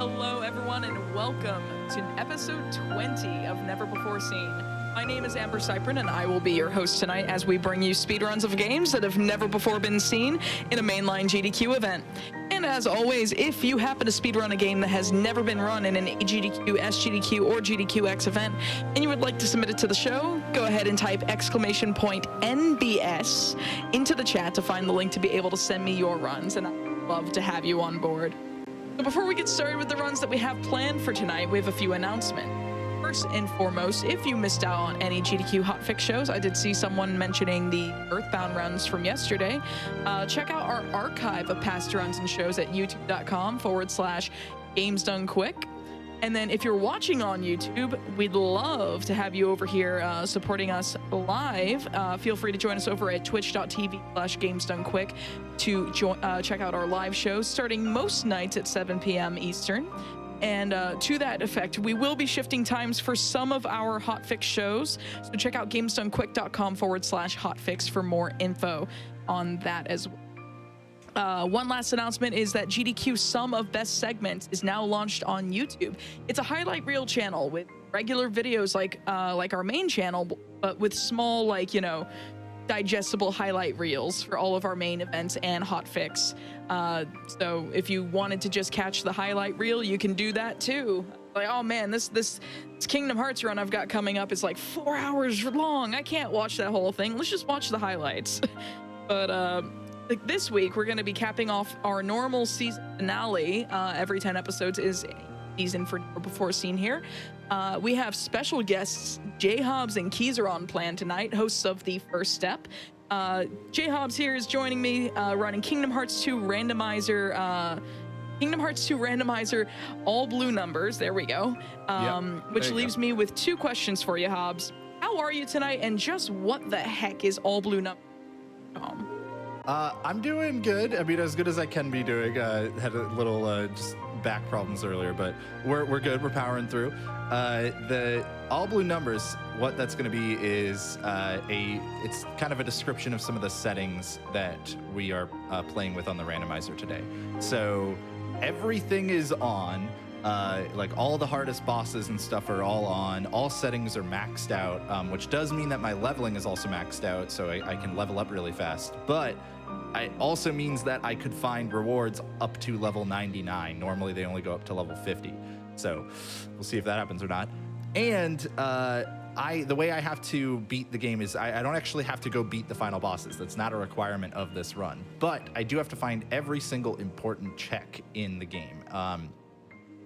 Hello, everyone, and welcome to episode 20 of Never Before Seen. My name is AmberCyprian, and I will be your host tonight as we bring you speedruns of games that have never before been seen in a mainline GDQ event. And as always, if you happen to speedrun a game that has never been run in an AGDQ, SGDQ, or GDQx event, and you would like to submit it to the show, go ahead and type !NBS into the chat to find the link to be able to send me your runs, and I'd love to have you on board. So before we get started with the runs that we have planned for tonight, we have a few announcements. First and foremost, if you missed out on any GDQ hotfix shows, I did see someone mentioning the Earthbound runs from yesterday. Check out our archive of past runs and shows at youtube.com/gamesdonequick. And then if you're watching on YouTube, we'd love to have you over here supporting us live. Feel free to join us over at twitch.tv/gamesdonequick to check out our live shows starting most nights at 7 p.m. Eastern. And to that effect, we will be shifting times for some of our hotfix shows. So check out gamesdonequick.com/hotfix for more info on that as well. One last announcement is that GDQ Sum of Best Segments is now launched on YouTube. It's a highlight reel channel with regular videos like our main channel, but with small, digestible highlight reels for all of our main events and hotfix. So if you wanted to just catch the highlight reel, you can do that too. Like, oh man, this Kingdom Hearts run I've got coming up is like 4 hours long. I can't watch that whole thing. Let's just watch the highlights. But like this week, we're going to be capping off our normal season finale. Every 10 episodes is a season for Never Before Seen here. We have special guests, J-Hobbs and Keys are on plan tonight, hosts of The First Step. J-Hobbs here is joining me, running Kingdom Hearts II Randomizer, all blue numbers, there we go. Which leaves me with two questions for you, Hobbs. How are you tonight, and just what the heck is all blue numbers? I'm doing good. I mean, as good as I can be doing. Had a little just back problems earlier, but we're good. We're powering through. The all blue numbers, what that's going to be is it's kind of a description of some of the settings that we are playing with on the randomizer today. So everything is on. Like all the hardest bosses and stuff are all on. All settings are maxed out, which does mean that my leveling is also maxed out, so I can level up really fast. But it also means that I could find rewards up to level 99. Normally they only go up to level 50. So we'll see if that happens or not. And the way I have to beat the game is I don't actually have to go beat the final bosses. That's not a requirement of this run. But I do have to find every single important check in the game.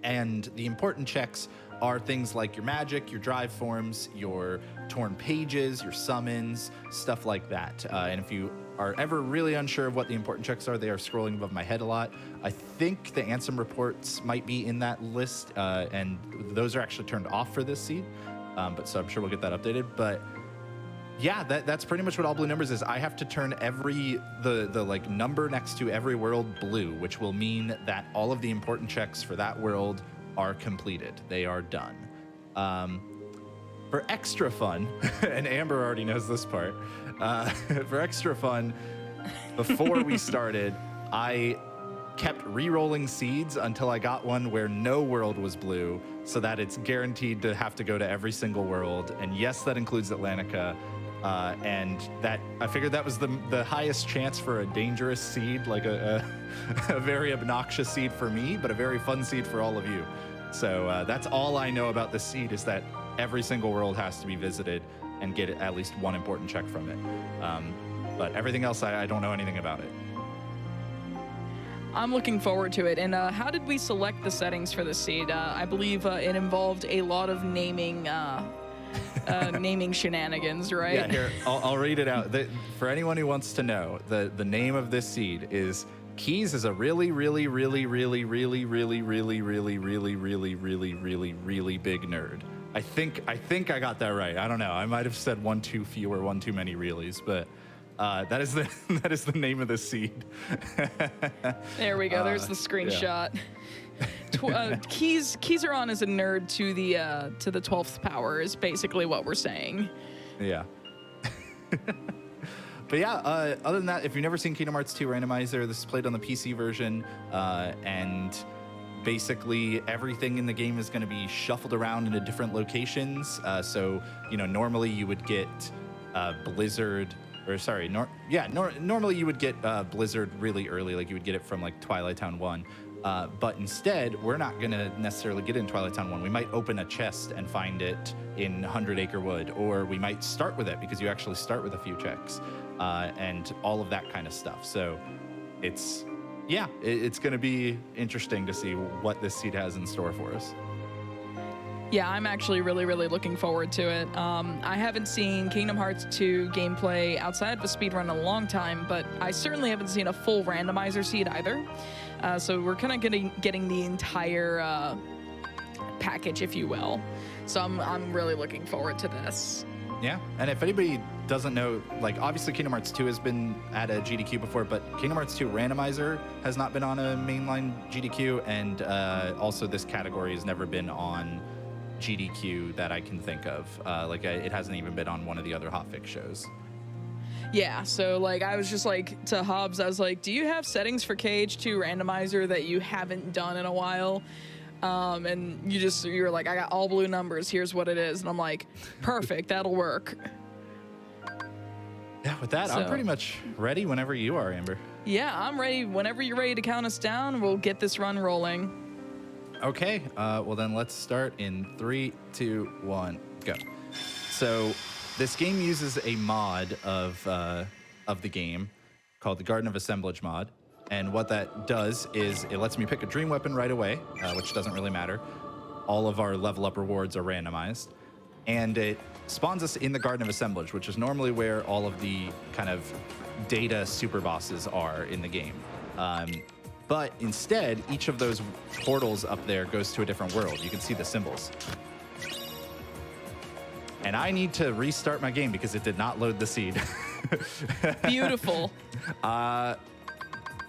And the important checks are things like your magic, your drive forms, your torn pages, your summons, stuff like that. And if you are ever really unsure of what the important checks are, they are scrolling above my head a lot. I think the Ansem reports might be in that list, and those are actually turned off for this seed. So I'm sure we'll get that updated. But yeah, that's pretty much what all blue numbers is. I have to turn the number next to every world blue, which will mean that all of the important checks for that world are completed. They are done. For extra fun, and Amber already knows this part, for extra fun, before we started, I kept re-rolling seeds until I got one where no world was blue, so that it's guaranteed to have to go to every single world. And yes, that includes Atlantica. And that I figured that was the highest chance for a dangerous seed, like a very obnoxious seed for me, but a very fun seed for all of you. So that's all I know about this seed, is that every single world has to be visited and get at least one important check from it. But everything else, I don't know anything about it. I'm looking forward to it. And how did we select the settings for this seed? I believe it involved a lot of naming shenanigans, right? Yeah, here, I'll read it out. For anyone who wants to know, the name of this seed is Keys is a really, really, really, really, really, really, really, really, really, really, really, really, really big nerd. I think I got that right. I don't know. I might have said one too few or one too many reallys, but that is the name of the seed. There we go. There's the screenshot. Yeah. Keys are on as a nerd to the 12th power is basically what we're saying. Yeah. But yeah, other than that, if you've never seen Kingdom Hearts II Randomizer, this is played on the PC version, and basically everything in the game is going to be shuffled around into different locations. So, you know, normally you would get Blizzard, or sorry, normally you would get Blizzard really early, like you would get it from like Twilight Town 1. But instead, we're not going to necessarily get it in Twilight Town 1. We might open a chest and find it in 100 Acre Wood, or we might start with it because you actually start with a few checks and all of that kind of stuff. So it's going to be interesting to see what this seed has in store for us. Yeah, I'm actually really, really looking forward to it. I haven't seen Kingdom Hearts 2 gameplay outside of a speedrun in a long time, but I certainly haven't seen a full randomizer seed either. So we're kind of getting the entire package, if you will. So I'm really looking forward to this. Yeah, and if anybody doesn't know, like obviously Kingdom Hearts 2 has been at a GDQ before, but Kingdom Hearts 2 Randomizer has not been on a mainline GDQ, and also this category has never been on GDQ that I can think of. It hasn't even been on one of the other hotfix shows. Yeah, so like I was just like to Hobbs, I was like, do you have settings for KH2 Randomizer that you haven't done in a while? And you're like, I got all blue numbers, here's what it is. And I'm like, perfect, that'll work. Yeah, with that, I'm pretty much ready whenever you are, Amber. Yeah, I'm ready. Whenever you're ready to count us down, we'll get this run rolling. Okay, well then let's start in 3, 2, 1, go. So this game uses a mod of the game called the Garden of Assemblage mod. And what that does is it lets me pick a dream weapon right away, which doesn't really matter. All of our level up rewards are randomized. And it spawns us in the Garden of Assemblage, which is normally where all of the kind of data super bosses are in the game. But instead, each of those portals up there goes to a different world. You can see the symbols. And I need to restart my game because it did not load the seed. Beautiful.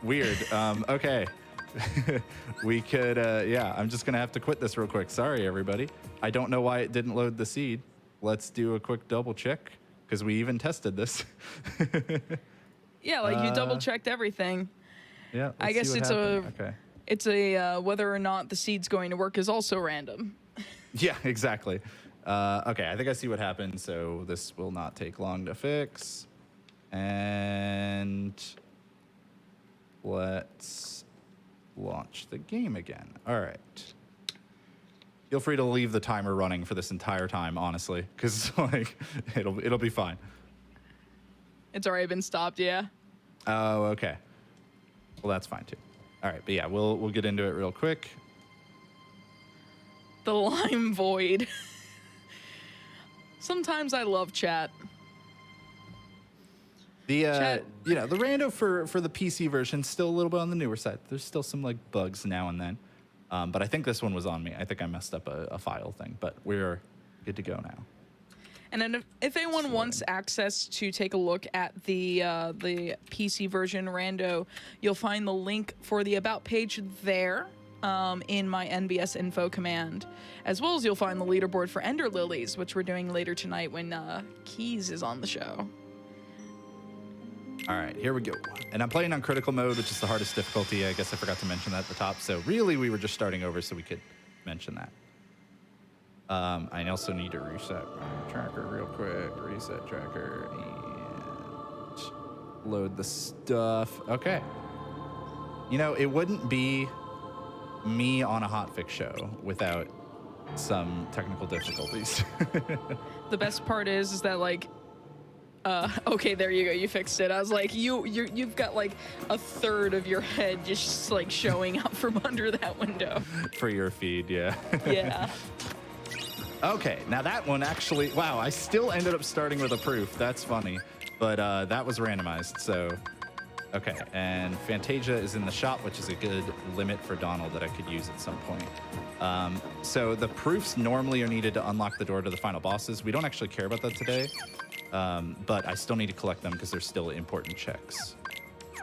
Weird. Okay. We could, I'm just going to have to quit this real quick. Sorry, everybody. I don't know why it didn't load the seed. Let's do a quick double check because we even tested this. Yeah, like you double checked everything. Yeah. I guess it's a whether or not the seed's going to work is also random. Yeah, exactly. Okay, I think I see what happened. So this will not take long to fix. And let's launch the game again. All right. Feel free to leave the timer running for this entire time, honestly, because like it'll be fine. It's already been stopped, yeah. Oh, okay. Well, that's fine too. All right, but yeah, we'll get into it real quick. The Lime Void. Sometimes I love chat. The the rando for the PC version still a little bit on the newer side. There's still some like bugs now and then, but I think this one was on me. I think I messed up a file thing, but we're good to go now. And then if anyone wants access to take a look at the PC version rando, you'll find the link for the About page there in my NBS info command, as well as you'll find the leaderboard for Ender Lilies, which we're doing later tonight when Keys is on the show. All right, here we go. And I'm playing on critical mode, which is the hardest difficulty. I guess I forgot to mention that at the top. So really, we were just starting over so we could mention that. I also need to reset my tracker real quick. Reset tracker and load the stuff. Okay. You know, it wouldn't be me on a hotfix show without some technical difficulties. The best part is that like, okay, there you go. You fixed it. I was like, you've got like a third of your head just like showing up from under that window. For your feed, yeah. Yeah. Okay, now that one actually, wow, I still ended up starting with a proof. That's funny, but that was randomized, so. Okay, and Fantasia is in the shop, which is a good limit for Donald that I could use at some point. So the proofs normally are needed to unlock the door to the final bosses. We don't actually care about that today, but I still need to collect them because they're still important checks.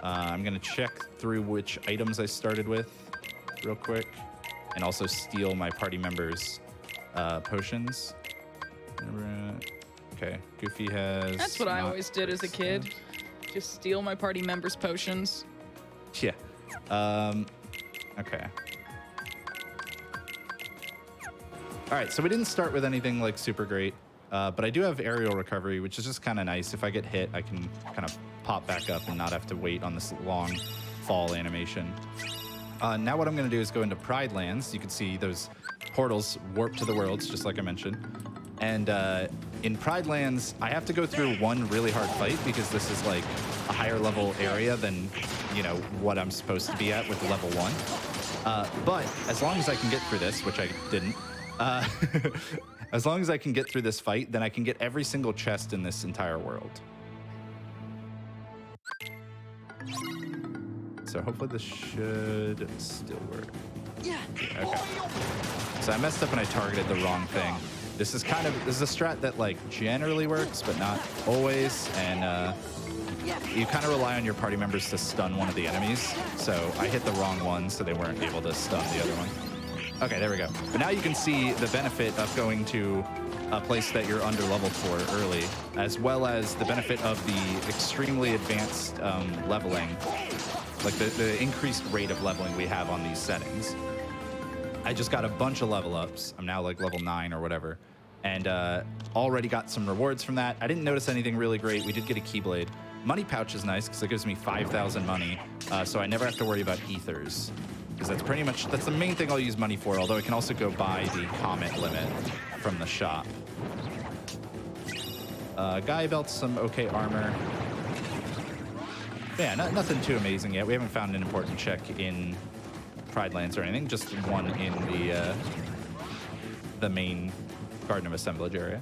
I'm gonna check through which items I started with real quick, and also steal my party members' potions. Okay, Goofy has... That's what I always did as a kid. Just steal my party members' potions. Yeah. Okay. All right, so we didn't start with anything like super great, but I do have aerial recovery, which is just kind of nice. If I get hit, I can kind of pop back up and not have to wait on this long fall animation. Now what I'm going to do is go into Pride Lands. You can see those portals warp to the worlds, just like I mentioned. And in Pride Lands, I have to go through one really hard fight because this is like a higher level area than, you know, what I'm supposed to be at with level 1. But as long as I can get through this, which I didn't, as long as I can get through this fight, then I can get every single chest in this entire world. So hopefully this should still work. Yeah. Okay. So I messed up and I targeted the wrong thing. This is a strat that like generally works, but not always. And you kind of rely on your party members to stun one of the enemies. So I hit the wrong one, so they weren't able to stun the other one. Okay, there we go. But now you can see the benefit of going to a place that you're under leveled for early, as well as the benefit of the extremely advanced leveling, like the increased rate of leveling we have on these settings. I just got a bunch of level ups. I'm now like level 9 or whatever, and already got some rewards from that. I didn't notice anything really great. We did get a Keyblade. Money pouch is nice because it gives me 5,000 money, so I never have to worry about ethers. Because that's the main thing I'll use money for, although I can also go buy the comet limit from the shop. Guy belts, some okay armor. Yeah, nothing too amazing yet. We haven't found an important check in Pride Lands or anything, just one in the main Garden of Assemblage area.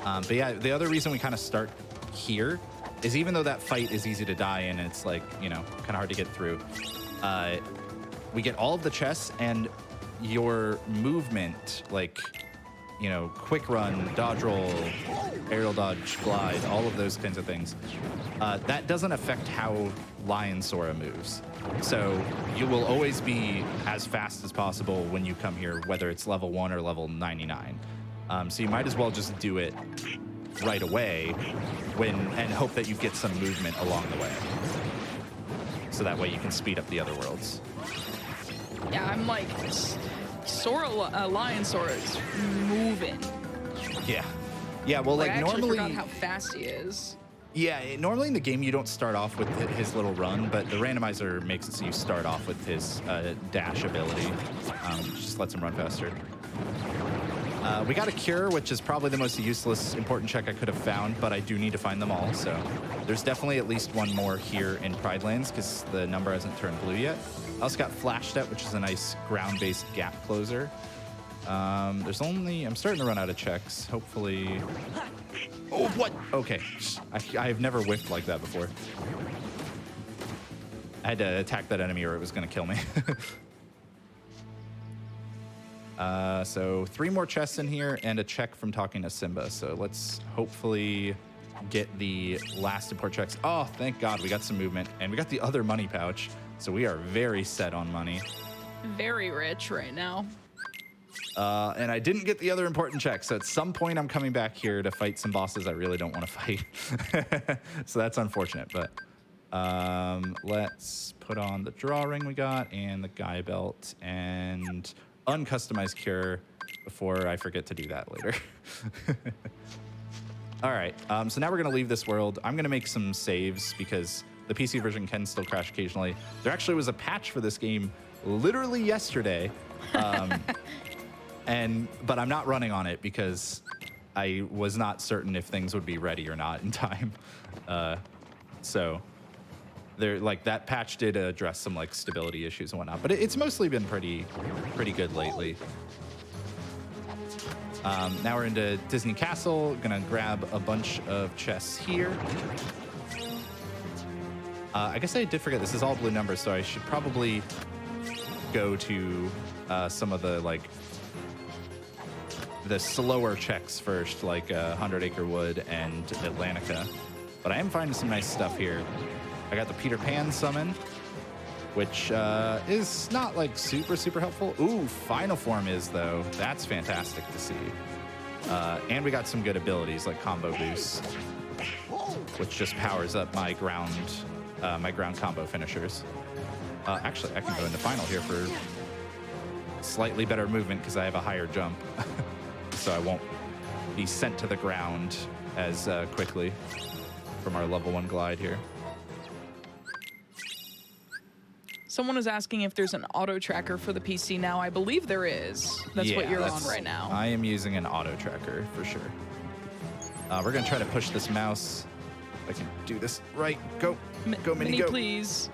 But yeah, the other reason we kind of start here is even though that fight is easy to die in, and it's like, you know, kind of hard to get through, we get all of the chests, and your movement, like, you know, quick run, dodge roll, aerial dodge, glide, all of those kinds of things, that doesn't affect how Lion Sora moves. So you will always be as fast as possible when you come here, whether it's level 1 or level 99. So you might as well just do it right away and hope that you get some movement along the way. So that way you can speed up the other worlds. Yeah, I'm like, Lion Sora is moving. Yeah. Yeah, well, like I normally... actually forgot how fast he is. Yeah, normally in the game you don't start off with his little run, but the randomizer makes it so you start off with his dash ability. Just lets him run faster. We got a cure, which is probably the most useless important check I could have found, but I do need to find them all, so there's definitely at least one more here in Pride Lands because the number hasn't turned blue yet. I also got Flash Step, which is a nice ground-based gap closer. I'm starting to run out of checks. Hopefully... Oh, what? Okay. I've never whiffed like that before. I had to attack that enemy or it was going to kill me. So 3 more chests in here and a check from talking to Simba. So let's hopefully get the last import checks. Oh, thank God we got some movement and we got the other money pouch. So we are very set on money. Very rich right now. And I didn't get the other important check. So at some point I'm coming back here to fight some bosses I really don't want to fight. So that's unfortunate, but let's put on the draw ring we got and the guy belt and uncustomized cure before I forget to do that later. All right, so now we're gonna leave this world. I'm gonna make some saves because the PC version can still crash occasionally. There actually was a patch for this game literally yesterday. But I'm not running on it because I was not certain if things would be ready or not in time. So there, like, that patch did address some like stability issues and whatnot, but it's mostly been pretty good lately. Now we're into Disney Castle. Gonna grab a bunch of chests here. I guess I did forget this is all blue numbers, so I should probably go to some of the like the slower checks first, like 100 Acre Wood and Atlantica. But I am finding some nice stuff here. I got the Peter Pan summon, which is not like super helpful. Ooh, Final Form is though. That's fantastic to see. And we got some good abilities like combo boost, which just powers up my ground combo finishers. Actually, I can go into final here for slightly better movement because I have a higher jump. So I won't be sent to the ground as quickly from our level 1 glide here. Someone was asking if there's an auto tracker for the PC now. I believe there is. That's what you're on right now. I am using an auto tracker for sure. We're gonna try to push this mouse. I can do this right. Go, go, Mini, go. Please.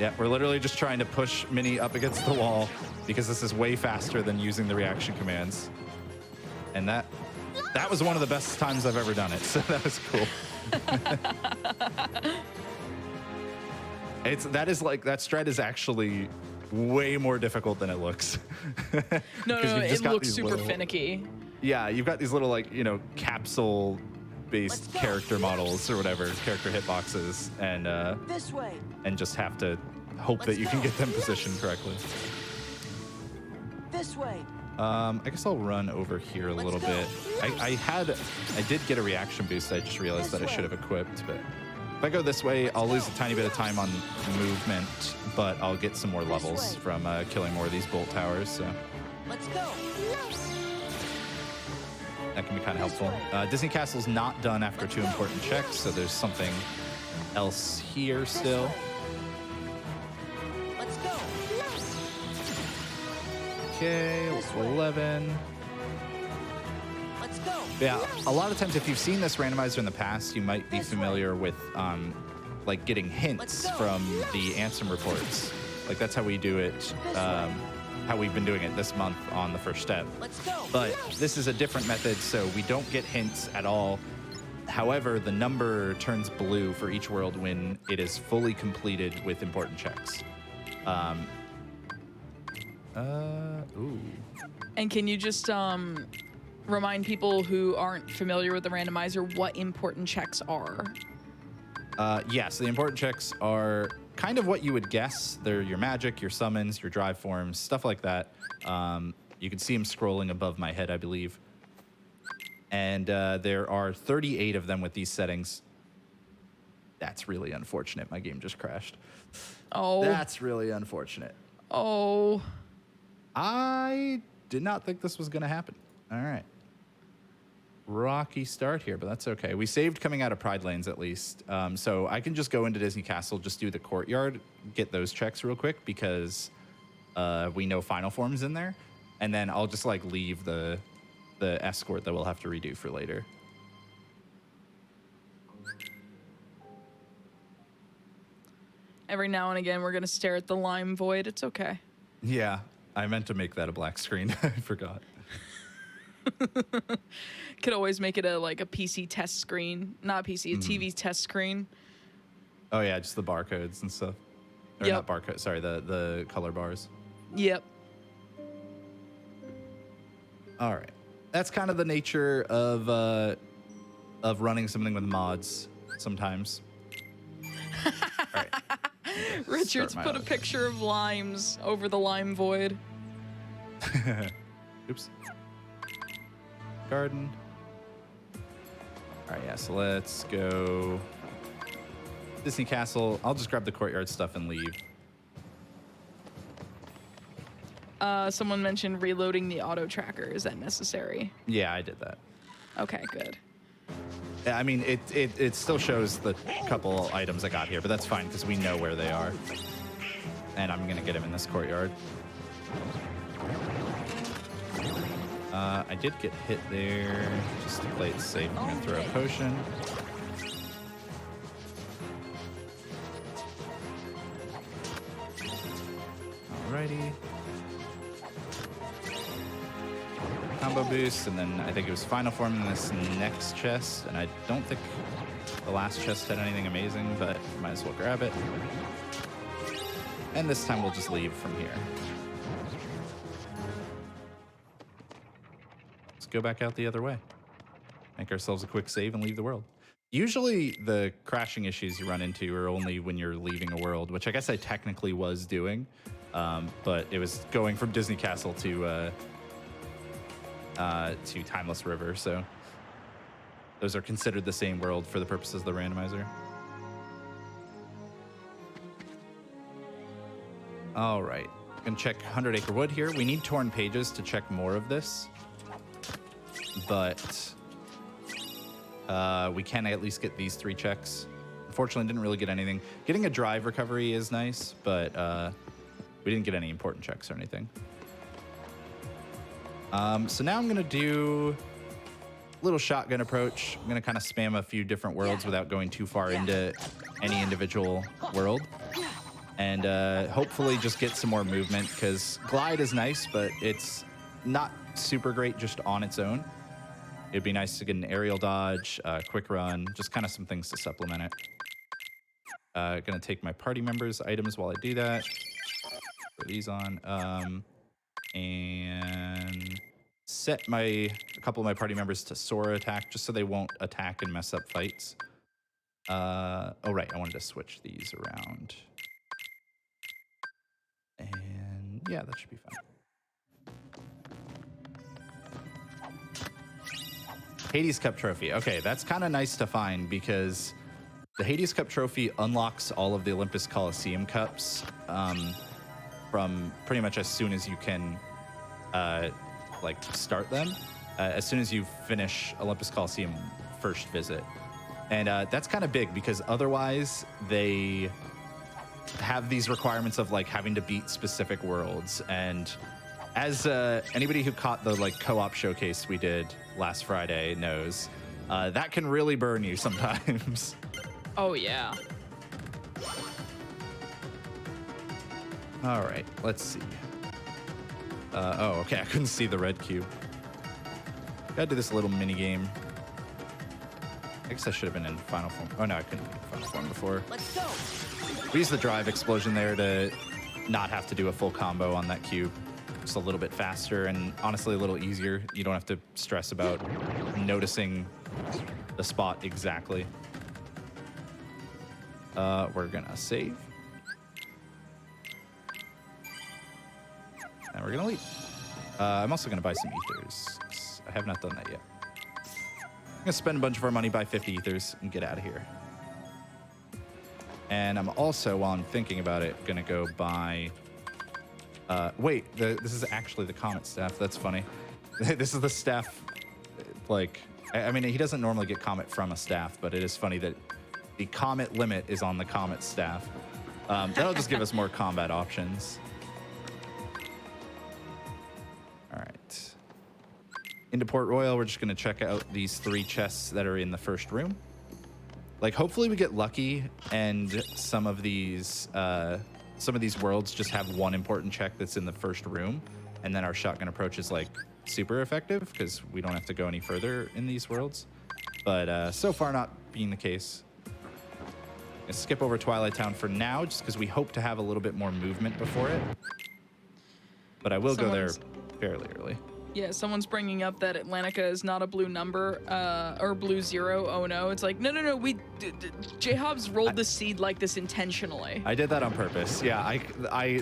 Yeah, we're literally just trying to push Mini up against the wall because this is way faster than using the reaction commands. And that was one of the best times I've ever done it. So that was cool. That strat is actually way more difficult than it looks. No, it looks super finicky. Yeah, you've got these little, like, you know, capsule-based character models or whatever, character hitboxes, and this way. And just have to hope that you can get them positioned correctly. This way. I guess I'll run over here a little bit. I did get a reaction boost. I just realized that I should have equipped, but if I go this way, I'll lose a tiny bit of time on movement, but I'll get some more levels from killing more of these bolt towers. So Let's go. that can be kind of helpful. Disney Castle's not done after 2 important checks, so there's something else here still. Let's go. Okay, 11. Let's go. Yeah, a lot of times if you've seen this randomizer in the past, you might be familiar with like getting hints from the Ansem reports. Like that's how we do it, how we've been doing it this month on the first step. Let's go. But this is a different method, so we don't get hints at all. However, the number turns blue for each world when it is fully completed with important checks. Ooh. And can you just remind people who aren't familiar with the randomizer what important checks are? Yes, the important checks are kind of what you would guess. They're your magic, your summons, your drive forms, stuff like that. You can see them scrolling above my head, I believe. And there are 38 of them with these settings. That's really unfortunate. My game just crashed. Oh. That's really unfortunate. Oh. I did not think this was going to happen. All right. Rocky start here, but that's okay. We saved coming out of Pride Lanes at least. So I can just go into Disney Castle, just do the courtyard, get those checks real quick because we know Final Form's in there. And then I'll just like leave the escort that we'll have to redo for later. Every now and again, we're going to stare at the lime void. It's okay. Yeah, I meant to make that a black screen. I forgot. Could always make it a PC test screen. Not a PC, a TV test screen. Oh, yeah, just the barcodes and stuff. Or Yep. not barcode, sorry, the color bars. Yep. All right. That's kind of the nature of running something with mods sometimes. All right. Richard's put a picture of limes over the lime void. Oops. Garden. All right, yeah, so let's go Disney Castle. I'll just grab the courtyard stuff and leave. Someone mentioned reloading the auto tracker. Is that necessary? Yeah, I did that. Okay, good. I mean, it still shows the couple items I got here, but that's fine because we know where they are. And I'm going to get them in this courtyard. I did get hit there. Just to play it safe, I'm going to throw a potion. Alrighty. Combo boost, and then I think it was Final Form in this next chest, and I don't think the last chest had anything amazing, but might as well grab it. And this time we'll just leave from here. Let's go back out the other way. Make ourselves a quick save and leave the world. Usually the crashing issues you run into are only when you're leaving a world, which I guess I technically was doing, but it was going from Disney Castle to Timeless River, so those are considered the same world for the purposes of the randomizer. All right, Gonna check 100 Acre Wood here. We need Torn Pages to check more of this, but we can at least get these 3 checks. Unfortunately, didn't really get anything. Getting a drive recovery is nice, but we didn't get any important checks or anything. So now I'm gonna do a little shotgun approach. I'm gonna kind of spam a few different worlds without going too far into any individual world. And hopefully just get some more movement, because glide is nice, but it's not super great just on its own. It'd be nice to get an aerial dodge, quick run, just kind of some things to supplement it. Gonna take my party members' items while I do that. Put these on. And set a couple of my party members to Sora attack, just so they won't attack and mess up fights. Oh, right, I wanted to switch these around. And yeah, that should be fine. Hades Cup Trophy. Okay, that's kind of nice to find, because the Hades Cup Trophy unlocks all of the Olympus Coliseum Cups from pretty much as soon as you can like start them, as soon as you finish Olympus Coliseum first visit. And that's kind of big, because otherwise they have these requirements of like having to beat specific worlds. And as anybody who caught the like co-op showcase we did last Friday knows, that can really burn you sometimes. Oh, yeah. All right, let's see. Oh, okay, I couldn't see the red cube. Gotta do this little mini game. I guess I should have been in final form. Oh no, I couldn't be in final form before. Let's go. We used the drive explosion there to not have to do a full combo on that cube. Just a little bit faster and honestly a little easier. You don't have to stress about noticing the spot exactly. We're gonna save. And we're gonna leave. I'm also gonna buy some ethers. I have not done that yet. I'm gonna spend a bunch of our money, buy 50 ethers, and get out of here. And I'm also, while I'm thinking about it, gonna go buy. Wait, this is actually the Comet staff. That's funny. This is the staff. Like, I mean, he doesn't normally get Comet from a staff, but it is funny that the Comet limit is on the Comet staff. That'll just give us more combat options. All right. Into Port Royal, we're just gonna check out these 3 chests that are in the first room. Like, hopefully we get lucky and some of these worlds just have one important check that's in the first room, and then our shotgun approach is like super effective because we don't have to go any further in these worlds. But so far not being the case. Gonna skip over Twilight Town for now, just because we hope to have a little bit more movement before it. But I will go there fairly early. Yeah, someone's bringing up that Atlantica is not a blue number, or blue 0. Oh no, it's like, no, J-Hobbs rolled the seed like this intentionally. I did that on purpose. Yeah,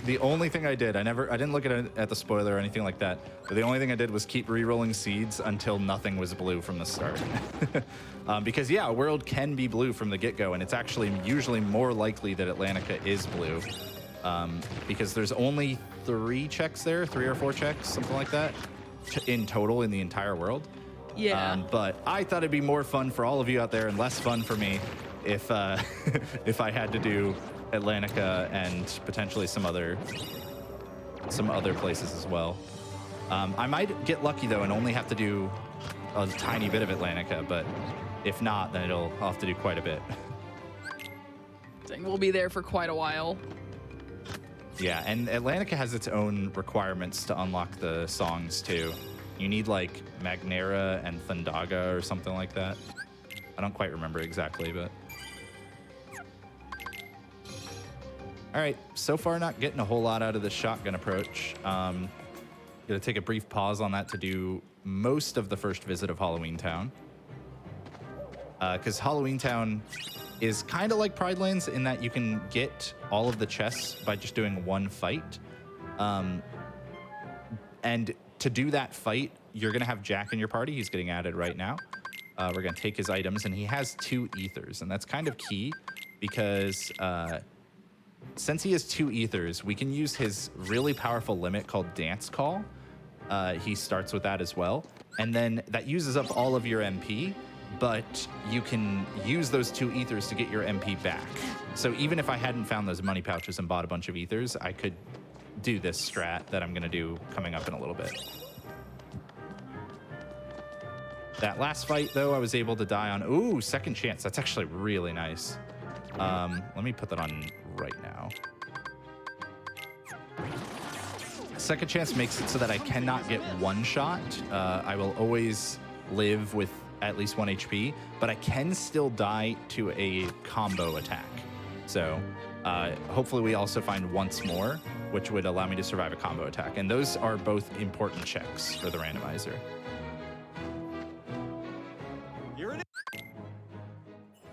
the only thing I did, I didn't look at the spoiler or anything like that. But the only thing I did was keep re-rolling seeds until nothing was blue from the start. Because yeah, a world can be blue from the get-go, and it's actually usually more likely that Atlantica is blue. Because there's only 3 checks there, 3 or 4 checks, something like that, in total in the entire world. Yeah. But I thought it'd be more fun for all of you out there and less fun for me if if I had to do Atlantica and potentially some other places as well. I might get lucky though and only have to do a tiny bit of Atlantica, but if not, then I'll have to do quite a bit. We'll be there for quite a while. Yeah, and Atlantica has its own requirements to unlock the songs too. You need like Magnera and Thundaga or something like that. I don't quite remember exactly, but... All right, so far not getting a whole lot out of the shotgun approach. Gonna take a brief pause on that to do most of the first visit of Halloween Town. Because Halloween Town is kind of like Pride Lands in that you can get all of the chests by just doing one fight. And to do that fight, you're going to have Jack in your party. He's getting added right now. We're going to take his items, and he has 2 ethers, and that's kind of key because since he has 2 ethers, we can use his really powerful limit called Dance Call. He starts with that as well. And then that uses up all of your MP, but you can use those 2 ethers to get your MP back. So even if I hadn't found those money pouches and bought a bunch of ethers, I could do this strat that I'm gonna do coming up in a little bit. That last fight, though, I was able to die on. Ooh, second chance. That's actually really nice. Let me put that on right now. Second chance makes it so that I cannot get one shot. I will always live with at least 1 HP, but I can still die to a combo attack. So hopefully we also find once more, which would allow me to survive a combo attack. And those are both important checks for the randomizer.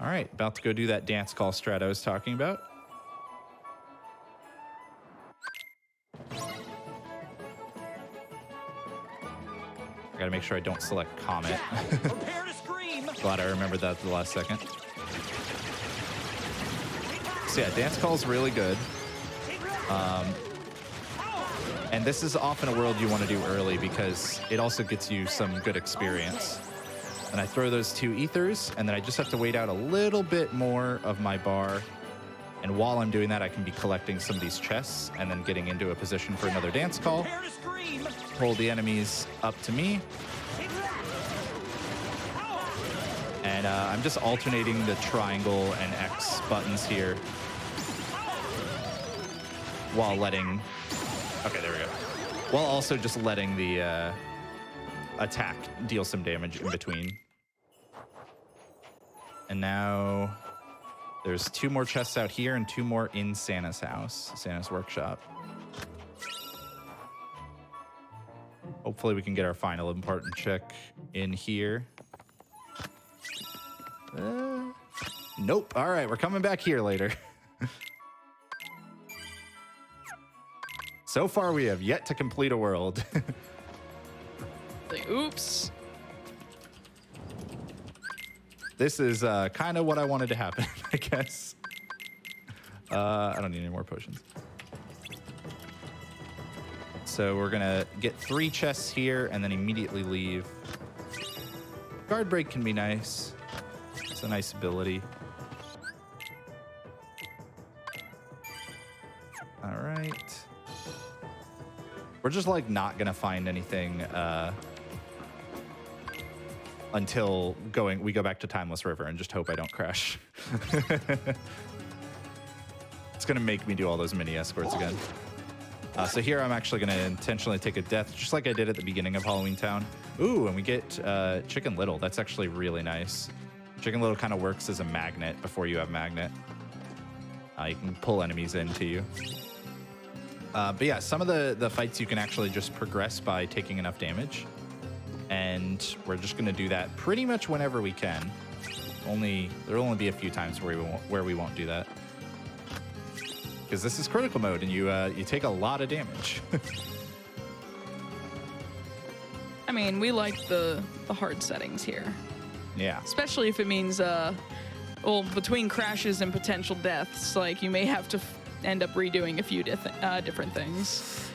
All right, about to go do that dance call strat I was talking about. I gotta make sure I don't select Comet. Prepare to scream. Glad I remembered that at the last second. So yeah, dance call is really good. And this is often a world you want to do early because it also gets you some good experience. And I throw those 2 ethers, and then I just have to wait out a little bit more of my bar. And while I'm doing that, I can be collecting some of these chests and then getting into a position for another dance call. Prepare to scream. Pull the enemies up to me. And I'm just alternating the triangle and X buttons here while letting... Okay, there we go. While also just letting the attack deal some damage in between. And now there's 2 more chests out here and 2 more in Santa's house, Santa's workshop. Hopefully we can get our final important check in here. Nope. All right, we're coming back here later. So far, we have yet to complete a world. Oops. This is kind of what I wanted to happen, I guess. I don't need any more potions. So we're gonna get 3 chests here and then immediately leave. Guard break can be nice. It's a nice ability. All right. We're just like not gonna find anything until we go back to Timeless River and just hope I don't crash. It's gonna make me do all those mini escorts again. So here I'm actually gonna intentionally take a death, just like I did at the beginning of Halloween Town. Ooh, and we get Chicken Little. That's actually really nice. Chicken Little kind of works as a magnet before you have magnet. You can pull enemies into you. But yeah, some of the fights you can actually just progress by taking enough damage. And we're just going to do that pretty much whenever we can. There'll only be a few times where we won't do that. Because this is critical mode and you take a lot of damage. I mean, we like the hard settings here. Yeah. Especially if it means, well, between crashes and potential deaths, like you may have to end up redoing a few different things.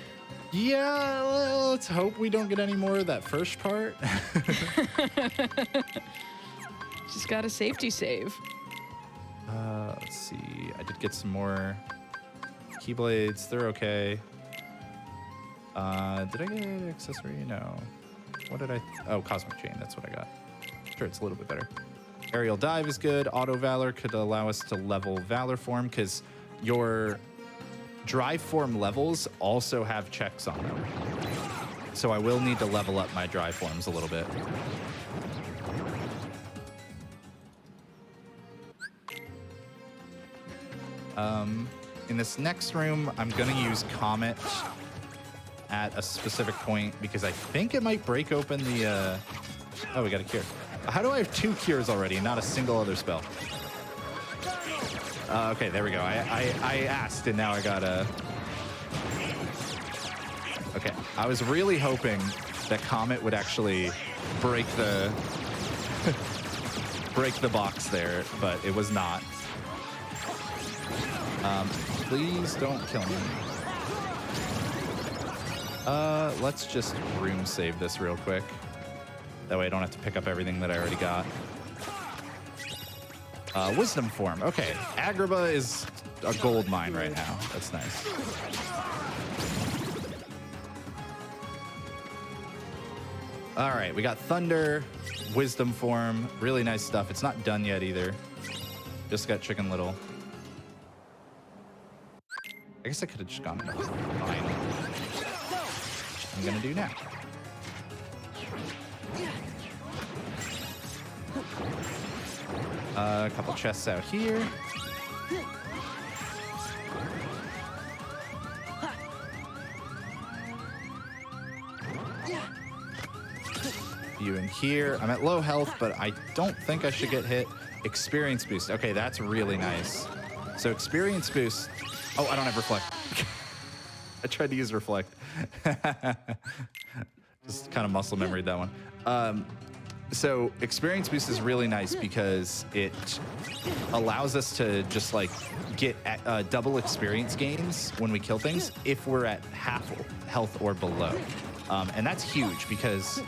Yeah, well, let's hope we don't get any more of that first part. Just got a safety save. Let's see. I did get some more Keyblades. They're okay. Did I get an accessory? No. What did I... Oh, Cosmic Chain. That's what I got. Sure, it's a little bit better. Aerial Dive is good. Auto Valor could allow us to level Valor Form because your Drive Form levels also have checks on them. So I will need to level up my Drive Forms a little bit. In this next room, I'm going to use Comet at a specific point because I think it might break open the... Oh, we got a cure. How do I have 2 cures already, not a single other spell? Okay, there we go. I asked, and now I got a... Okay, I was really hoping that Comet would actually break the... break the box there, but it was not. Please don't kill me. Let's just room save this real quick. That way I don't have to pick up everything that I already got. Wisdom form. Okay, Agrabah is a gold mine right now. That's nice. All right, we got Thunder, Wisdom form, really nice stuff. It's not done yet either. Just got Chicken Little. I guess I could have just gone into mine. I'm gonna do now. A couple chests out here. You in here. I'm at low health, but I don't think I should get hit. Experience boost. Okay, that's really nice. So experience boost. Oh, I don't have reflect. I tried to use reflect. Just kind of muscle memoried that one. So experience boost is really nice because it allows us to just like get double experience gains when we kill things if we're at half health or below. And that's huge because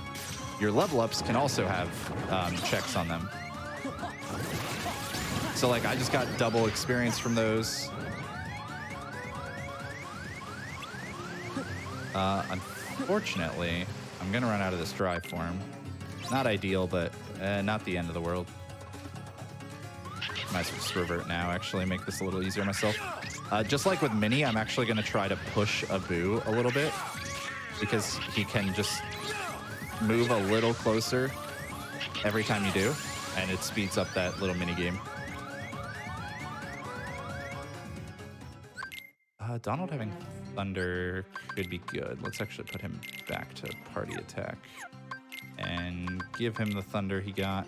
your level ups can also have checks on them. So like I just got double experience from those. Unfortunately, I'm gonna run out of this dry form. Not ideal, but not the end of the world. Might as well just revert now, actually, make this a little easier myself. Just like with Mini, I'm actually gonna try to push Abu a little bit because he can just move a little closer every time you do, and it speeds up that little mini game. Donald having Thunder could be good. Let's actually put him back to party attack and give him the Thunder he got.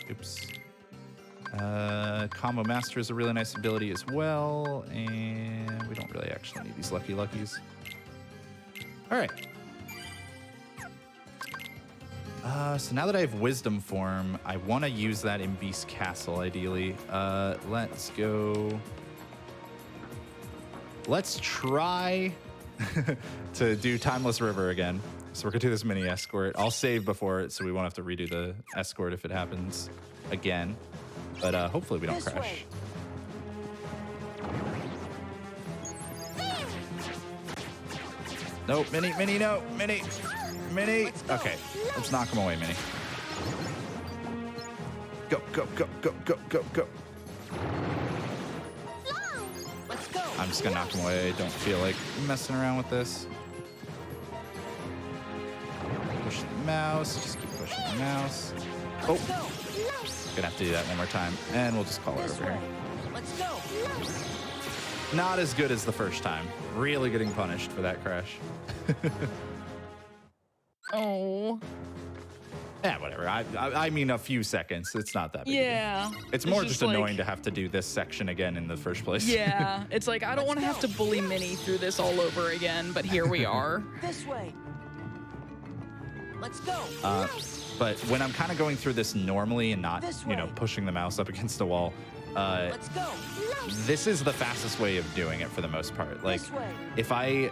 Oops. Combo Master is a really nice ability as well, and we don't really actually need these Lucky Luckies. All right. So now that I have Wisdom form, I want to use that in Beast Castle, ideally. Let's go. Let's try to do Timeless River again. So we're going to do this mini escort. I'll save before it so we won't have to redo the escort if it happens again. But hopefully we don't crash. Nope, Mini, no, Mini. Okay, let's knock him away, Mini. Go. Let's go. I'm just gonna knock him away. Don't feel like messing around with this. Push the mouse, just keep pushing the mouse. Oh, gonna have to do that one more time. And we'll just call her over here. Let's go. Not as good as the first time. Really getting punished for that crash. Oh. Yeah, whatever. I mean, a few seconds. It's not that big. Yeah. It's more just annoying to have to do this section again in the first place. Yeah. It's like, I don't want to have to bully Minnie through this all over again, but here we are. This way. Let's go. But when I'm kind of going through this normally and not, you know, pushing the mouse up against the wall, Let's go. this is the fastest way of doing it for the most part. Like, if I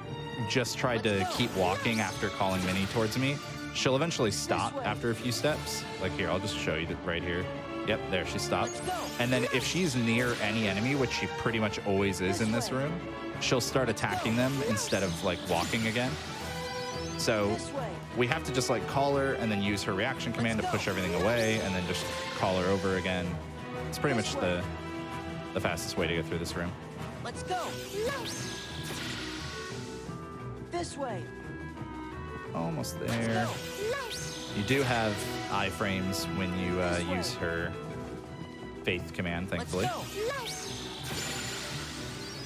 just tried to keep walking after calling Minnie towards me, she'll eventually stop after a few steps. Like here, I'll just show you that right here. Yep, there she stopped. And then if she's near any enemy, which she pretty much always is in this room, she'll start attacking them instead of like walking again. So we have to just like call her and then use her reaction command to push everything away and then just call her over again. It's pretty much the fastest way to go through this room. Let's go. This way. Almost there. You do have iframes when you use her faith command, thankfully.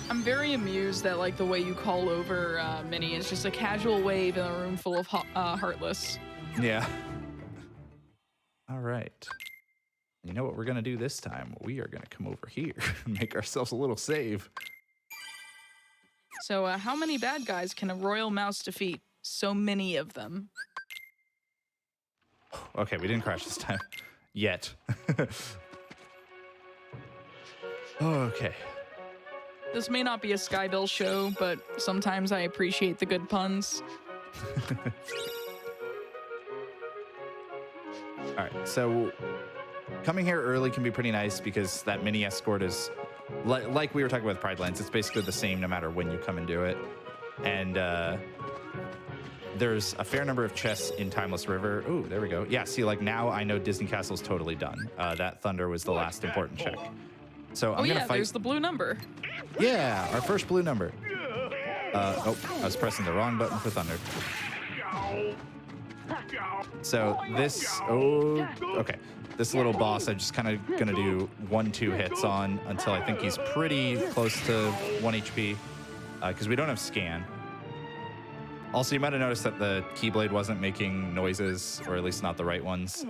I'm very amused that like the way you call over Minnie is just a casual wave in a room full of Heartless. Yeah. All right. You know what we're going to do this time? We are going to come over here and make ourselves a little save. So how many bad guys can a royal mouse defeat? So many of them. Okay, we didn't crash this time. Yet. Okay. This may not be a Skybill show, but sometimes I appreciate the good puns. All right, so coming here early can be pretty nice because that mini escort is, like we were talking about with Pride Lands, it's basically the same no matter when you come and do it. And there's a fair number of chests in Timeless River. Ooh, there we go. Yeah, see, like now I know Disney Castle's totally done. That Thunder was the last important check. So I'm gonna fight. There's the blue number. Yeah, our first blue number. Oh, I was pressing the wrong button for Thunder. So this, okay. This little boss, I'm just kind of gonna do 1-2 hits on until I think he's pretty close to 1 HP, because we don't have scan. Also, you might have noticed that the Keyblade wasn't making noises, or at least not the right ones.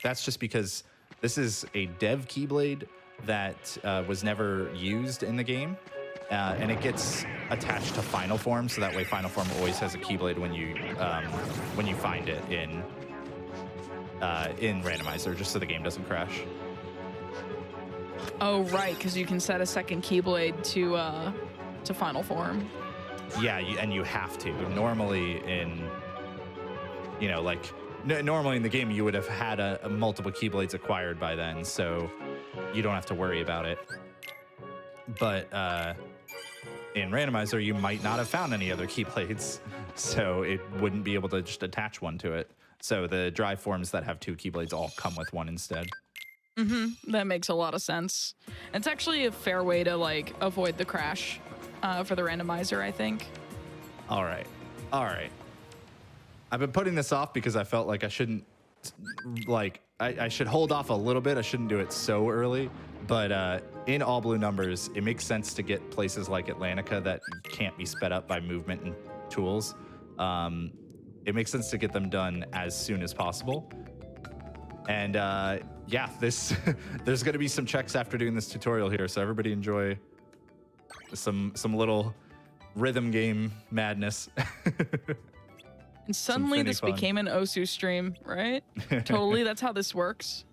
That's just because this is a dev Keyblade that was never used in the game, and it gets attached to Final Form, so that way Final Form always has a Keyblade when you find it in Randomizer, just so the game doesn't crash. Oh, right, because you can set a second Keyblade to Final Form. Yeah, and you have to. Normally in, like, normally in the game you would have had a multiple Keyblades acquired by then, so you don't have to worry about it. But in Randomizer, you might not have found any other Keyblades, so it wouldn't be able to just attach one to it. So the drive forms that have 2 Keyblades all come with one instead. That makes a lot of sense. It's actually a fair way to, like, avoid the crash for the Randomizer, I think. All right. I've been putting this off because I felt like I shouldn't, like, I should hold off a little bit. I shouldn't do it so early. But in all blue numbers, it makes sense to get places like Atlantica that can't be sped up by movement and tools. It makes sense to get them done as soon as possible. And yeah, there's going to be some checks after doing this tutorial here, so everybody enjoy some little rhythm game madness. And suddenly this became an Osu stream, right? Totally, that's how this works.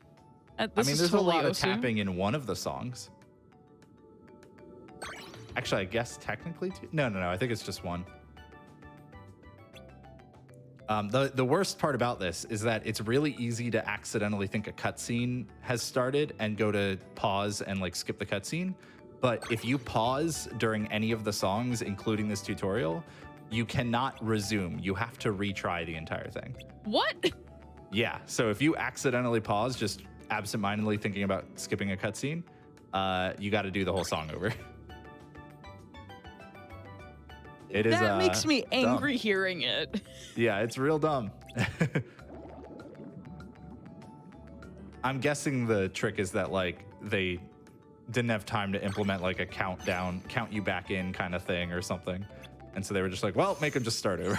There's a lot of tapping in one of the songs. Actually, I guess technically two. No, I think it's just one. The worst part about this is that it's really easy to accidentally think a cutscene has started and go to pause and like skip the cutscene. But if you pause during any of the songs, including this tutorial, you cannot resume. You have to retry the entire thing. What? Yeah. So if you accidentally pause, just absentmindedly thinking about skipping a cutscene, you got to do the whole song over. It is. That makes me angry dumb. Hearing it. Yeah, it's real dumb. I'm guessing the trick is that like they didn't have time to implement like a count you back in kind of thing or something. And so they were just like, well, make them just start over.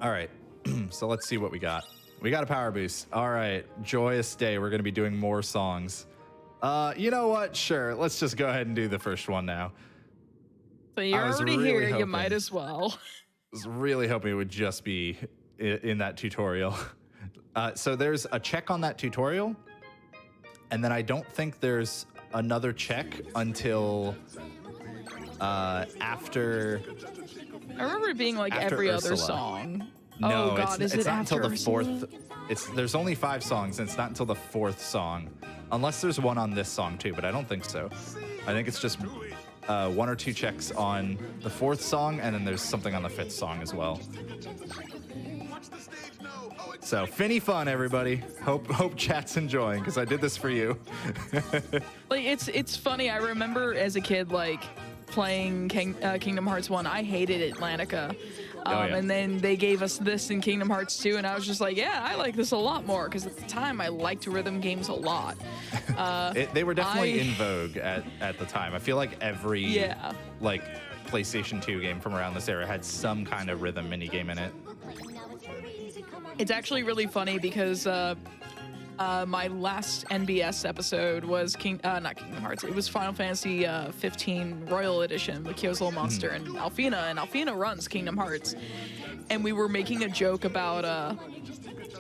All right, so let's see what we got. We got a power boost. All right, joyous day. We're going to be doing more songs. You know what? Sure, let's just go ahead and do the first one now. So you're already here, you might as well. I was really hoping it would just be in that tutorial. So there's a check on that tutorial, and then I don't think there's another check until after. I remember it being like every Ursula. other song. No, oh God, it's is it not after until the Ursula? fourth. There's only 5 songs, and it's not until the 4th song, unless there's one on this song too. But I don't think so. I think it's just 1 or 2 checks on the 4th song, and then there's something on the 5th song as well. So Finny fun, everybody. Hope chat's enjoying, because I did this for you. Like it's funny. I remember as a kid like playing Kingdom Hearts 1. I hated Atlantica. Yeah. And then they gave us this in Kingdom Hearts 2, and I was just like, yeah, I like this a lot more, because at the time I liked rhythm games a lot. They were definitely in vogue at the time. I feel like every like PlayStation 2 game from around this era had some kind of rhythm minigame in it. It's actually really funny because my last NBS episode was not Kingdom Hearts. It was Final Fantasy 15 Royal Edition with Kyo's Little Monster and Alfina. And Alfina runs Kingdom Hearts. And we were making a joke about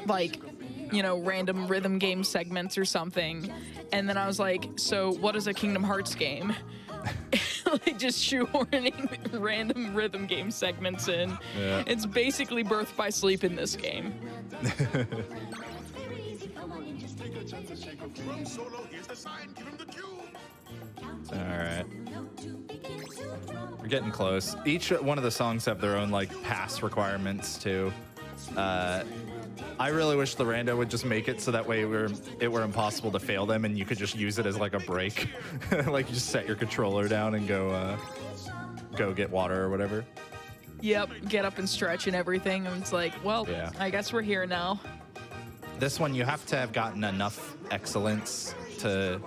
like you know, random rhythm game segments or something. And then I was like, so what is a Kingdom Hearts game? Like just shoehorning random rhythm game segments in. Yeah. It's basically Birth by Sleep in this game. All right. We're getting close. Each one of the songs have their own like pass requirements too. I really wish the rando would just make it so that way it were impossible to fail them and you could just use it as like a break. Like you just set your controller down and go get water or whatever. Yep, get up and stretch and everything. And it's like, well, Yeah. I guess we're here now. This one you have to have gotten enough excellence to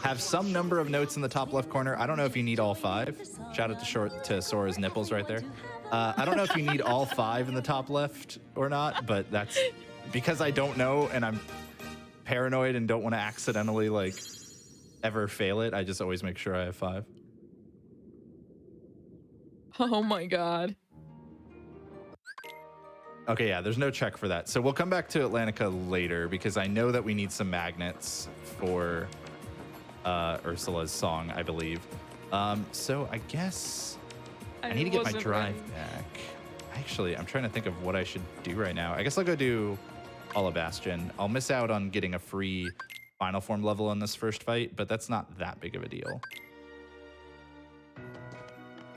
have some number of notes in the top left corner. I don't know if you need all 5. Shout out to Sora's nipples right there. I don't know if you need all 5 in the top left or not, but that's because I don't know and I'm paranoid and don't want to accidentally like ever fail it. I just always make sure I have 5. Oh my god. Okay, yeah, there's no check for that. So we'll come back to Atlantica later because I know that we need some magnets for Ursula's song, I believe. So I guess I need to get my drive back. Actually, I'm trying to think of what I should do right now. I guess I'll go do Bastion. I'll miss out on getting a free final form level on this first fight, but that's not that big of a deal.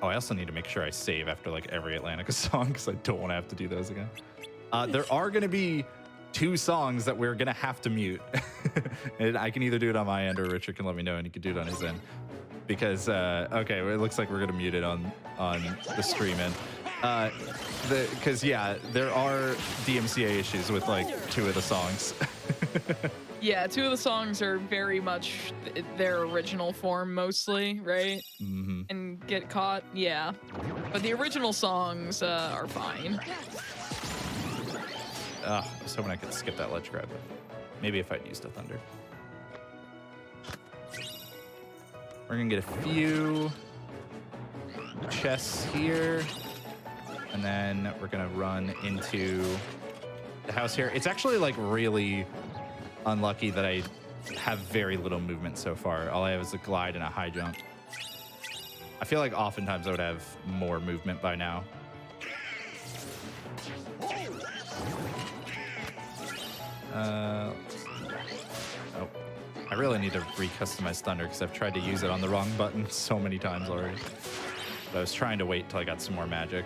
Oh, I also need to make sure I save after like every Atlantica song because I don't want to have to do those again. There are going to be 2 songs that we're going to have to mute. And I can either do it on my end or Richard can let me know and he can do it on his end. Because, okay, it looks like we're going to mute it on the stream end. Because, yeah, there are DMCA issues with like 2 of the songs. Yeah, 2 of the songs are very much their original form mostly, right? Mm-hmm. And get caught, yeah. But the original songs are fine. I was hoping I could skip that ledge grab, but maybe if I'd used a thunder. We're gonna get a few chests here, and then we're gonna run into the house here. It's actually like really unlucky that I have very little movement so far. All I have is a glide and a high jump. I feel like oftentimes I would have more movement by now. Oh, I really need to re-customize Thunder because I've tried to use it on the wrong button so many times already. But I was trying to wait till I got some more magic.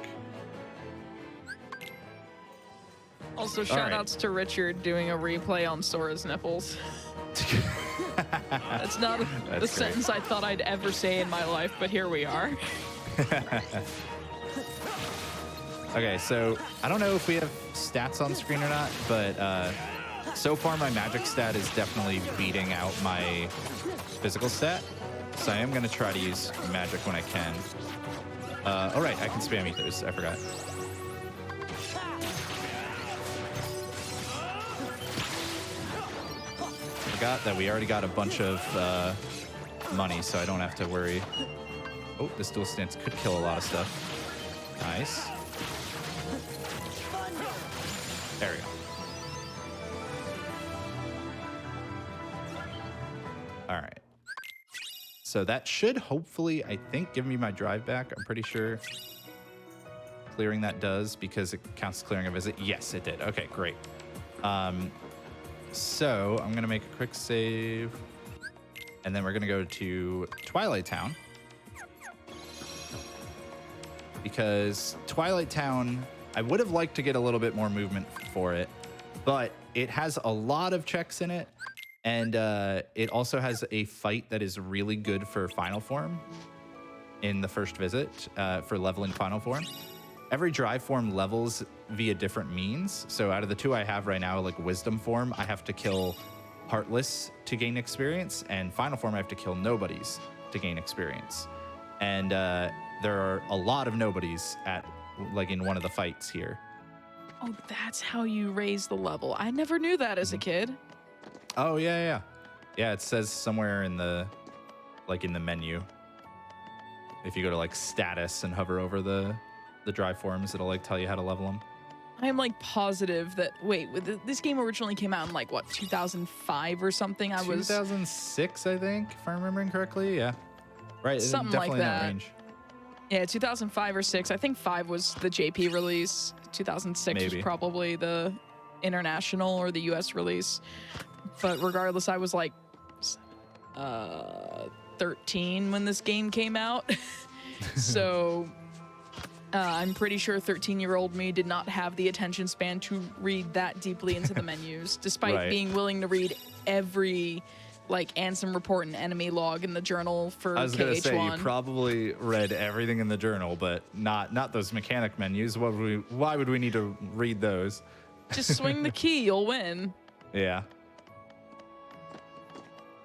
Also, shout outs to Richard doing a replay on Sora's nipples. That's not the sentence I thought I'd ever say in my life, but here we are. Okay, so I don't know if we have stats on screen or not, but so far my magic stat is definitely beating out my physical stat. So I am going to try to use magic when I can. All right, I can spam ethers. I forgot. Forgot that we already got a bunch of money, so I don't have to worry. Oh, this dual stance could kill a lot of stuff. Nice. There we go. All right. So that should hopefully, I think, give me my drive back. I'm pretty sure clearing that does because it counts as clearing a visit. Yes, it did. Okay, great. So I'm going to make a quick save. And then we're going to go to Twilight Town. Because Twilight Town, I would have liked to get a little bit more movement for it. But it has a lot of checks in it. And it also has a fight that is really good for Final Form in the first visit for leveling Final Form. Every drive form levels via different means. So out of the 2 I have right now, like Wisdom Form, I have to kill Heartless to gain experience. And Final Form, I have to kill Nobodies to gain experience. And there are a lot of Nobodies at like in one of the fights here. Oh, that's how you raise the level. I never knew that as a kid. Oh, yeah. Yeah, it says somewhere in the, like in the menu. If you go to like status and hover over the drive forms, it'll like tell you how to level them. I'm like positive that this game originally came out in like what 2005 or something. 2006, I think, if I'm remembering correctly. Yeah, right. Something definitely like in that that. range. Yeah, 2005 or 6. I think 5 was the JP release. 2006 Maybe. was probably the international or the US release. But regardless, I was like 13 when this game came out. So I'm pretty sure 13-year-old me did not have the attention span to read that deeply into the menus, despite Right. being willing to read every like Ansem report and enemy log in the journal for I was KH1. gonna say you probably read everything in the journal, but not those mechanic menus. Why would we need to read those? Just swing the key, you'll win. Yeah.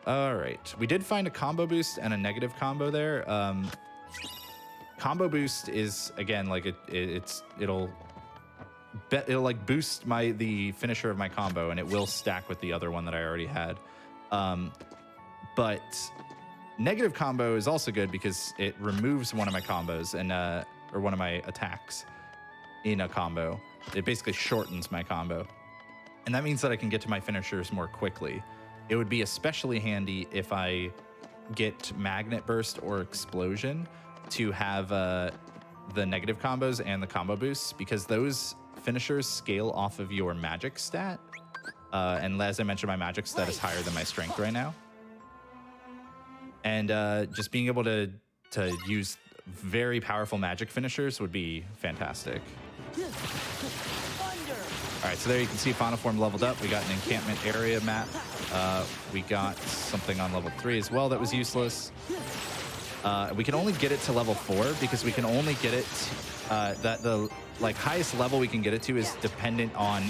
All right. We did find a combo boost and a negative combo there. Combo boost is again like it'll like boost the finisher of my combo, and it will stack with the other one that I already had. But negative combo is also good because it removes one of my combos and or one of my attacks in a combo. It basically shortens my combo, and that means that I can get to my finishers more quickly. It would be especially handy if I get magnet burst or explosion to have the negative combos and the combo boosts, because those finishers scale off of your magic stat. And as I mentioned, my magic stat is higher than my strength right now. And just being able to use very powerful magic finishers would be fantastic. All right, so there you can see Final Form leveled up. We got an encampment area map. We got something on level 3 as well that was useless. We can only get it to level 4 because we can only get it that the like highest level we can get it to is dependent on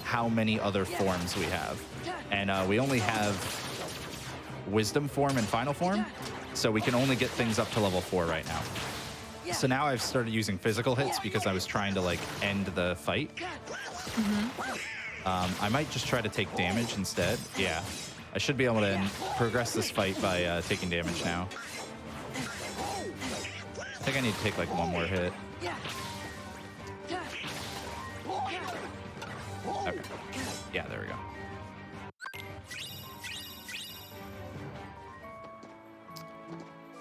how many other forms we have, and we only have Wisdom Form and Final Form, so we can only get things up to level 4 right now. So now I've started using physical hits because I was trying to like end the fight. I might just try to take damage instead. Yeah, I should be able to progress this fight by taking damage now. I think I need to take like one more hit. Okay. Yeah, there we go.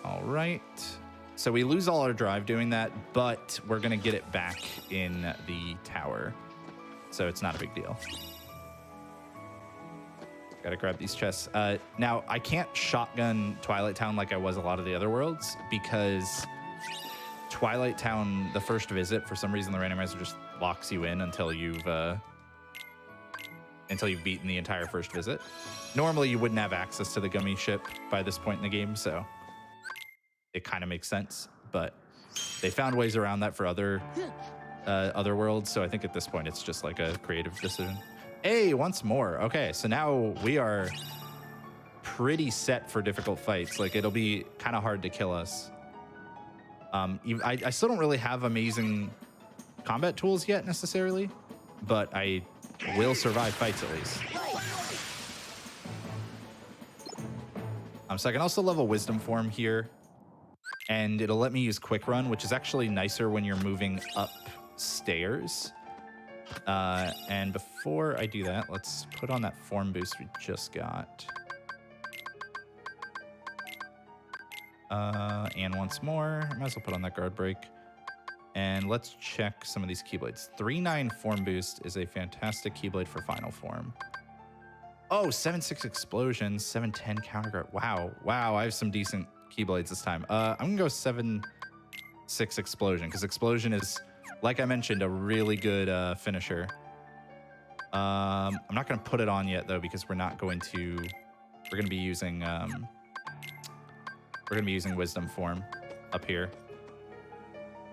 All right. So we lose all our drive doing that, but we're going to get it back in the tower. So it's not a big deal. Gotta grab these chests. Now, I can't shotgun Twilight Town like I was a lot of the other worlds, because Twilight Town, the first visit, for some reason the randomizer just locks you in until you've beaten the entire first visit. Normally, you wouldn't have access to the gummy ship by this point in the game, so it kind of makes sense. But they found ways around that for other worlds, so I think at this point it's just like a creative decision. Hey, once more. Okay, so now we are pretty set for difficult fights. Like, it'll be kind of hard to kill us. I still don't really have amazing combat tools yet necessarily, but I will survive fights at least. So I can also level Wisdom Form here, and it'll let me use Quick Run, which is actually nicer when you're moving upstairs. And before I do that, let's put on that form boost we just got. And once more, I might as well put on that guard break. And let's check some of these Keyblades. 3-9 form boost is a fantastic Keyblade for final form. Oh, 7-6 explosion, 7-10 counter guard. Wow, I have some decent Keyblades this time. I'm gonna go 7-6 explosion, because explosion is, like I mentioned, a really good finisher. I'm not gonna put it on yet though, because we're gonna be using Wisdom Form up here.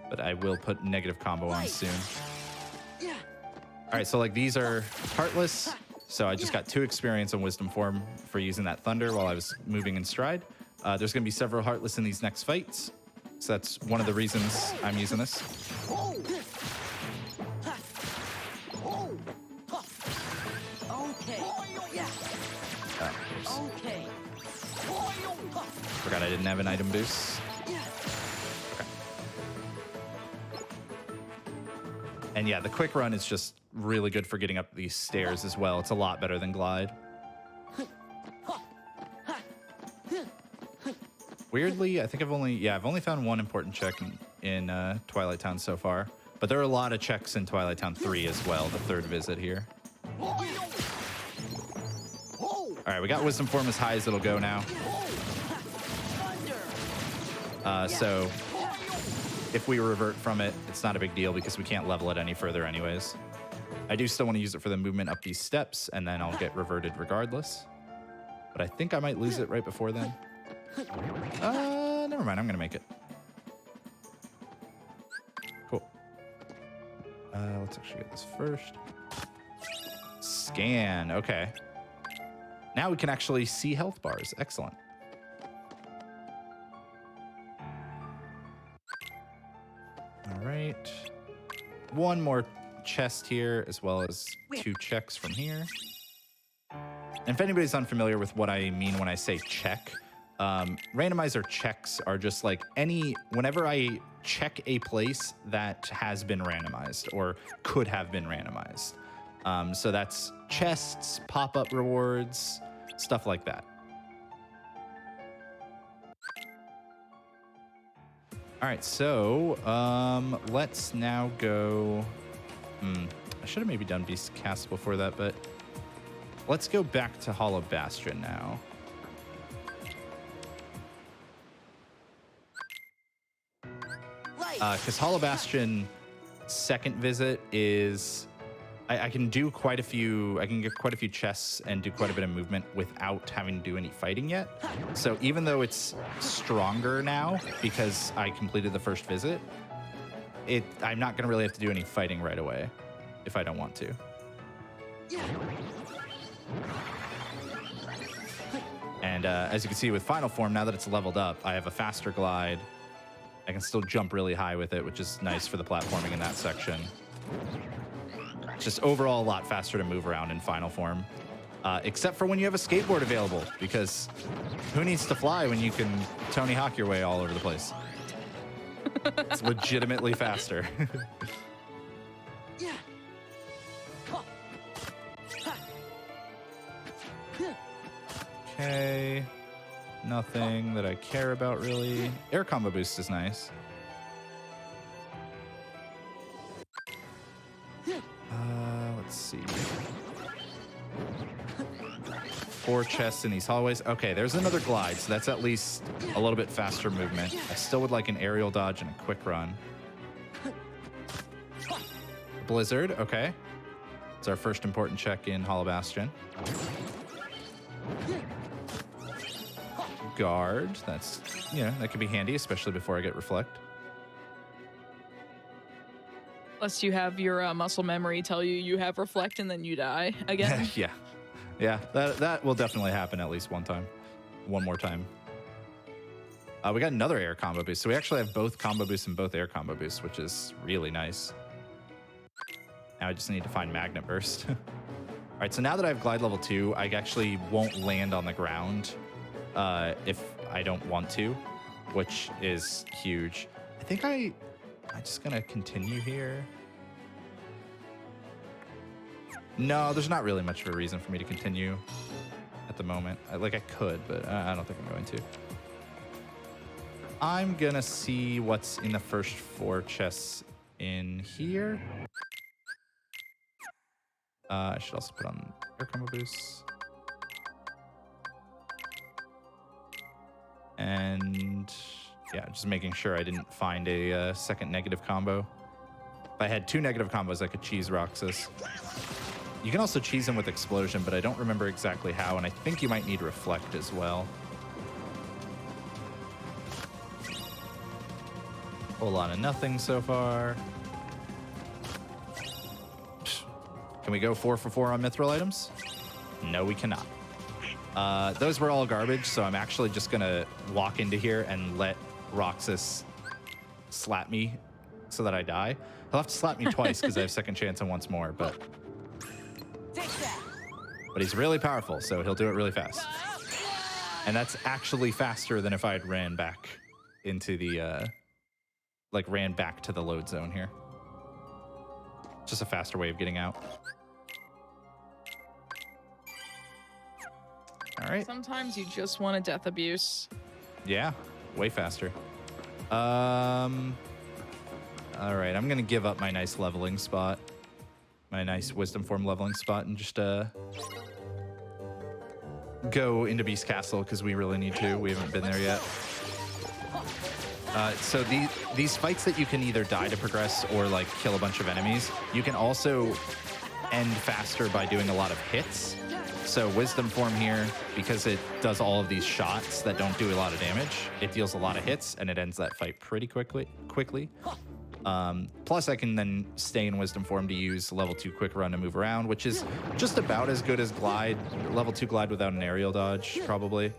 But I will put negative combo on soon. All right, so like these are Heartless. So I just got 2 experience on Wisdom Form for using that Thunder while I was moving in stride. There's going to be several Heartless in these next fights. So that's one of the reasons I'm using this. Okay. Forgot I didn't have an item boost. Okay. And yeah, the quick run is just really good for getting up these stairs as well. It's a lot better than glide. Weirdly, I think I've only found one important check in Twilight Town so far. But there are a lot of checks in Twilight Town 3 as well, the third visit here. All right, we got Wisdom Form as high as it'll go now. So if we revert from it, it's not a big deal because we can't level it any further anyways. I do still want to use it for the movement up these steps, and then I'll get reverted regardless. But I think I might lose it right before then. Never mind, I'm going to make it. Cool. Let's actually get this first. Scan, okay. Now we can actually see health bars. Excellent. All right. One more chest here, as well as 2 checks from here. And if anybody's unfamiliar with what I mean when I say check, randomizer checks are just like whenever I check a place that has been randomized or could have been randomized. So that's chests, pop-up rewards, stuff like that. All right, so let's now go. I should have maybe done Beast Castle before that, but let's go back to Hollow Bastion now. Because Hollow Bastion second visit is I can do quite a few. I can get quite a few chests and do quite a bit of movement without having to do any fighting yet. So even though it's stronger now because I completed the first visit, I'm not going to really have to do any fighting right away if I don't want to. And as you can see with Final Form, now that it's leveled up, I have a faster glide. I can still jump really high with it, which is nice for the platforming in that section. It's just overall a lot faster to move around in Final Form. Except for when you have a skateboard available, because who needs to fly when you can Tony Hawk your way all over the place? It's legitimately faster. Okay. Nothing that I care about, really. Air combo boost is nice. Let's see. 4 chests in these hallways. Okay, there's another glide, so that's at least a little bit faster movement. I still would like an aerial dodge and a quick run. Blizzard, okay. It's our first important check in Hollow Bastion. Guard, that's, that could be handy, especially before I get Reflect. Unless you have your muscle memory tell you have Reflect and then you die again. Yeah, that will definitely happen at least one more time. We got another air combo boost, so we actually have both combo boosts and both air combo boosts, which is really nice. Now I just need to find Magnet Burst. All right, so now that I have glide level 2, I actually won't land on the ground if I don't want to, which is huge. I think I'm just gonna continue here. No, there's not really much of a reason for me to continue at the moment. I could, but I don't think I'm going to. I'm gonna see what's in the first 4 chests in here. I should also put on air combo boosts. And yeah, just making sure I didn't find a second negative combo. If I had 2 negative combos, I could cheese Roxas. You can also cheese him with Explosion, but I don't remember exactly how, and I think you might need Reflect as well. Whole lot of nothing so far. Can we go 4 for 4 on Mithril items? No, we cannot. Those were all garbage, so I'm actually just gonna walk into here and let Roxas slap me so that I die. He'll have to slap me twice because I have second chance and once more, but he's really powerful, so he'll do it really fast. And that's actually faster than if I had ran back into the ran back to the load zone here. Just a faster way of getting out. All right. Sometimes you just want a death abuse. Yeah, way faster. All right, I'm gonna give up my nice leveling spot, my nice wisdom form leveling spot, and just go into Beast Castle because we really need to. We haven't been there yet. So these fights that you can either die to progress or like kill a bunch of enemies, you can also end faster by doing a lot of hits. So wisdom form here, because it does all of these shots that don't do a lot of damage, it deals a lot of hits and it ends that fight pretty quickly. Plus I can then stay in wisdom form to use level 2 quick run to move around, which is just about as good as glide, level 2 glide without an aerial dodge, probably.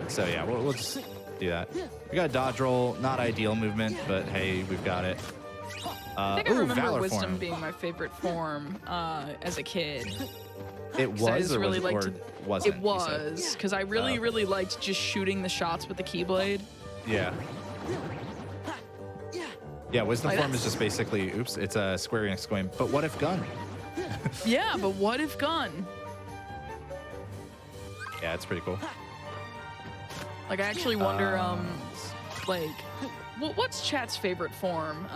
So yeah, we'll just do that. We got dodge roll, not ideal movement, but hey, we've got it. I think I remember Valor wisdom form. being my favorite form as a kid. It was, I just or really was it, liked or it. wasn't? It you said? was, because I really liked just shooting the shots with the Keyblade. Yeah. Yeah, wisdom Like, form that's- is just basically, oops, it's a Square Enix going, but what if gun? Yeah, but what if gun? Yeah, it's pretty cool. Like, I actually wonder, like, what's chat's favorite form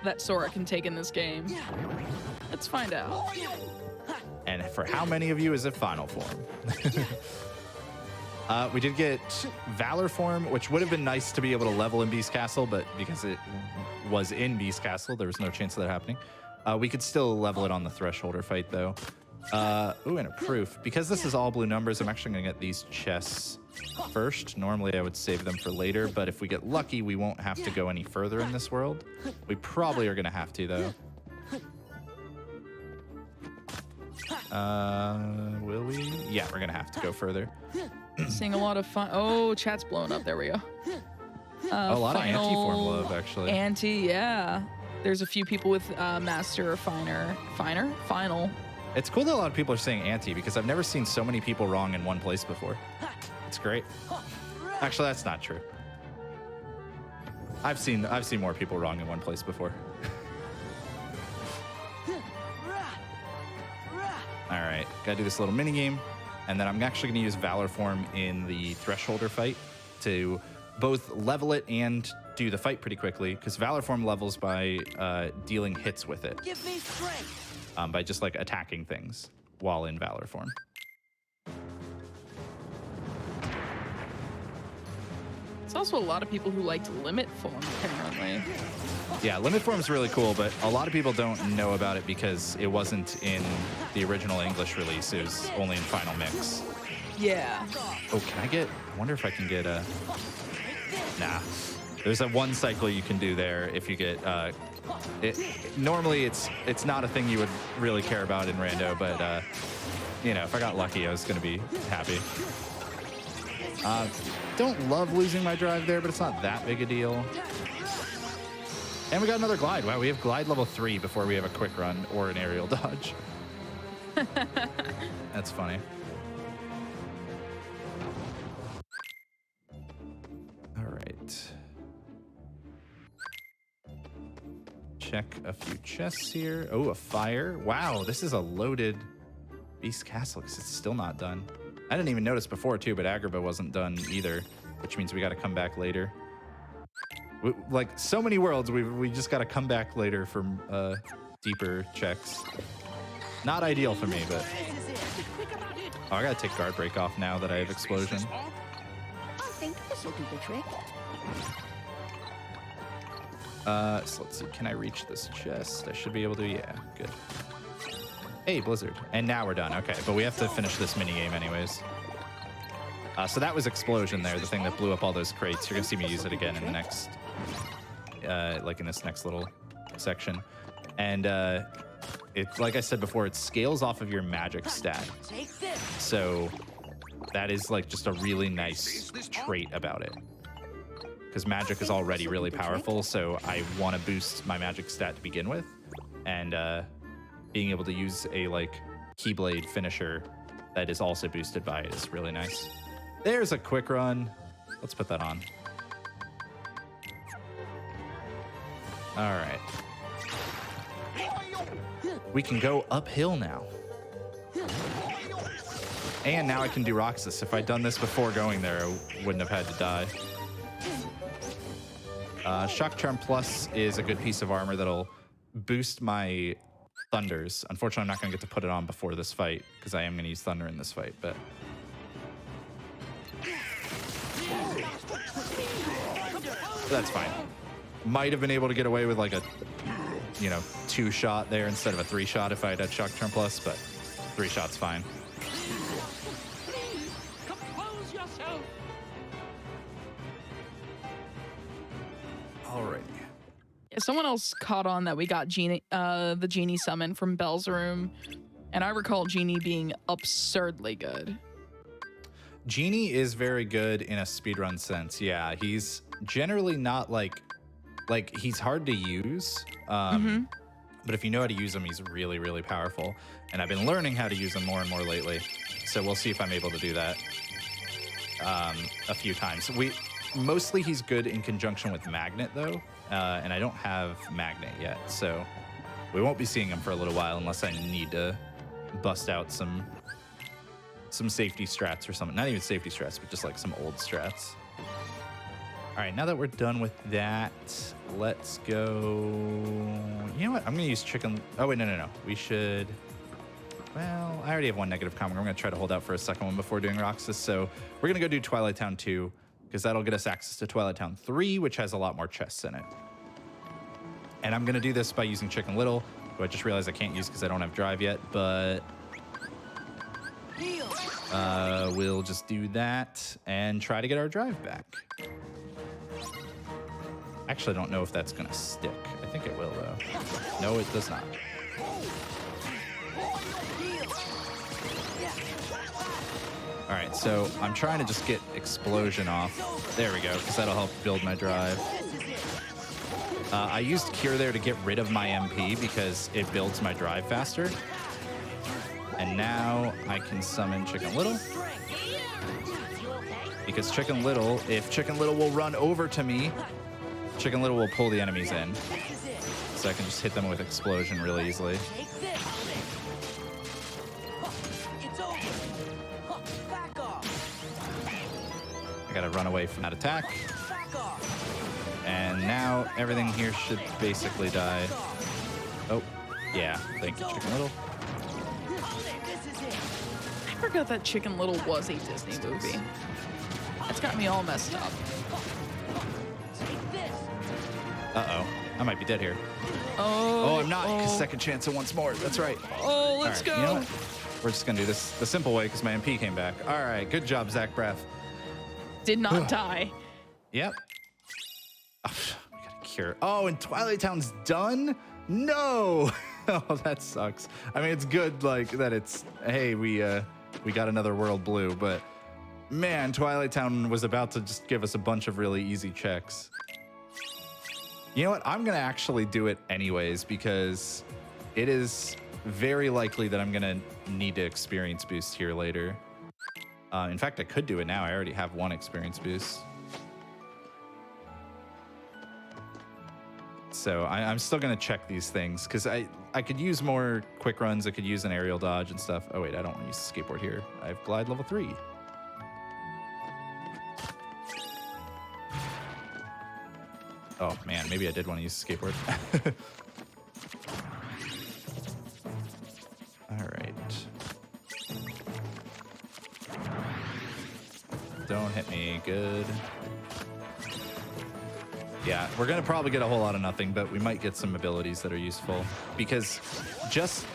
that Sora can take in this game? Let's find out. And for how many of you is it final form? We did get Valor form, which would have been nice to be able to level in Beast Castle, but because it was in Beast Castle, there was no chance of that happening. We could still level it on the Thresholder fight, though. Ooh, and a proof. Because this is all blue numbers, I'm actually going to get these chests first. Normally, I would save them for later, but if we get lucky, we won't have to go any further in this world. We probably are going to have to, though. Will we? Yeah, we're going to have to go further. Seeing a lot of fun. Oh, chat's blowing up. There we go. A lot of Final anti-form love, actually. Anti, yeah. There's a few people with Master or Final. It's cool that a lot of people are saying anti because I've never seen so many people wrong in one place before. It's great. Actually, that's not true. I've seen more people wrong in one place before. All right, gotta do this little mini game, and then I'm actually gonna use Valor form in the Thresholder fight to both level it and do the fight pretty quickly, because Valor form levels by dealing hits with it. Give me strength. By just like attacking things while in Valor form. There's also a lot of people who liked limit form, apparently. Yeah, limit form is really cool, but a lot of people don't know about it because it wasn't in the original English release. It was only in Final Mix. Yeah. Oh, can I get... I wonder if I can get a... Nah. There's a one cycle you can do there if you get... normally, it's not a thing you would really care about in Rando, but, you know, if I got lucky, I was going to be happy. Don't love losing my drive there, but it's not that big a deal. And we got another glide. Wow, we have glide level 3 before we have a quick run or an aerial dodge. That's funny. All right. Check a few chests here. Oh, a fire. Wow, this is a loaded Beast Castle because it's still not done. I didn't even notice before, too, but Agrabah wasn't done either, which means we got to come back later. Like so many worlds, we just got to come back later for deeper checks. Not ideal for me, but oh, I gotta take guard break off now that I have explosion. I think this will do the trick. So let's see, can I reach this chest? I should be able to. Yeah, good. Hey, Blizzard, and now we're done. Okay, but we have to finish this mini game anyways. So that was explosion there, the thing that blew up all those crates. You're gonna see me use it again in the next, like in this next little section. And it, like I said before, it scales off of your magic stat. Take this. So that is like just a really nice trait about it. Because magic is already really powerful, so I want to boost my magic stat to begin with. And being able to use a like Keyblade finisher that is also boosted by it is really nice. There's a quick run. Let's put that on. All right. We can go uphill now. And now I can do Roxas. If I'd done this before going there, I wouldn't have had to die. Shock Charm Plus is a good piece of armor that'll boost my Thunders. Unfortunately, I'm not going to get to put it on before this fight because I am going to use Thunder in this fight, but... that's fine. Might have been able to get away with like a, 2-shot there instead of a 3-shot if I had Shock Charm Plus, but 3 shots fine. Compose yourself. Alrighty. Yeah, someone else caught on that we got the Genie summon from Bell's room, and I recall Genie being absurdly good. Genie is very good in a speedrun sense. Yeah, he's generally not like he's hard to use. But if you know how to use him, he's really, really powerful. And I've been learning how to use him more and more lately. So we'll see if I'm able to do that a few times. Mostly he's good in conjunction with Magnet though. And I don't have Magnet yet. So we won't be seeing him for a little while unless I need to bust out some safety strats or something. Not even safety strats, but just like some old strats. All right, now that we're done with that, let's go... You know what? I'm going to use chicken... Oh, wait, no. We should... Well, I already have one negative comment. I'm going to try to hold out for a second one before doing Roxas. So we're going to go do Twilight Town 2, because that'll get us access to Twilight Town 3, which has a lot more chests in it. And I'm going to do this by using Chicken Little, who I just realized I can't use because I don't have Drive yet, but... we'll just do that and try to get our Drive back. Actually, I don't know if that's going to stick. I think it will, though. No, it does not. All right, so I'm trying to just get Explosion off. There we go, because that'll help build my Drive. I used Cure there to get rid of my MP because it builds my Drive faster. And now I can summon Chicken Little. Because Chicken Little, if Chicken Little will run over to me, Chicken Little will pull the enemies in. So I can just hit them with Explosion really easily. I gotta run away from that attack. And now everything here should basically die. Oh, yeah. Thank you, Chicken Little. I forgot that Chicken Little was a Disney movie. That's got me all messed up. Uh-oh. I might be dead here. Oh, I'm not, because second chance and once more. That's right. Oh, let's go. You know what? We're just going to do this the simple way because my MP came back. All right. Good job, Zach Braff. Did not die. Yep. Oh, we got a cure. Oh, and Twilight Town's done? No. Oh, that sucks. I mean, it's good like that it's, hey, we got another world blue, but man, Twilight Town was about to just give us a bunch of really easy checks. You know what? I'm going to actually do it anyways because it is very likely that I'm going to need to experience boost here later. In fact, I could do it now. I already have one experience boost. So I'm still going to check these things because I could use more quick runs. I could use an aerial dodge and stuff. Oh, wait, I don't want to use the skateboard here. I have glide level 3. Oh, man, maybe I did want to use the skateboard. All right. Don't hit me. Good. Yeah, we're going to probably get a whole lot of nothing, but we might get some abilities that are useful. Because just,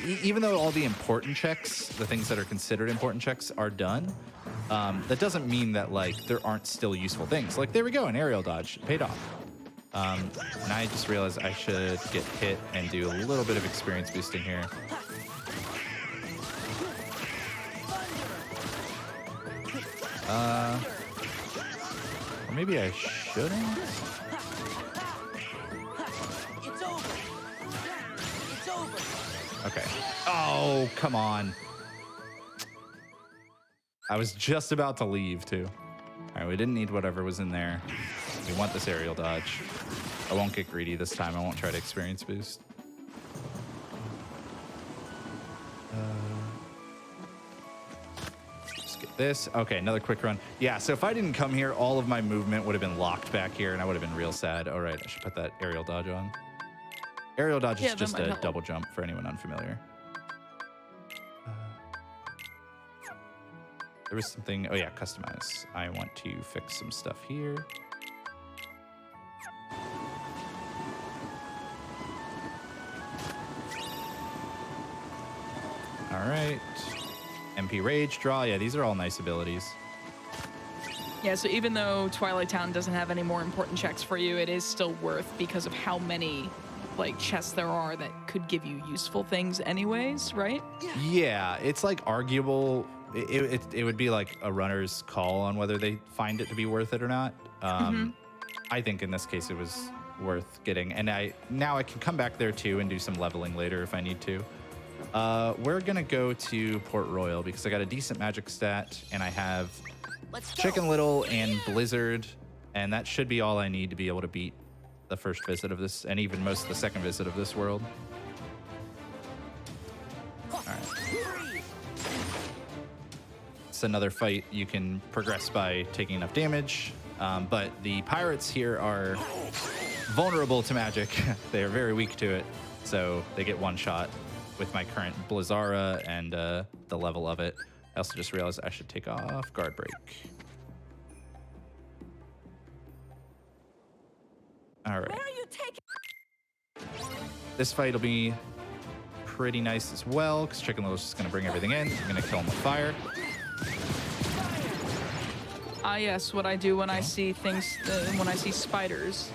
even though all the important checks, the things that are considered important checks are done, that doesn't mean that, like, there aren't still useful things. Like, there we go, an aerial dodge. It paid off. And I just realized I should get hit and do a little bit of experience boosting here. Or maybe I shouldn't? Okay. Oh, come on. I was just about to leave, too. All right, we didn't need whatever was in there. We want this aerial dodge. I won't get greedy this time. I won't try to experience boost. Just get this. Okay, another quick run. Yeah, so if I didn't come here, all of my movement would have been locked back here, and I would have been real sad. All right, I should put that aerial dodge on. Aerial dodge is just a double jump for anyone unfamiliar. There was something. Oh, yeah, customize. I want to fix some stuff here. All right. MP Rage, Draw. Yeah, these are all nice abilities. Yeah, so even though Twilight Town doesn't have any more important checks for you, it is still worth because of how many like chests there are that could give you useful things anyways, right? Yeah, it's like arguable. It would be like a runner's call on whether they find it to be worth it or not. I think in this case it was worth getting, and now I can come back there too and do some leveling later if I need to. We're gonna go to Port Royal because I got a decent magic stat and I have Chicken Little and Blizzard, and that should be all I need to be able to beat the first visit of this, and even most of the second visit of this world. All right. It's another fight you can progress by taking enough damage, but the pirates here are vulnerable to magic. They are very weak to it, so they get one shot with my current Blizzara and the level of it. I also just realized I should take off guard break. All right. Where are you taking? This fight will be pretty nice as well because Chicken Little's just going to bring everything in. I'm going to kill him with fire. Ah, yes, what I do when I see things, when I see spiders.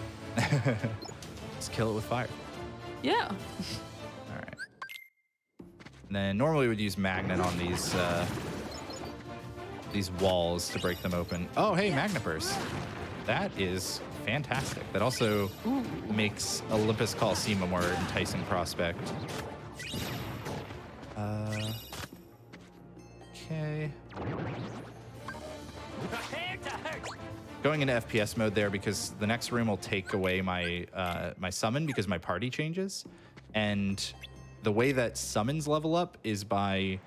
Just kill it with fire. Yeah. All right. And then normally we'd use magnet on these walls to break them open. Oh, hey, Magna Purse. That is fantastic. That also makes Olympus Coliseum a more enticing prospect. Okay. Going into FPS mode there because the next room will take away my my summon because my party changes, and the way that summons level up is by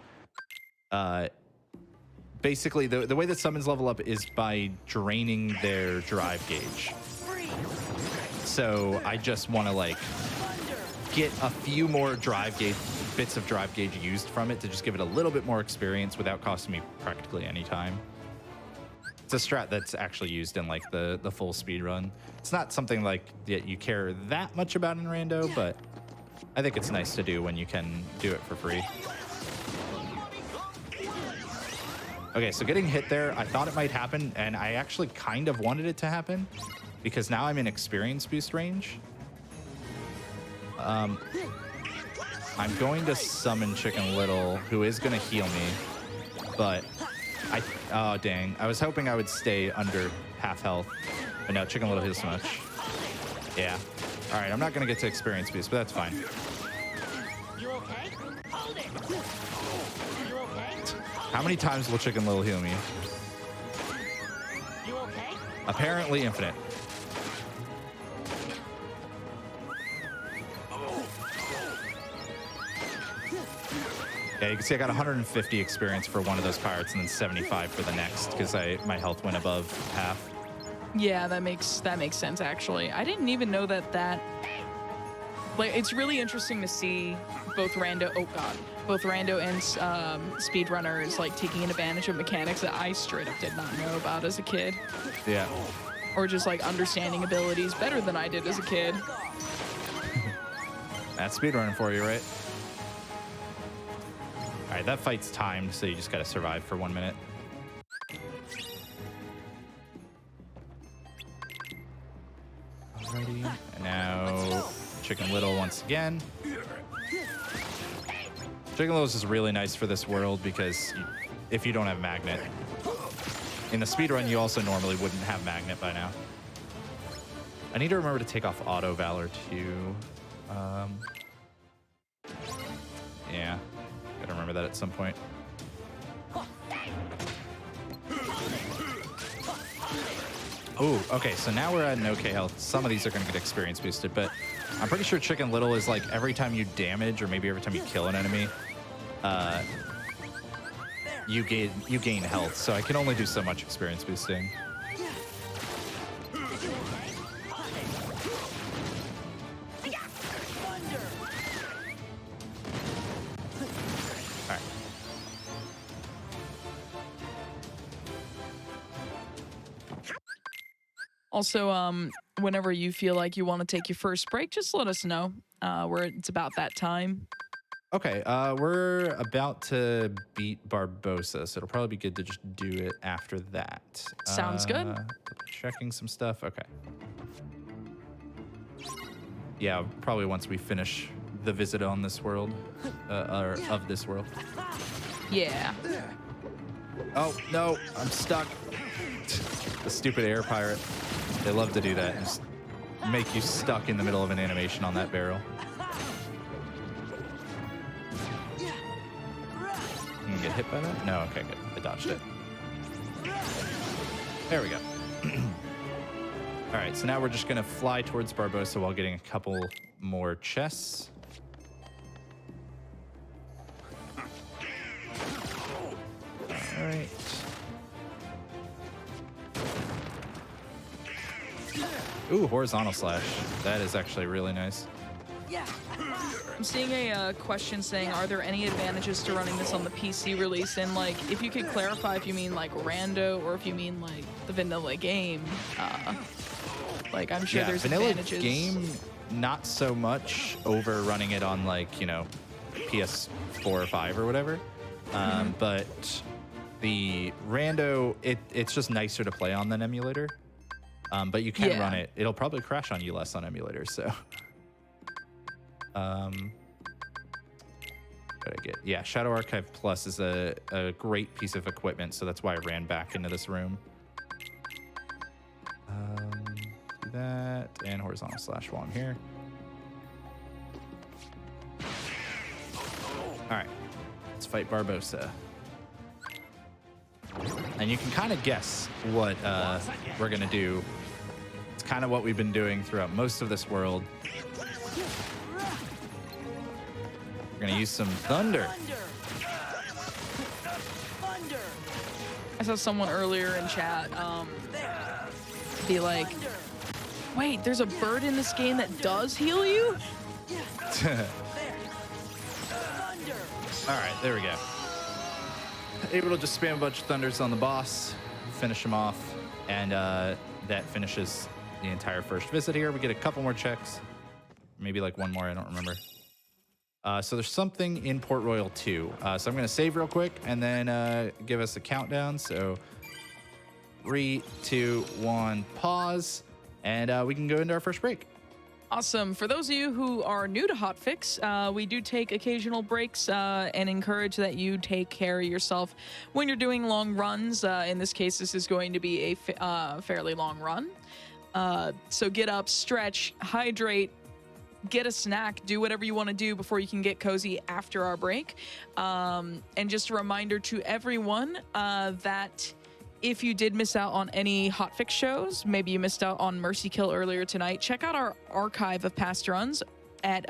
basically the way that summons level up is by draining their drive gauge. So I just want to like get a few more bits of drive gauge used from it to just give it a little bit more experience without costing me practically any time. It's a strat that's actually used in like the full speed run. It's not something like that you care that much about in Rando, but I think it's nice to do when you can do it for free. Okay, so getting hit there, I thought it might happen, and I actually kind of wanted it to happen because now I'm in experience boost range. I'm going to summon Chicken Little, who is going to heal me, but oh dang, I was hoping I would stay under half health, but no, Chicken Little heals so much. Yeah. All right, I'm not going to get to experience boost, but that's fine. You okay? Hold it. You okay? How many times will Chicken Little heal me? You okay? Apparently infinite. Yeah, you can see I got 150 experience for one of those pirates and then 75 for the next because my health went above half. Yeah, that makes sense actually. I didn't even know that like it's really interesting to see both Rando and speedrunners like taking advantage of mechanics that I straight up did not know about as a kid. Yeah. Or just like understanding abilities better than I did as a kid. That's speedrunning for you, right? All right, that fight's timed, so you just gotta survive for 1 minute. Alrighty, and now Chicken Little once again. Chicken Little is just really nice for this world because if you don't have Magnet, in the speedrun you also normally wouldn't have Magnet by now. I need to remember to take off Auto Valor too. Yeah. Gotta remember that at some point. Ooh, okay, so now we're at an okay health. Some of these are going to get experience boosted, but I'm pretty sure Chicken Little is like every time you damage or maybe every time you kill an enemy, you gain health. So I can only do so much experience boosting. All right. Also, whenever you feel like you want to take your first break, just let us know. Where it's about that time. Okay, we're about to beat Barbosa, so it'll probably be good to just do it after that. Sounds good. Checking some stuff. Okay. Yeah, probably once we finish the visit on this world, or of this world. Yeah. Oh, no, I'm stuck. The stupid air pirate. They love to do that. Just make you stuck in the middle of an animation on that barrel. You can get hit by that? No, okay, good. I dodged it. There we go. All right, so now we're just gonna fly towards Barbosa while getting a couple more chests. All right. Ooh, horizontal slash. That is actually really nice. I'm seeing a question saying, are there any advantages to running this on the PC release? And like, if you could clarify if you mean like rando or if you mean like the vanilla game. Like, I'm sure there's vanilla advantages. Game, not so much over running it on like, you know, PS4 or 5 or whatever. But the rando, it's just nicer to play on than emulator. But you can run it. It'll probably crash on you less on emulator, so. What did I get? Yeah, Shadow Archive Plus is a great piece of equipment, so that's why I ran back into this room. Do that, and horizontal slash while I'm here. All right, let's fight Barbosa. And you can kind of guess what we're gonna do. It's kind of what we've been doing throughout most of this world. We're gonna use some thunder. I saw someone earlier in chat be like, wait, there's a bird in this game that does heal you? All right, there we go. Able to just spam a bunch of thunders on the boss, finish him off, and that finishes the entire first visit here. We get a couple more checks, maybe like one more, I don't remember. So there's something in Port Royal 2. So I'm gonna save real quick and then give us a countdown. So 3, 2, 1, pause, and we can go into our first break. Awesome. For those of you who are new to Hotfix, we do take occasional breaks and encourage that you take care of yourself when you're doing long runs. In this case, this is going to be a fairly long run. So get up, stretch, hydrate, get a snack, do whatever you want to do before you can get cozy after our break. And just a reminder to everyone that if you did miss out on any Hotfix shows, maybe you missed out on Mercy Kill earlier tonight, check out our archive of past runs at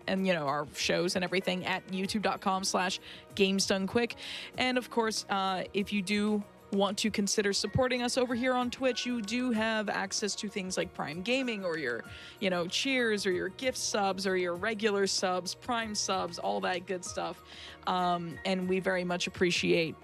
and you know, our shows and everything at youtube.com/gamesdonequick. And of course, if you do want to consider supporting us over here on Twitch, you do have access to things like Prime Gaming or your, you know, cheers or your gift subs or your regular subs, Prime subs, all that good stuff. And we very much appreciate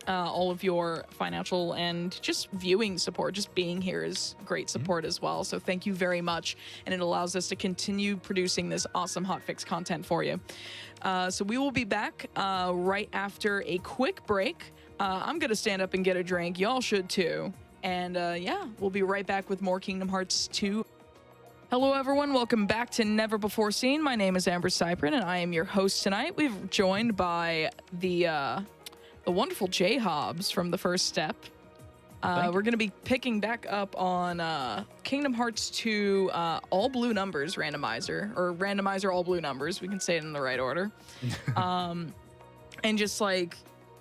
all of your financial and just viewing support. Just being here is great support as well. So thank you very much. And it allows us to continue producing this awesome Hotfix content for you. So we will be back right after a quick break. I'm going to stand up and get a drink. Y'all should too. And yeah, we'll be right back with more Kingdom Hearts 2. Hello, everyone. Welcome back to Never Before Seen. My name is AmberCyprian, and I am your host tonight. We've joined by the wonderful Jay Hobbs from The First Step. We're going to be picking back up on Kingdom Hearts 2 All Blue Numbers Randomizer, or Randomizer All Blue Numbers. We can say it in the right order. And just like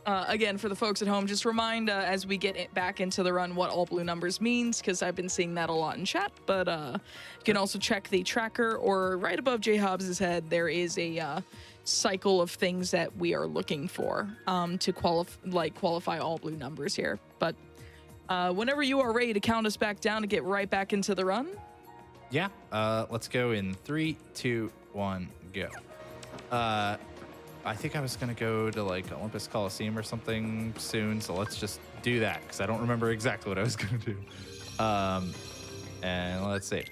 Again, for the folks at home, just remind as we get back into the run what all blue numbers means, because I've been seeing that a lot in chat. But you can also check the tracker, or right above J Hobbs' head, there is a cycle of things that we are looking for to qualify all blue numbers here. But whenever you are ready to count us back down to get right back into the run. Yeah. Let's go in 3, 2, 1, go. I think I was going to go to like Olympus Coliseum or something soon. So let's just do that, because I don't remember exactly what I was going to do. And let's see.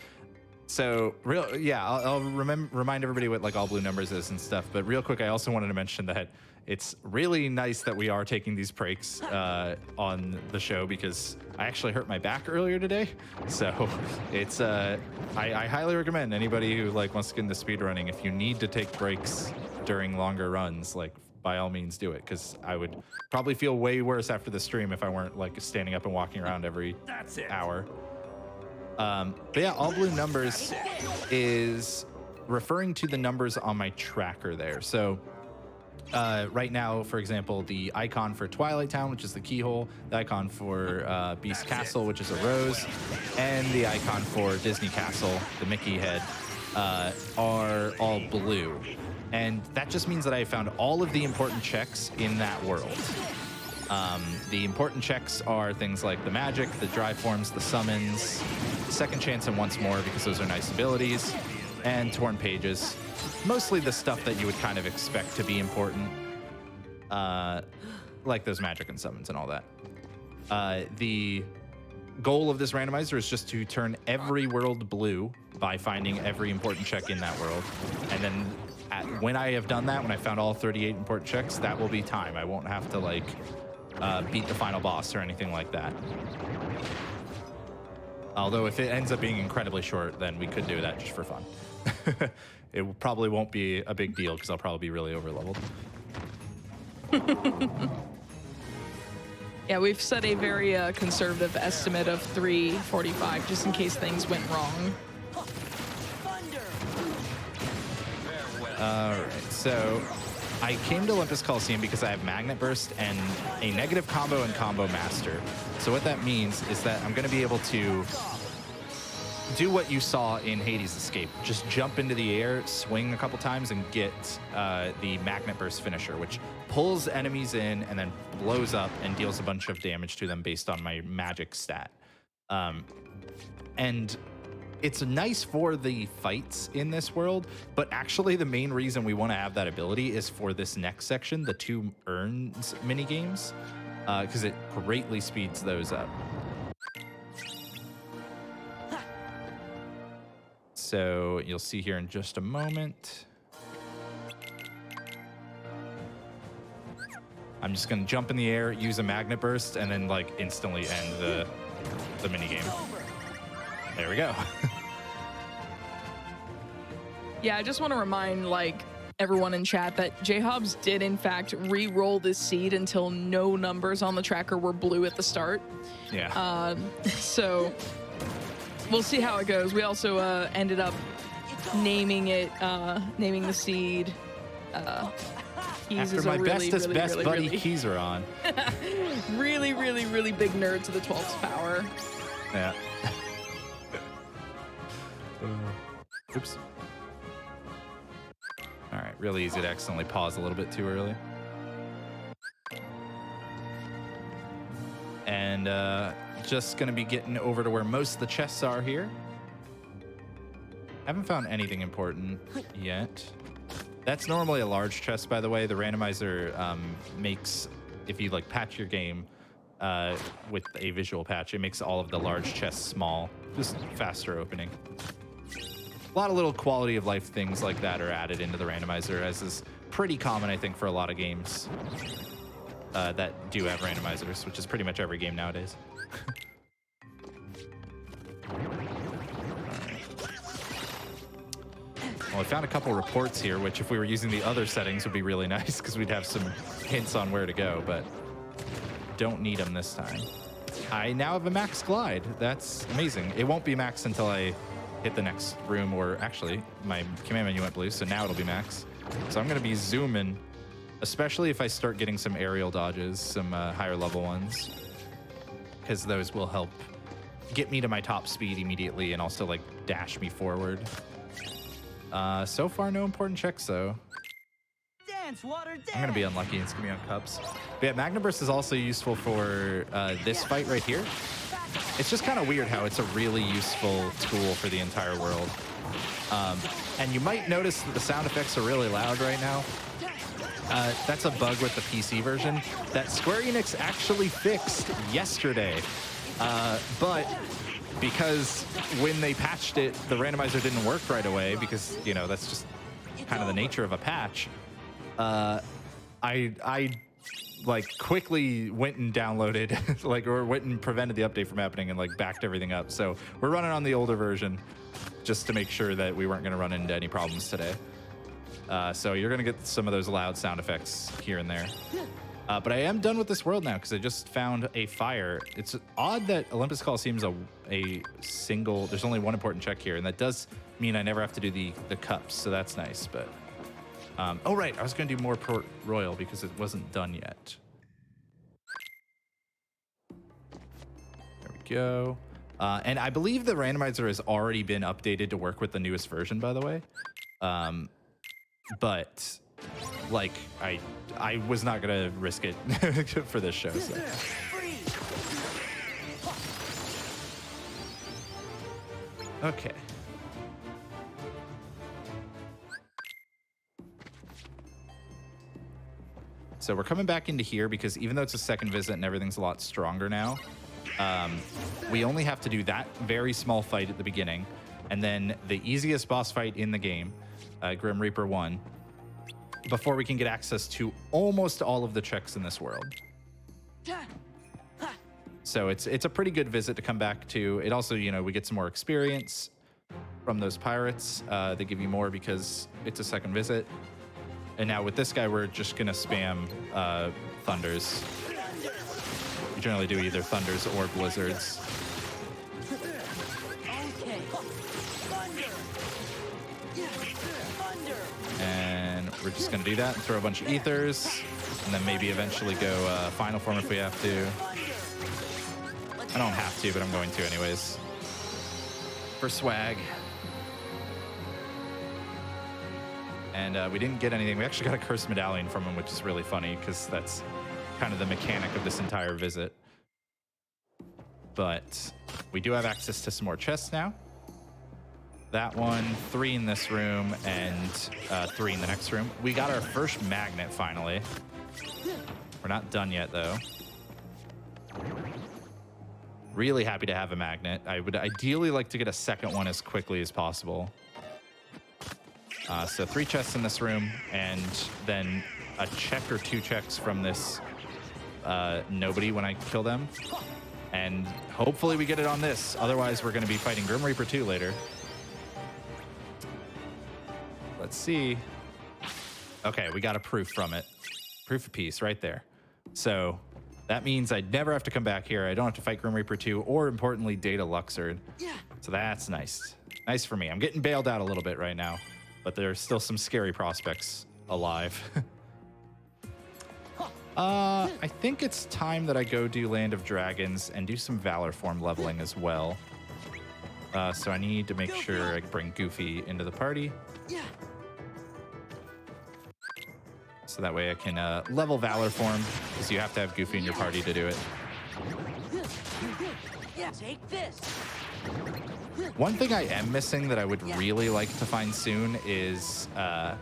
So I'll remind everybody what like all blue numbers is and stuff. But real quick, I also wanted to mention that it's really nice that we are taking these breaks on the show, because I actually hurt my back earlier today. So it's I highly recommend anybody who like wants to get into speedrunning, if you need to take breaks during longer runs, like by all means do it, because I would probably feel way worse after the stream if I weren't like standing up and walking around every hour. But yeah, all blue numbers is referring to the numbers on my tracker there. So right now, for example, the icon for Twilight Town, which is the keyhole, the icon for Beast Castle, which is a rose, and the icon for Disney Castle, the Mickey head, are all blue. And that just means that I found all of the important checks in that world. The important checks are things like the magic, the dry forms, the summons, second chance and once more, because those are nice abilities, and torn pages. Mostly the stuff that you would kind of expect to be important, like those magic and summons and all that. The goal of this randomizer is just to turn every world blue by finding every important check in that world. And then when I have done that, when I found all 38 important checks, that will be time. I won't have to like beat the final boss or anything like that. Although if it ends up being incredibly short, then we could do that just for fun. It probably won't be a big deal, because I'll probably be really over-leveled. Yeah, we've set a very conservative estimate of 345, just in case things went wrong. All right, so I came to Olympus Coliseum because I have Magnet Burst and a negative combo and Combo Master. So what that means is that I'm going to be able to do what you saw in Hades Escape. Just jump into the air, swing a couple times, and get the Magnet Burst finisher, which pulls enemies in and then blows up and deals a bunch of damage to them based on my magic stat. And it's nice for the fights in this world, but actually the main reason we want to have that ability is for this next section, the 2 urns minigames, because it greatly speeds those up. So you'll see here in just a moment. I'm just going to jump in the air, use a Magnet Burst, and then like instantly end the minigame. There we go. Yeah, I just want to remind like everyone in chat that J-Hobbs did in fact re-roll this seed until no numbers on the tracker were blue at the start. Yeah. So we'll see how it goes. We also ended up naming it, naming the seed. Keys After is my a really, bestest really, best really, buddy really, Keys are on. really, really, really big nerd to the 12th power. Yeah. Oops. All right, really easy to accidentally pause a little bit too early. And just gonna be getting over to where most of the chests are here. Haven't found anything important yet. That's normally a large chest, by the way. The randomizer makes, if you like patch your game with a visual patch, it makes all of the large chests small, just faster opening. A lot of little quality of life things like that are added into the randomizer, as is pretty common, I think, for a lot of games that do have randomizers, which is pretty much every game nowadays. Well, I found a couple reports here, which if we were using the other settings would be really nice, because we'd have some hints on where to go, but don't need them this time. I now have a max glide. That's amazing. It won't be max until I hit the next room, or actually, my command menu went blue, so now it'll be max. So I'm going to be zooming especially if I start getting some aerial dodges, some higher level ones, because those will help get me to my top speed immediately and also like dash me forward. So far, no important checks though. Dance, water, dance. I'm gonna be unlucky. It's gonna be on cups. But yeah, Magna Burst is also useful for this fight right here. It's just kind of weird how it's a really useful tool for the entire world. And you might notice that the sound effects are really loud right now. That's a bug with the PC version that Square Enix actually fixed yesterday. But because when they patched it, the randomizer didn't work right away because, you know, that's just kind of the nature of a patch. I like quickly went and downloaded like, or went and prevented the update from happening and like backed everything up. So we're running on the older version just to make sure that we weren't going to run into any problems today. So you're going to get some of those loud sound effects here and there. But I am done with this world now because I just found a fire. It's odd that Olympus Coliseum's a single, there's only one important check here, and that does mean I never have to do the cups, so that's nice. But oh right, I was going to do more Port Royal because it wasn't done yet. There we go. And I believe the randomizer has already been updated to work with the newest version, by the way. But like I was not gonna risk it for this show. So. Okay. So we're coming back into here because even though it's a second visit and everything's a lot stronger now, we only have to do that very small fight at the beginning, and then the easiest boss fight in the game, Grim Reaper 1, before we can get access to almost all of the checks in this world. So it's a pretty good visit to come back to. It also, you know, we get some more experience from those pirates. They give you more because it's a second visit. And now with this guy, we're just gonna spam thunders. We generally do either thunders or blizzards. And we're just gonna do that and throw a bunch of ethers, and then maybe eventually go final form if we have to. I don't have to, but I'm going to anyways. For swag. And we didn't get anything. We actually got a cursed medallion from him, which is really funny because that's kind of the mechanic of this entire visit. But we do have access to some more chests now. That one, 3 in this room, and 3 in the next room. We got our first magnet finally. We're not done yet though. Really happy to have a magnet. I would ideally like to get a second one as quickly as possible. So 3 chests in this room, and then a check or 2 checks from this nobody when I kill them. And hopefully we get it on this. Otherwise, we're going to be fighting Grim Reaper 2 later. Let's see. Okay, we got a proof from it. Proof of peace right there. So that means I'd never have to come back here. I don't have to fight Grim Reaper 2 or, importantly, Data Luxord. So that's nice. Nice for me. I'm getting bailed out a little bit right now, but there's still some scary prospects alive. I think it's time that I go do Land of Dragons and do some Valor Form leveling as well. So I need to make sure I bring Goofy into the party. So that way I can level Valor Form, because you have to have Goofy in your party to do it. Take this. One thing I am missing that I would really like to find soon is a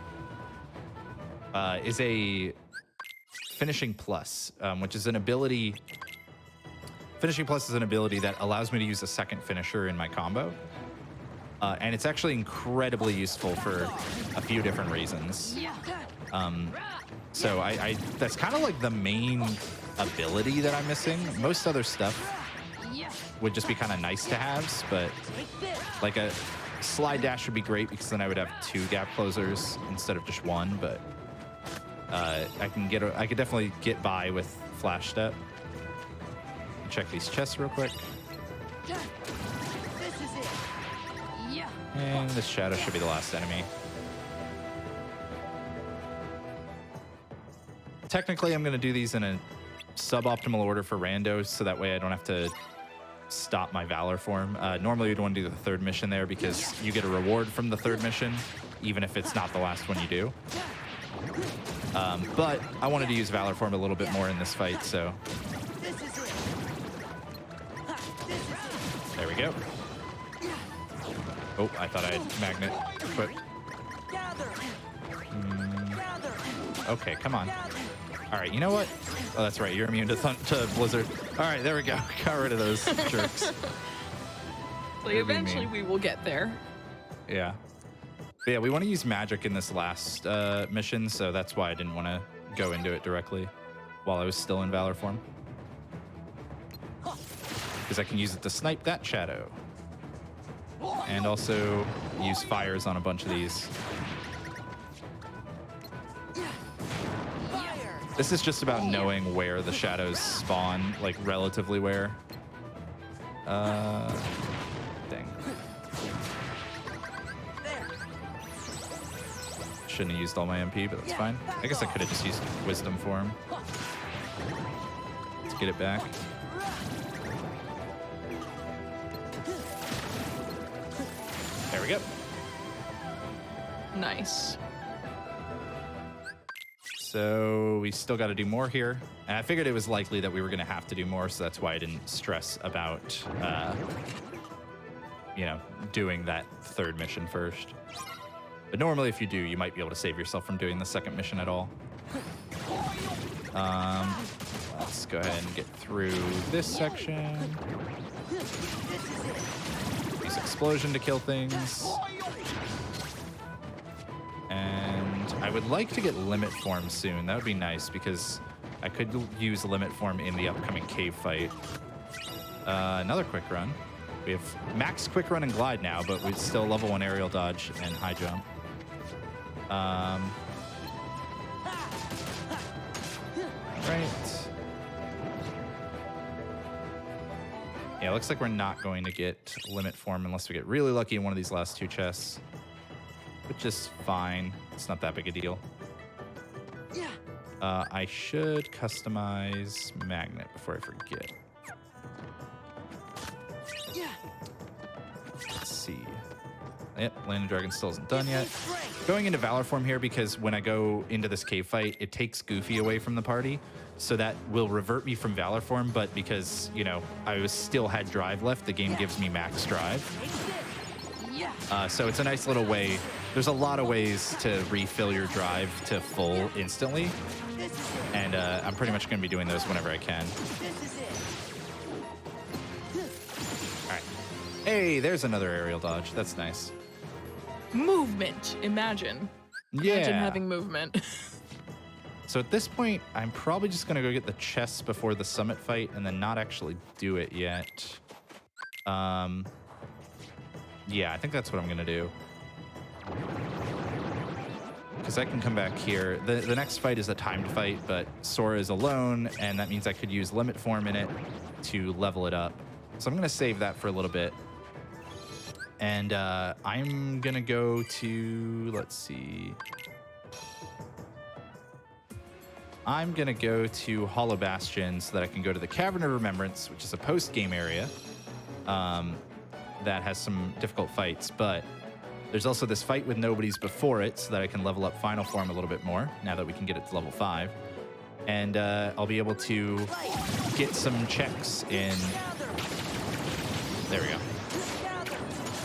Finishing Plus, which is an ability. Finishing Plus is an ability that allows me to use a second finisher in my combo. And it's actually incredibly useful for a few different reasons. So that's kind of like the main ability that I'm missing. Most other stuff would just be kind of nice to haves, but like a slide dash would be great because then I would have 2 gap closers instead of just 1. But I could definitely get by with flash step. Check these chests real quick. And this shadow should be the last enemy. technically, I'm going to do these in a suboptimal order for randos, so that way I don't have to stop my Valor form. Normally, you'd want to do the third mission there because you get a reward from the third mission, even if it's not the last one you do. But I wanted to use Valor form a little bit more in this fight, so there we go. Oh, I thought I had magnet equipped. Okay, come on. All right, you know what? Oh, that's right. You're immune to Blizzard. All right, there we go. Got rid of those jerks. So eventually we will get there. Yeah. But yeah, we want to use magic in this last mission, so that's why I didn't want to go into it directly while I was still in Valor form. Because I can use it to snipe that shadow. And also use fires on a bunch of these. This is just about knowing where the shadows spawn, like relatively where. Dang. Shouldn't have used all my MP, but that's fine. I guess I could have just used Wisdom form. Let's get it back. There we go. Nice. So we still got to do more here. And I figured it was likely that we were going to have to do more, so that's why I didn't stress about, you know, doing that third mission first. But normally if you do, you might be able to save yourself from doing the second mission at all. Let's go ahead and get through this section. Use explosion to kill things. And I would like to get limit form soon. That would be nice because I could use limit form in the upcoming cave fight. Another quick run. We have max quick run and glide now, but we still level 1 aerial dodge and high jump. Right. Yeah, looks like we're not going to get limit form unless we get really lucky in one of these last 2 chests. Which is fine. It's not that big a deal. I should customize magnet before I forget. Let's see. Yep, Landing Dragon still isn't done yet. Going into Valor form here because when I go into this cave fight, it takes Goofy away from the party. So that will revert me from Valor form, but because, you know, I still had drive left, the game gives me max drive. So it's a nice little way. There's a lot of ways to refill your drive to full instantly. And I'm pretty much going to be doing those whenever I can. All right. Hey, there's another aerial dodge. That's nice. Movement. Imagine. Yeah. Imagine having movement. So at this point, I'm probably just going to go get the chests before the summit fight and then not actually do it yet. Yeah, I think that's what I'm going to do. Because I can come back here. The next fight is a timed fight, but Sora is alone, and that means I could use limit form in it to level it up. So I'm going to save that for a little bit. And I'm going to go to, let's see. I'm going to go to Hollow Bastion so that I can go to the Cavern of Remembrance, which is a post-game area that has some difficult fights. But there's also this fight with nobodies before it so that I can level up Final Form a little bit more now that we can get it to level 5. And I'll be able to get some checks in. There we go.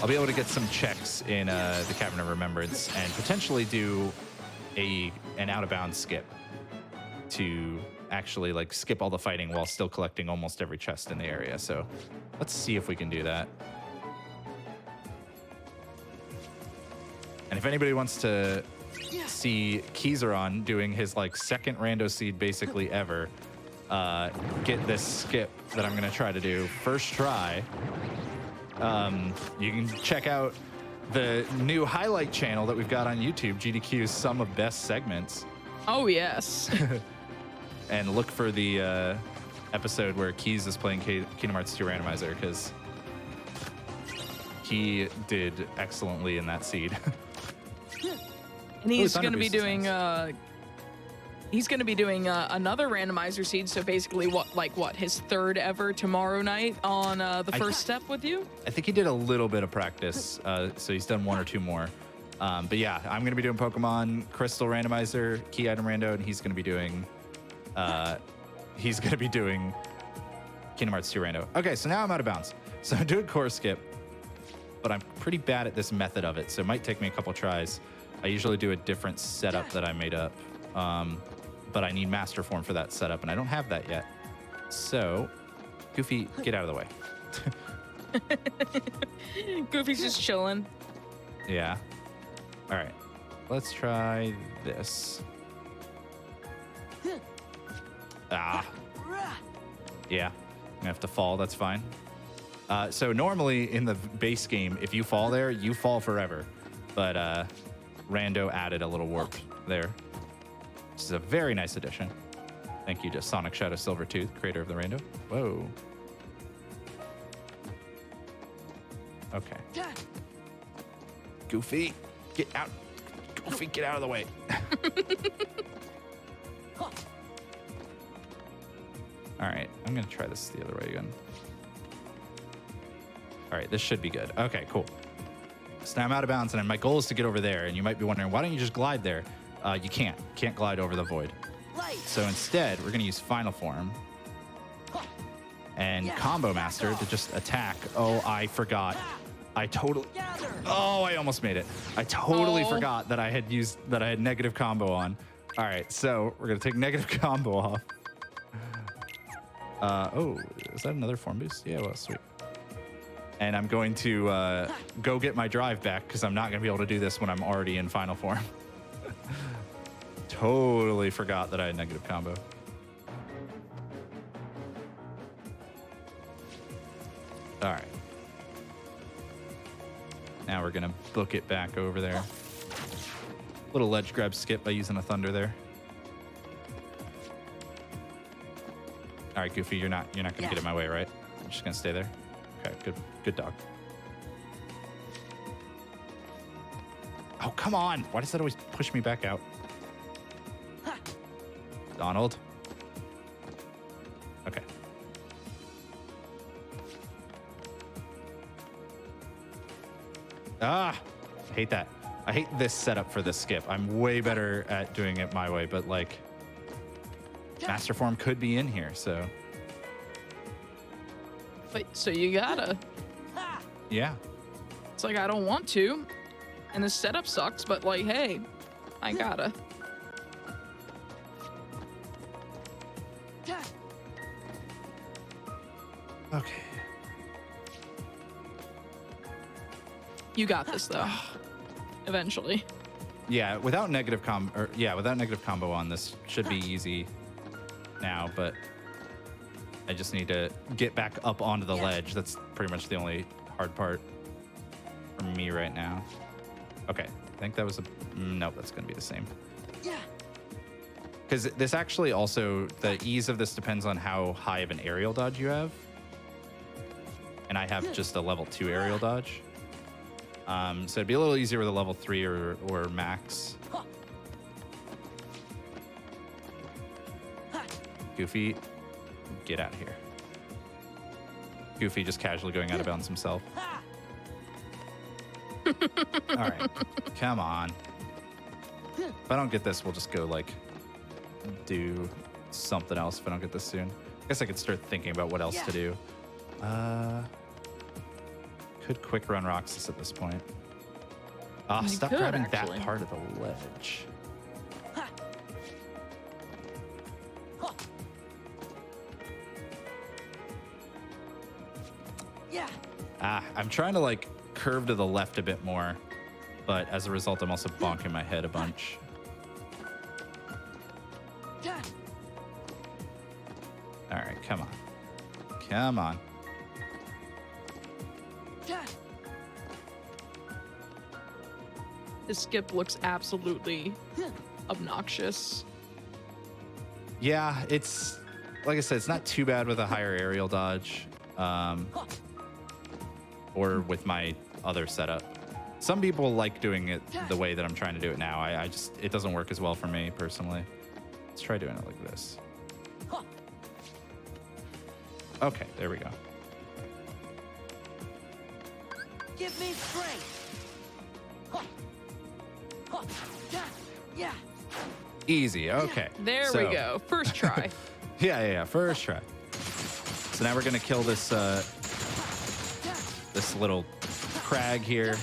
I'll be able to get some checks in the Cavern of Remembrance and potentially do an out-of-bounds skip to actually like skip all the fighting while still collecting almost every chest in the area. So let's see if we can do that. And if anybody wants to see Kizaron doing his like second rando seed basically ever, get this skip that I'm gonna try to do first try. You can check out the new highlight channel that we've got on YouTube, GDQ's Sum of Best Segments. Oh, yes. And look for the episode where Keys is playing Kingdom Hearts 2 Randomizer, because he did excellently in that seed. And he's going to be doing He's going to be doing another randomizer seed. So basically, what his third ever tomorrow night on the first step with you? I think he did a little bit of practice, so he's done one or two more. But yeah, I'm going to be doing Pokemon Crystal Randomizer, Key Item Rando, and he's going to be doing Kingdom Hearts 2 Rando. Okay, so now I'm out of bounds. So I'm doing Core Skip, but I'm pretty bad at this method of it, so it might take me a couple tries. I usually do a different setup that I made up, but I need Master Form for that setup, and I don't have that yet. So, Goofy, get out of the way. Goofy's just chilling. Yeah. All right. Let's try this. Ah. Yeah. I'm gonna have to fall. That's fine. So normally in the base game, if you fall there, you fall forever. But Rando added a little warp there. This is a very nice addition. Thank you to Sonic Shadow Silvertooth, creator of the Rando. Whoa. Okay. Goofy, get out. Goofy, get out of the way. All right, I'm gonna try this the other way again. All right, this should be good. Okay, cool. So now I'm out of bounds, and my goal is to get over there. And you might be wondering, why don't you just glide there? You can't glide over the void. So instead, we're gonna use Final Form and Combo Master to just attack. Oh, I forgot. I almost made it. I totally forgot that I had negative combo on. All right, so we're gonna take negative combo off. Oh, is that another form boost? Yeah, well, sweet. And I'm going to go get my drive back because I'm not gonna be able to do this when I'm already in final form. Totally forgot that I had negative combo. All right. Now we're gonna book it back over there. Little ledge grab skip by using a thunder there. All right, Goofy, you're not gonna get in my way, right? You're just gonna stay there. Okay, good dog. Oh, come on! Why does that always push me back out? Donald. Okay. Ah, I hate that. I hate this setup for this skip. I'm way better at doing it my way, but like, Master Form could be in here, so. But, so you gotta. Yeah. It's like, I don't want to, and this setup sucks, but like, hey, I gotta. Okay. You got this though. Eventually. Yeah, without negative combo on, this should be easy now, but I just need to get back up onto the ledge. That's pretty much the only hard part for me right now. Okay, I think that was nope, that's gonna be the same. Yeah. Because this actually also, the ease of this depends on how high of an aerial dodge you have. And I have just a level 2 aerial dodge. So it'd be a little easier with a level 3 or max. Goofy, get out of here. Goofy just casually going out of bounds himself. All right, come on. If I don't get this, we'll just go like do something else if I don't get this soon. I guess I could start thinking about what else to do. Could quick run Roxas at this point. Stop grabbing actually. that part of the ledge. I'm trying to like curve to the left a bit more, but as a result, I'm also bonking my head a bunch. All right, come on. Come on. This skip looks absolutely obnoxious. Yeah, it's like I said, it's not too bad with a higher aerial dodge, or with my other setup. Some people like doing it the way that I'm trying to do it now. I just, it doesn't work as well for me personally. Let's try doing it like this. Okay, there we go. Give me strength. Yeah. Easy. Okay. There we go. First try. Yeah. First try. So now we're gonna kill this this little crag here.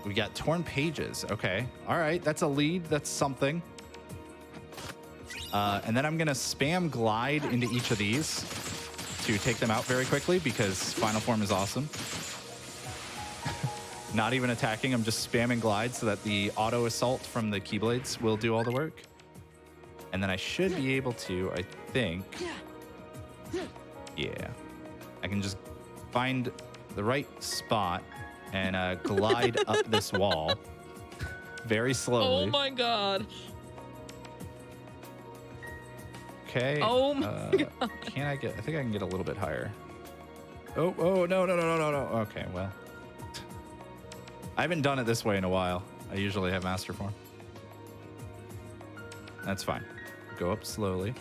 We got torn pages. Okay. All right. That's a lead. That's something. And then I'm gonna spam glide into each of these to take them out very quickly because final form is awesome. Not even attacking, I'm just spamming glide so that the auto assault from the keyblades will do all the work. And then I should be able to, I think, yeah, I can just find the right spot and glide up this wall very slowly. Oh my god. Okay. Oh my god. Can I get, I think I can get a little bit higher. Oh, no. Okay, well. I haven't done it this way in a while. I usually have master form. That's fine. Go up slowly.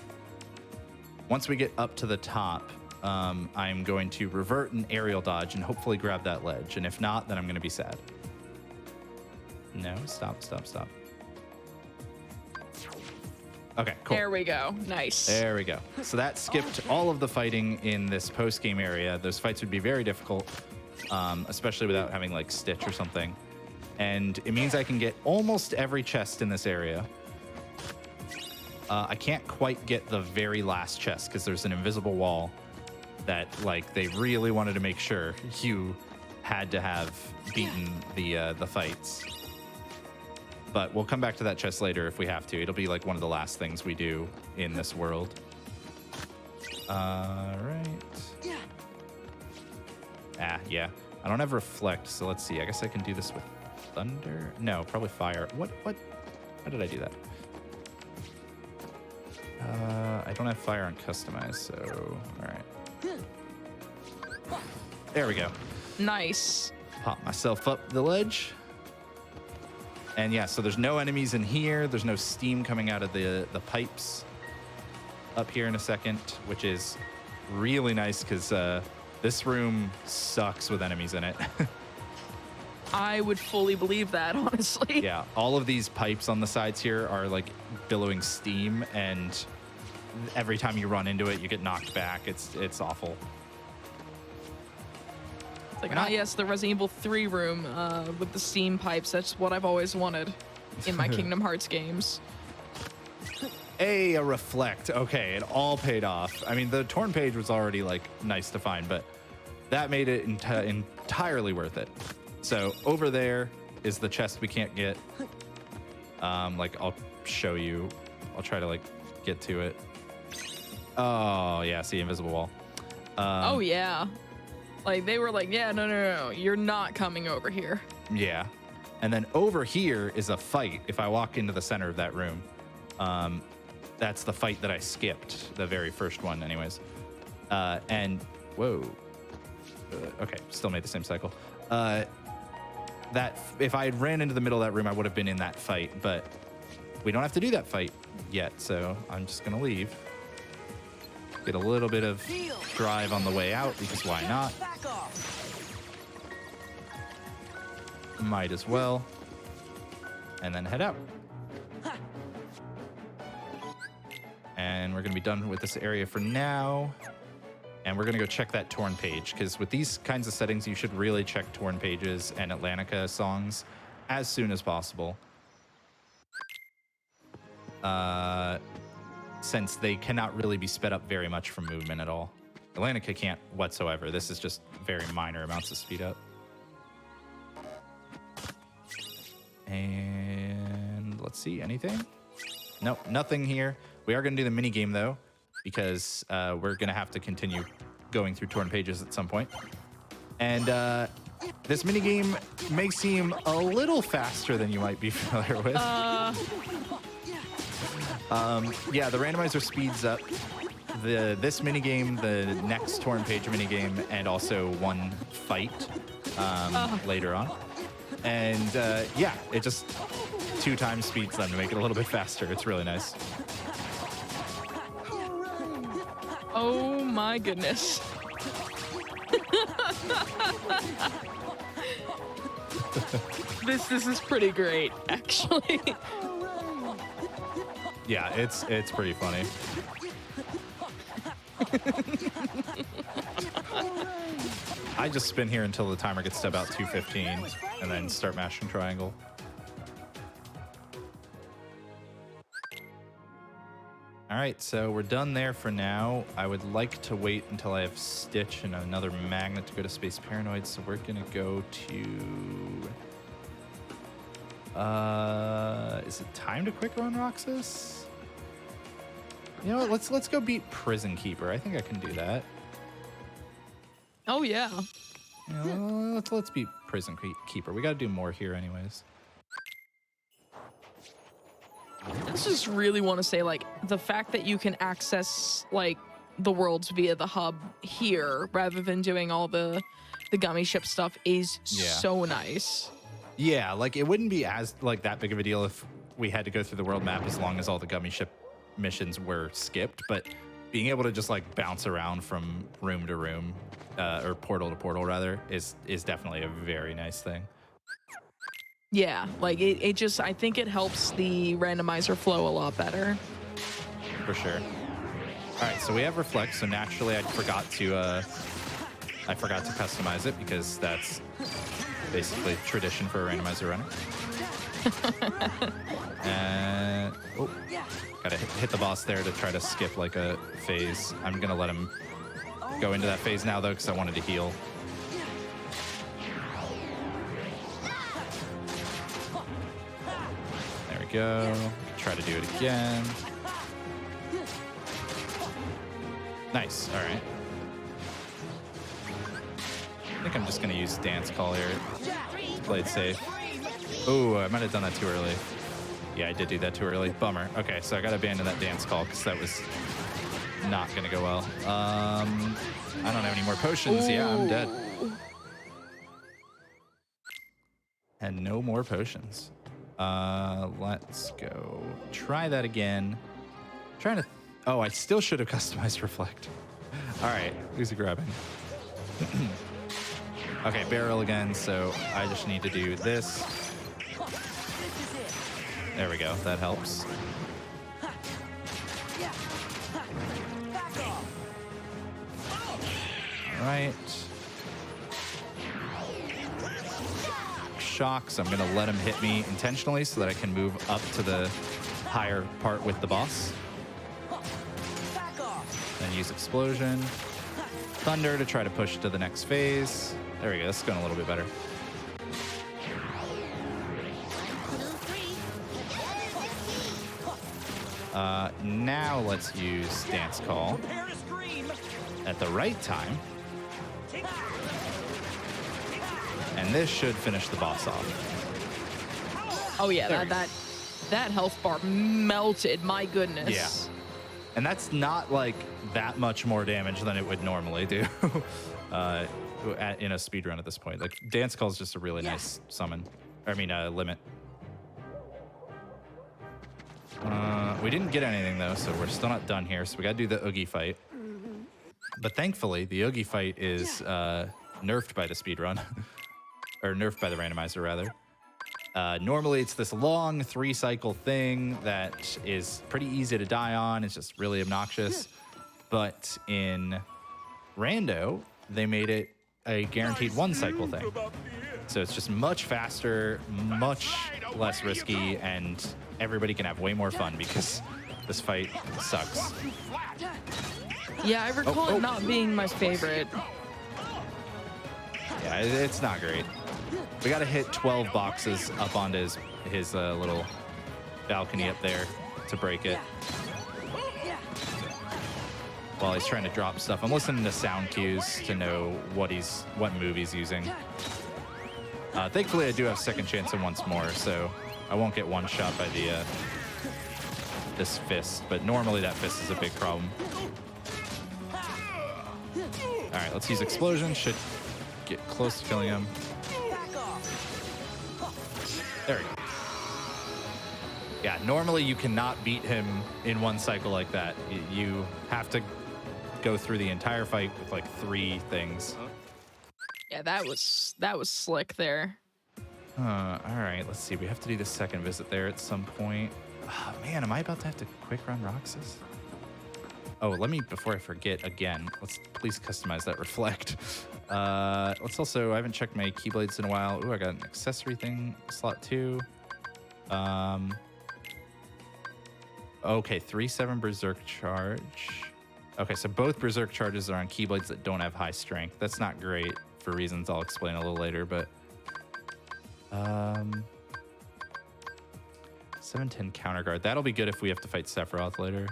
Once we get up to the top, I'm going to revert an aerial dodge and hopefully grab that ledge. And if not, then I'm going to be sad. No, stop. Okay, cool. There we go. Nice. There we go. So that skipped all of the fighting in this post-game area. Those fights would be very difficult, especially without having like Stitch or something. And it means I can get almost every chest in this area. I can't quite get the very last chest because there's an invisible wall that like they really wanted to make sure you had to have beaten the fights. But we'll come back to that chest later if we have to. It'll be like one of the last things we do in this world. All right. Yeah. I don't have reflect, so let's see. I guess I can do this with thunder. No, probably fire. What? How did I do that? I don't have fire on customize, so all right. There we go. Nice. Pop myself up the ledge. And yeah, so there's no enemies in here. There's no steam coming out of the pipes up here in a second, which is really nice because this room sucks with enemies in it. I would fully believe that, honestly. Yeah, all of these pipes on the sides here are like billowing steam, and every time you run into it, you get knocked back. It's awful. Like, yes, the Resident Evil 3 room with the steam pipes. That's what I've always wanted in my Kingdom Hearts games. A reflect. Okay, it all paid off. I mean, the torn page was already like nice to find, but that made it entirely worth it. So over there is the chest we can't get. Like I'll show you. I'll try to like get to it. Oh yeah, see, invisible wall. Oh yeah. Like, they were like, yeah, no, you're not coming over here. Yeah. And then over here is a fight. If I walk into the center of that room, that's the fight that I skipped, the very first one anyways. And, whoa. Okay, still made the same cycle. That if I had ran into the middle of that room, I would have been in that fight, but we don't have to do that fight yet, so I'm just going to leave. Get a little bit of drive on the way out, because why not? Might as well. And then head out. And we're going to be done with this area for now. And we're going to go check that torn page, because with these kinds of settings, you should really check torn pages and Atlantica songs as soon as possible. Since they cannot really be sped up very much from movement at all. Atlantica can't whatsoever. This is just very minor amounts of speed up. And let's see, anything? Nope, nothing here. We are going to do the mini game though, because we're going to have to continue going through torn pages at some point. And this mini game may seem a little faster than you might be familiar with. Yeah, the randomizer speeds up this minigame, the next torn page minigame, and also one fight later on. And yeah, it just 2 times speeds them to make it a little bit faster. It's really nice. Oh my goodness. This is pretty great, actually. Yeah, it's pretty funny. I just spin here until the timer gets to about 2:15 and then start mashing triangle. All right, so we're done there for now. I would like to wait until I have Stitch and another magnet to go to Space Paranoid, so we're gonna go to... is it time to quick run Roxas? You know what, let's go beat Prison Keeper. I think I can do that. Oh yeah. You know, let's beat Prison Keeper. We gotta do more here anyways. I just really want to say, like, the fact that you can access, like, the worlds via the hub here rather than doing all the gummy ship stuff is so nice. Yeah, like, it wouldn't be as, like, that big of a deal if we had to go through the world map as long as all the gummy ship missions were skipped, but being able to just, like, bounce around from room to room, or portal to portal, rather, is definitely a very nice thing. Yeah, like, it just, I think it helps the randomizer flow a lot better. For sure. All right, so we have Reflect, so naturally I forgot to customize it because that's basically tradition for a randomizer runner. And gotta hit the boss there to try to skip like a phase. I'm gonna let him go into that phase now though because I wanted to heal. There we go. Try to do it again. Nice. All right. I think I'm just gonna use Dance Call here. Play it safe. Oh, I might have done that too early. Yeah, I did do that too early. Bummer. Okay, so I gotta abandon that Dance Call because that was not gonna go well. I don't have any more potions. Yeah, I'm dead. And no more potions. Let's go try that again. Trying to. Oh, I still should have customized Reflect. All right, who's he grabbing? Okay, barrel again, so I just need to do this. There we go, that helps. All right. Shocks, I'm gonna let him hit me intentionally so that I can move up to the higher part with the boss. Then use Explosion. Thunder to try to push to the next phase. There we go, this is going a little bit better. Now let's use Dance Call at the right time. And this should finish the boss off. Oh yeah, that health bar melted, my goodness. Yeah. And that's not like that much more damage than it would normally do in a speedrun at this point. Like, Dance Call is just a really nice summon. Limit. We didn't get anything though, so we're still not done here. So we gotta do the Oogie fight. But thankfully, the Oogie fight is nerfed by the speedrun. Or nerfed by the randomizer, rather. Normally, it's this long 3-cycle thing that is pretty easy to die on. It's just really obnoxious. But in Rando, they made it a guaranteed 1-cycle thing. So it's just much faster, much less risky, and everybody can have way more fun because this fight sucks. Yeah, I recall it not being my favorite. Yeah, it's not great. We got to hit 12 boxes up onto his little balcony up there to break it. While he's trying to drop stuff, I'm listening to sound cues to know what move he's using. Thankfully, I do have second chance and once more, so I won't get one shot by this fist. But normally, that fist is a big problem. All right, let's use Explosion. Should get close to killing him. There we go. Yeah, normally you cannot beat him in one cycle like that. You have to go through the entire fight with like 3 things. Yeah, that was slick there. All right, let's see. We have to do the second visit there at some point. Oh, man, am I about to have to quick run Roxas? Oh, let me, before I forget again, let's please customize that reflect. Let's also, I haven't checked my Keyblades in a while. Ooh, I got an accessory thing, slot 2. Okay, 3/7 Berserk charge. Okay, so both Berserk charges are on Keyblades that don't have high strength. That's not great for reasons I'll explain a little later, but 7/10 counter guard. That'll be good if we have to fight Sephiroth later.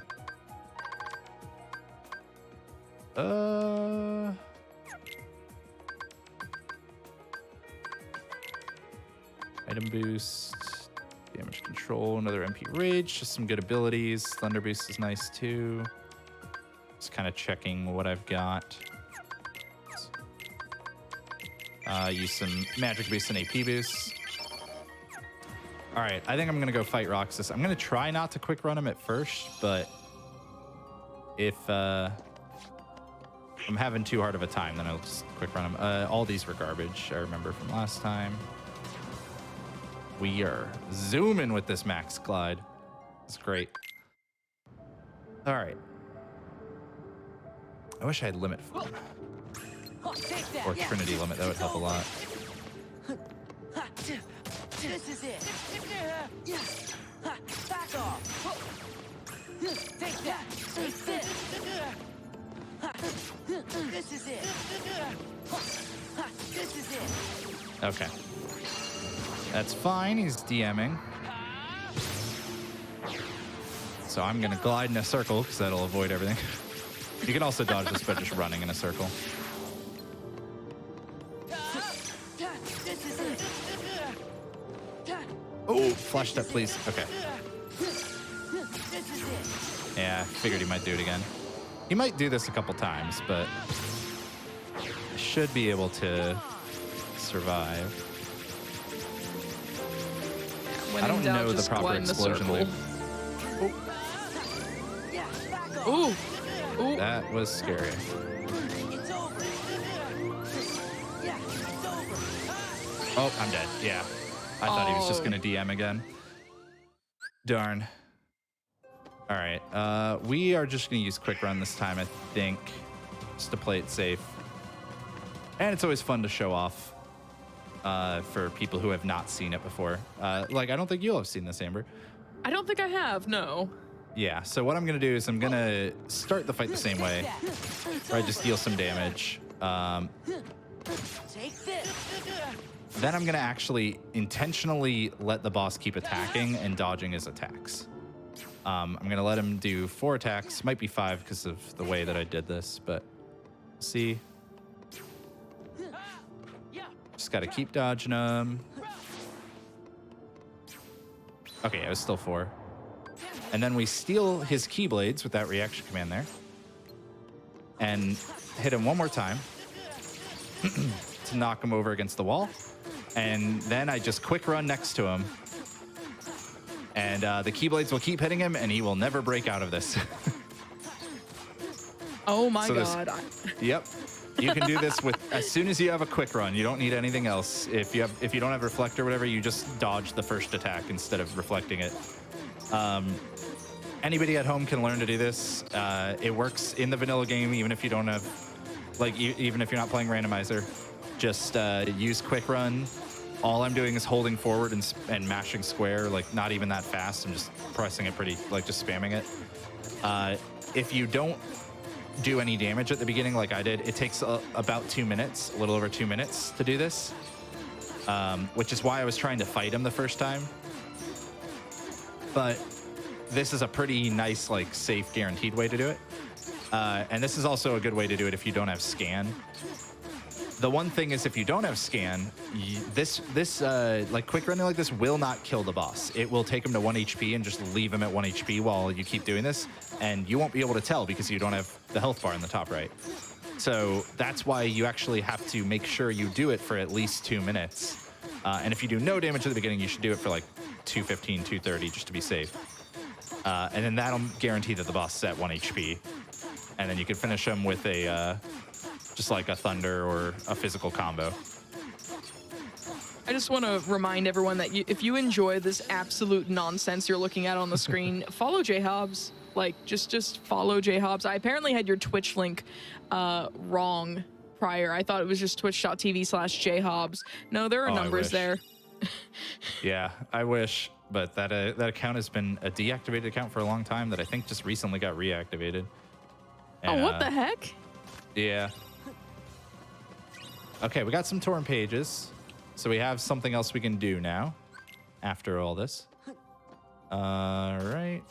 Item boost, damage control, another MP rage, just some good abilities. Thunder boost is nice too. Just kind of checking what I've got. Use some magic boost and AP boosts. All right, I think I'm gonna go fight Roxas. I'm gonna try not to quick run him at first, but if I'm having too hard of a time, then I'll just quick run him. All these were garbage, I remember from last time. We are zooming with this max glide. It's great. All right. I wish I had limit form. Or Trinity limit, that would help a lot. This is it. Back off. Take that. Take this. This is it. This is it. Okay. That's fine, he's DMing. So I'm gonna glide in a circle because that'll avoid everything. You can also dodge this by just running in a circle. Oh, flash that, please. Okay. Yeah, figured he might do it again. He might do this a couple times, but I should be able to survive. When I don't in doubt, know the just proper glide in the explosion circle. loop. Ooh. Ooh. That was scary. It's over. Yeah, it's over. Oh, I'm dead. Yeah. I thought he was just Oh. going to DM again. Darn. All right. We are just going to use quick run this time, I think, just to play it safe. And it's always fun to show off for people who have not seen it before. Like, I don't think you'll have seen this, Amber. I don't think I have, no. Yeah, so what I'm going to do is I'm going to start the fight the same way, where I just deal some damage. Take this. Then I'm going to actually intentionally let the boss keep attacking and dodging his attacks. I'm going to let him do 4 attacks. Might be 5 because of the way that I did this, but see. Just got to keep dodging him. Okay, it was still 4. And then we steal his Keyblades with that reaction command there. And hit him one more time to knock him over against the wall. And then I just quick run next to him. And the Keyblades will keep hitting him, and he will never break out of this. Oh my So this- god. Yep. You can do this with as soon as you have a quick run. You don't need anything else. If you don't have reflect or whatever, you just dodge the first attack instead of reflecting it. Anybody at home can learn to do this. It works in the vanilla game, even if you don't have, like, even if you're not playing randomizer. Just use quick run. All I'm doing is holding forward and mashing square, like not even that fast. I'm just pressing it pretty, like just spamming it. If you don't do any damage at the beginning like I did, it takes about 2 minutes, a little over 2 minutes to do this, which is why I was trying to fight him the first time. But this is a pretty nice, like, safe, guaranteed way to do it. And this is also a good way to do it if you don't have scan. The one thing is, if you don't have scan, this like quick running like this will not kill the boss. It will take him to 1 HP and just leave him at 1 HP while you keep doing this, and you won't be able to tell because you don't have the health bar in the top right. So that's why you actually have to make sure you do it for at least 2 minutes. And if you do no damage at the beginning, you should do it for like 215, 230 just to be safe. And then that'll guarantee that the boss is at 1 HP. And then you can finish him with a just like a thunder or a physical combo. I just want to remind everyone that if you enjoy this absolute nonsense you're looking at on the screen, follow J-Hobbs. Like, just follow J-Hobbs. I apparently had your Twitch link wrong prior. I thought it was just twitch.tv/J-Hobbs. No, there are numbers there. Yeah, I wish, but that account has been a deactivated account for a long time that I think just recently got reactivated. And, oh, what the heck? Yeah. Okay, we got some torrent pages. So we have something else we can do now after all this. All right.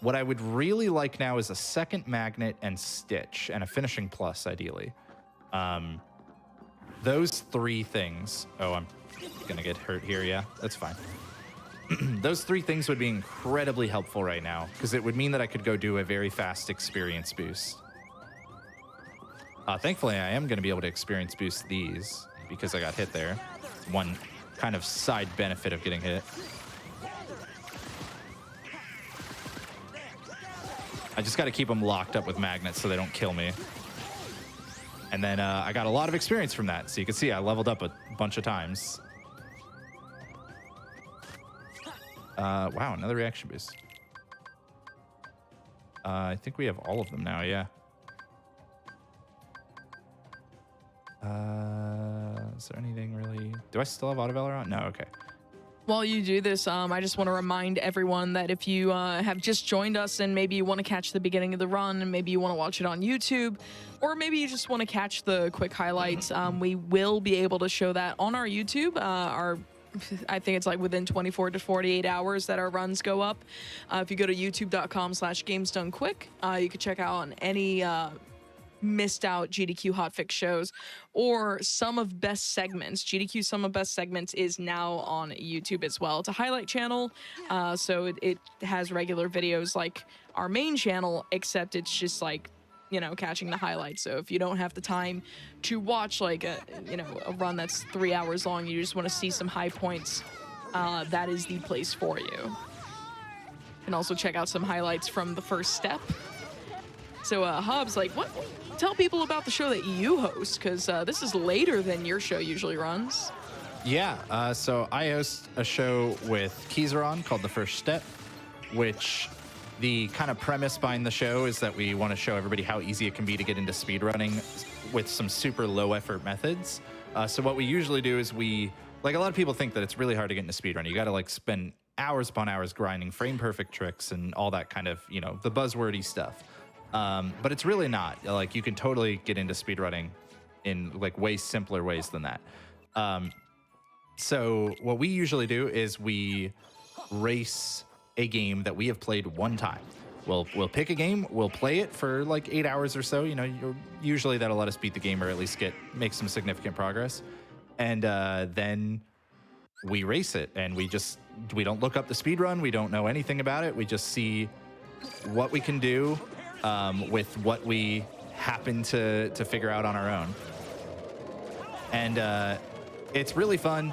What I would really like now is a second magnet and stitch and a finishing plus, ideally. Those three things. Oh, I'm going to get hurt here. Yeah, that's fine. Those three things would be incredibly helpful right now because it would mean that I could go do a very fast experience boost. Thankfully, I am going to be able to experience boost these because I got hit there. One kind of side benefit of getting hit. I just got to keep them locked up with magnets so they don't kill me. And then I got a lot of experience from that. So you can see I leveled up a bunch of times. Wow, another reaction boost. I think we have all of them now, yeah. Is there anything really... Do I still have Auto Valor on? No, okay. While you do this, I just want to remind everyone that if you have just joined us and maybe you want to catch the beginning of the run and maybe you want to watch it on YouTube, or maybe you just want to catch the quick highlights, we will be able to show that on our YouTube. I think it's like within 24 to 48 hours that our runs go up. If you go to youtube.com/GamesDoneQuick, you can check out on any missed out GDQ hotfix shows or some of best segments. GDQ some of best segments is now on YouTube as well. It's a highlight channel, so it has regular videos like our main channel, except it's just like, you know, catching the highlights. So if you don't have the time to watch like a run that's 3 hours long, you just want to see some high points, that is the place for you. And also check out some highlights from the first step. So Hobbs, like, what? Tell people about the show that you host, because this is later than your show usually runs. Yeah, so I host a show with Kizaron called The First Step, which the kind of premise behind the show is that we want to show everybody how easy it can be to get into speedrunning with some super low effort methods. So what we usually do is like a lot of people think that it's really hard to get into speedrunning. You got to like spend hours upon hours grinding frame perfect tricks and all that kind of, the buzzwordy stuff. But it's really not. Like, you can totally get into speedrunning in like way simpler ways than that. So what we usually do is we race a game that we have played one time. We'll pick a game, we'll play it for like 8 hours or so. Usually that'll let us beat the game or at least make some significant progress. And then we race it, and we don't look up the speed run. We don't know anything about it. We just see what we can do with what we happen to figure out on our own. And it's really fun.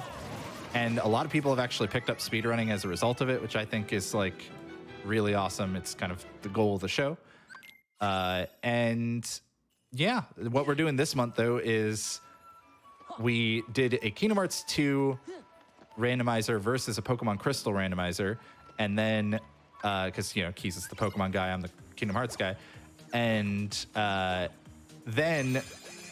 And a lot of people have actually picked up speedrunning as a result of it, which I think is like really awesome. It's kind of the goal of the show. And yeah, what we're doing this month though is we did a Kingdom Hearts 2 randomizer versus a Pokemon Crystal randomizer. And then, because, Keys is the Pokemon guy, I'm the Kingdom Hearts guy. And then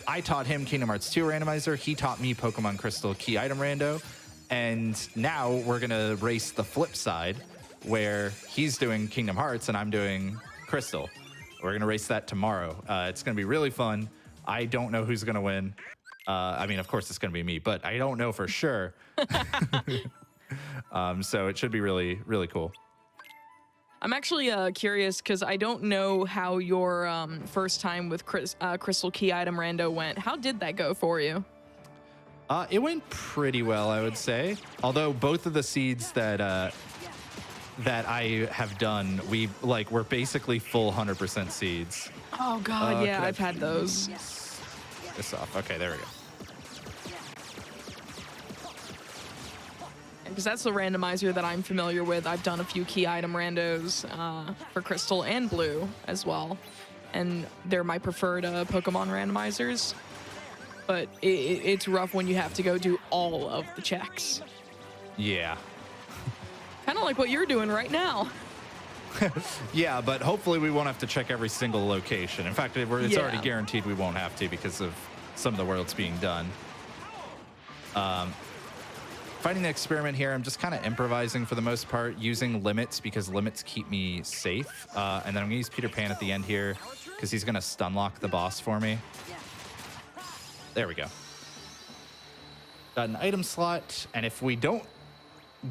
I taught him Kingdom Hearts 2 randomizer. He taught me Pokemon Crystal key item rando. And now we're going to race the flip side where he's doing Kingdom Hearts and I'm doing Crystal. We're going to race that tomorrow. It's going to be really fun. I don't know who's going to win. I mean, of course, it's going to be me, but I don't know for sure. So it should be really, really cool. I'm actually curious because I don't know how your first time with Crystal Key Item Rando went. How did that go for you? It went pretty well, I would say. Although both of the seeds that I have done, we're basically full 100% seeds. Oh God, yeah, I've had those. This off. Okay, there we go. because that's the randomizer that I'm familiar with. I've done a few key item randos for Crystal and Blue as well, and they're my preferred Pokemon randomizers. But it's rough when you have to go do all of the checks. Yeah. Kind of like what you're doing right now. Yeah, but hopefully we won't have to check every single location. In fact, it's Yeah. already guaranteed we won't have to because of some of the world's being done. Fighting the experiment here, I'm just kind of improvising for the most part, using limits because limits keep me safe. And then I'm going to use Peter Pan at the end here because he's going to stun lock the boss for me. There we go. Got an item slot, and if we don't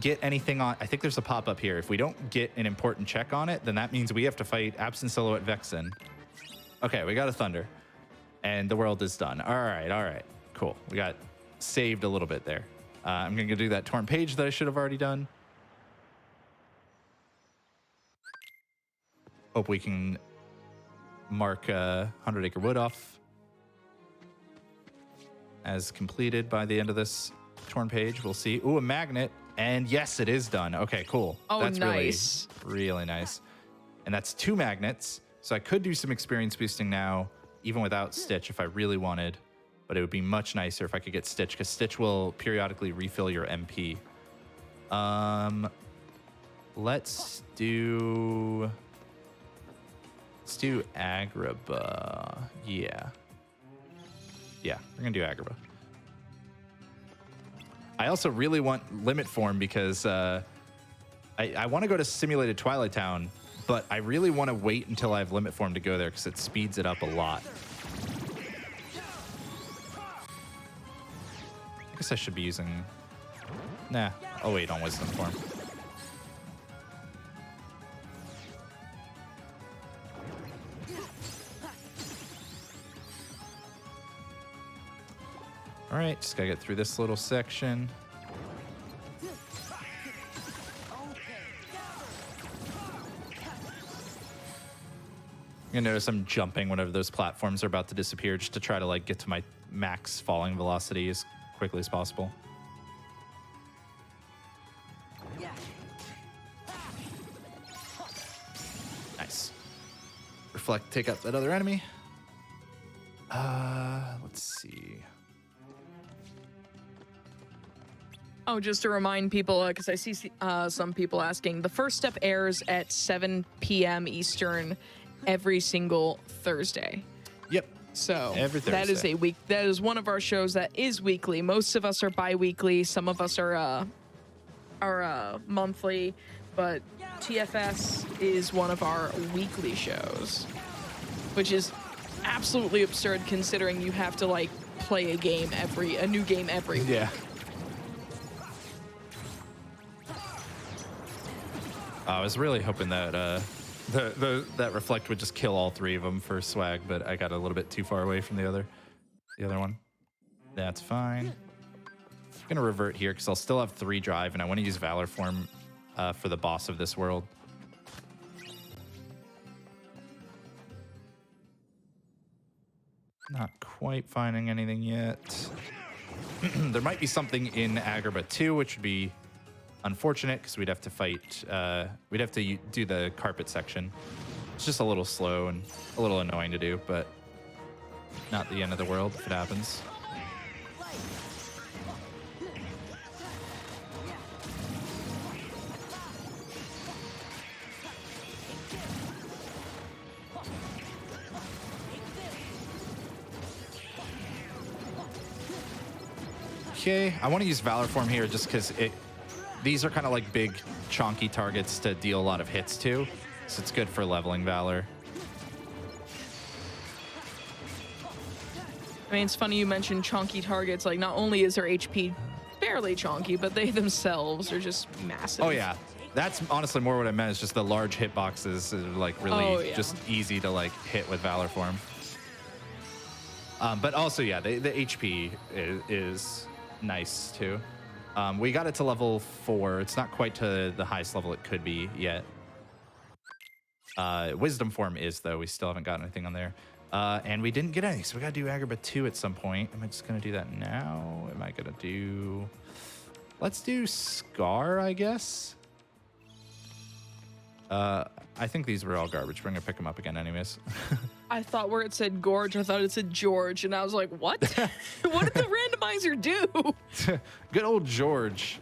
get anything on, I think there's a pop-up here. If we don't get an important check on it, then that means we have to fight Absent Silhouette Vexen. Okay, we got a Thunder, and the world is done. All right, cool. We got saved a little bit there. I'm gonna go do that torn page that I should have already done. Hope we can mark 100 Acre Wood off as completed by the end of this torn page. We'll see. Ooh, a magnet. And yes, it is done. Okay, cool. Oh, that's nice. really nice. And that's 2 magnets. So I could do some experience boosting now, even without Stitch if I really wanted. But it would be much nicer if I could get Stitch, because Stitch will periodically refill your MP. Let's do Agrabah. Yeah, we're gonna do Agrabah. I also really want Limit Form because I want to go to Simulated Twilight Town, but I really want to wait until I have Limit Form to go there because it speeds it up a lot. I guess I should be using... Nah, I'll wait on Wisdom Form. All right, just gotta get through this little section. You're gonna notice I'm jumping whenever those platforms are about to disappear just to try to like get to my max falling velocity as quickly as possible. Nice. Reflect, take out that other enemy. Let's see. Oh, just to remind people, because I see some people asking, the first step airs at 7 p.m. Eastern every single Thursday. Yep. So Every that is Thursday. a week. That is one of our shows that is weekly. Most of us are bi-weekly. Some of us are monthly, but TFS is one of our weekly shows, which is absolutely absurd considering you have to like play a new game every week. Yeah. I was really hoping that that Reflect would just kill all 3 of them for swag, but I got a little bit too far away from the other one. That's fine. I'm gonna revert here because I'll still have 3 drive, and I want to use Valor Form for the boss of this world. Not quite finding anything yet. There might be something in Agrabah 2, which would be unfortunate because we'd have to fight, we'd have to do the carpet section. It's just a little slow and a little annoying to do, but not the end of the world if it happens. Okay, I want to use Valor Form here just because these are kind of like big, chonky targets to deal a lot of hits to, so it's good for leveling Valor. I mean, it's funny you mentioned chonky targets. Like, not only is their HP fairly chonky, but they themselves are just massive. Oh yeah, that's honestly more what I meant. Is just the large hitboxes are like really just easy to like hit with Valor Form. But also, yeah, the HP is nice too. We got it to level 4. It's not quite to the highest level it could be yet. Wisdom Form is, though. We still haven't got anything on there. And we didn't get any, so we got to do Agrabah 2 at some point. Am I just going to do that now? Am I going to do... Let's do Scar, I guess. I think these were all garbage. We're gonna pick them up again anyways. I thought where it said Gorge, I thought it said George, and I was like, what? What did the randomizer do? Good old George.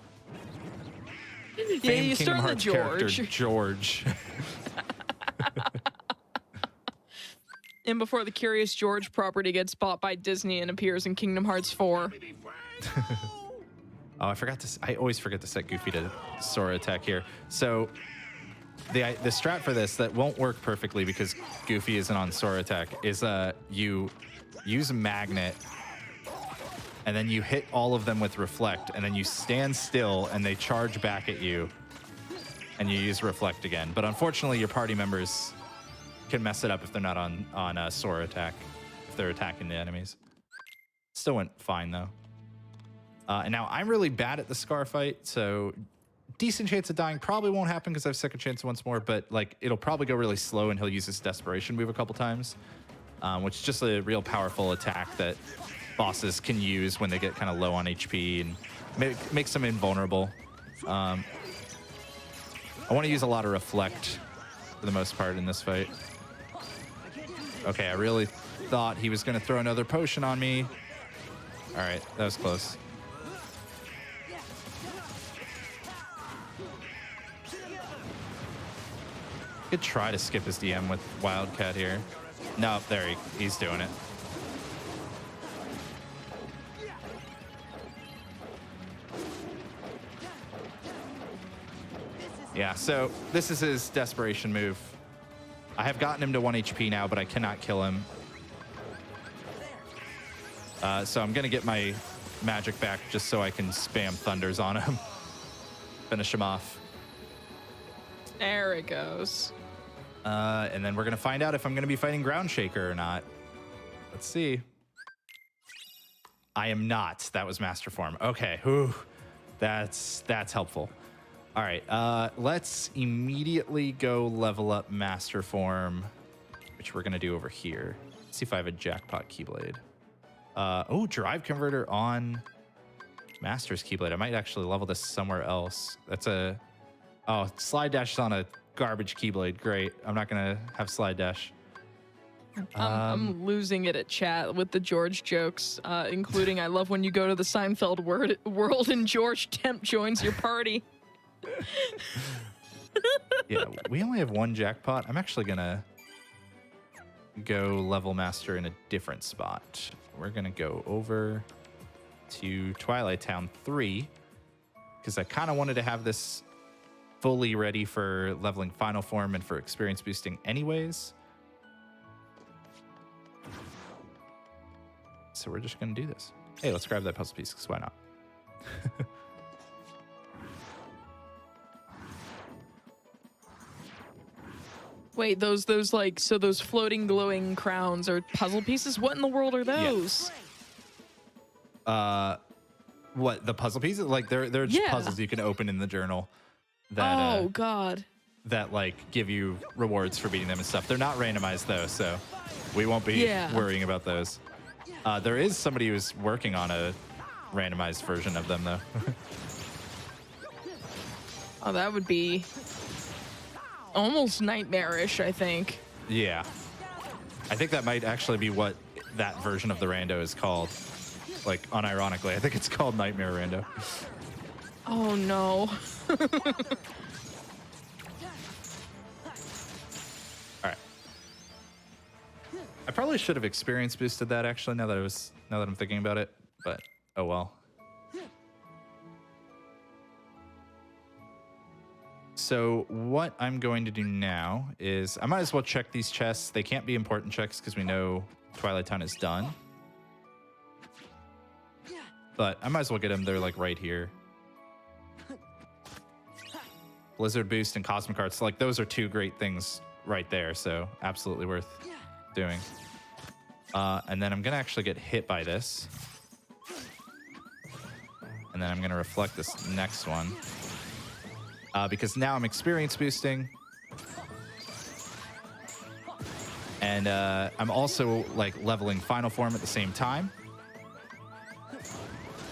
Yeah, Famed you start Kingdom on the Hearts character, George. George. And before the Curious George property gets bought by Disney and appears in Kingdom Hearts 4. Oh, I always forget to set Goofy to Sora attack here. So the strat for this that won't work perfectly because Goofy isn't on Sora attack is you use a magnet and then you hit all of them with reflect and then you stand still and they charge back at you and you use reflect again. But unfortunately your party members can mess it up if they're not on Sora attack, if they're attacking the enemies. Still went fine though. And now I'm really bad at the Scar fight, so decent chance of dying probably won't happen because I have second chance once more, but like it'll probably go really slow and he'll use his desperation move a couple times, which is just a real powerful attack that bosses can use when they get kind of low on HP and makes them invulnerable. I want to use a lot of reflect for the most part in this fight. Okay, I really thought he was going to throw another potion on me. All right, that was close. Could try to skip his DM with Wildcat here. No, there he's doing it. Yeah, so this is his desperation move. I have gotten him to 1 HP now, but I cannot kill him. So I'm gonna get my magic back just so I can spam thunders on him. Finish him off. There it goes. And then we're gonna find out if I'm gonna be fighting Ground Shaker or not. Let's see. I am not. That was Master Form. Okay. Whew. That's helpful. All right. Let's immediately go level up Master Form, which we're gonna do over here. Let's see if I have a Jackpot Keyblade. Oh, Drive Converter on Master's Keyblade. I might actually level this somewhere else. That's a... Oh, Slide Dash is on a garbage Keyblade. Great. I'm not going to have Slide Dash. I'm losing it at chat with the George jokes, including I love when you go to the Seinfeld world and George Temp joins your party. Yeah, we only have one Jackpot. I'm actually going to go level Master in a different spot. We're going to go over to Twilight Town 3 because I kind of wanted to have this fully ready for leveling Final Form and for experience boosting anyways. So we're just going to do this. Hey, let's grab that puzzle piece because why not? Wait, those like, so those floating glowing crowns are puzzle pieces? What in the world are those? What, the puzzle pieces? Like they're just puzzles you can open in the journal that Oh god. that like give you rewards for beating them and stuff. They're not randomized though, so we won't be worrying about those. There is somebody who's working on a randomized version of them though. Oh, that would be almost nightmarish, I think. Yeah. I think that might actually be what that version of the rando is called. Like, unironically, I think it's called Nightmare Rando. Oh, no. All right. I probably should have experience boosted that, actually, now that I'm thinking about it. But, oh well. So what I'm going to do now is I might as well check these chests. They can't be important checks because we know Twilight Town is done. But I might as well get them. They're like right here. Blizzard Boost and Cosmic Hearts. Like those are two great things right there. So absolutely worth doing. And then I'm going to actually get hit by this. And then I'm going to reflect this next one. Because now I'm experience boosting. And I'm also like leveling Final Form at the same time.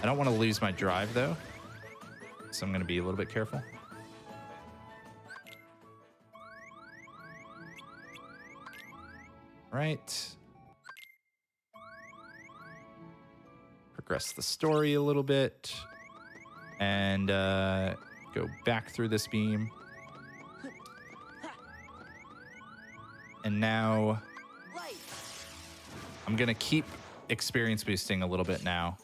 I don't want to lose my drive though. so I'm going to be a little bit careful. Right. Progress the story a little bit. And go back through this beam. And now I'm going to keep experience boosting a little bit now.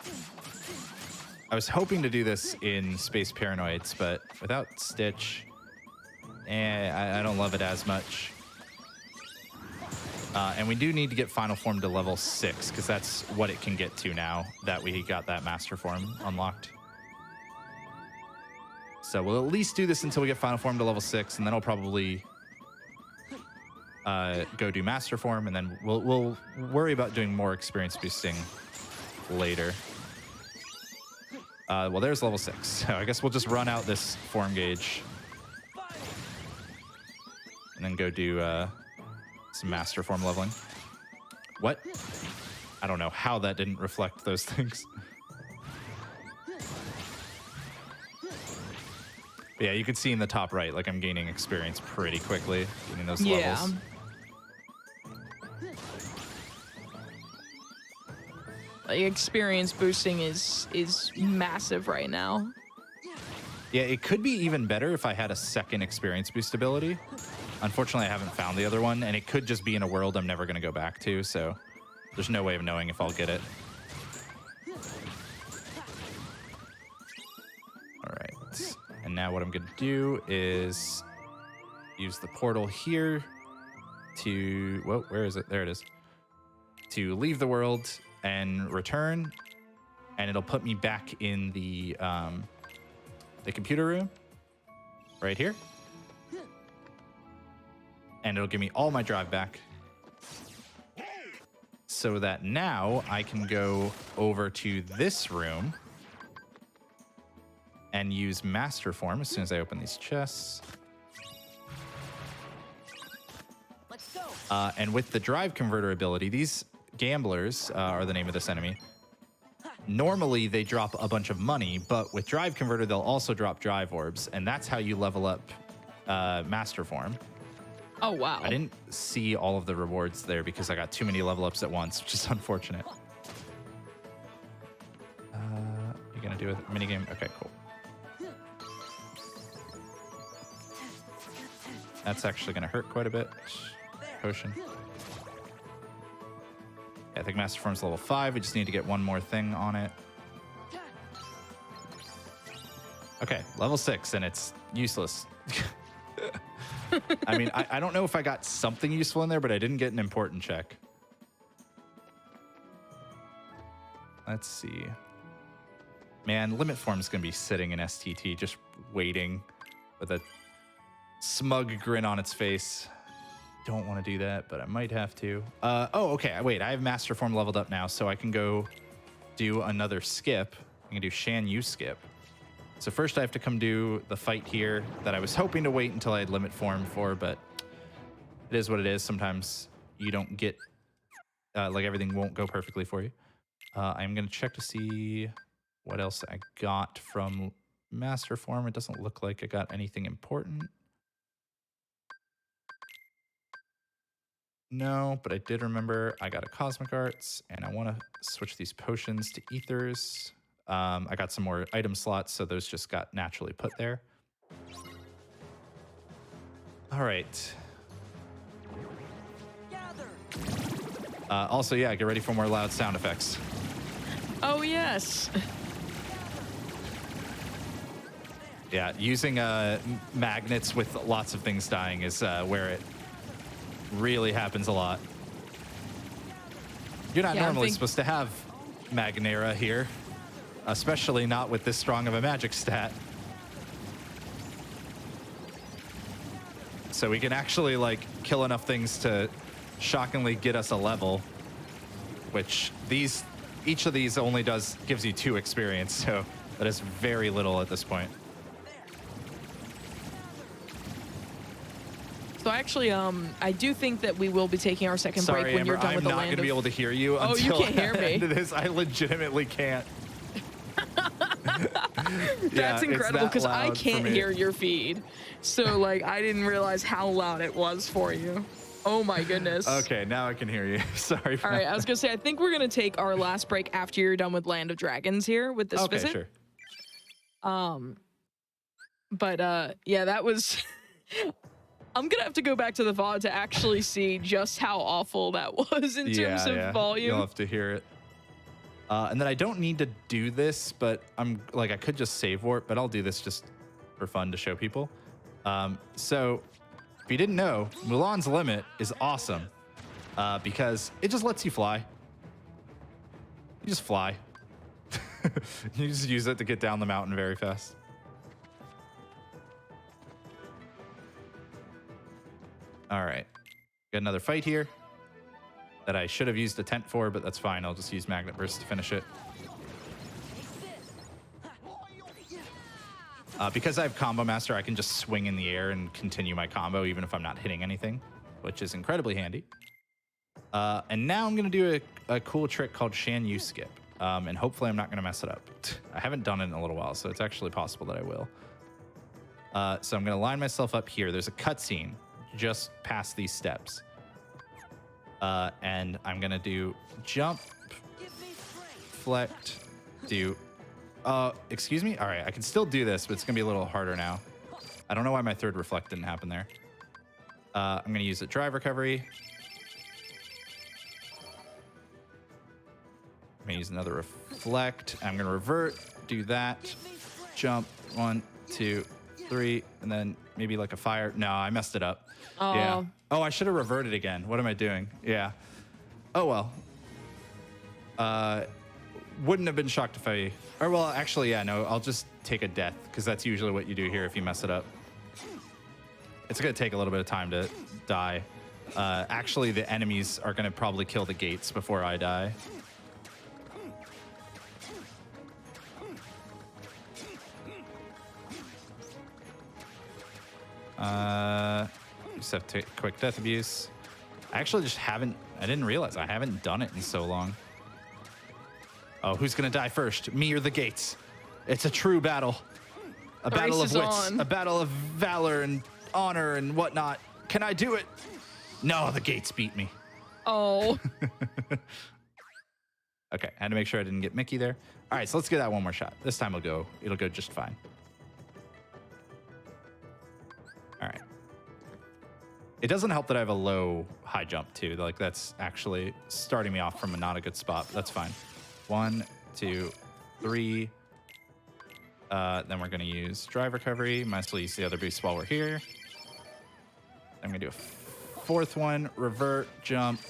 I was hoping to do this in Space Paranoids, but without Stitch, I don't love it as much. And we do need to get Final Form to level 6, because that's what it can get to now that we got that Master Form unlocked. So we'll at least do this until we get Final Form to level 6, and then I'll probably go do Master Form, and then we'll worry about doing more experience boosting later. Well, there's level 6, so I guess we'll just run out this form gauge and then go do some Master Form leveling. What? I don't know how that didn't reflect those things. But yeah, you can see in the top right, like I'm gaining experience pretty quickly, getting those levels. Like, experience boosting is massive right now. Yeah, it could be even better if I had a second experience boost ability. Unfortunately, I haven't found the other one, and it could just be in a world I'm never going to go back to, so there's no way of knowing if I'll get it. All right. And now what I'm going to do is use the portal here to... Whoa, where is it? There it is. To leave the world and return, and it'll put me back in the computer room right here. And it'll give me all my drive back, so that now I can go over to this room and use Master Form as soon as I open these chests. Let's go. And with the drive converter ability, these gamblers are the name of this enemy. Normally, they drop a bunch of money, but with drive converter, they'll also drop drive orbs, and that's how you level up Master Form. Oh, wow. I didn't see all of the rewards there because I got too many level ups at once, which is unfortunate. You gonna do a minigame? Okay, cool. That's actually gonna hurt quite a bit. Potion. Yeah, I think Master Form's level 5. We just need to get one more thing on it. Okay, level 6, and it's useless. I mean, I don't know if I got something useful in there, but I didn't get an important check. Let's see. Man, Limit Form's going to be sitting in STT, just waiting with a smug grin on its face. Don't want to do that, but I might have to. Oh, okay. Wait, I have Master Form leveled up now, so I can go do another skip. I can do Shan Yu skip. So first I have to come do the fight here that I was hoping to wait until I had Limit Form for, but it is what it is. Sometimes you don't get, like everything won't go perfectly for you. I'm going to check to see what else I got from Master Form. It doesn't look like I got anything important. No, but I did remember I got a Cosmic Arts, and I want to switch these potions to Ethers. I got some more item slots, so those just got naturally put there. All right. Also, yeah, get ready for more loud sound effects. Oh, yes. Yeah, using magnets with lots of things dying is where it really happens a lot. You're not normally supposed to have Magnera here, especially not with this strong of a magic stat. So we can actually like kill enough things to shockingly get us a level, which each of these only gives you 2 experience, so that is very little at this point. So actually, I do think that we will be taking our second break when Amber, you're done with the I'm not going to be able to hear you until you can't hear the me. end of this. I legitimately can't. That's incredible because I loud for can't me. hear your feed. So like I didn't realize how loud it was for you. Oh my goodness. Okay, now I can hear you. Sorry. All right, I was gonna say I think we're gonna take our last break after you're done with Land of Dragons here with this Okay, visit. sure. But yeah, that was. I'm gonna have to go back to the VOD to actually see just how awful that was in terms of volume. You'll have to hear it. And then I don't need to do this, but I'm like I could just save warp, but I'll do this just for fun to show people. So if you didn't know, Mulan's Limit is awesome because it just lets you fly. You just fly. You just use it to get down the mountain very fast. All right, got another fight here that I should have used a tent for, but that's fine. I'll just use Magnet Burst to finish it. Because I have Combo Master, I can just swing in the air and continue my combo even if I'm not hitting anything, which is incredibly handy. And now I'm going to do a cool trick called Shan Yu Skip, and hopefully I'm not going to mess it up. I haven't done it in a little while, so it's actually possible that I will. So I'm going to line myself up here. There's a cutscene just past these steps. And I'm going to do jump, deflect, do... excuse me? All right, I can still do this, but it's going to be a little harder now. I don't know why my third reflect didn't happen there. I'm going to use a drive recovery. I'm going to use another reflect. I'm going to revert, do that, jump, 1, 2, 3, and then maybe like a fire. No, I messed it up. Oh. Yeah. Oh, I should have reverted again. What am I doing? Yeah. Oh, well. Wouldn't have been shocked if I... Or, well, actually, yeah, no, I'll just take a death, because that's usually what you do here if you mess it up. It's going to take a little bit of time to die. Actually, the enemies are going to probably kill the gates before I die. Just have to take quick death abuse. I actually just haven't... I didn't realize I haven't done it in so long. Oh, who's going to die first? Me or the gates? It's a true battle. A battle of wits. A battle of valor and honor and whatnot. Can I do it? No, the gates beat me. Oh. Okay, I had to make sure I didn't get Mickey there. All right, so let's give that one more shot. This time it'll go just fine. All right. It doesn't help that I have a low high jump too. Like that's actually starting me off from not a good spot. But that's fine. 1, 2, 3. Then we're gonna use drive recovery. Might as well use the other boost while we're here. I'm gonna do a fourth one. Revert, jump,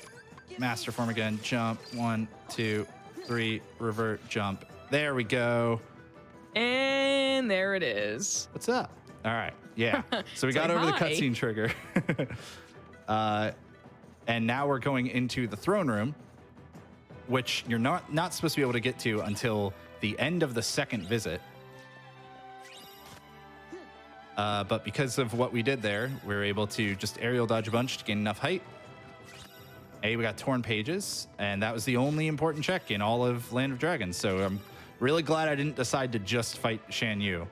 master form again. Jump. 1, 2, 3. Revert, jump. There we go. And there it is. What's up? All right. Yeah. So we got like, over the hi. cutscene trigger. And now we're going into the throne room, which you're not supposed to be able to get to until the end of the second visit. But because of what we did there, we were able to just aerial dodge a bunch to gain enough height. We got torn pages, and that was the only important check in all of Land of Dragons. So I'm really glad I didn't decide to just fight Shan Yu.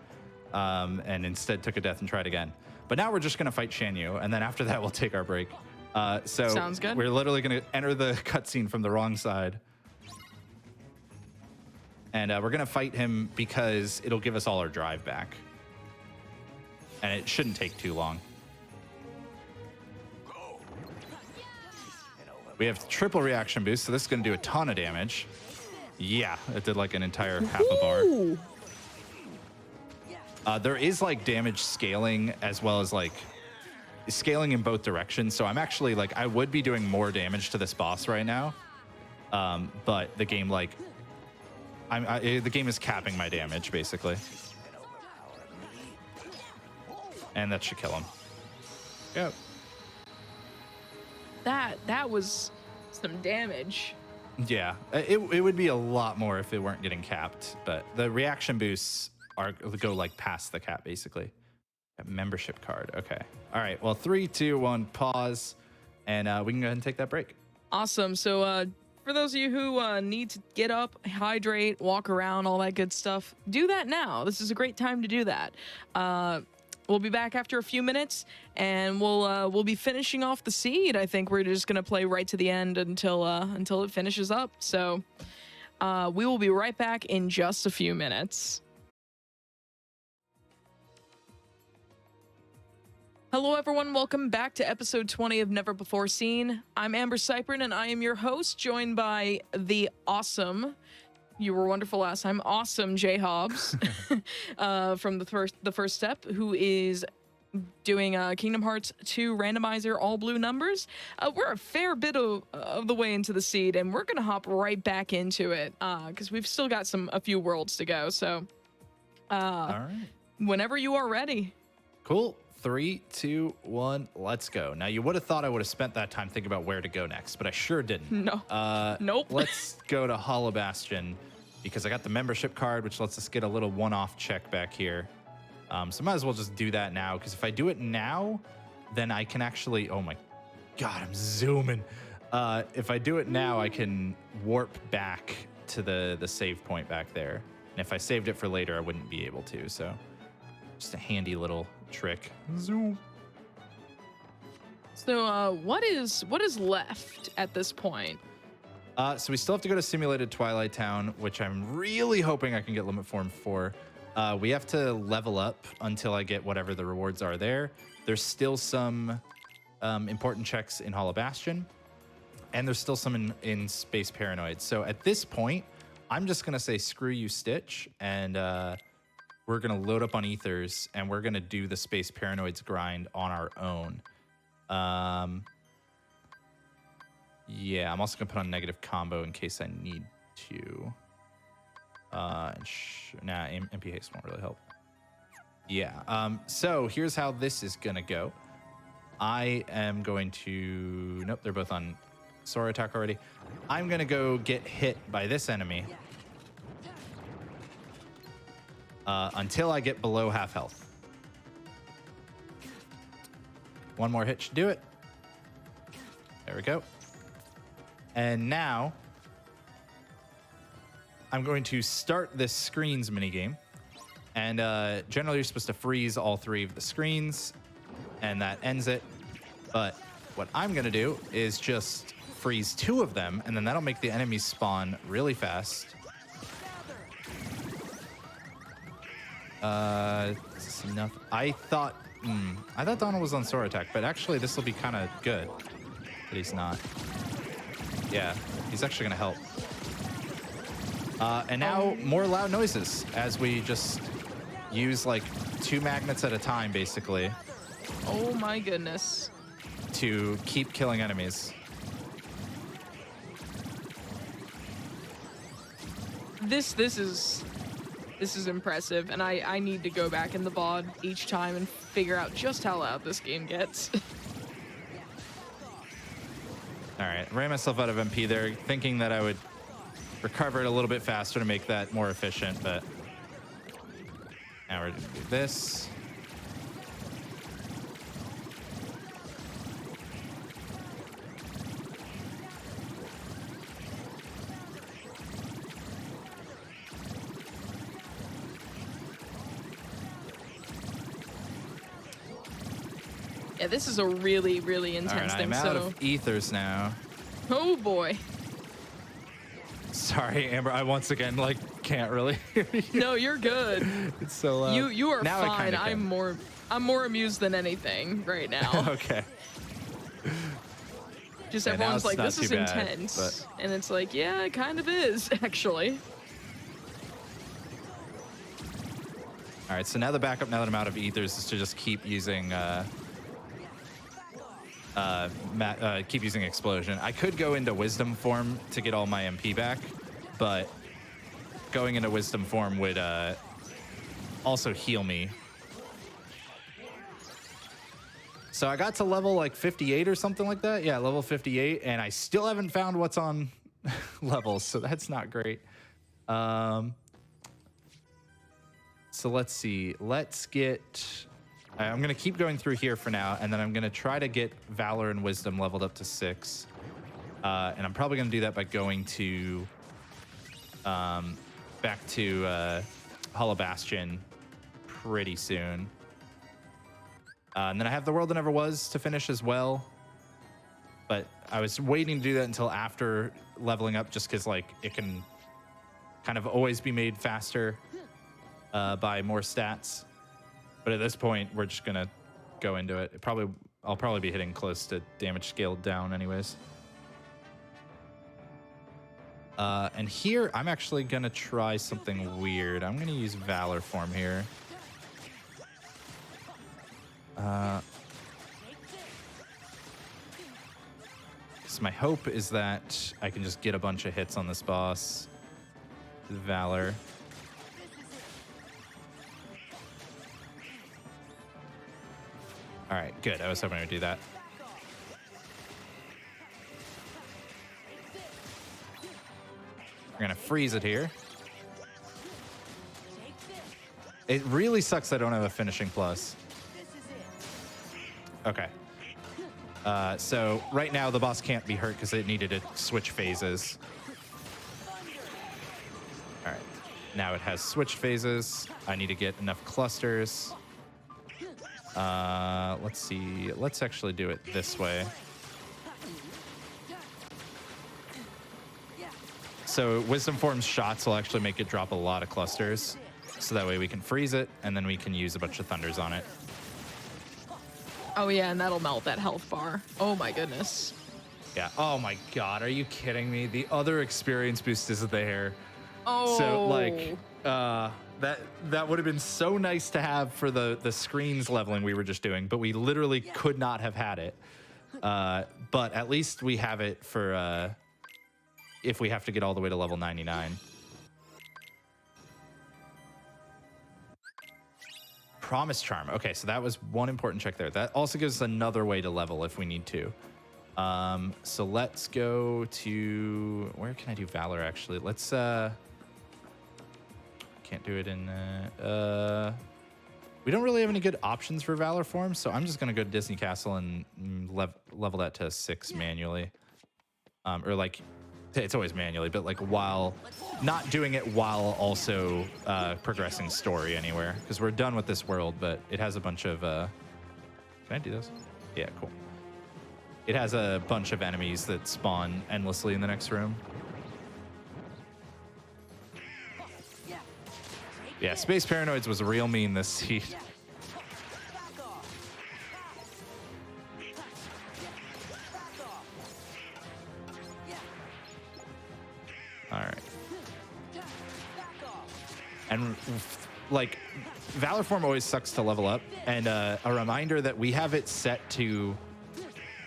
And instead took a death and tried again. But now we're just going to fight Shan Yu, and then after that, we'll take our break. So Sounds good. We're literally going to enter the cutscene from the wrong side. And we're going to fight him because it'll give us all our drive back. And it shouldn't take too long. We have triple reaction boost, so this is going to do a ton of damage. Yeah, it did like an entire half a bar. Ooh. There is like damage scaling as well as like scaling in both directions. So I'm actually like, I would be doing more damage to this boss right now. But the game like, the game is capping my damage basically. And that should kill him. Go. That was some damage. Yeah, it would be a lot more if it weren't getting capped, but the reaction boosts go like past the cap basically. A membership card. Okay. All right. Well, 3, 2, 1, pause, and we can go ahead and take that break. Awesome. So for those of you who need to get up, hydrate, walk around, all that good stuff, do that now. This is a great time to do that. We'll be back after a few minutes, and we'll be finishing off the seed. I think we're just gonna play right to the end until it finishes up. So we will be right back in just a few minutes. Hello everyone, welcome back to episode 20 of Never Before Seen. I'm AmberCyprian and I am your host, joined by the awesome, you were wonderful last time, awesome Jay Hobbs from the first step, who is doing Kingdom Hearts 2 Randomizer all blue numbers. We're a fair bit of the way into the seed, and we're gonna hop right back into it because we've still got a few worlds to go. So All right. whenever you are ready. Cool. 3, 2, 1, let's go. Now, you would have thought I would have spent that time thinking about where to go next, but I sure didn't. No. Nope. Let's go to Hollow Bastion because I got the membership card, which lets us get a little one-off check back here. So might as well just do that now, because if I do it now, then I can actually... Oh my God, I'm zooming. If I do it now, I can warp back to the save point back there. And if I saved it for later, I wouldn't be able to, so... Just a handy little trick. Zoom. So what is left at this point? So we still have to go to Simulated Twilight Town, which I'm really hoping I can get Limit Form for. We have to level up until I get whatever the rewards are there. There's still some important checks in Hollow Bastion, and there's still some in Space Paranoid. So at this point, I'm just going to say screw you, Stitch, and we're going to load up on Ethers, and we're going to do the Space Paranoids grind on our own. Yeah, I'm also going to put on negative combo in case I need to. MP haste won't really help. Yeah, so here's how this is going to go. I am going to... Nope, they're both on Sora attack already. I'm going to go get hit by this enemy. Until I get below half health. One more hit should do it. There we go. And now, I'm going to start this screens minigame. And generally, you're supposed to freeze all 3 of the screens, and that ends it. But what I'm going to do is just freeze 2 of them, and then that'll make the enemies spawn really fast. Is this enough? I thought Donald was on Sora attack, but actually this will be kind of good that he's not. Yeah, he's actually gonna help. And now more loud noises as we just use like 2 magnets at a time, basically. Oh my goodness. To keep killing enemies. This is impressive, and I need to go back in the VOD each time and figure out just how loud this game gets. All right, ran myself out of MP there, thinking that I would recover it a little bit faster to make that more efficient, but now we're gonna do this. Yeah, this is a really, really intense All right, thing. I'm out of ethers now. Oh boy. Sorry, Amber. I once again can't really hear you. No, you're good. It's so loud. You are now fine. I'm more amused than anything right now. Okay. Just Yeah, now everyone's it's like, not this is too bad, intense, but- and it's like, yeah, it kind of is actually. All right, so now the backup, now that I'm out of ethers, is to just keep using keep using explosion. I could go into wisdom form to get all my MP back, but going into wisdom form would also heal me. So I got to level like 58 or something like that. Yeah, level 58, and I still haven't found what's on levels, so that's not great. So let's see. Let's get... I'm going to keep going through here for now, and then I'm going to try to get Valor and Wisdom leveled up to 6. And I'm probably going to do that by going to back to Hollow Bastion pretty soon. And then I have The World That Never Was to finish as well. But I was waiting to do that until after leveling up, just because like it can kind of always be made faster by more stats. But at this point, we're just gonna go into it. I'll probably be hitting close to damage scaled down anyways. And here, I'm actually gonna try something weird. I'm gonna use Valor Form here. So my hope is that I can just get a bunch of hits on this boss with Valor. All right, good. I was hoping I would do that. We're gonna freeze it here. It really sucks I don't have a finishing plus. Okay. So right now the boss can't be hurt because it needed to switch phases. All right. Now it has switch phases. I need to get enough clusters. Let's see. Let's actually do it this way. So Wisdom Form's shots will actually make it drop a lot of clusters. So that way we can freeze it, and then we can use a bunch of thunders on it. Oh yeah, and that'll melt that health bar. Oh my goodness. Yeah. Oh my god, are you kidding me? The other experience boost is there. Oh. So like that would have been so nice to have for the screens leveling we were just doing, but we literally could not have had it. But at least we have it for if we have to get all the way to level 99. Promise Charm. Okay, so that was one important check there. That also gives us another way to level if we need to. So let's go to... Where can I do Valor, actually? Let's... Can't do it in... we don't really have any good options for Valor Form, so I'm just going to go to Disney Castle and level that to 6 manually. Or like... It's always manually, but like while not doing it while also progressing story anywhere, because we're done with this world, but it has a bunch of can I do this? Yeah, cool. It has a bunch of enemies that spawn endlessly in the next room. Yeah, Space Paranoids was real mean this seed. All right. And like Valor Form always sucks to level up, and a reminder that we have it set to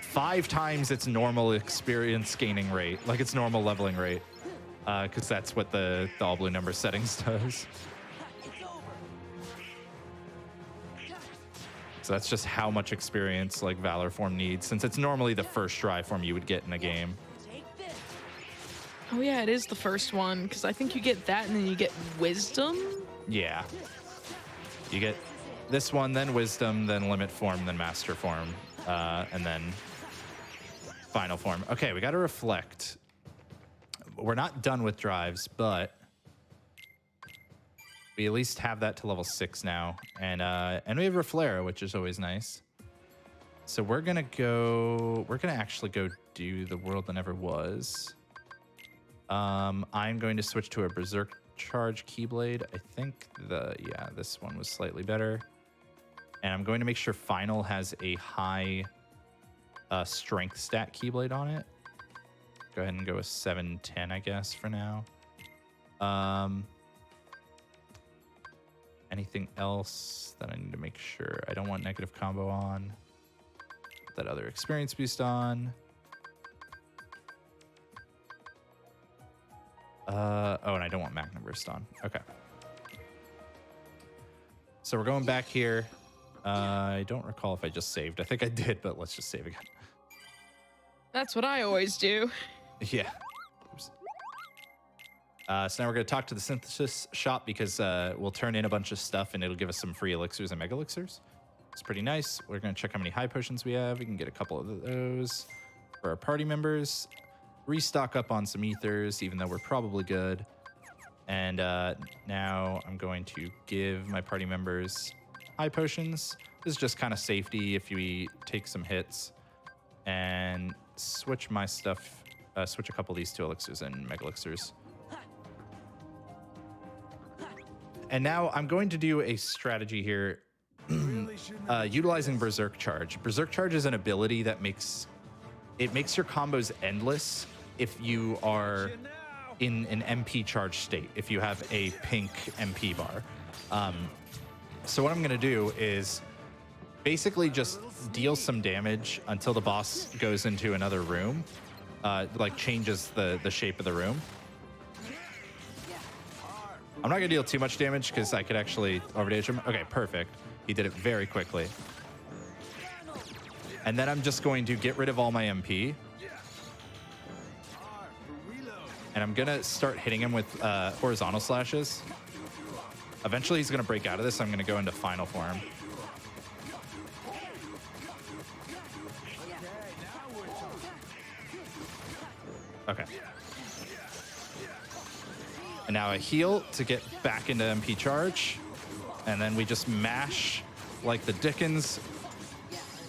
5 times its normal experience gaining rate, like its normal leveling rate, because that's what the all blue number settings does. So that's just how much experience like Valor Form needs, since it's normally the first dry form you would get in a game. Oh yeah, it is the first one, because I think you get that and then you get Wisdom? Yeah. You get this one, then Wisdom, then Limit Form, then Master Form, and then Final Form. Okay, we got to Reflect. We're not done with drives, but we at least have that to level 6 now. And we have Reflera, which is always nice. So we're going to actually go do The World That Never Was. I'm going to switch to a Berserk Charge Keyblade. I think this one was slightly better. And I'm going to make sure Final has a high strength stat Keyblade on it. Go ahead and go with 710, I guess, for now. Anything else that I need to make sure? I don't want negative combo on. Put that other experience boost on. Oh, and I don't want Magna Burst on. Okay. So we're going back here. I don't recall if I just saved. I think I did, but let's just save again. That's what I always do. Yeah. Oops. So now we're going to talk to the synthesis shop because we'll turn in a bunch of stuff and it'll give us some free elixirs and mega elixirs. It's pretty nice. We're going to check how many high potions we have. We can get a couple of those for our party members. restock up on some ethers, even though we're probably good. And now I'm going to give my party members high potions. This is just kind of safety if we take some hits. And switch my stuff, switch a couple of these to elixirs and mega elixirs. And now I'm going to do a strategy here utilizing Berserk Charge. Berserk Charge is an ability that makes your combos endless if you are in an MP charge state, if you have a pink MP bar. So what I'm going to do is basically just deal some damage until the boss goes into another room, like changes the shape of the room. I'm not going to deal too much damage because I could actually overdage him. Okay, perfect. He did it very quickly. And then I'm just going to get rid of all my MP. And I'm going to start hitting him with horizontal slashes. Eventually, he's going to break out of this. I'm going to go into final form. Okay. And now I heal to get back into MP charge. And then we just mash like the Dickens.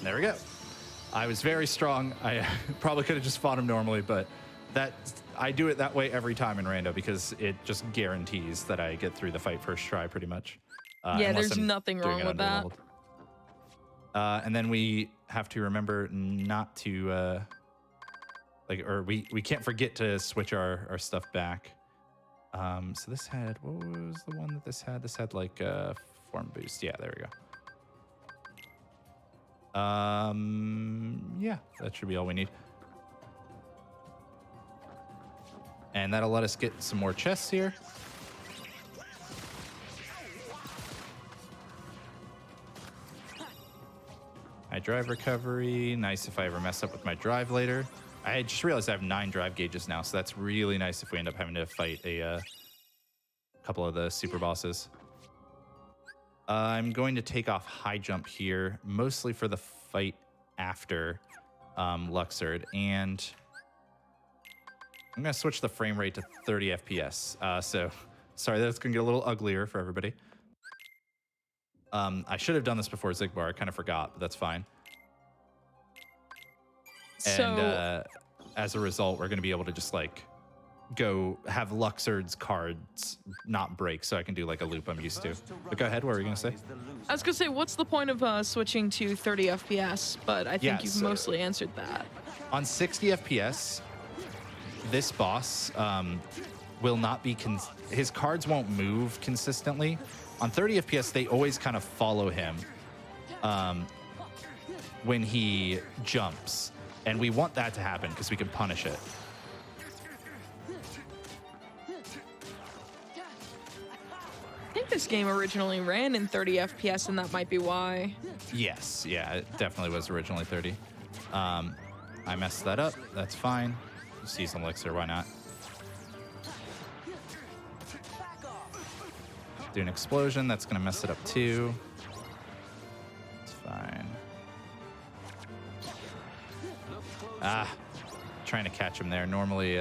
There we go. I was very strong. I probably could have just fought him normally, but I do it that way every time in rando because it just guarantees that I get through the fight first try pretty much. Yeah, there's nothing wrong with that. And then we have to remember not to we can't forget to switch our stuff back. So this had, what was the one that this had? This had like a form boost. Yeah, there we go. Yeah, that should be all we need. And that'll let us get some more chests here. High drive recovery. Nice if I ever mess up with my drive later. I just realized I have 9 drive gauges now, so that's really nice if we end up having to fight a couple of the super bosses. I'm going to take off high jump here, mostly for the fight after Luxord, and I'm going to switch the frame rate to 30 FPS. So, sorry, that's going to get a little uglier for everybody. I should have done this before Zigbar. I kind of forgot, but that's fine. And as a result, we're going to be able to just like go have Luxord's cards not break, so I can do like a loop I'm used to. But go ahead, what were you going to say? I was going to say, what's the point of switching to 30 FPS? But I think you've mostly answered that. On 60 FPS, this boss will not be, his cards won't move consistently. On 30 FPS, they always kind of follow him when he jumps. And we want that to happen because we can punish it. I think this game originally ran in 30 FPS, and that might be why. Yes, yeah, it definitely was originally 30. I messed that up. That's fine. See some elixir, why not? Do an explosion. That's going to mess it up too. It's fine. Trying to catch him there. Normally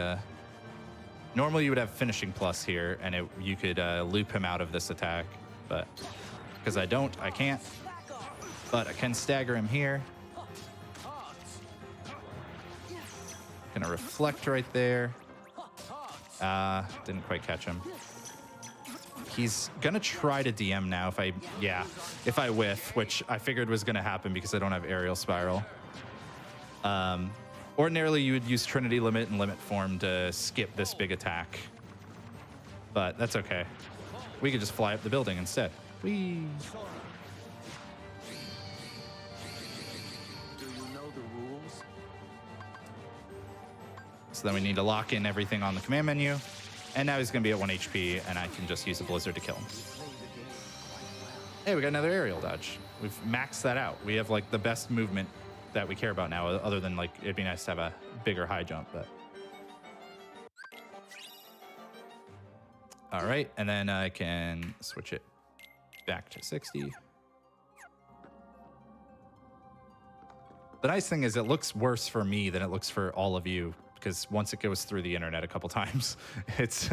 you would have finishing plus here, and you could loop him out of this attack, but because I don't, I can't. But I can stagger him here. Gonna reflect right there. Didn't quite catch him. He's gonna try to DM now if I whiff, which I figured was gonna happen because I don't have aerial spiral. Ordinarily, you would use Trinity Limit and Limit Form to skip this big attack. But that's okay. We could just fly up the building instead. Whee! Do you know the rules? So then we need to lock in everything on the command menu. And now he's going to be at 1 HP, and I can just use a Blizzard to kill him. Hey, we got another aerial dodge. We've maxed that out. We have, like, the best movement that we care about now, other than, like, it'd be nice to have a bigger high jump, but... All right, and then I can switch it back to 60. The nice thing is it looks worse for me than it looks for all of you, because once it goes through the internet a couple times, it's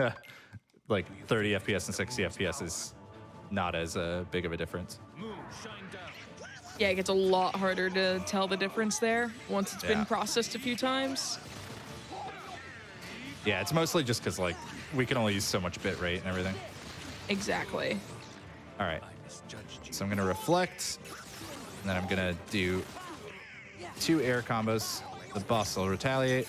like 30 FPS and 60 FPS is not as big of a difference. Yeah, it gets a lot harder to tell the difference there once it's Yeah. been processed a few times. Yeah, it's mostly just because like we can only use so much bit rate and everything. Exactly. All right, so I'm gonna reflect, and then I'm gonna do 2 air combos. The boss will retaliate.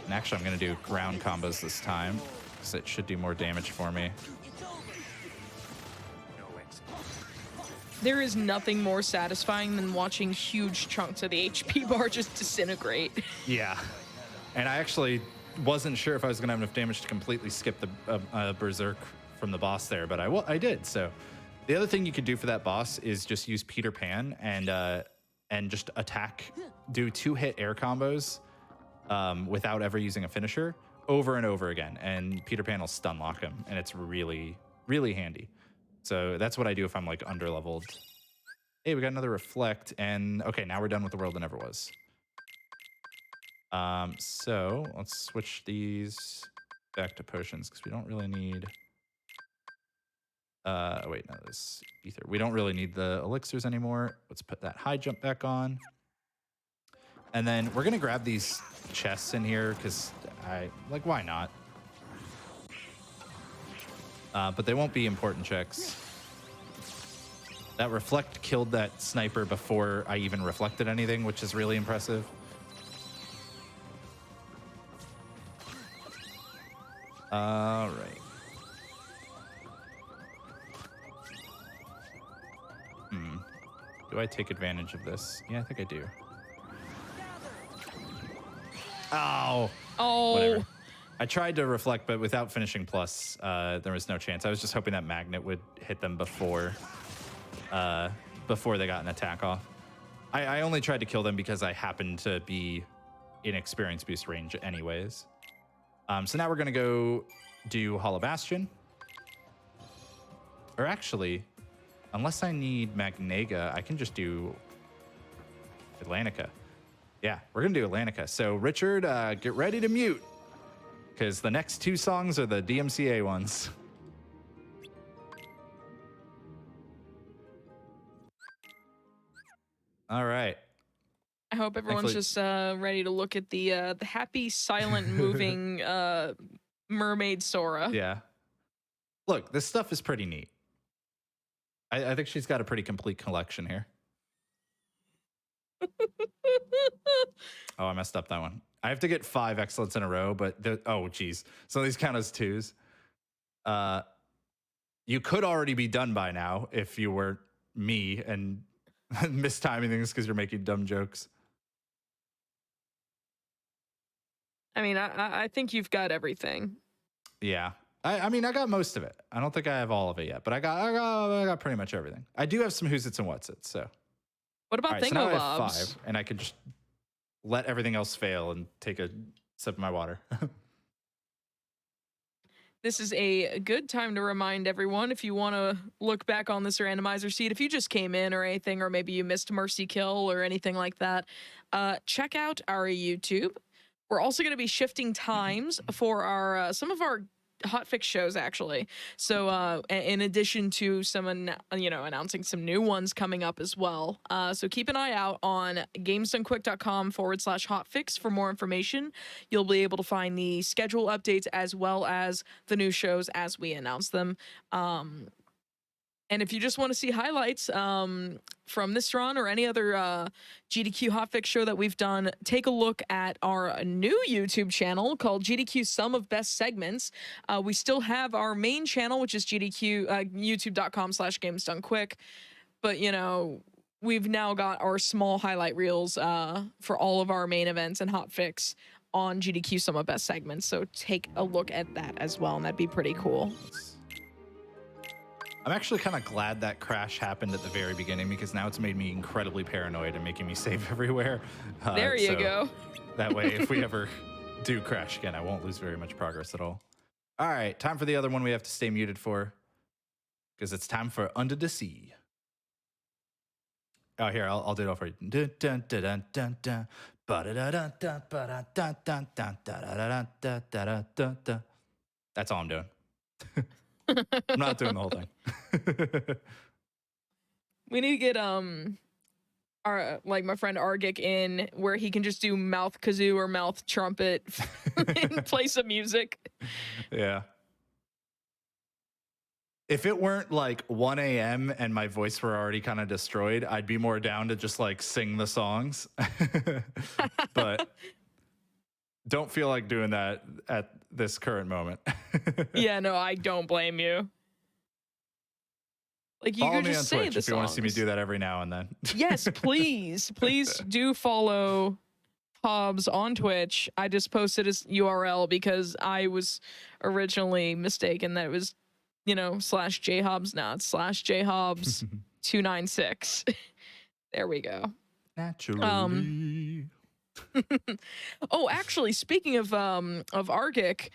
And actually, I'm gonna do ground combos this time, because it should do more damage for me. There is nothing more satisfying than watching huge chunks of the HP bar just disintegrate. Yeah, and I actually wasn't sure if I was gonna have enough damage to completely skip the berserk from the boss there, but I did. So the other thing you could do for that boss is just use Peter Pan and just attack, do 2-hit air combos without ever using a finisher over and over again, and Peter Pan will stun lock him, and it's really, really handy. So that's what I do if I'm like under leveled. Hey, we got another reflect, and okay, now we're done with the world that never was. So let's switch these back to potions because we don't really need. Oh wait, no, this ether. We don't really need the elixirs anymore. Let's put that high jump back on. And then we're gonna grab these chests in here because why not? But they won't be important checks. That reflect killed that sniper before I even reflected anything, which is really impressive. All right. Do I take advantage of this? Yeah, I think I do. Ow. Oh. Whatever. I tried to reflect, but without finishing plus, there was no chance. I was just hoping that magnet would hit them before they got an attack off. I only tried to kill them because I happened to be in experience boost range anyways. So now we're going to go do Hollow Bastion. Or actually, unless I need Magnega, I can just do Atlantica. Yeah, we're going to do Atlantica. So Richard, get ready to mute, because the next 2 songs are the DMCA ones. All right. I hope everyone's just ready to look at the happy, silent, moving mermaid Sora. Yeah. Look, this stuff is pretty neat. I think she's got a pretty complete collection here. Oh, I messed up that one. I have to get 5 excellents in a row, but oh, geez. So these count as 2s. You could already be done by now if you were me and mistiming things because you're making dumb jokes. I mean, I think you've got everything. Yeah. I mean, I got most of it. I don't think I have all of it yet, but I got pretty much everything. I do have some who's its and what's it, so. What about All right, so now I have Thingobobs? 5, and I can just let everything else fail and take a sip of my water. This is a good time to remind everyone, if you want to look back on this randomizer seed, if you just came in or anything, or maybe you missed Mercy Kill or anything like that, check out our YouTube. We're also going to be shifting times for our some of our hotfix shows, actually. So in addition to some announcing some new ones coming up as well. So keep an eye out on gamesdonequick.com/hotfix for more information. You'll be able to find the schedule updates as well as the new shows as we announce them. And if you just want to see highlights from this run or any other GDQ hotfix show that we've done, take a look at our new YouTube channel called GDQ Sum of Best Segments. We still have our main channel, which is GDQ, youtube.com/gamesdonequick. But, we've now got our small highlight reels for all of our main events and hotfix on GDQ Sum of Best Segments. So take a look at that as well, and that'd be pretty cool. I'm actually kind of glad that crash happened at the very beginning, because now it's made me incredibly paranoid and making me save everywhere. There you go. That way, if we ever do crash again, I won't lose very much progress at all. All right, time for the other one we have to stay muted for, because it's time for Under the Sea. Oh, here, I'll do it all for you. Dun, dun, dun, dun, dun, dun. That's all I'm doing. I'm not doing the whole thing. We need to get our like my friend Argic in where he can just do mouth kazoo or mouth trumpet and play some music. Yeah. If it weren't like 1 a.m. and my voice were already kind of destroyed, I'd be more down to just like sing the songs. But don't feel like doing that at this current moment. Yeah, no, I don't blame you. Like you Follow could me just on say Twitch the if you want to see me songs. do that every now and then. Yes, please. Please do follow Hobbs on Twitch. I just posted his URL because I was originally mistaken that it was, /jhobbs. Now it's /jhobbs 296. There we go. Naturally. Oh, actually, speaking of Argic,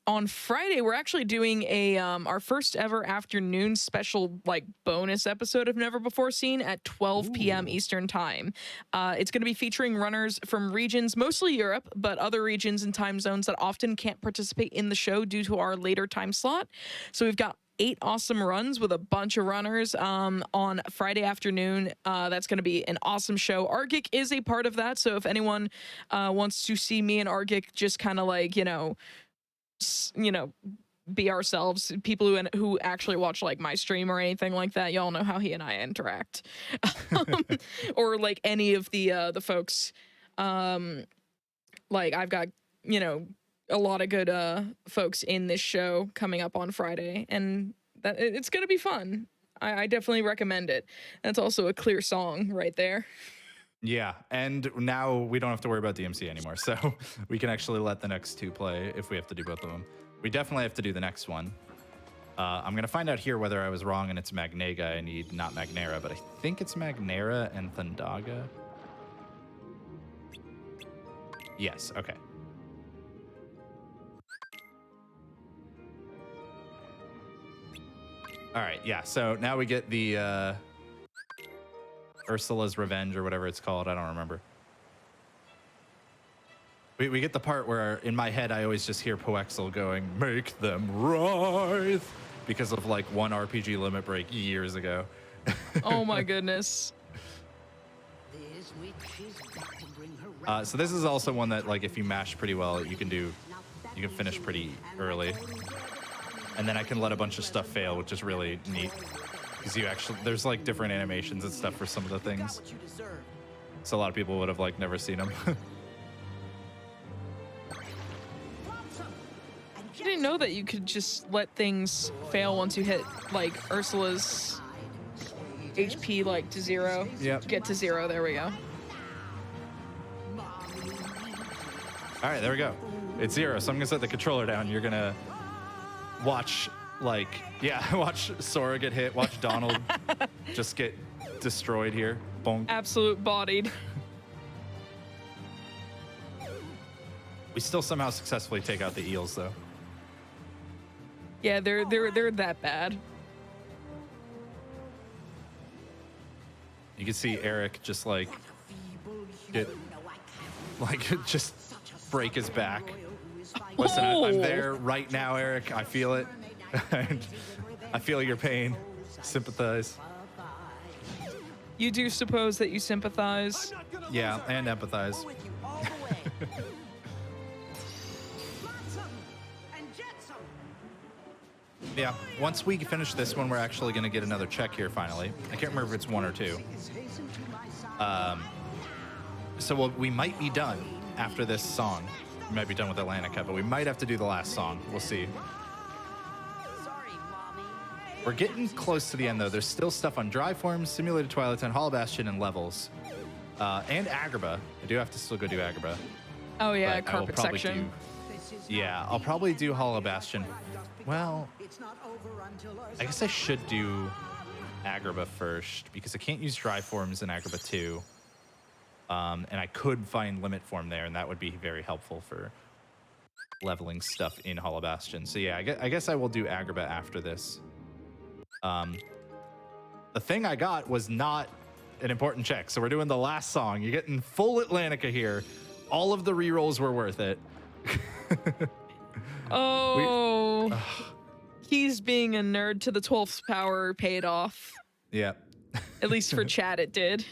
on Friday we're actually doing a our first ever afternoon special like bonus episode of Never Before Seen at 12 p.m. Eastern time. It's going to be featuring runners from regions, mostly Europe, but other regions and time zones that often can't participate in the show due to our later time slot. So we've got 8 awesome runs with a bunch of runners on Friday afternoon. That's going to be an awesome show. Argic is a part of that, so if anyone wants to see me and Argic just kind of like, be ourselves, people who actually watch like my stream or anything like that, y'all know how he and I interact. Or like any of the folks, like I've got, a lot of good folks in this show coming up on Friday, and that it's gonna be fun. I definitely recommend it. That's also a clear song right there. Yeah, and now we don't have to worry about DMC anymore, so we can actually let the next 2 play if we have to do both of them. We definitely have to do the next one. I'm going to find out here whether I was wrong and it's Magnega I need, not Magnera, but I think it's Magnera and Thundaga. Yes, okay. All right, yeah, so now we get the Ursula's Revenge or whatever it's called. I don't remember. We get the part where in my head I always just hear Poexel going, "Make them writhe," because of like one RPG limit break years ago. Oh my goodness. So this is also one that like if you mash pretty well, you can finish pretty early. And then I can let a bunch of stuff fail, which is really neat. Because there's like different animations and stuff for some of the things. So a lot of people would have like never seen them. I didn't know that you could just let things fail once you hit like Ursula's HP like to 0. Yep. Get to 0. There we go. All right, there we go. It's 0, so I'm gonna set the controller down. You're gonna watch watch Sora get hit, watch Donald just get destroyed here. Bonk. Absolute bodied. We still somehow successfully take out the eels though. Yeah, they're that bad. You can see Eric just like just break his back. Listen, I'm there right now, Eric. I feel it. I feel your pain. Sympathize. You do suppose that you sympathize? Yeah, and empathize. Yeah, once we finish this one, we're actually going to get another check here finally. I can't remember if it's 1 or 2. So we might be done after this song. We might be done with Atlantica, but we might have to do the last song. We'll see. We're getting close to the end, though. There's still stuff on Dry Forms, Simulated Twilight Town, Hollow Bastion, and Levels. And Agrabah. I do have to still go do Agrabah. Oh yeah, But I will carpet probably section. I'll probably do Hollow Bastion. Well, I guess I should do Agrabah first, because I can't use Dry Forms in Agrabah 2. And I could find Limit Form there, and that would be very helpful for leveling stuff in Hollow Bastion. So yeah, I guess I will do Agrabah after this. The thing I got was not an important check. So we're doing the last song. You're getting full Atlantica here. All of the rerolls were worth it. Oh, he's being a nerd to the 12th power paid off. Yeah. At least for chat, it did.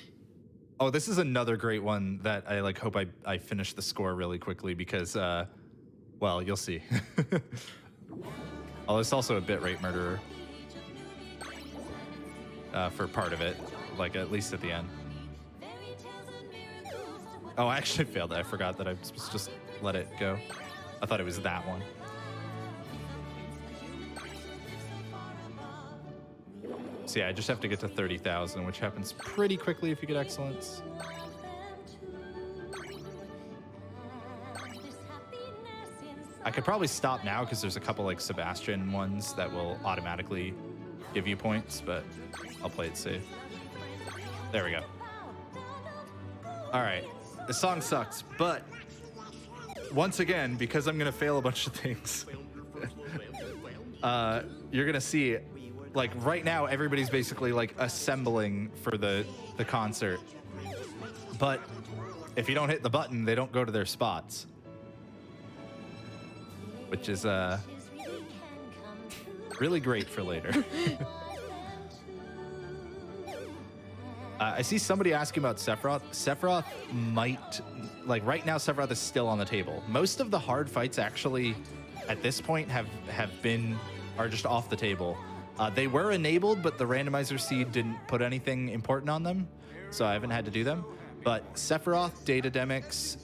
Oh, this is another great one that I like. Hope I finish the score really quickly because, well, you'll see. Oh, it's also a bitrate murderer for part of it, like at least at the end. Oh, I actually failed. I forgot that I was supposed to just let it go. I thought it was that one. So yeah, I just have to get to 30,000, which happens pretty quickly if you get excellence. I could probably stop now because there's a couple like Sebastian ones that will automatically give you points, but I'll play it safe. There we go. All right, the song sucks, but once again, because I'm gonna fail a bunch of things, you're gonna see it. Like right now, everybody's basically like assembling for the concert. But if you don't hit the button, they don't go to their spots. Which is really great for later. I see somebody asking about Sephiroth. Sephiroth might, like right now, Sephiroth is still on the table. Most of the hard fights actually, at this point, are just off the table. They were enabled, but the randomizer seed didn't put anything important on them, so I haven't had to do them. But Sephiroth, Datademics,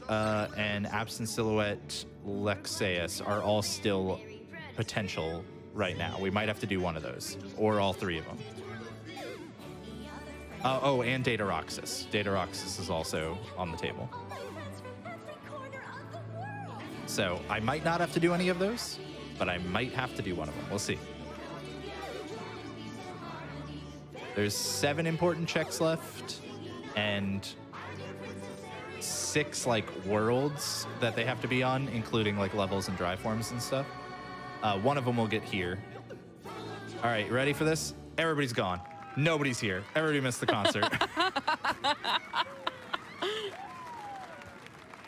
and Absent Silhouette Lexaeus are all still potential right now. We might have to do one of those, or all three of them. Oh, and Dataroxus. Dataroxus is also on the table. So I might not have to do any of those, but I might have to do one of them. We'll see. There's 7 important checks left, and 6 like worlds that they have to be on, including like levels and dry forms and stuff. One of them will get here. All right, ready for this? Everybody's gone. Nobody's here. Everybody missed the concert.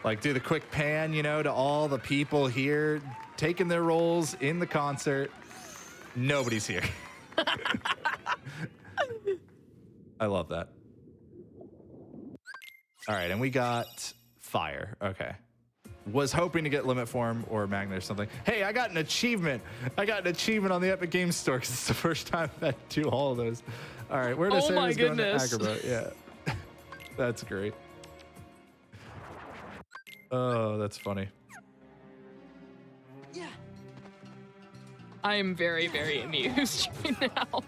Like do the quick pan, you know, to all the people here taking their roles in the concert. Nobody's here. I love that. All right, and we got fire. Okay. Was hoping to get limit form or magnet or something. Hey, I got an achievement. I got an achievement on the Epic Games Store because it's the first time I've had to do all of those. All right, where does my going to goodness. Agrabah? Yeah. That's great. Oh, that's funny. Yeah. I am very, very amused right now.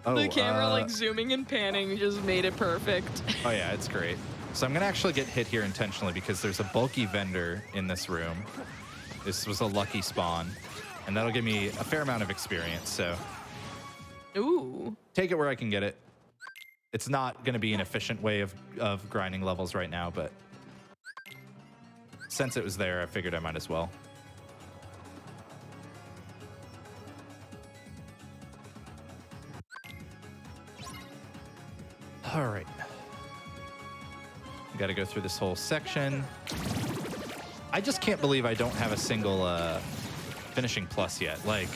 The camera like zooming and panning just made it perfect. Oh yeah, it's great. So I'm gonna actually get hit here intentionally because there's a bulky vendor in this room. This was a lucky spawn, and that'll give me a fair amount of experience, so. Ooh. Take it where I can get it. It's not gonna be an efficient way of grinding levels right now, but since it was there, I figured I might as well. All right. Got to go through this whole section. I just can't believe I don't have a single finishing plus yet. Like,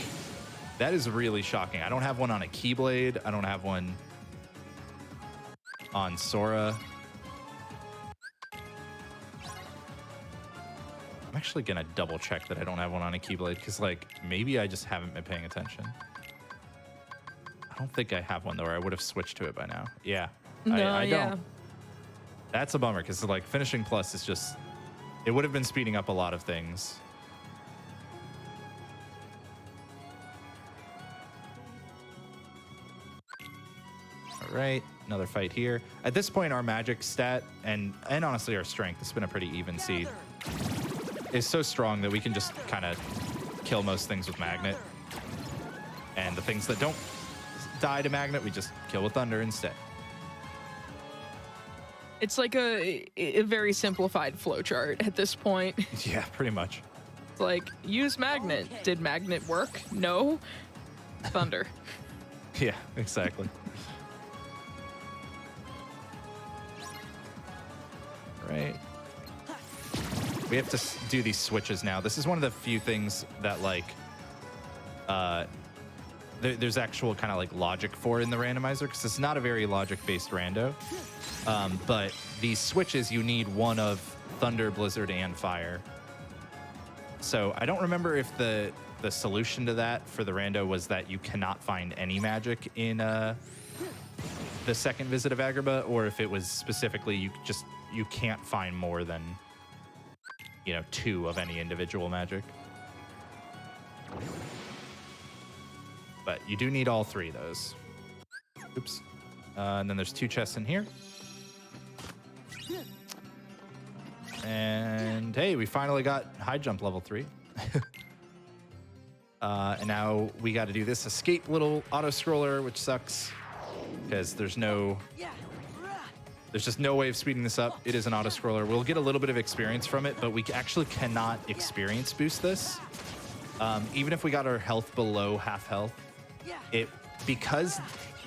that is really shocking. I don't have one on a Keyblade. I don't have one on Sora. I'm actually going to double check that I don't have one on a Keyblade because, like, maybe I just haven't been paying attention. I don't think I have one, though, or I would have switched to it by now. Yeah. No, I yeah. don't. That's a bummer because like finishing plus is just, it would have been speeding up a lot of things. All right, another fight here. At this point, our magic stat and honestly our strength, it's been a pretty even seed, is so strong that we can just kind of kill most things with magnet. And the things that don't die to magnet, we just kill with thunder instead. It's like a very simplified flowchart at this point. Yeah, pretty much. It's like, use magnet. Did magnet work? No. Thunder. Yeah, exactly. Right. We have to do these switches now. This is one of the few things that like there's actual kind of like logic for in the randomizer, because it's not a very logic-based rando. But these switches, you need one of thunder, blizzard, and fire. So I don't remember if the solution to that for the rando was that you cannot find any magic in the second visit of Agrabah, or if it was specifically you can't find more than 2 of any individual magic. But you do need all 3 of those. Oops. And then there's 2 chests in here. And hey, we finally got high jump level 3. And now we got to do this escape little auto scroller, which sucks because there's just no way of speeding this up. It is an auto scroller. We'll get a little bit of experience from it, but we actually cannot experience boost this. Even if we got our health below half health, because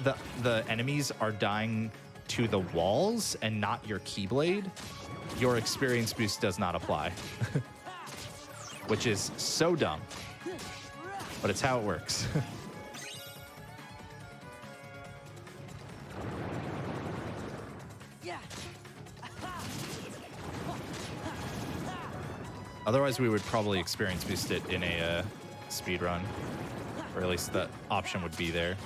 the enemies are dying to the walls and not your keyblade, your experience boost does not apply. Which is so dumb, but it's how it works. Otherwise, we would probably experience boost it in a speed run, or at least the option would be there.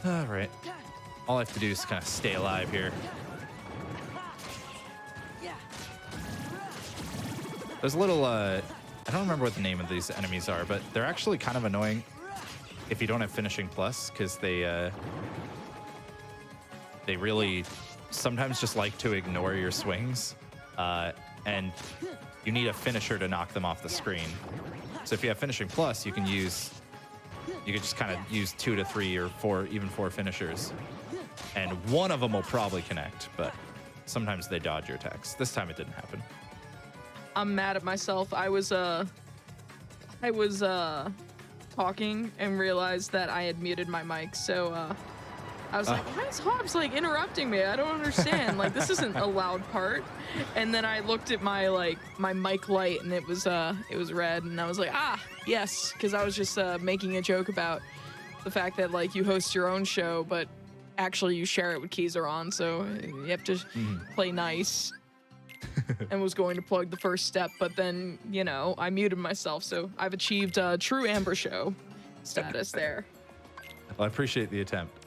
All right. All I have to do is kind of stay alive here. There's a little, I don't remember what the name of these enemies are, but they're actually kind of annoying if you don't have finishing plus, because they really sometimes just like to ignore your swings, and you need a finisher to knock them off the screen. So if you have finishing plus, you can just kind of use 2 to 3 or 4, even 4 finishers, and one of them will probably connect, but sometimes they dodge your attacks. This time it didn't happen. I'm mad at myself. I was talking and realized that I had muted my mic, so I was like, why is Hobbs like interrupting me? I don't understand. Like, this isn't a loud part. And then I looked at my my mic light, and it was red, and I was like, ah, yes, because I was just making a joke about the fact that like you host your own show, but actually you share it with Keyzeron, so you have to play nice. And was going to plug the first step, but then I muted myself, so I've achieved true Amber Show status there. Well, I appreciate the attempt.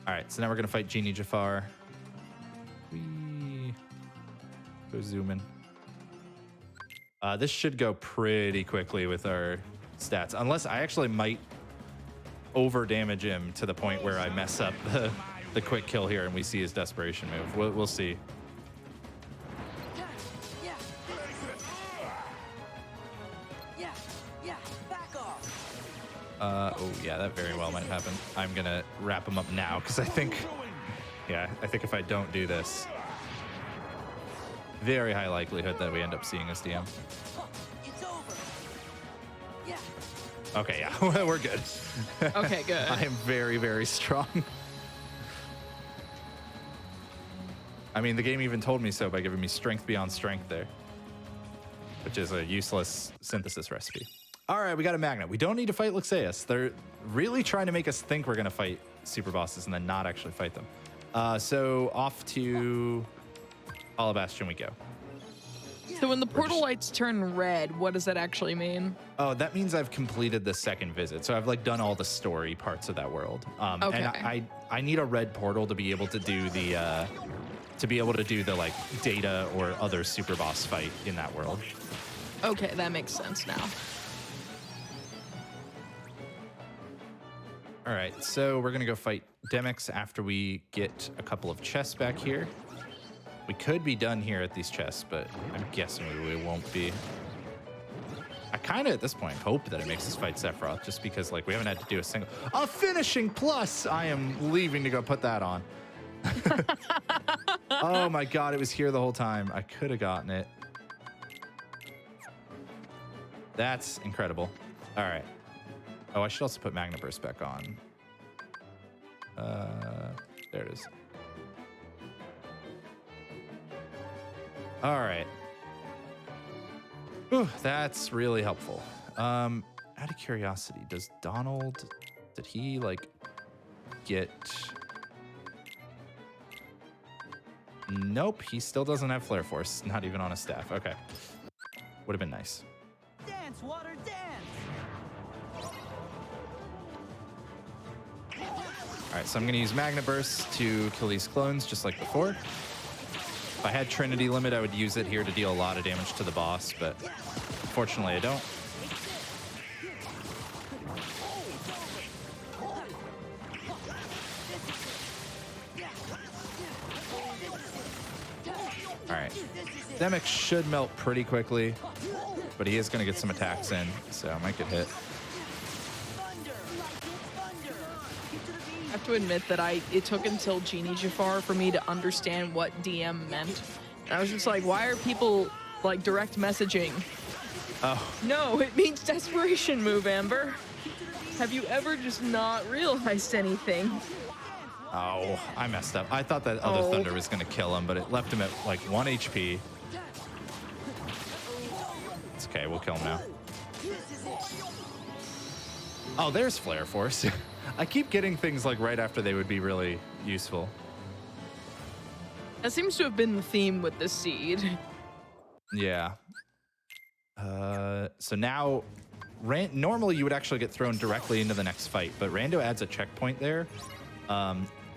All right, so now we're gonna fight Genie Jafar. We go zoom in. This should go pretty quickly with our stats, unless I actually might over damage him to the point where I mess up the quick kill here and we see his desperation move. We'll see. Oh yeah, that very well might happen. I'm gonna wrap him up now because I think if I don't do this, very high likelihood that we end up seeing this DM. Okay, yeah, we're good. Okay, good. I am very, very strong. I mean, the game even told me so by giving me strength beyond strength there, which is a useless synthesis recipe. All right, we got a magnet. We don't need to fight Luxeus. They're really trying to make us think we're going to fight super bosses and then not actually fight them. So off to Hollow Bastion we go. So when the portal lights turn red, what does that actually mean? Oh, that means I've completed the second visit. So I've like done all the story parts of that world. Okay. And I need a red portal to be able to do the like data or other super boss fight in that world. Okay, that makes sense now. All right, so we're gonna go fight Demix after we get a couple of chests back here. We could be done here at these chests, but I'm guessing we won't be. I kind of, at this point, hope that it makes us fight Sephiroth, just because like we haven't had to do a finishing plus. I am leaving to go put that on. Oh my God, it was here the whole time. I could have gotten it. That's incredible. All right. Oh, I should also put Magna Burst back on. There it is. All right. Whew, that's really helpful. Out of curiosity, does Donald, did he like get... Nope, he still doesn't have Flare Force, not even on a staff. Okay. Would have been nice. Dance, water, dance. All right, so I'm gonna use Magna Burst to kill these clones just like before. If I had Trinity Limit, I would use it here to deal a lot of damage to the boss, but fortunately I don't. All right, Demic should melt pretty quickly, but he is gonna get some attacks in, so I might get hit. I have to admit that it took until Genie Jafar for me to understand what DM meant. And I was just like, why are people like direct messaging? Oh. No, it means desperation move, Amber. Have you ever just not realized anything? Oh, I messed up. I thought that other Thunder was gonna kill him, but it left him at like 1 HP. It's okay, we'll kill him now. Oh, there's Flare Force. I keep getting things like right after they would be really useful. That seems to have been the theme with this seed. Yeah. So now, normally you would actually get thrown directly into the next fight, but Rando adds a checkpoint there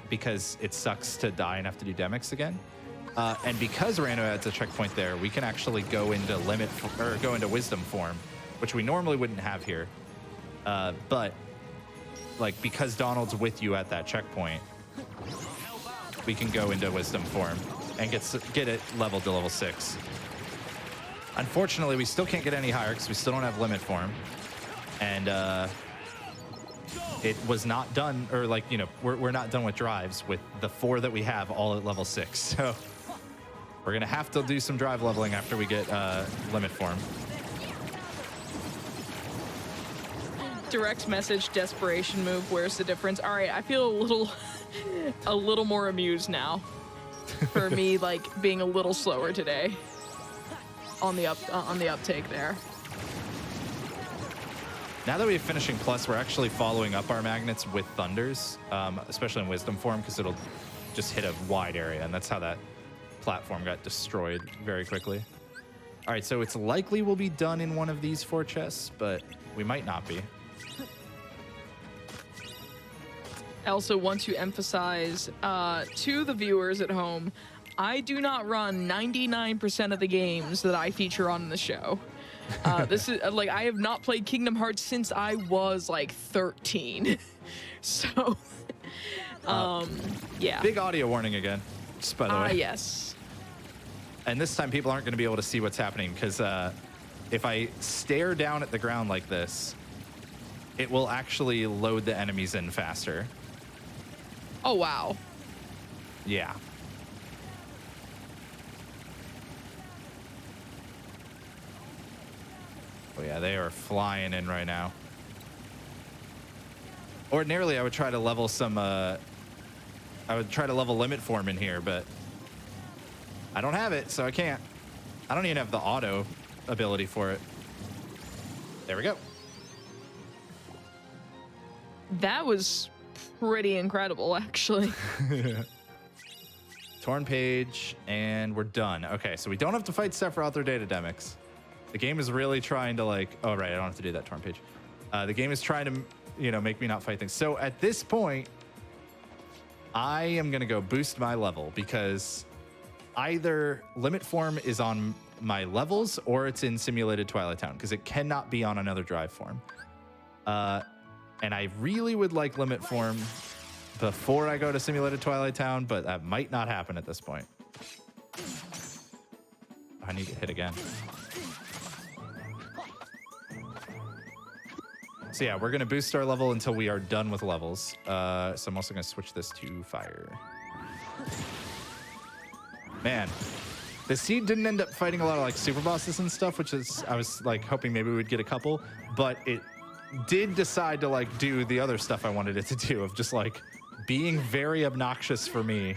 because it sucks to die and have to do Demix again. And because Rando adds a checkpoint there, we can actually go into go into Wisdom form, which we normally wouldn't have here. But like because Donald's with you at that checkpoint, we can go into Wisdom form and get it leveled to level 6. Unfortunately, we still can't get any higher because we still don't have limit form, and it was not done, or like we're not done with drives with the 4 that we have all at level 6. So we're gonna have to do some drive leveling after we get limit form. Direct message, desperation move. Where's the difference? All right, I feel a little more amused now. For me, like being a little slower today on the uptake there. Now that we have Finishing Plus, we're actually following up our magnets with Thunders, especially in Wisdom form, because it'll just hit a wide area, and that's how that platform got destroyed very quickly. All right, so it's likely we'll be done in one of these 4 chests, but we might not be. I also want to emphasize to the viewers at home, I do not run 99% of the games that I feature on the show. This is like, I have not played Kingdom Hearts since I was like 13. So, yeah. Big audio warning again, just by the way. Yes. And this time people aren't going to be able to see what's happening because if I stare down at the ground like this, it will actually load the enemies in faster. Oh, wow. Yeah. Oh yeah, they are flying in right now. Ordinarily, I would try to level some, I would try to level limit form in here, but I don't have it, so I can't. I don't even have the auto ability for it. There we go. That was pretty incredible, actually. Torn page, and we're done. Okay, so we don't have to fight Sephiroth or Data Demics. The game is really trying to like, oh right, I don't have to do that torn page. The game is trying to, make me not fight things. So at this point, I am gonna go boost my level because either limit form is on my levels or it's in Simulated Twilight Town because it cannot be on another drive form. And I really would like limit form before I go to Simulated Twilight Town, but that might not happen at this point. I need to hit again. So yeah, we're gonna boost our level until we are done with levels. So I'm also gonna switch this to fire. Man, The seed didn't end up fighting a lot of like super bosses and stuff, which is I was like hoping maybe we'd get a couple, but it did decide to like do the other stuff I wanted it to do of just like being very obnoxious for me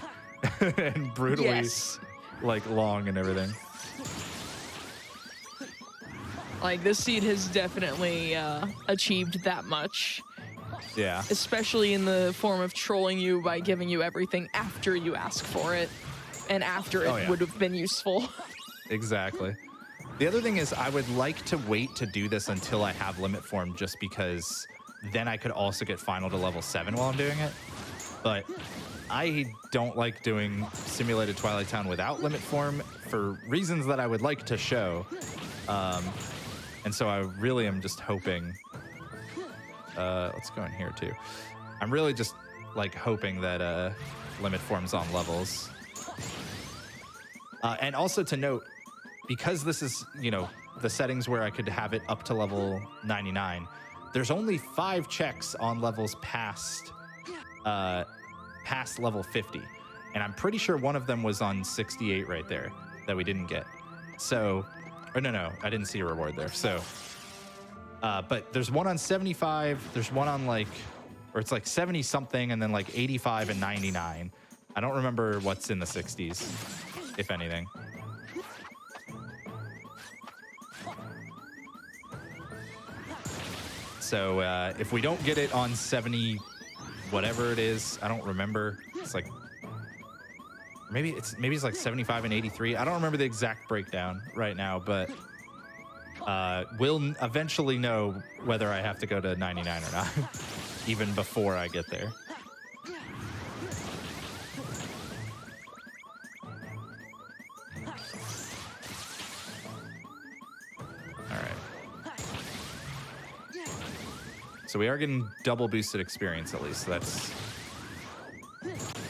and brutally Yes. like long and everything. Like, this seed has definitely achieved that much, Yeah. especially in the form of trolling you by giving you everything after you ask for it and after it Oh, yeah. would have been useful. Exactly. The other thing is I would like to wait to do this until I have limit form, just because then I could also get final to level 7 while I'm doing it. But I don't like doing simulated Twilight Town without limit form for reasons that I would like to show. And so I really am just hoping, let's go in here too. I'm really just like hoping that limit form's on levels. And also to note, because this is, you know, the settings where I could have it up to level 99, there's only 5 checks on levels past level 50. And I'm pretty sure one of them was on 68 right there that we didn't get. So, or no, I didn't see a reward there. So, but there's one on 75, there's one on like, or it's like 70 something, and then like 85 and 99. I don't remember what's in the 60s, if anything. So if we don't get it on 70, whatever it is, I don't remember. It's like maybe it's like 75 and 83. I don't remember the exact breakdown right now, but we'll eventually know whether I have to go to 99 or not, even before I get there. So we are getting double boosted experience at least. So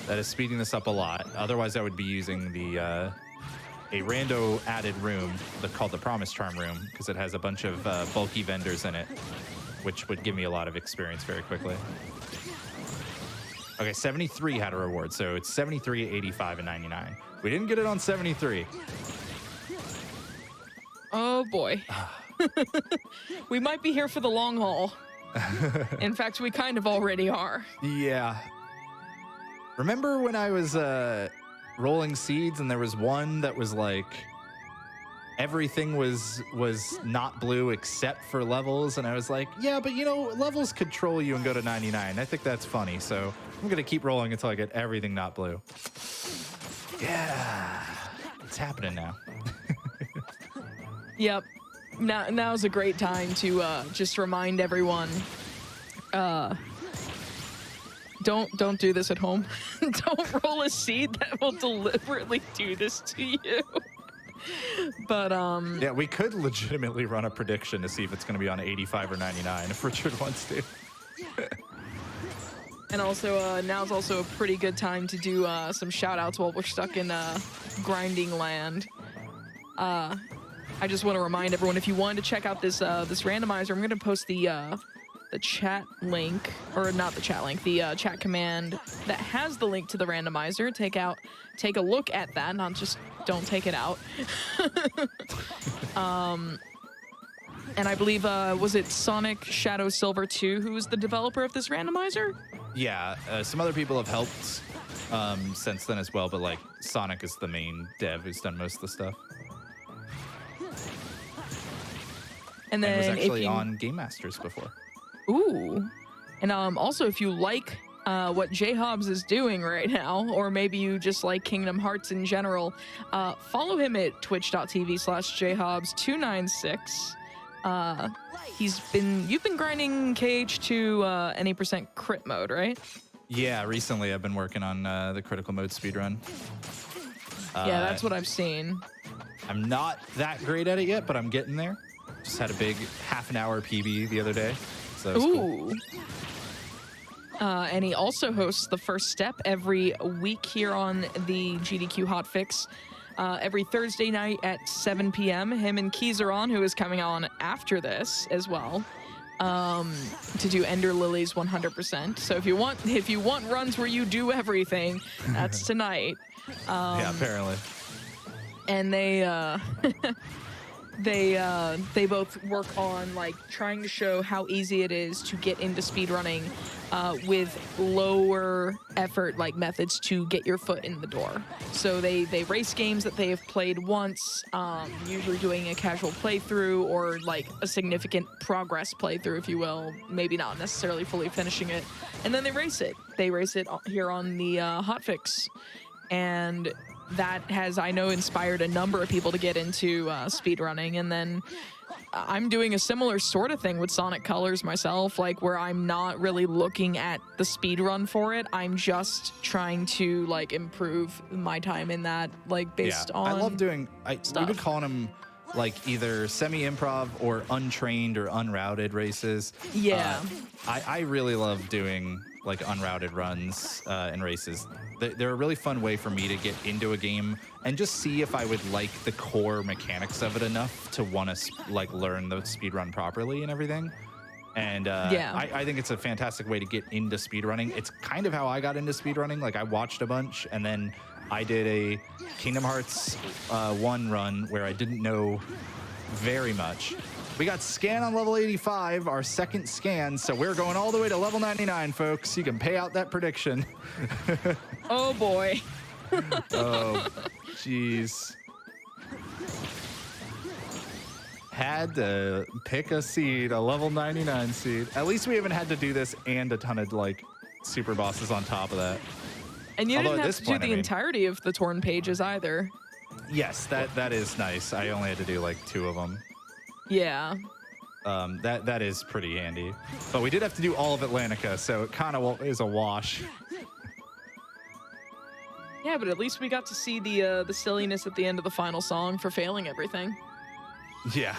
that is speeding this up a lot. Otherwise, I would be using the a rando added room called the Promise Charm room, because it has a bunch of bulky vendors in it, which would give me a lot of experience very quickly. Okay, 73 had a reward, so it's 73, 85, and 99. We didn't get it on 73. Oh boy. We might be here for the long haul. In fact, we kind of already are. Yeah. Remember when I was rolling seeds and there was one that was like everything was not blue except for levels, and I was like, yeah, but you know, levels could troll you and go to 99. I think that's funny, so I'm gonna keep rolling until I get everything not blue. Yeah, it's happening now. Yep. Now's a great time to just remind everyone, don't do this at home. Don't roll a seed that will deliberately do this to you. But yeah, we could legitimately run a prediction to see if it's going to be on 85 or 99 if Richard wants to. And also, now's also a pretty good time to do some shout outs while we're stuck in grinding land. I just want to remind everyone, if you wanted to check out this this randomizer, I'm going to post the chat link, or not the chat link, the chat command that has the link to the randomizer. Take a look at that, not just don't take it out. And I believe, was it Sonic Shadow Silver 2 who was the developer of this randomizer? Yeah, some other people have helped since then as well, but like Sonic is the main dev who's done most of the stuff. And then was actually if you, on Game Masters before. Ooh. And also, if you like what J-Hobbs is doing right now, or maybe you just like Kingdom Hearts in general, follow him at twitch.tv/jhobbs296. You've been grinding KH2 any % crit mode, right? Yeah, recently I've been working on the critical mode speedrun. Yeah, that's what I've seen. I'm not that great at it yet, but I'm getting there. Just had a big half-an-hour PB the other day, so that was cool. And he also hosts The First Step every week here on the GDQ Hotfix. Every Thursday night at 7 p.m. Him and Keys are on, who is coming on after this as well, to do Ender Lilies 100%. So if you want runs where you do everything, that's tonight. Yeah, apparently. and they both work on like trying to show how easy it is to get into speedrunning with lower effort like methods to get your foot in the door. So they race games that they have played once, usually doing a casual playthrough or like a significant progress playthrough, if you will, maybe not necessarily fully finishing it, and then they race it. They race it here on the hotfix, and that has, I know, inspired a number of people to get into speedrunning. And then I'm doing a similar sort of thing with Sonic Colors myself, like where I'm not really looking at the speedrun for it. I'm just trying to like improve my time in that, like based on I love doing, we've stuff. been calling them like either semi-improv or untrained or unrouted races. Yeah. I really love doing like unrouted runs and races. They're a really fun way for me to get into a game and just see if I would like the core mechanics of it enough to want to like learn the speedrun properly and everything. And I think it's a fantastic way to get into speedrunning. It's kind of how I got into speedrunning. Like I watched a bunch and then I did a Kingdom Hearts 1 run where I didn't know very much. We got scan on level 85, our second scan, so we're going all the way to level 99, folks. You can pay out that prediction. Oh boy. Oh, jeez. Had to pick a seed, a level 99 seed. At least we haven't had to do this and a ton of like super bosses on top of that. And you Although didn't at have this to point, do I the mean- entirety of the torn pages either. Yes, that is nice. I only had to do like 2 of them. Yeah. That is pretty handy. But we did have to do all of Atlantica, so it kind of is a wash. Yeah, but at least we got to see the silliness at the end of the final song for failing everything. Yeah.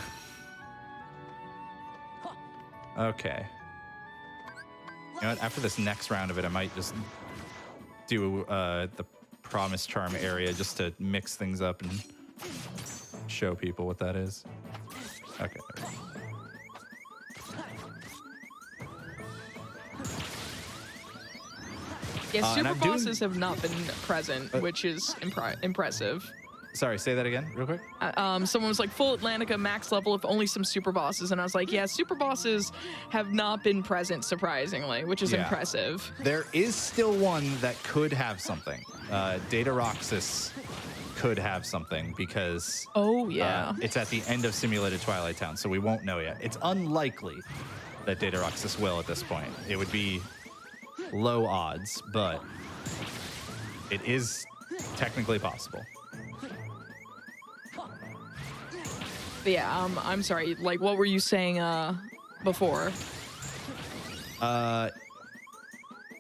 Okay. You know what? After this next round of it, I might just do the Promise Charm area just to mix things up and show people what that is. Okay. There we go. Yeah, and super I'm doing- bosses have not been present, which is impressive. Sorry, say that again, real quick. Someone was like, full Atlantica max level with only some super bosses, and I was like, yeah, super bosses have not been present, surprisingly, which is Yeah. impressive. There is still one that could have something. Data Roxas could have something because Oh, yeah. it's at the end of Simulated Twilight Town, so we won't know yet. It's unlikely that Data Roxas will at this point. It would be low odds, but it is technically possible. But yeah, I'm sorry, like, what were you saying before?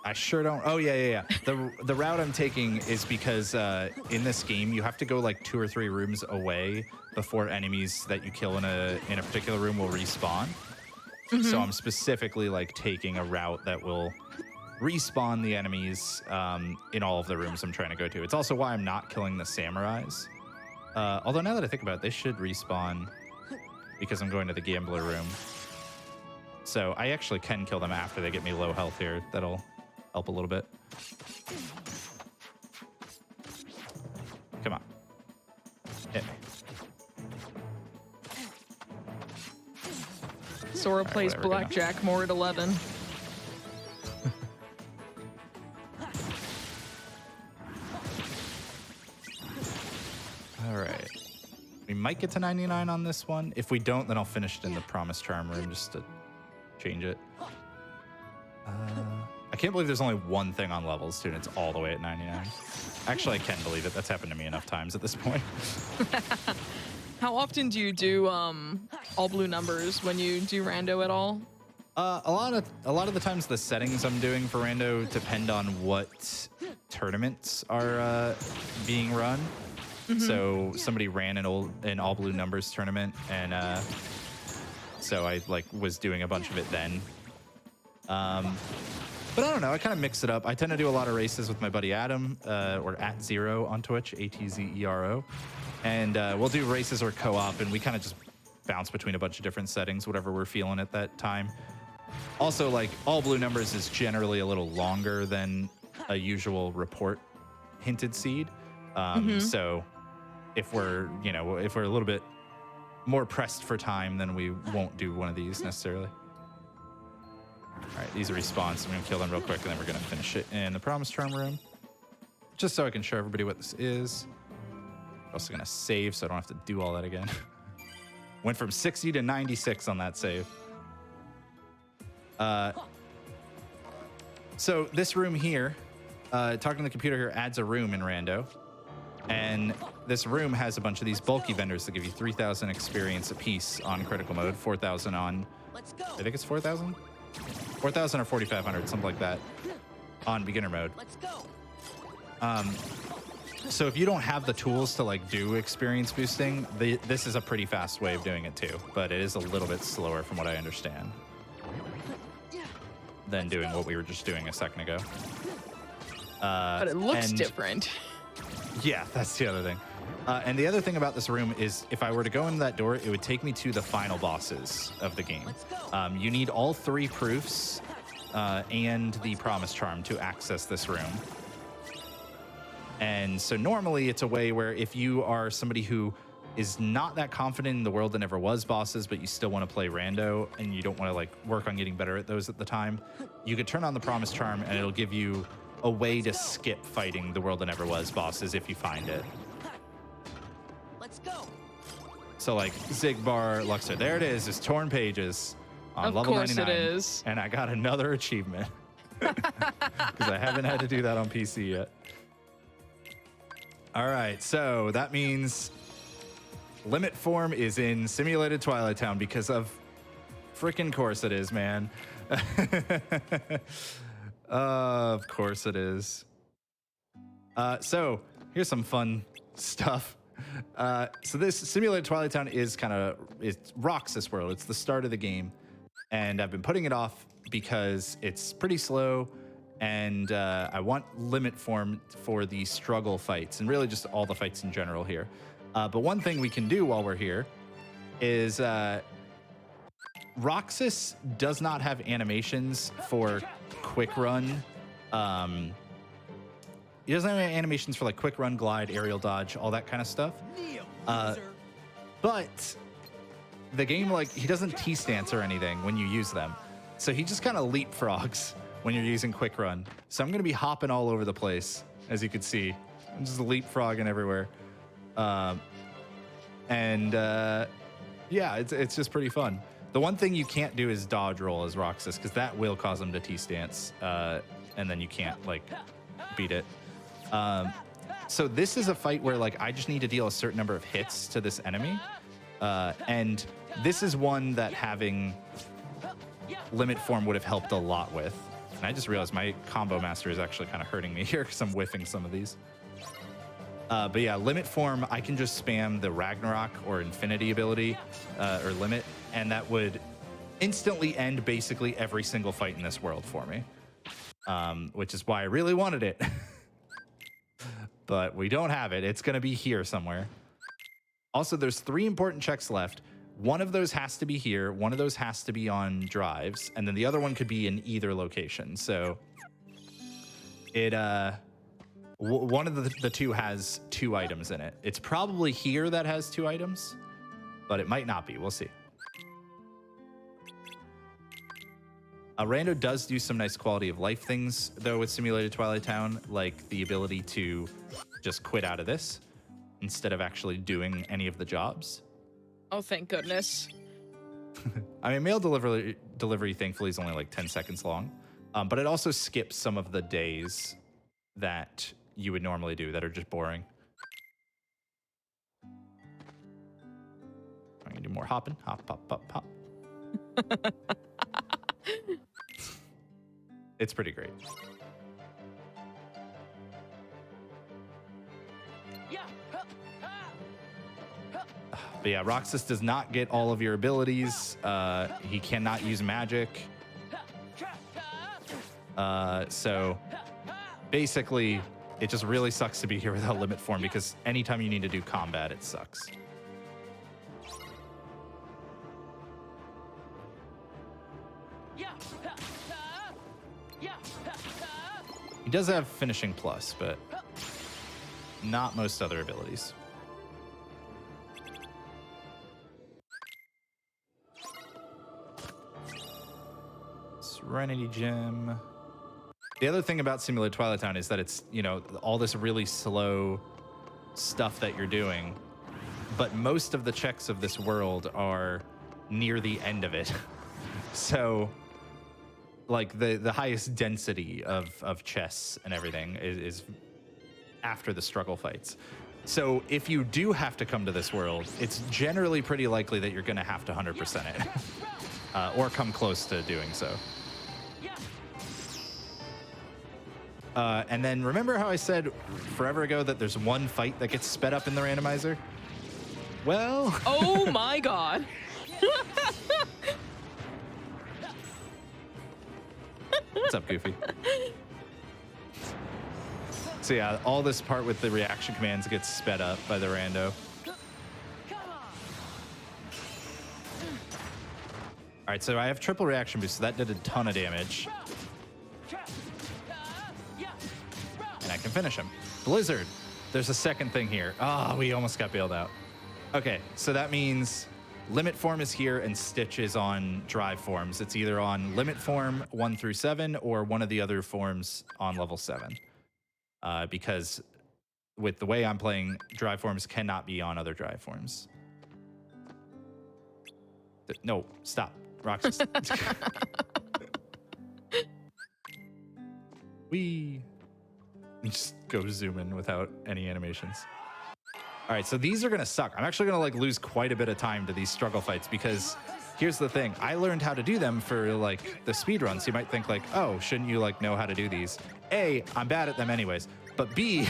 I sure don't. Oh, yeah. The route I'm taking is because in this game, you have to go like 2 or 3 rooms away before enemies that you kill in a particular room will respawn. So I'm specifically like taking a route that will respawn the enemies in all of the rooms I'm trying to go to. It's also why I'm not killing the samurais. Although now that I think about it, they should respawn because I'm going to the gambler room. So I actually can kill them after they get me low health here. That'll help a little bit. Come on. Hit me. Sora plays whatever, good enough. blackjack more at 11. All right. We might get to 99 on this one. If we don't, then I'll finish it in the Promise Charm room just to change it. I can't believe there's only one thing on levels, too, and it's all the way at 99. Actually, I can believe it. That's happened to me enough times at this point. How often do you do all blue numbers when you do rando at all? A lot of the times the settings I'm doing for rando depend on what tournaments are being run. So somebody ran an all blue numbers tournament, and so I like was doing a bunch of it then. But I don't know. I kind of mix it up. I tend to do a lot of races with my buddy Adam, or @Zero on Twitch, ATZERO, and we'll do races or co-op, and we kind of just bounce between a bunch of different settings, whatever we're feeling at that time. Also, like all blue numbers is generally a little longer than a usual report hinted seed, so if we're, you know, if we're a little bit more pressed for time, then we won't do one of these necessarily. All right, these are respawns. I'm going to kill them real quick, and then we're going to finish it in the Promise Charm room. Just so I can show everybody what this is. I'm also going to save so I don't have to do all that again. Went from 60 to 96 on that save. So this room here, talking to the computer here adds a room in Rando. And this room has a bunch of these bulky vendors that give you 3,000 experience apiece on critical mode, 4,000 on, I think it's 4,000? 4,000 or 4,500, something like that, on beginner mode. Let's go. So if you don't have the tools to like do experience boosting, this is a pretty fast way of doing it too, but it is a little bit slower from what I understand than doing what we were just doing a second ago. But it looks different. Yeah, that's the other thing. And the other thing about this room is if I were to go in that door, it would take me to the final bosses of the game. You need all 3 proofs and the Promise Charm to access this room. And so normally it's a way where if you are somebody who is not that confident in the world that never was bosses, but you still want to play rando and you don't want to like work on getting better at those at the time, you could turn on the Promise Charm and it'll give you a way to skip fighting the world that never was bosses if you find it. Let's go. So like Zigbar, Luxor, there it is, it's Torn Pages on Of level course 99. it is. And I got another achievement because I haven't had to do that on PC yet. All right, so that means Limit Form is in Simulated Twilight Town because of freaking course it is, man. Of course it is. So here's some fun stuff. So this Simulated Twilight Town is it rocks this world. It's the start of the game. And I've been putting it off because it's pretty slow. And I want Limit Form for the struggle fights and really just all the fights in general here. But one thing we can do while we're here is Roxas does not have animations for quick run. He doesn't have any animations for like quick run, glide, aerial dodge, all that kind of stuff. But the game, like, he doesn't T-stance or anything when you use them. So he just kind of leapfrogs when you're using quick run. So I'm going to be hopping all over the place, as you can see. I'm just leapfrogging everywhere. Yeah, it's just pretty fun. The one thing you can't do is dodge roll as Roxas, because that will cause him to T-stance, and then you can't, like, beat it. So this is a fight where, like, I just need to deal a certain number of hits to this enemy. And this is one that having Limit Form would have helped a lot with. And I just realized my combo master is actually kind of hurting me here because I'm whiffing some of these. But yeah, Limit Form, I can just spam the Ragnarok or Infinity ability, or Limit, and that would instantly end basically every single fight in this world for me. Which is why I really wanted it. But we don't have it. It's going to be here somewhere. Also, there's 3 important checks left. One of those has to be here. One of those has to be on drives. And then the other one could be in either location. So it, one of the 2 has 2 items in it. It's probably here that has 2 items, but it might not be. We'll see. Rando does do some nice quality of life things, though, with Simulated Twilight Town, like the ability to just quit out of this instead of actually doing any of the jobs. Oh, thank goodness. I mean, mail delivery thankfully is only like 10 seconds long, but it also skips some of the days that you would normally do that are just boring. I'm gonna do more hopping. Hop, hop, hop, hop. It's pretty great. But yeah, Roxas does not get all of your abilities. He cannot use magic. So basically, it just really sucks to be here without Limit Form because anytime you need to do combat, it sucks. He does have Finishing Plus, but not most other abilities. Serenity Gem. The other thing about Simulated Twilight Town is that it's, you know, all this really slow stuff that you're doing, but most of the checks of this world are near the end of it. So, like, the highest density of chests and everything is after the struggle fights. So if you do have to come to this world, it's generally pretty likely that you're going to have to 100% it. Or come close to doing so. And then remember how I said forever ago that there's one fight that gets sped up in the randomizer? Well... Oh my god. What's up, Goofy? So yeah, all this part with the reaction commands gets sped up by the rando. All right, so I have triple reaction boost, so that did a ton of damage. And I can finish him. Blizzard, there's a second thing here. Oh, we almost got bailed out. Okay, so that means limit form is here and Stitch is on drive forms. It's either on limit form 1 through 7 or one of the other forms on level 7. Because with the way I'm playing, drive forms cannot be on other drive forms. No, stop. Roxas. We just go zoom in without any animations. All right, so these are gonna suck. I'm actually gonna like lose quite a bit of time to these struggle fights because here's the thing. I learned how to do them for like the speed runs. You might think like, oh, shouldn't you like know how to do these? A, I'm bad at them anyways. But B,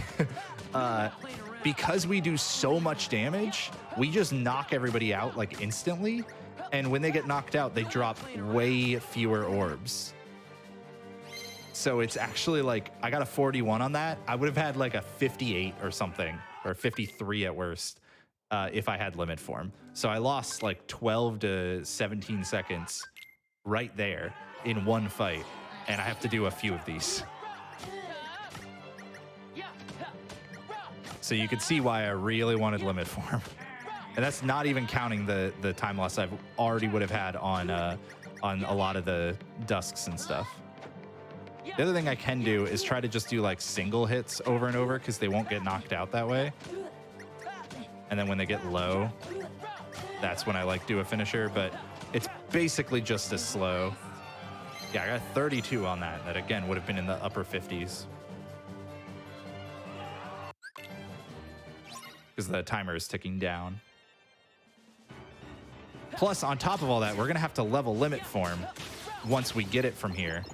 because we do so much damage, we just knock everybody out like instantly. And when they get knocked out, they drop way fewer orbs. So it's actually like, I got a 41 on that. I would have had like a 58 or something, or 53 at worst, if I had limit form. So I lost like 12 to 17 seconds right there in one fight. And I have to do a few of these. So you could see why I really wanted limit form. And that's not even counting the time loss I've already would have had on a lot of the dusks and stuff. The other thing I can do is try to just do like single hits over and over because they won't get knocked out that way. And then when they get low, that's when I like do a finisher, but it's basically just as slow. Yeah, I got 32 on that. That again would have been in the upper 50s. Because the timer is ticking down. Plus, on top of all that, we're going to have to level limit form once we get it from here.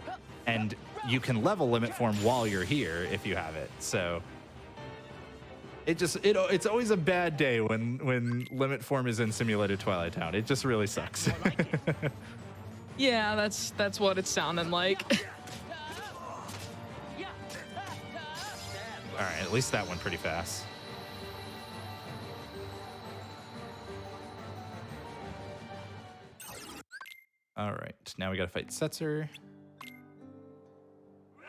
And you can level limit form while you're here if you have it. So it's always a bad day when limit form is in Simulated Twilight Town. It just really sucks. Yeah, that's what it's sounding like. All right, at least that went pretty fast. All right, now we gotta fight Setzer.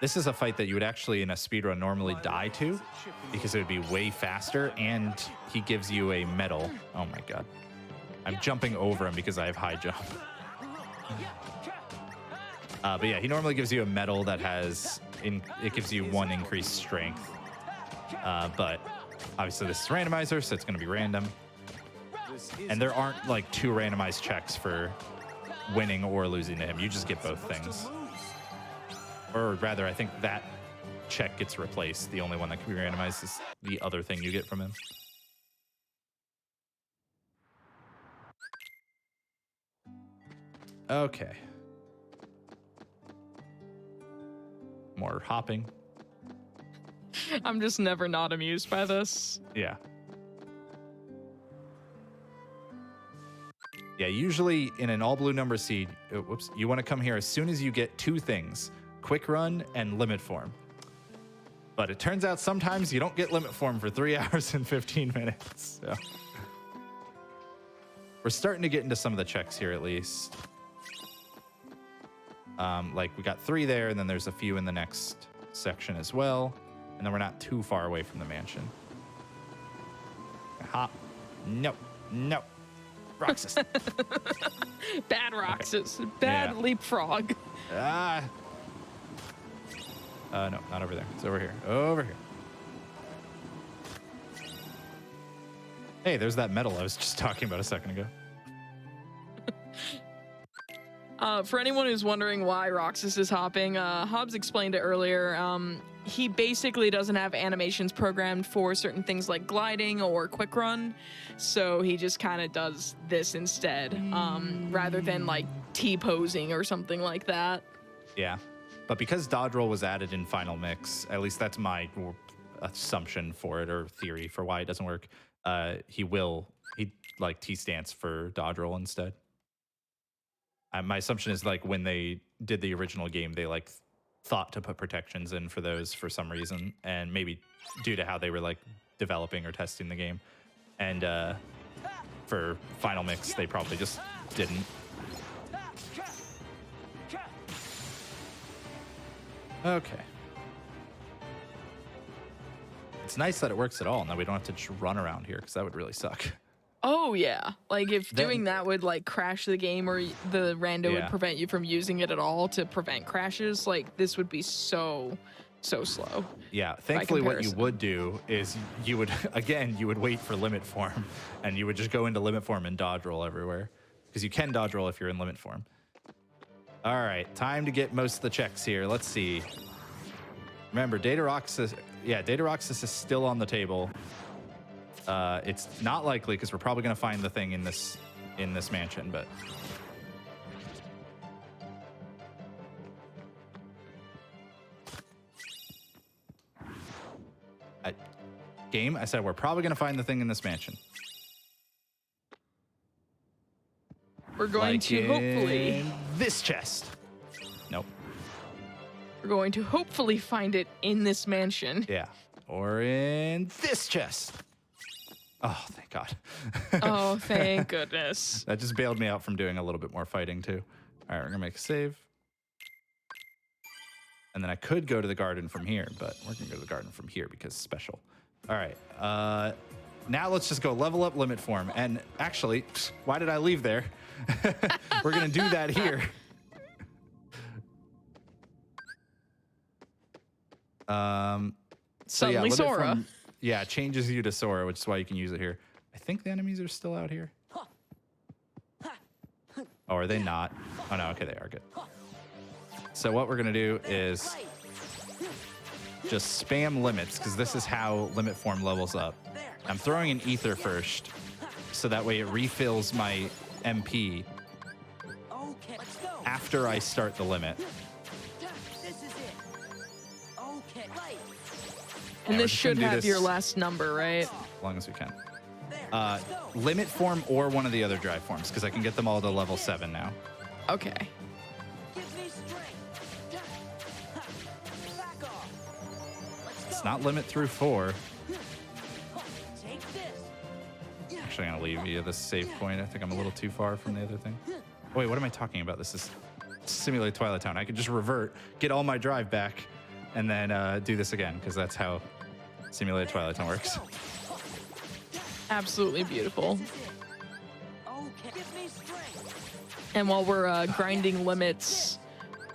This is a fight that you would actually in a speedrun normally die to because it would be way faster and he gives you a medal. Oh my God. I'm jumping over him because I have high jump. But yeah, he normally gives you a medal that has, it gives you 1 increased strength. But obviously this is randomizer, so it's gonna be random. And there aren't like 2 randomized checks for winning or losing to him. You just get both things. Or rather, I think that check gets replaced. The only one that can be randomized is the other thing you get from him. Okay. More hopping. I'm just never not amused by this. Yeah. Yeah, usually in an all blue number seed, you want to come here as soon as you get 2 things, quick run and limit form. But it turns out sometimes you don't get limit form for 3 hours and 15 minutes. So we're starting to get into some of the checks here at least. Like we got 3 there, and then there's a few in the next section as well. And then we're not too far away from the mansion. Hop. Nope. Nope. Roxas. Bad Roxas. Bad Yeah. leapfrog. Ah. No, not over there. It's over here. Over here. Hey, there's that metal I was just talking about a second ago. For anyone who's wondering why Roxas is hopping, Hobbs explained it earlier. He basically doesn't have animations programmed for certain things like gliding or quick run, so he just kind of does this instead, rather than like T-posing or something like that. Yeah, but because dodge roll was added in Final Mix, at least that's my assumption for it or theory for why it doesn't work. He like T-stance for dodge roll instead. My assumption is like when they did the original game, they like thought to put protections in for those for some reason, and maybe due to how they were like developing or testing the game. And for Final Mix, they probably just didn't. Okay. It's nice that it works at all, and that we don't have to just run around here, because that would really suck. Oh yeah, like if doing that would like crash the game, or the rando would prevent you from using it at all to prevent crashes, like this would be so slow. Yeah, thankfully what you would do is you would wait for limit form, and you would just go into limit form and dodge roll everywhere, because you can dodge roll if you're in limit form. All right, time to get most of the checks here. Let's see. Remember, Data Roxas is still on the table. It's not likely because we're probably going to find the thing in this mansion, but game, I said we're probably going to find the thing in this mansion. We're going to hopefully this chest. Nope. We're going to hopefully find it in this mansion. Yeah, or in this chest. Oh, thank God. Oh, thank goodness. That just bailed me out from doing a little bit more fighting, too. All right, we're going to make a save. And then I could go to the garden from here, but we're going to go to the garden from here because it's special. All right. Now let's just go level up limit form. And actually, why did I leave there? We're going to do that here. Suddenly limit Sora. form, yeah, changes you to Sora, which is why you can use it here. I think the enemies are still out here. Oh, are they not? Oh, no. Okay, they are good. So what we're going to do is just spam limits, because this is how limit form levels up. I'm throwing an ether first, so that way it refills my MP after I start the limit. And this should have your last number, right? As long as we can. Limit form or one of the other drive forms, because I can get them all to level 7 now. Okay. It's not limit through 4. Actually, I'm going to leave you this save point. I think I'm a little too far from the other thing. Wait, what am I talking about? This is Simulate Twilight Town. I could just revert, get all my drive back, and then do this again, because that's how Simulated Twilight Town works. Absolutely beautiful. And while we're grinding limits,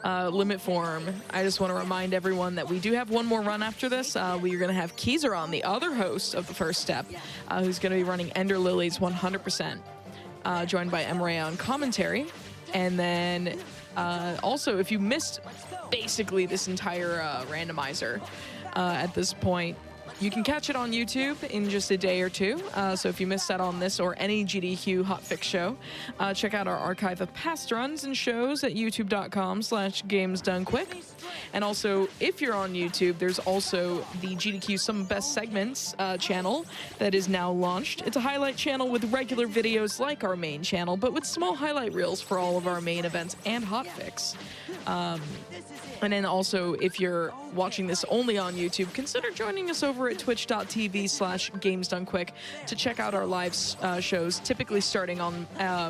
limit form, I just want to remind everyone that we do have one more run after this. We are going to have Keyzeron, the other host of the first step, who's going to be running Ender Lilies 100%, joined by Emre on commentary. And then also, if you missed basically this entire randomizer at this point, you can catch it on YouTube in just a day or two. So if you missed out on this or any GDQ hotfix show, check out our archive of past runs and shows at youtube.com/gamesdonequick. And also, if you're on YouTube, there's also the GDQ Some Best Segments channel that is now launched. It's a highlight channel with regular videos like our main channel, but with small highlight reels for all of our main events and hotfix. And then also, if you're watching this only on YouTube, consider joining us over at twitch.tv/gamesdonequick to check out our live shows, typically starting on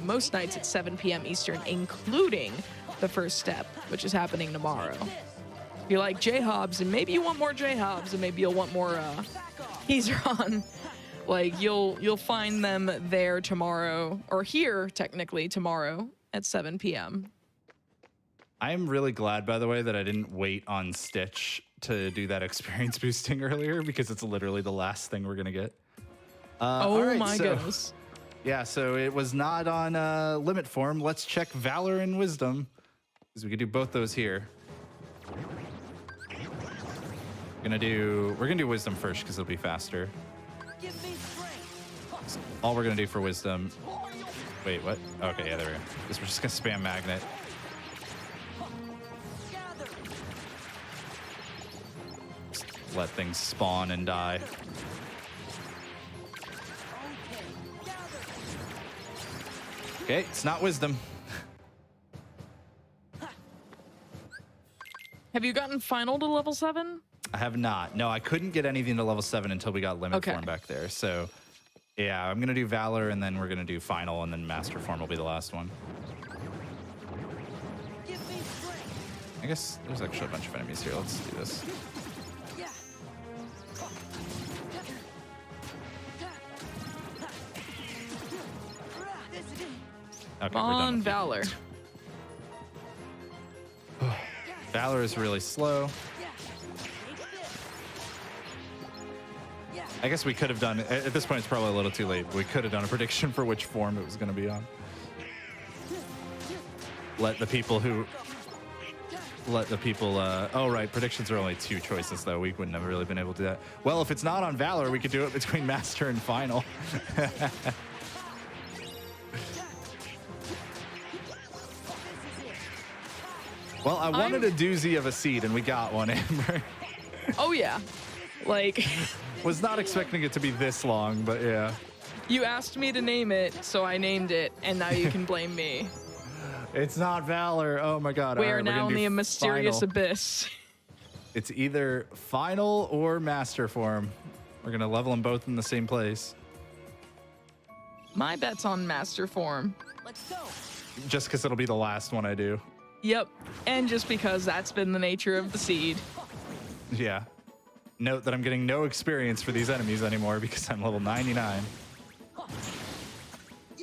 most nights at 7 p.m. Eastern, including the first step, which is happening tomorrow. If you like J-Hobbs, and maybe you want more J-Hobbs, and maybe you'll want more Keyzeron, like you'll find them there tomorrow, or here technically tomorrow at 7 p.m. I'm really glad, by the way, that I didn't wait on Stitch to do that experience boosting earlier, because it's literally the last thing we're going to get. Oh all right, my so, goodness. Yeah, so it was not on limit form. Let's check Valor and Wisdom, because we could do both those here. We're gonna do Wisdom first because it'll be faster. Give me strength. So all we're gonna do for Wisdom. Wait, what? Okay, yeah, there we go. Guess we're just gonna spam Magnet. Gather. Just let things spawn and die. Okay. Gather. Okay, it's not Wisdom. Have you gotten final to level 7? I have not. No, I couldn't get anything to level 7 until we got limit Okay. form back there. So, yeah, I'm gonna do Valor, and then we're gonna do Final, and then Master Form will be the last one. Give me strength. I guess there's actually a bunch of enemies here. Let's do this. Yeah. This is it. Okay, Come we're done on, with you. Valor. Valor is really slow. Yeah. Take this. Yeah. I guess we could have done, at this point it's probably a little too late, but we could have done a prediction for which form it was going to be on. Let the people, oh right, predictions are only 2 choices though. We wouldn't have really been able to do that. Well, if it's not on Valor, we could do it between Master and Final. Well, I wanted a doozy of a seed and we got one, Amber. Oh yeah. Like, Was not expecting it to be this long, but yeah. you asked me to name it, so I named it, and now you can blame me. It's not Valor. Oh my god. We All are right, we're now gonna in do the mysterious Final. abyss. It's either Final or Master Form. We're gonna level them both in the same place. My bet's on Master Form. Let's go. Just because it'll be the last one I do. Yep, and just because that's been the nature of the seed. Yeah. Note that I'm getting no experience for these enemies anymore because I'm level 99.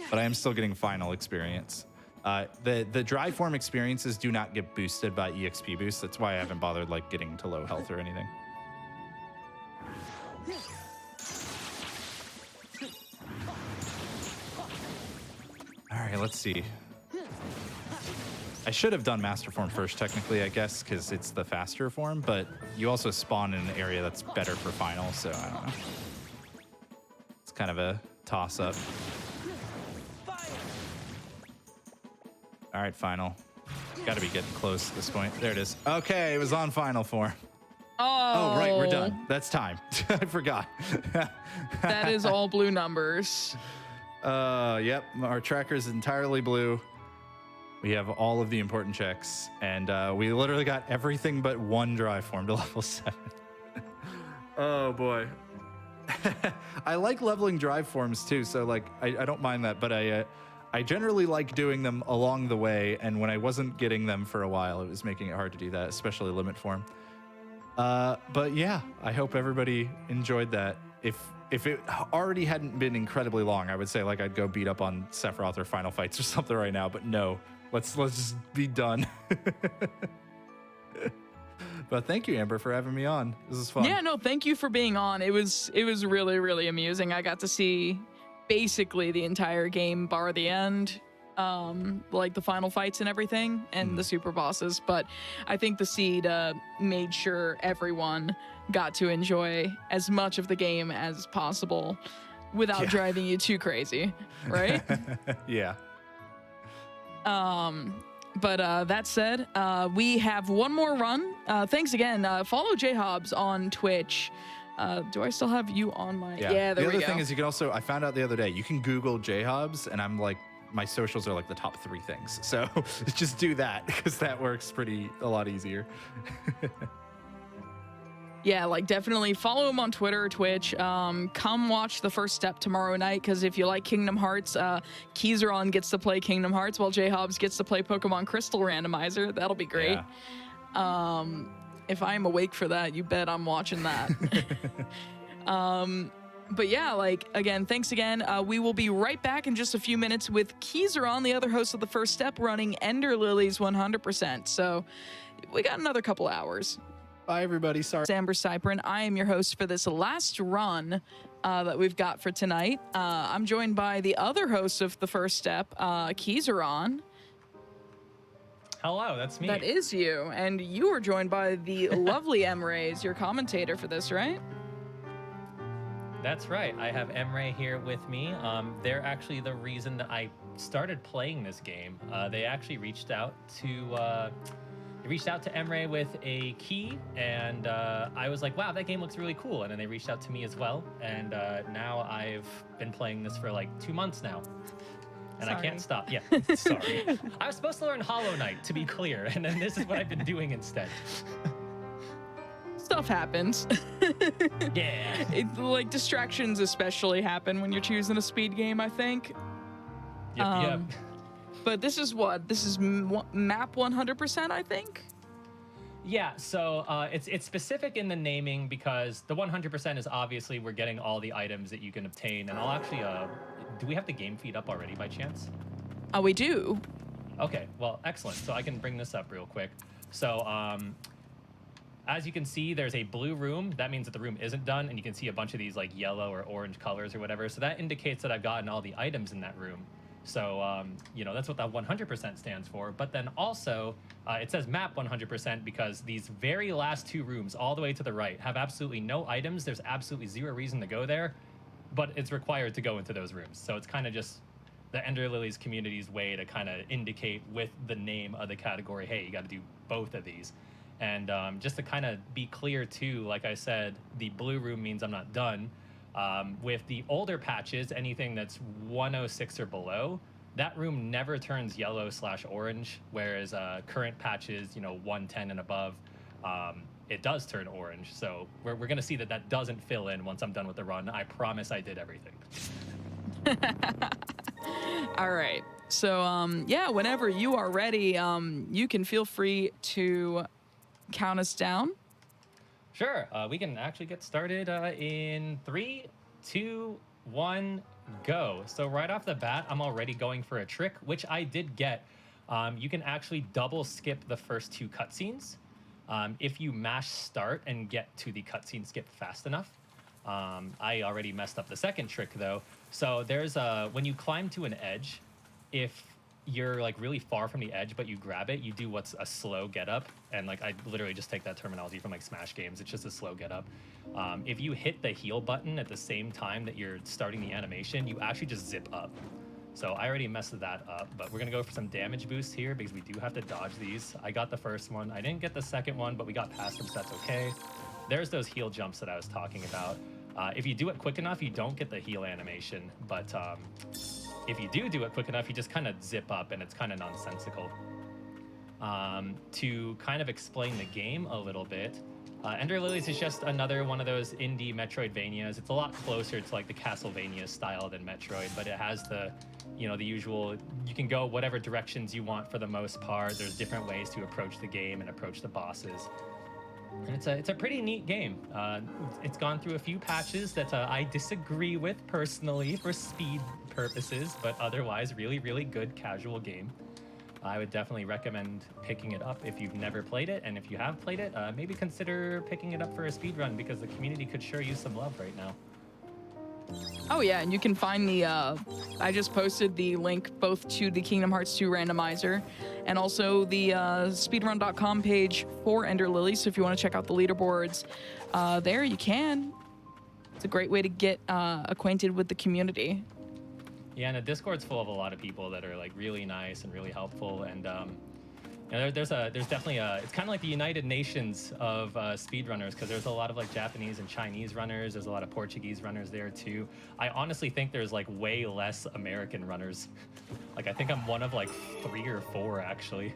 But I am still getting Final experience. The dry form experiences do not get boosted by EXP boost. That's why I haven't bothered like getting to low health or anything. All right, let's see. I should have done Master Form first, technically, I guess, because it's the faster form, but you also spawn in an area that's better for Final, so I don't know. It's kind of a toss-up. All right, Final. Got to be getting close at this point. There it is. Okay, it was on Final Form. Oh, Oh, right, we're done. That's time. I forgot. That is all blue numbers. Yep, our tracker is entirely blue. We have all of the important checks, and we literally got everything but one dry form to level 7. Oh boy. I like leveling dry forms too, so like I don't mind that, but I generally like doing them along the way, and when I wasn't getting them for a while, it was making it hard to do that, especially limit form. But yeah, I hope everybody enjoyed that. If it already hadn't been incredibly long, I would say like I'd go beat up on Sephiroth or Final Fights or something right now, but no. Let's just be done. But thank you, Amber, for having me on. This is fun. Yeah, no, thank you for being on. It was really, really amusing. I got to see basically the entire game bar the end, like the final fights and everything, and the super bosses. But I think the seed made sure everyone got to enjoy as much of the game as possible without driving you too crazy, right? Yeah. But that said, we have one more run. Thanks again. Follow J-Hobbs on Twitch. Do I still have you on my... Yeah, there we go. The other thing is you can also, I found out the other day, you can Google J-Hobbs, and I'm like, my socials are like the top 3 things. So just do that, because that works a lot easier. Yeah, like definitely follow him on Twitter, Twitch. Come watch The First Step tomorrow night, because if you like Kingdom Hearts, Keyzeron gets to play Kingdom Hearts while J-Hobbs gets to play Pokemon Crystal Randomizer. That'll be great. Yeah. If I'm awake for that, you bet I'm watching that. But yeah, like, again, thanks again. We will be right back in just a few minutes with Keyzeron, the other host of The First Step, running Ender Lilies 100%. So we got another couple hours. Bye, everybody. Sorry. It's AmberCyprian. I am your host for this last run that we've got for tonight. I'm joined by the other host of The First Step, Keyzeron. Hello, that's me. That is you. And you were joined by the lovely Emre as your commentator for this, right? That's right. I have Emre here with me. They're actually the reason that I started playing this game. They actually reached out to Emre with a key, and I was like, wow, that game looks really cool. And then they reached out to me as well, and now I've been playing this for like 2 months now. And I can't stop. Yeah, sorry. I was supposed to learn Hollow Knight, to be clear, and then this is what I've been doing instead. Stuff happens. Yeah. Like, distractions especially happen when you're choosing a speed game, I think. Yep. But this is what? This is map 100%, I think? Yeah, so it's specific in the naming because the 100% is obviously we're getting all the items that you can obtain. And I'll actually, do we have the game feed up already by chance? We do. Okay, well, excellent. So I can bring this up real quick. So as you can see, there's a blue room. That means that the room isn't done. And you can see a bunch of these like yellow or orange colors or whatever. So that indicates that I've gotten all the items in that room. So, that's what that 100% stands for. But then also, it says map 100% because these very last 2 rooms all the way to the right have absolutely no items. There's absolutely 0 reason to go there, but it's required to go into those rooms. So it's kind of just the Ender Lilies community's way to kind of indicate with the name of the category, hey, you got to do both of these. And just to kind of be clear too, like I said, the blue room means I'm not done. With the older patches, anything that's 106 or below, that room never turns yellow/orange, whereas current patches, 110 and above, it does turn orange. So we're going to see that doesn't fill in once I'm done with the run. I promise I did everything. All right. So, whenever you are ready, you can feel free to count us down. Sure. We can actually get started in 3, 2, 1, go. So right off the bat, I'm already going for a trick, which I did get. You can actually double skip the first 2 cutscenes if you mash start and get to the cutscene skip fast enough. I already messed up the second trick though. So there's when you climb to an edge, if you're like really far from the edge, but you grab it, you do what's a slow get up. And like, I literally just take that terminology from like Smash games. It's just a slow get up. If you hit the heal button at the same time that you're starting the animation, you actually just zip up. So I already messed that up, but we're gonna go for some damage boosts here because we do have to dodge these. I got the first one. I didn't get the second one, but we got past them, so that's okay. There's those heal jumps that I was talking about. If you do it quick enough, you don't get the heal animation, but if you do it quick enough, you just kind of zip up and it's kind of nonsensical. To kind of explain the game a little bit, Ender Lilies is just another one of those indie Metroidvanias. It's a lot closer to like the Castlevania style than Metroid, but it has the usual, you can go whatever directions you want for the most part. There's different ways to approach the game and approach the bosses. And it's a pretty neat game. It's gone through a few patches that I disagree with personally for speed purposes, but otherwise really, really good casual game. I would definitely recommend picking it up if you've never played it, and if you have played it, maybe consider picking it up for a speed run because the community could sure use some love right now. Oh yeah, and you can find the, I just posted the link both to the Kingdom Hearts 2 Randomizer and also the speedrun.com page for Ender Lilies. So if you want to check out the leaderboards there, you can. It's a great way to get acquainted with the community. Yeah, and the Discord's full of a lot of people that are like really nice and really helpful, and there's definitely it's kind of like the United Nations of speedrunners because there's a lot of like Japanese and Chinese runners. There's a lot of Portuguese runners there too. I honestly think there's like way less American runners. Like I think I'm one of like 3 or 4 actually.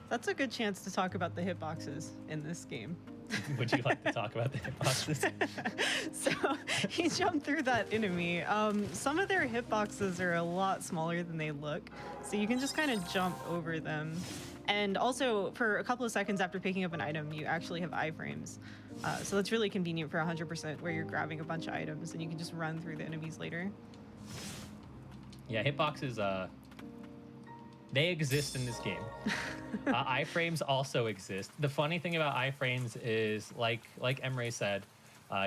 That's a good chance to talk about the hitboxes in this game. Would you like to talk about the hitboxes? So you jump through that enemy. Some of their hitboxes are a lot smaller than they look, so you can just kind of jump over them. And also, for a couple of seconds after picking up an item, you actually have iframes. So that's really convenient for 100%, where you're grabbing a bunch of items and you can just run through the enemies later. Yeah, hitboxes, they exist in this game. Iframes also exist. The funny thing about iframes is, like Emre said,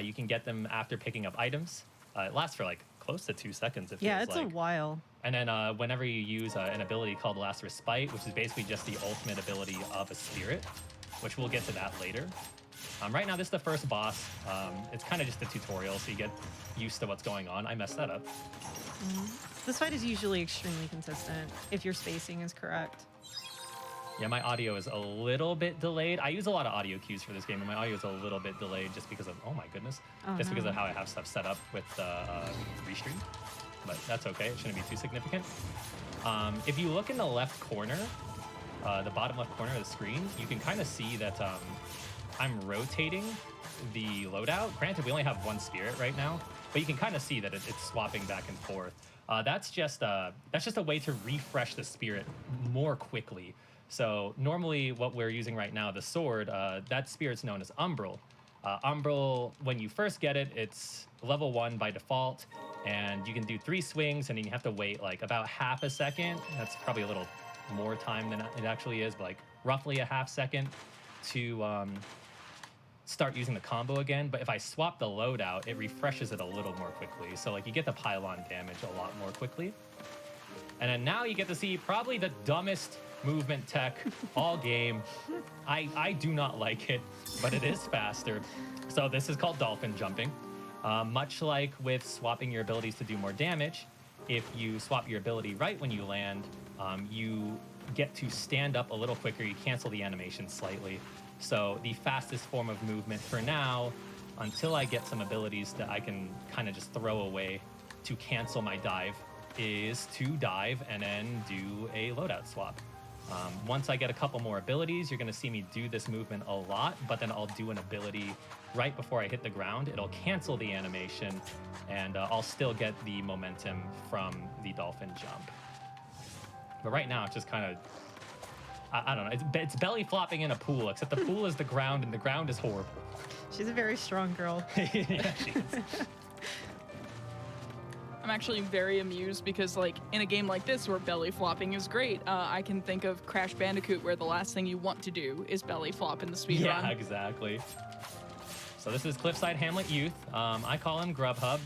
you can get them after picking up items. It lasts for like close to 2 seconds. Yeah, it's a while. And then whenever you use an ability called Last Respite, which is basically just the ultimate ability of a spirit, which we'll get to that later. Right now, this is the first boss. It's kind of just a tutorial, so you get used to what's going on. I messed that up. This fight is usually extremely consistent if your spacing is correct. Yeah, my audio is a little bit delayed. I use a lot of audio cues for this game, and my audio is a little bit delayed just because of, oh my goodness, because of how I have stuff set up with Restream. But that's okay, it shouldn't be too significant. If you look in the left corner, the bottom left corner of the screen, you can kind of see that I'm rotating the loadout. Granted, we only have one spirit right now, but you can kind of see that it's swapping back and forth. That's just a way to refresh the spirit more quickly. So normally what we're using right now, the sword, that spirit's known as Umbral. Umbral, when you first get it, it's level 1 by default, and you can do 3 swings, and then you have to wait like about half a second. That's probably a little more time than it actually is, but like roughly a half second to start using the combo again. But if I swap the loadout, it refreshes it a little more quickly. So like you get the pylon damage a lot more quickly. And then now you get to see probably the dumbest movement tech all game. I do not like it, but it is faster. So this is called dolphin jumping. Much like with swapping your abilities to do more damage, if you swap your ability right when you land, you get to stand up a little quicker. You cancel the animation slightly. So the fastest form of movement for now, until I get some abilities that I can kind of just throw away to cancel my dive, is to dive and then do a loadout swap. Once I get a couple more abilities, you're going to see me do this movement a lot, but then I'll do an ability right before I hit the ground. It'll cancel the animation, and I'll still get the momentum from the dolphin jump. But right now, it's just kind of, I don't know, it's belly flopping in a pool, except the pool is the ground, and the ground is horrible. She's a very strong girl. Yeah, she is. I'm actually very amused because, like, in a game like this where belly flopping is great, I can think of Crash Bandicoot, where the last thing you want to do is belly flop in the speedrun. Yeah, exactly. So this is Cliffside Hamlet Youth. I call him Grubhub.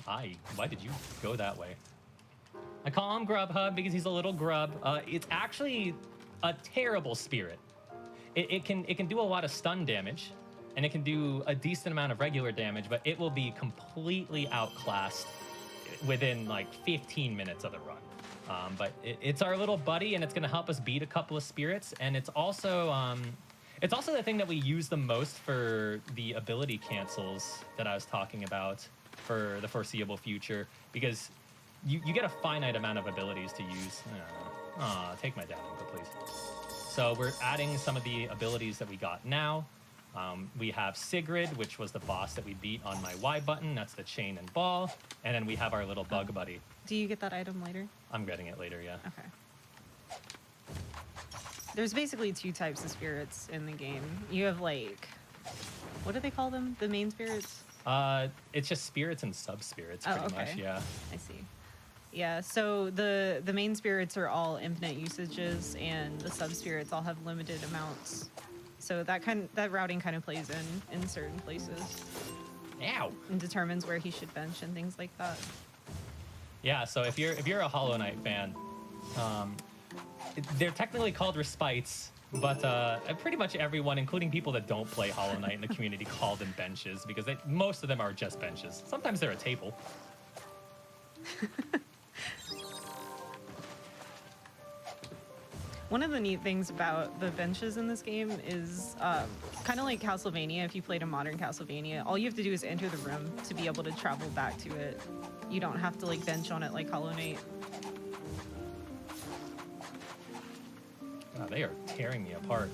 Why did you go that way? I call him Grubhub because he's a little grub. It's actually a terrible spirit. It can do a lot of stun damage, and it can do a decent amount of regular damage, but it will be completely outclassed within like 15 minutes of the run. But it's our little buddy, and it's going to help us beat a couple of spirits. And it's also the thing that we use the most for the ability cancels that I was talking about for the foreseeable future, because you get a finite amount of abilities to use. Take my down input, please. So we're adding some of the abilities that we got now. We have Sigrid, which was the boss that we beat on my Y button. That's the chain and ball. And then we have our little bug buddy. Do you get that item later? I'm getting it later, yeah. Okay. There's basically 2 types of spirits in the game. You have, like, what do they call them? The main spirits? It's just spirits and sub-spirits, pretty much, yeah. I see. Yeah, so the main spirits are all infinite usages, and the sub-spirits all have limited amounts. So that routing kind of plays in certain places. Ow! And determines where he should bench and things like that. Yeah, so if you're a Hollow Knight fan, they're technically called respites, but pretty much everyone, including people that don't play Hollow Knight in the community, call them benches, because most of them are just benches. Sometimes they're a table. One of the neat things about the benches in this game is kind of like Castlevania. If you played a modern Castlevania, all you have to do is enter the room to be able to travel back to it. You don't have to like bench on it like Hollow Knight. They are tearing me apart.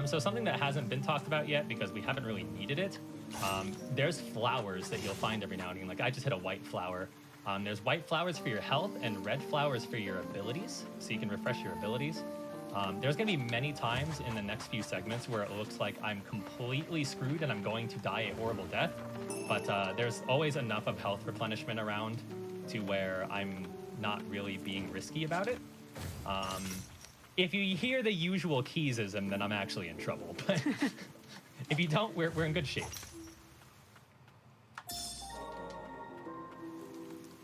So something that hasn't been talked about yet, because we haven't really needed it, there's flowers that you'll find every now and again. Like I just hit a white flower. There's white flowers for your health and red flowers for your abilities, so you can refresh your abilities. There's going to be many times in the next few segments where it looks like I'm completely screwed and I'm going to die a horrible death. But there's always enough of health replenishment around to where I'm not really being risky about it. If you hear the usual keysism, then I'm actually in trouble. But if you don't, we're in good shape.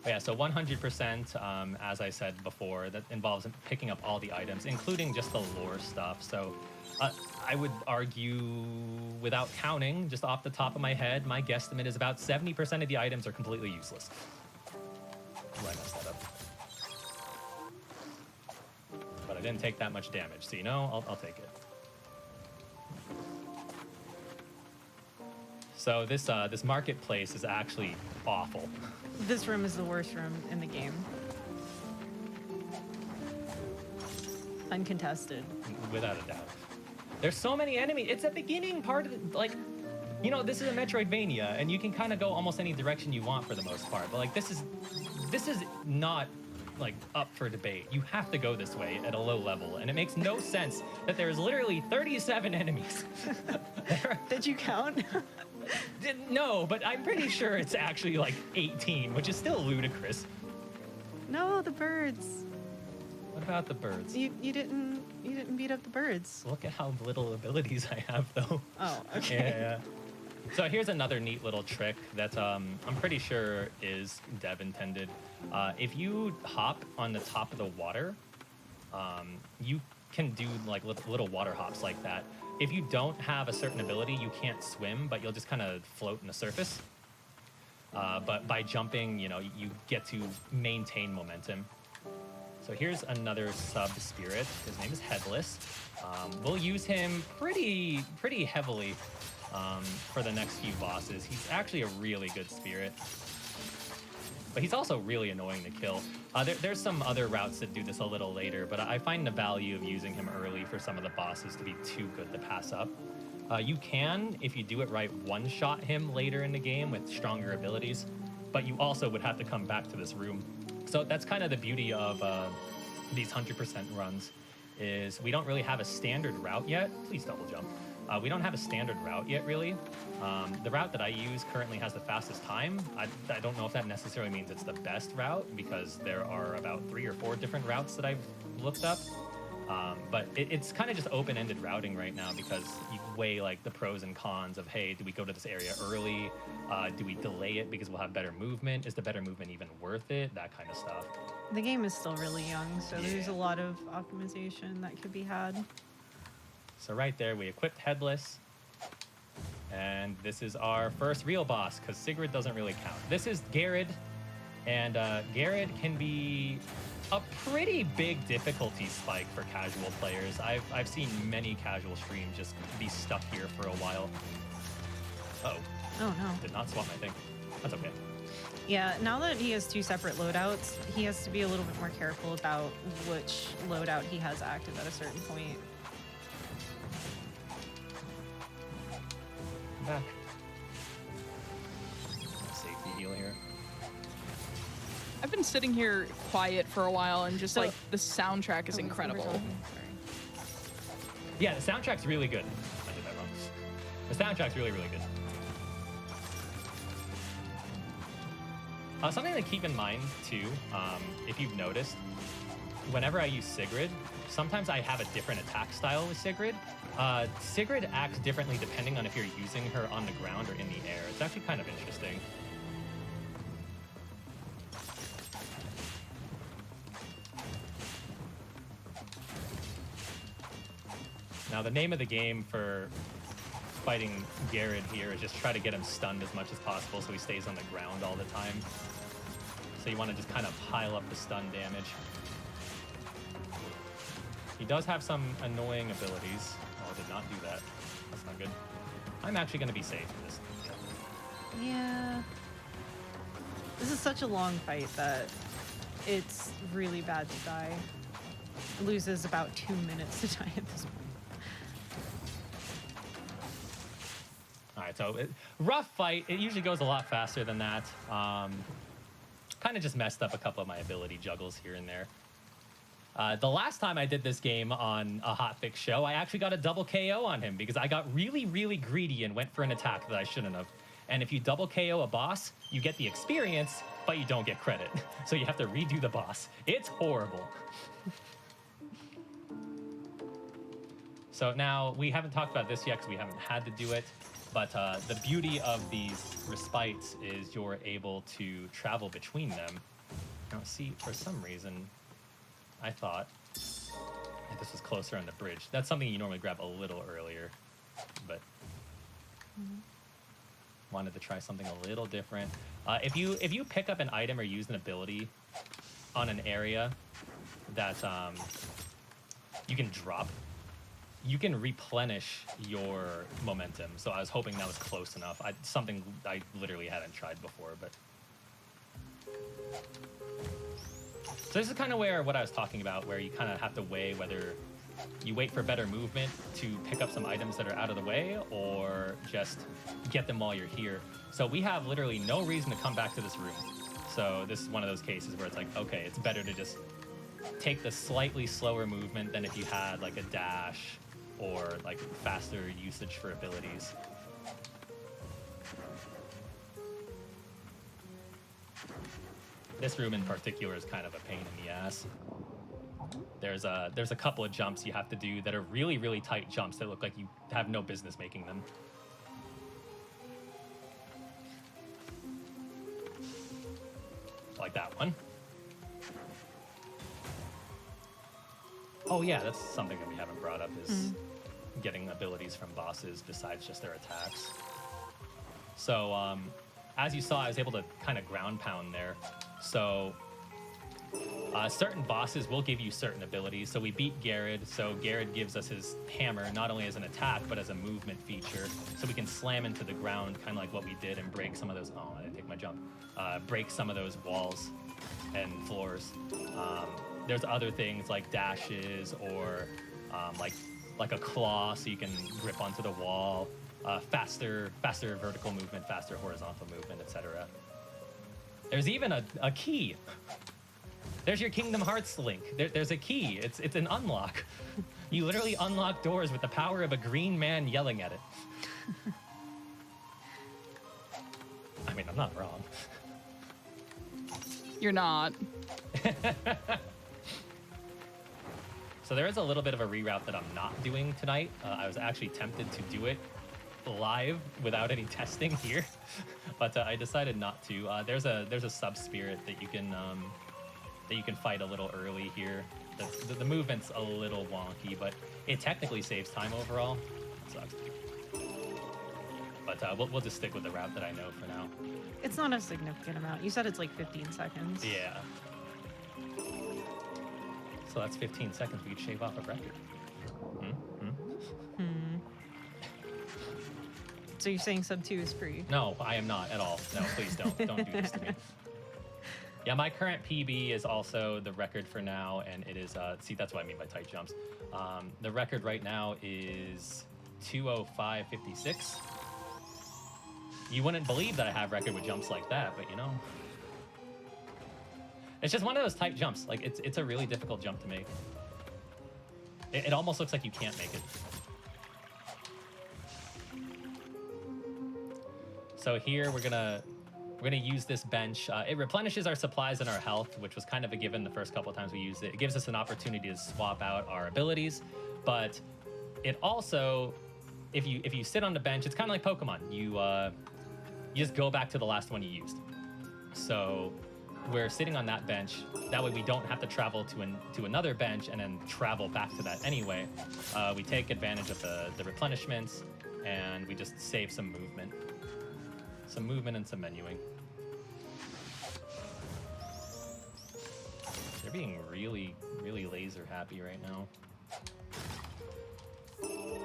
But yeah, so 100%, as I said before, that involves picking up all the items, including just the lore stuff. So I would argue, without counting, just off the top of my head, my guesstimate is about 70% of the items are completely useless. Ooh, I messed that up. But I didn't take that much damage, so you know, I'll take it. So this marketplace is actually awful. This room is the worst room in the game. Uncontested. Without a doubt. There's so many enemies. It's a beginning part of it. Like, you know, this is a Metroidvania, and you can kind of go almost any direction you want for the most part. But like, this is not like up for debate. You have to go this way at a low level, and it makes no sense that there's literally 37 enemies. Did you count? No, but I'm pretty sure it's actually like 18, which is still ludicrous. No, the birds. What about the birds? You didn't beat up the birds. Look at how little abilities I have, though. Oh, okay. Yeah. So here's another neat little trick that I'm pretty sure is dev intended. If you hop on the top of the water, you can do like little water hops like that. If you don't have a certain ability, you can't swim, but you'll just kind of float in the surface. But by jumping, you know, you get to maintain momentum. So here's another sub-spirit. His name is Headless. We'll use him pretty heavily for the next few bosses. He's actually a really good spirit. But he's also really annoying to kill. There's some other routes that do this a little later, but I find the value of using him early for some of the bosses to be too good to pass up. You can, if you do it right, one-shot him later in the game with stronger abilities, but you also would have to come back to this room. So that's kind of the beauty of these 100% runs, is we don't really have a standard route yet. Please double jump. We don't have a standard route yet, really. The route that I use currently has the fastest time. I don't know if that necessarily means it's the best route, because there are about 3 or 4 different routes that I've looked up. But it's kind of just open-ended routing right now, because you weigh like the pros and cons of, hey, do we go to this area early? Do we delay it because we'll have better movement? Is the better movement even worth it? That kind of stuff. The game is still really young, so there's a lot of optimization that could be had. So right there, we equipped Headless. And this is our first real boss, because Sigrid doesn't really count. This is Garrod, and Garrod can be a pretty big difficulty spike for casual players. I've seen many casual streams just be stuck here for a while. Uh-oh. Oh no. Did not swap my thing. That's okay. Yeah, now that he has 2 separate loadouts, he has to be a little bit more careful about which loadout he has active at a certain point. Back. Safety heal here. I've been sitting here quiet for a while, and just like the soundtrack is incredible. Yeah, the soundtrack's really good. I did that wrong. The soundtrack's really, really good. Something to keep in mind too, if you've noticed, whenever I use Sigrid, sometimes I have a different attack style with Sigrid. Sigrid acts differently depending on if you're using her on the ground or in the air. It's actually kind of interesting. Now, the name of the game for fighting Garrod here is just try to get him stunned as much as possible so he stays on the ground all the time. So you want to just kind of pile up the stun damage. He does have some annoying abilities. Oh, I did not do that. That's not good. I'm actually going to be safe in this. Yeah. This is such a long fight that it's really bad to die. It loses about 2 minutes to die at this point. All right, so rough fight. It usually goes a lot faster than that. Kind of just messed up a couple of my ability juggles here and there. The last time I did this game on a hotfix show, I actually got a double KO on him because I got really, really greedy and went for an attack that I shouldn't have. And if you double KO a boss, you get the experience, but you don't get credit. So you have to redo the boss. It's horrible. So now, we haven't talked about this yet because we haven't had to do it, but the beauty of these respites is you're able to travel between them. Now, see, for some reason, I thought that this was closer on the bridge. That's something you normally grab a little earlier, but wanted to try something a little different. If you pick up an item or use an ability on an area that you can drop, you can replenish your momentum. So I was hoping that was close enough. Something I literally hadn't tried before, but. So this is kind of where what I was talking about, where you kind of have to weigh whether you wait for better movement to pick up some items that are out of the way or just get them while you're here. So we have literally no reason to come back to this room. So this is one of those cases where it's like, okay, it's better to just take the slightly slower movement than if you had like a dash or like faster usage for abilities. This room in particular is kind of a pain in the ass. There's a couple of jumps you have to do that are really, really tight jumps that look like you have no business making them. Like that one. Oh yeah, that's something that we haven't brought up is getting abilities from bosses besides just their attacks. So as you saw, I was able to kind of ground pound there. So certain bosses will give you certain abilities. So we beat Garrett. So Garrett gives us his hammer, not only as an attack, but as a movement feature. So we can slam into the ground, kind of like what we did, and break some of those, oh, I didn't take my jump. Break some of those walls and floors. There's other things like dashes or like a claw, so you can grip onto the wall. Faster vertical movement, faster horizontal movement, etc. There's even a key. There's your Kingdom Hearts link. There's a key. It's an unlock. You literally unlock doors with the power of a green man yelling at it. I mean, I'm not wrong. You're not. So there is a little bit of a reroute that I'm not doing tonight. I was actually tempted to do it live without any testing here, but I decided not to. There's a sub spirit that you can fight a little early here. The movement's a little wonky, but it technically saves time overall. It sucks. But we'll just stick with the route that I know for now. It's not a significant amount. You said it's like 15 seconds. Yeah. So that's 15 seconds. We could shave off a record. So you're saying sub 2 is free? No, I am not at all. No, please don't. Don't do this to me. Yeah, my current PB is also the record for now, and it is, see, that's what I mean by tight jumps. The record right now is 2:05:56. You wouldn't believe that I have record with jumps like that, but you know. It's just one of those tight jumps. Like, it's a really difficult jump to make. It almost looks like you can't make it. So here we're gonna use this bench. It replenishes our supplies and our health, which was kind of a given the first couple of times we used it. It gives us an opportunity to swap out our abilities, but it also, if you sit on the bench, it's kind of like Pokemon. You just go back to the last one you used. So we're sitting on that bench. That way we don't have to travel to another bench and then travel back to that anyway. We take advantage of the replenishments, and we just save some movement. Some movement and some menuing. They're being really, really laser happy right now. Oh,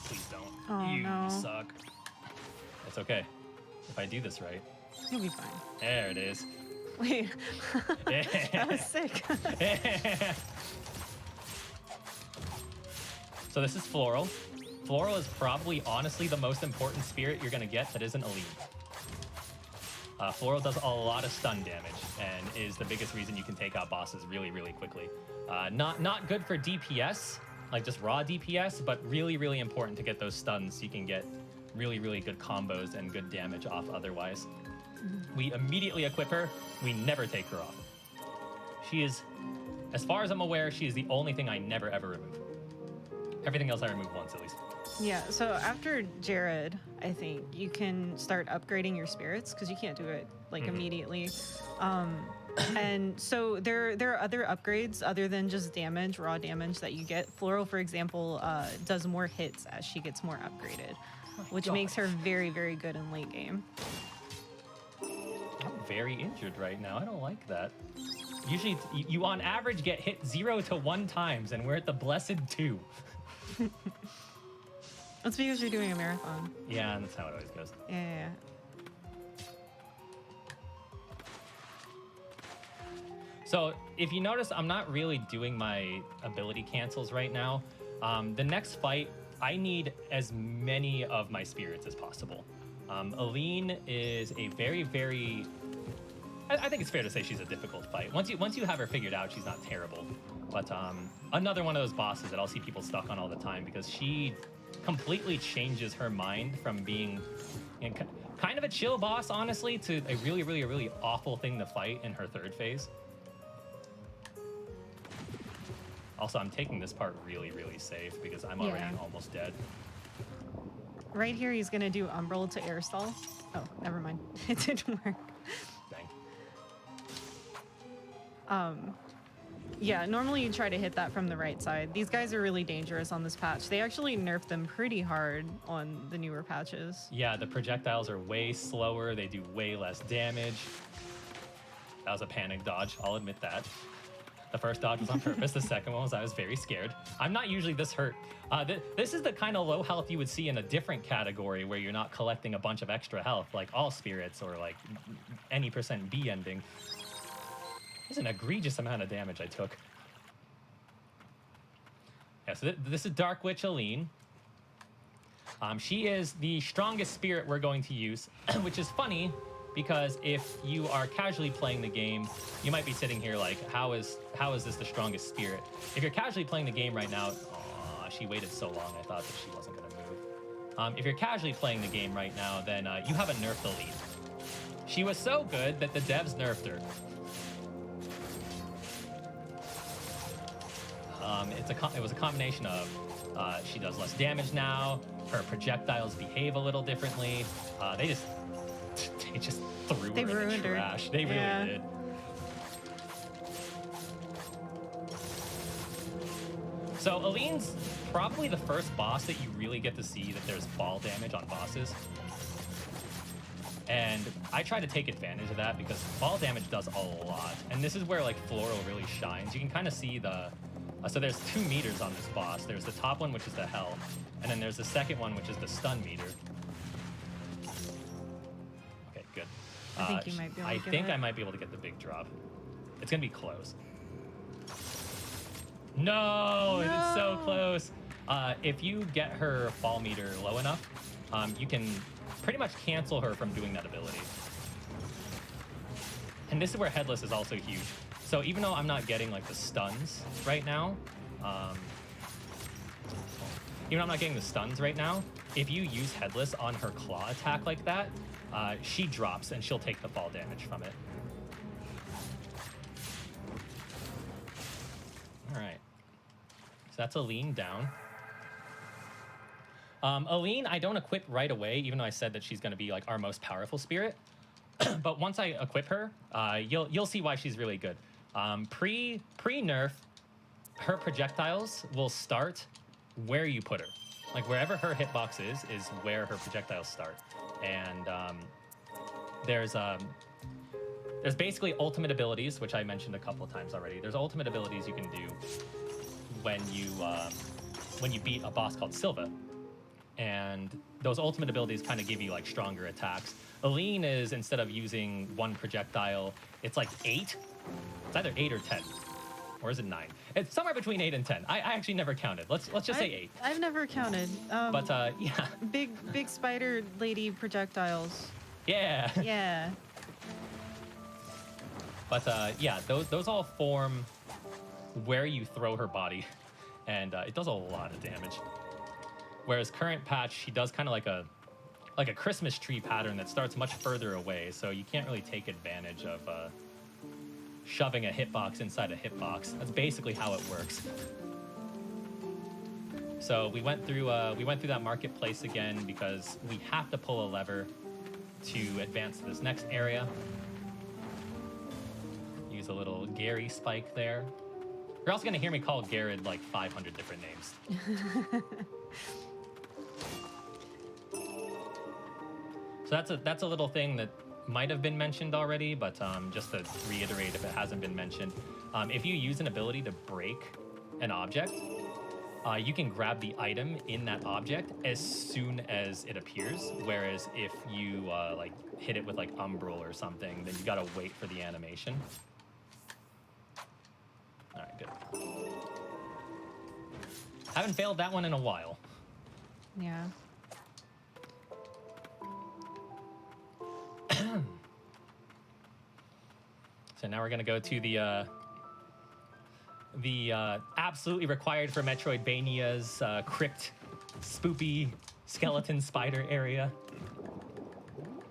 please don't. Oh, you no. suck. It's okay. If I do this right. You'll be fine. There it is. Wait. That was sick. So this is Floral. Floral is probably, honestly, the most important spirit you're going to get that isn't Elite. Floral does a lot of stun damage and is the biggest reason you can take out bosses really, really quickly. Not good for DPS, like just raw DPS, but really, really important to get those stuns so you can get really, really good combos and good damage off otherwise. We immediately equip her. We never take her off. She is, as far as I'm aware, she is the only thing I never, ever remove. Everything else I remove once at least. Yeah, so after Jared, I think you can start upgrading your spirits because you can't do it like immediately. And so there are other upgrades other than just damage, raw damage that you get. Floral, for example, does more hits as she gets more upgraded, which makes her very, very good in late game. I'm very injured right now. I don't like that. Usually, you on average get hit 0 to 1 times, and we're at the blessed 2. That's because you're doing a marathon. Yeah, that's how it always goes. Yeah. So if you notice, I'm not really doing my ability cancels right now. The next fight, I need as many of my spirits as possible. Aline is a very, very... I think it's fair to say she's a difficult fight. Once you have her figured out, she's not terrible. But another one of those bosses that I'll see people stuck on all the time because she completely changes her mind from being kind of a chill boss, honestly, to a really, really, really awful thing to fight in her third phase. Also, I'm taking this part really, really safe because I'm already almost dead. Right here, he's gonna do Umbral to air stall. Oh, never mind. It didn't work. Dang. Yeah, normally you try to hit that from the right side. These guys are really dangerous on this patch. They actually nerfed them pretty hard on the newer patches. Yeah, the projectiles are way slower. They do way less damage. That was a panic dodge. I'll admit that. The first dodge was on purpose. The second one was I was very scared. I'm not usually this hurt. This is the kind of low health you would see in a different category where you're not collecting a bunch of extra health, like all spirits or like any % B ending. There's an egregious amount of damage I took. Yeah, so this is Dark Witch Aline. She is the strongest spirit we're going to use, which is funny because if you are casually playing the game, you might be sitting here like, how is this the strongest spirit? If you're casually playing the game right now, aw, she waited so long, I thought that she wasn't going to move. If you're casually playing the game right now, then you have a nerfed Aline. She was so good that the devs nerfed her. It was a combination of she does less damage now, her projectiles behave a little differently. They just threw her in the trash. They really did. So Aline's probably the first boss that you really get to see that there's fall damage on bosses. And I try to take advantage of that because fall damage does a lot. And this is where like Floral really shines. You can kind of see the... so there's 2 meters on this boss. There's the top one, which is the hell. And then there's the second one, which is the stun meter. Okay, good. I think you might be able to get it. I might be able to get the big drop. It's going to be close. No, it's so close. If you get her fall meter low enough, you can pretty much cancel her from doing that ability. And this is where Headless is also huge. So even though I'm not getting like the stuns right now, if you use Headless on her claw attack like that, she drops and she'll take the fall damage from it. All right. So that's Aline down. Aline, I don't equip right away, even though I said that she's going to be like our most powerful spirit. But once I equip her, you'll see why she's really good. Pre-nerf, her projectiles will start where you put her. Like wherever her hitbox is where her projectiles start. And there's basically ultimate abilities, which I mentioned a couple of times already. There's ultimate abilities you can do when you beat a boss called Silva. And those ultimate abilities kind of give you like stronger attacks. Aline is, instead of using 1 projectile, it's like 8. It's either 8 or 10. Or is it 9? It's somewhere between 8 and 10. I actually never counted. Let's just say 8. I've never counted. But yeah. Big spider lady projectiles. Yeah. Yeah. But yeah, those all form where you throw her body, and it does a lot of damage. Whereas current patch, she does kind of like a Christmas tree pattern that starts much further away, so you can't really take advantage of shoving a hitbox inside a hitbox. That's basically how it works. So we went through that marketplace again because we have to pull a lever to advance to this next area. Use a little Gary spike there. You're also gonna hear me call Garrett like 500 different names. So that's a little thing that might have been mentioned already, but just to reiterate if it hasn't been mentioned, if you use an ability to break an object, you can grab the item in that object as soon as it appears. Whereas if you like hit it with like Umbral or something, then you gotta wait for the animation. All right, good. Haven't failed that one in a while. Yeah. So now we're gonna go to the absolutely required for Metroidvania's crypt, spoopy skeleton spider area.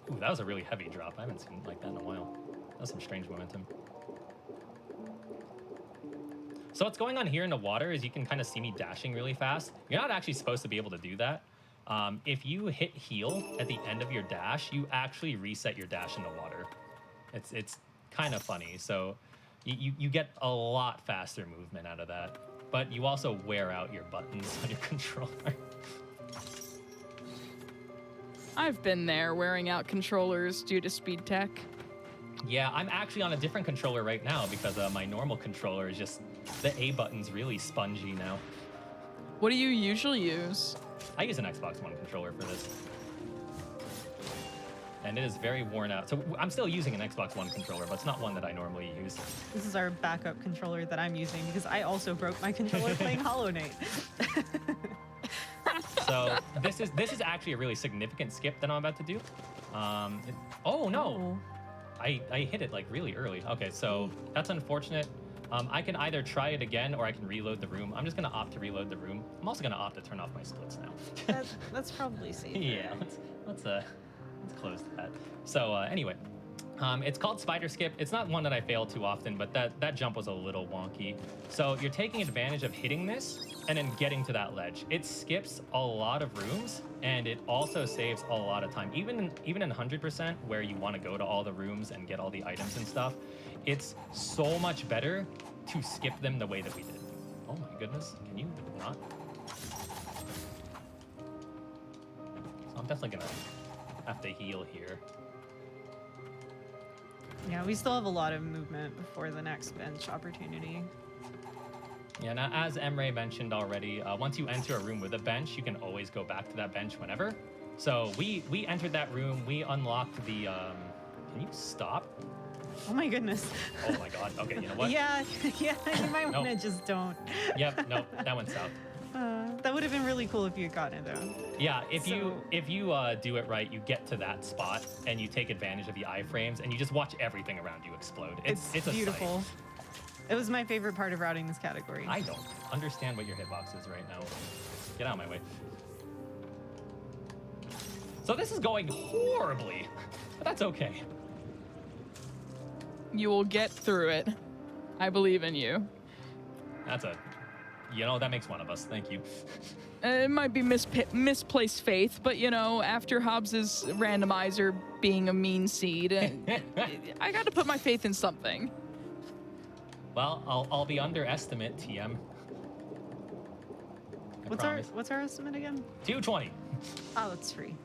Ooh, that was a really heavy drop. I haven't seen like that in a while. That was some strange momentum. So what's going on here in the water is you can kind of see me dashing really fast. You're not actually supposed to be able to do that. If you hit heal at the end of your dash, you actually reset your dash in the water. It's kind of funny. So you get a lot faster movement out of that, but you also wear out your buttons on your controller. I've been there wearing out controllers due to speed tech. Yeah, I'm actually on a different controller right now because my normal controller is just, the A button's really spongy now. What do you usually use? I use an Xbox One controller for this. And it is very worn out. So I'm still using an Xbox One controller, but it's not one that I normally use. This is our backup controller that I'm using because I also broke my controller playing Hollow Knight. So this is actually a really significant skip that I'm about to do. Oh no! I hit it like really early. Okay, so that's unfortunate. I can either try it again or I can reload the room. I'm just gonna opt to reload the room. I'm also gonna opt to turn off my splits now. That's probably safe. Yeah, let's close that. So anyway, it's called Spider Skip. It's not one that I fail too often, but that jump was a little wonky. So you're taking advantage of hitting this and then getting to that ledge. It skips a lot of rooms and it also saves a lot of time. Even in 100% where you want to go to all the rooms and get all the items and stuff, it's so much better to skip them the way that we did. Oh my goodness, can you not? So I'm definitely gonna have to heal here. Yeah, we still have a lot of movement before the next bench opportunity. Yeah, now as Emre mentioned already, once you enter a room with a bench, you can always go back to that bench whenever. So we entered that room, we unlocked the, can you stop? Oh my goodness. Oh my God, okay, you know what? Yeah, you might want to Nope. just don't. Yep, nope, that went south. That would have been really cool if you had gotten it though. Yeah, if you do it right, you get to that spot and you take advantage of the iframes and you just watch everything around you explode. It's a beautiful. sight. It was my favorite part of routing this category. I don't understand what your hitbox is right now. Get out of my way. So this is going horribly, but that's okay. You will get through it. I believe in you. That makes one of us. Thank you. It might be misplaced faith, but after Hobbs's randomizer being a mean seed, I got to put my faith in something. Well, I'll be underestimate, TM. What's our estimate again? 220. Oh, that's free.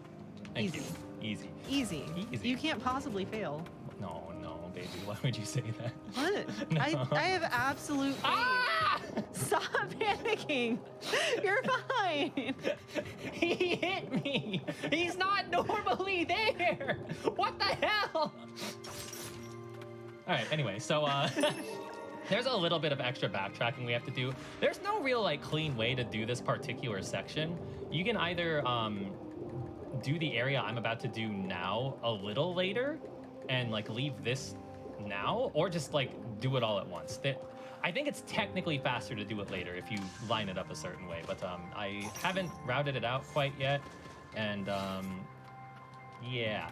Thank Easy. you. Easy. Easy. Easy. You can't possibly fail. No, baby. Why would you say that? What? No. I have absolute faith. Ah! Stop panicking. You're fine. He hit me. He's not normally there. What the hell? All right. Anyway, so there's a little bit of extra backtracking we have to do. There's no real clean way to do this particular section. You can either do the area I'm about to do now a little later and leave this now or just like do it all at once. I think it's technically faster to do it later if you line it up a certain way, but I haven't routed it out quite yet, and yeah.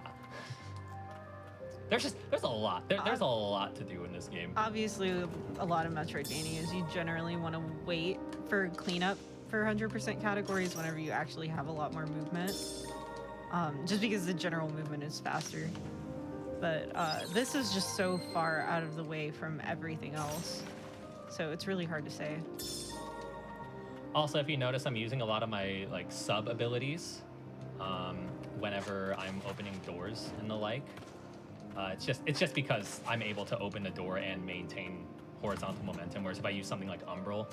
There's a lot. There's a lot to do in this game. Obviously, a lot of Metroidvanias, you generally want to wait for cleanup for 100% categories whenever you actually have a lot more movement, just because the general movement is faster. But this is just so far out of the way from everything else, so it's really hard to say. Also, if you notice, I'm using a lot of my like sub abilities whenever I'm opening doors and the like. It's just because I'm able to open the door and maintain horizontal momentum, whereas if I use something like Umbral,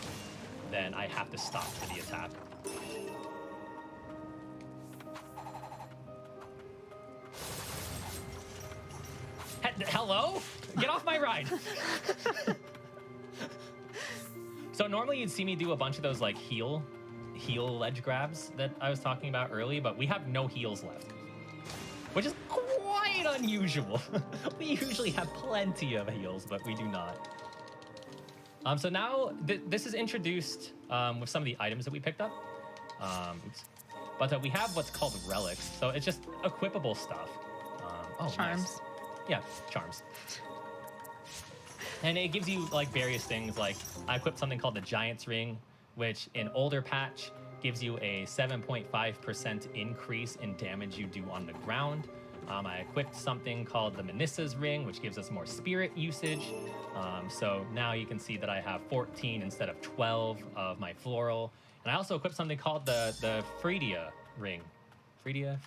then I have to stop for the attack. Hello? Get off my ride! So normally you'd see me do a bunch of those like heal ledge grabs that I was talking about early, but we have no heals left, which is quite unusual. We usually have plenty of heals, but we do not. So now this is introduced with some of the items that we picked up. But we have what's called relics, so it's just equipable stuff. Charms. Nice. Yeah, charms. And it gives you like various things. Like I equipped something called the Giant's Ring, which in older patch gives you a 7.5% increase in damage you do on the ground. I equipped something called the Menissa's Ring, which gives us more spirit usage. So now you can see that I have 14 instead of 12 of my floral. And I also equipped something called the Freedia Ring. Freesia.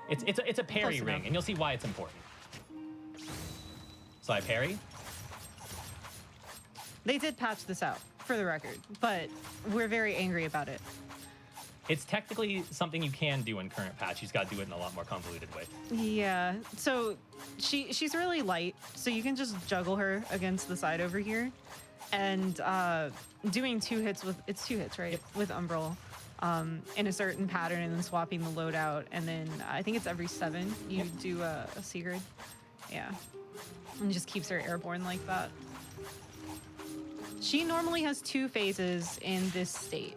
It's a parry Close ring, enough. and you'll see why it's important. So I parry. They did patch this out, for the record, but we're very angry about it. It's technically something you can do in current patch. You just got to do it in a lot more convoluted way. Yeah, so she's really light, so you can just juggle her against the side over here, and doing two hits, right? Yep. With Umbral, in a certain pattern, and then swapping the loadout, and then I think it's every 7 you do a Sigurd. Yeah, and just keeps her airborne like that. She normally has 2 phases in this state.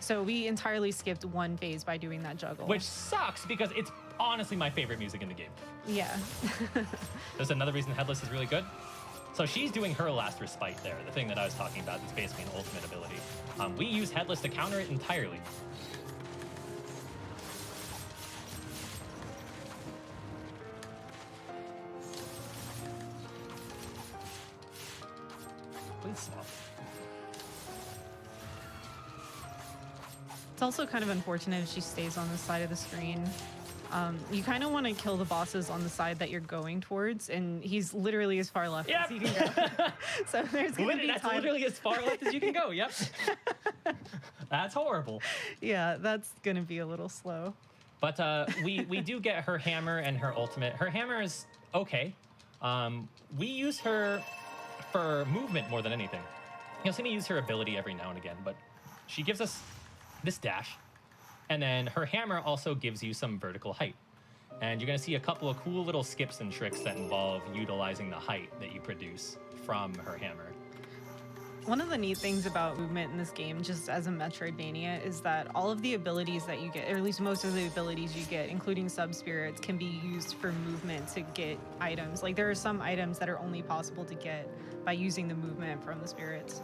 So we entirely skipped 1 phase by doing that juggle. Which sucks because it's honestly my favorite music in the game. Yeah. There's another reason Headless is really good. So she's doing her last respite there, the thing that I was talking about that's basically an ultimate ability. We use Headless to counter it entirely. Please stop. It's also kind of unfortunate if she stays on the side of the screen. You kind of want to kill the bosses on the side that you're going towards, and he's literally as far left as he can go. So there's going to be That's time. literally as far left as you can go, yep. That's horrible. Yeah, that's going to be a little slow. But we do get her hammer and her ultimate. Her hammer is okay. We use her for movement more than anything. You'll see me use her ability every now and again, but she gives us this dash. And then her hammer also gives you some vertical height. And you're going to see a couple of cool little skips and tricks that involve utilizing the height that you produce from her hammer. One of the neat things about movement in this game, just as a Metroidvania, is that all of the abilities that you get, or at least most of the abilities you get, including sub-spirits, can be used for movement to get items. Like, there are some items that are only possible to get by using the movement from the spirits.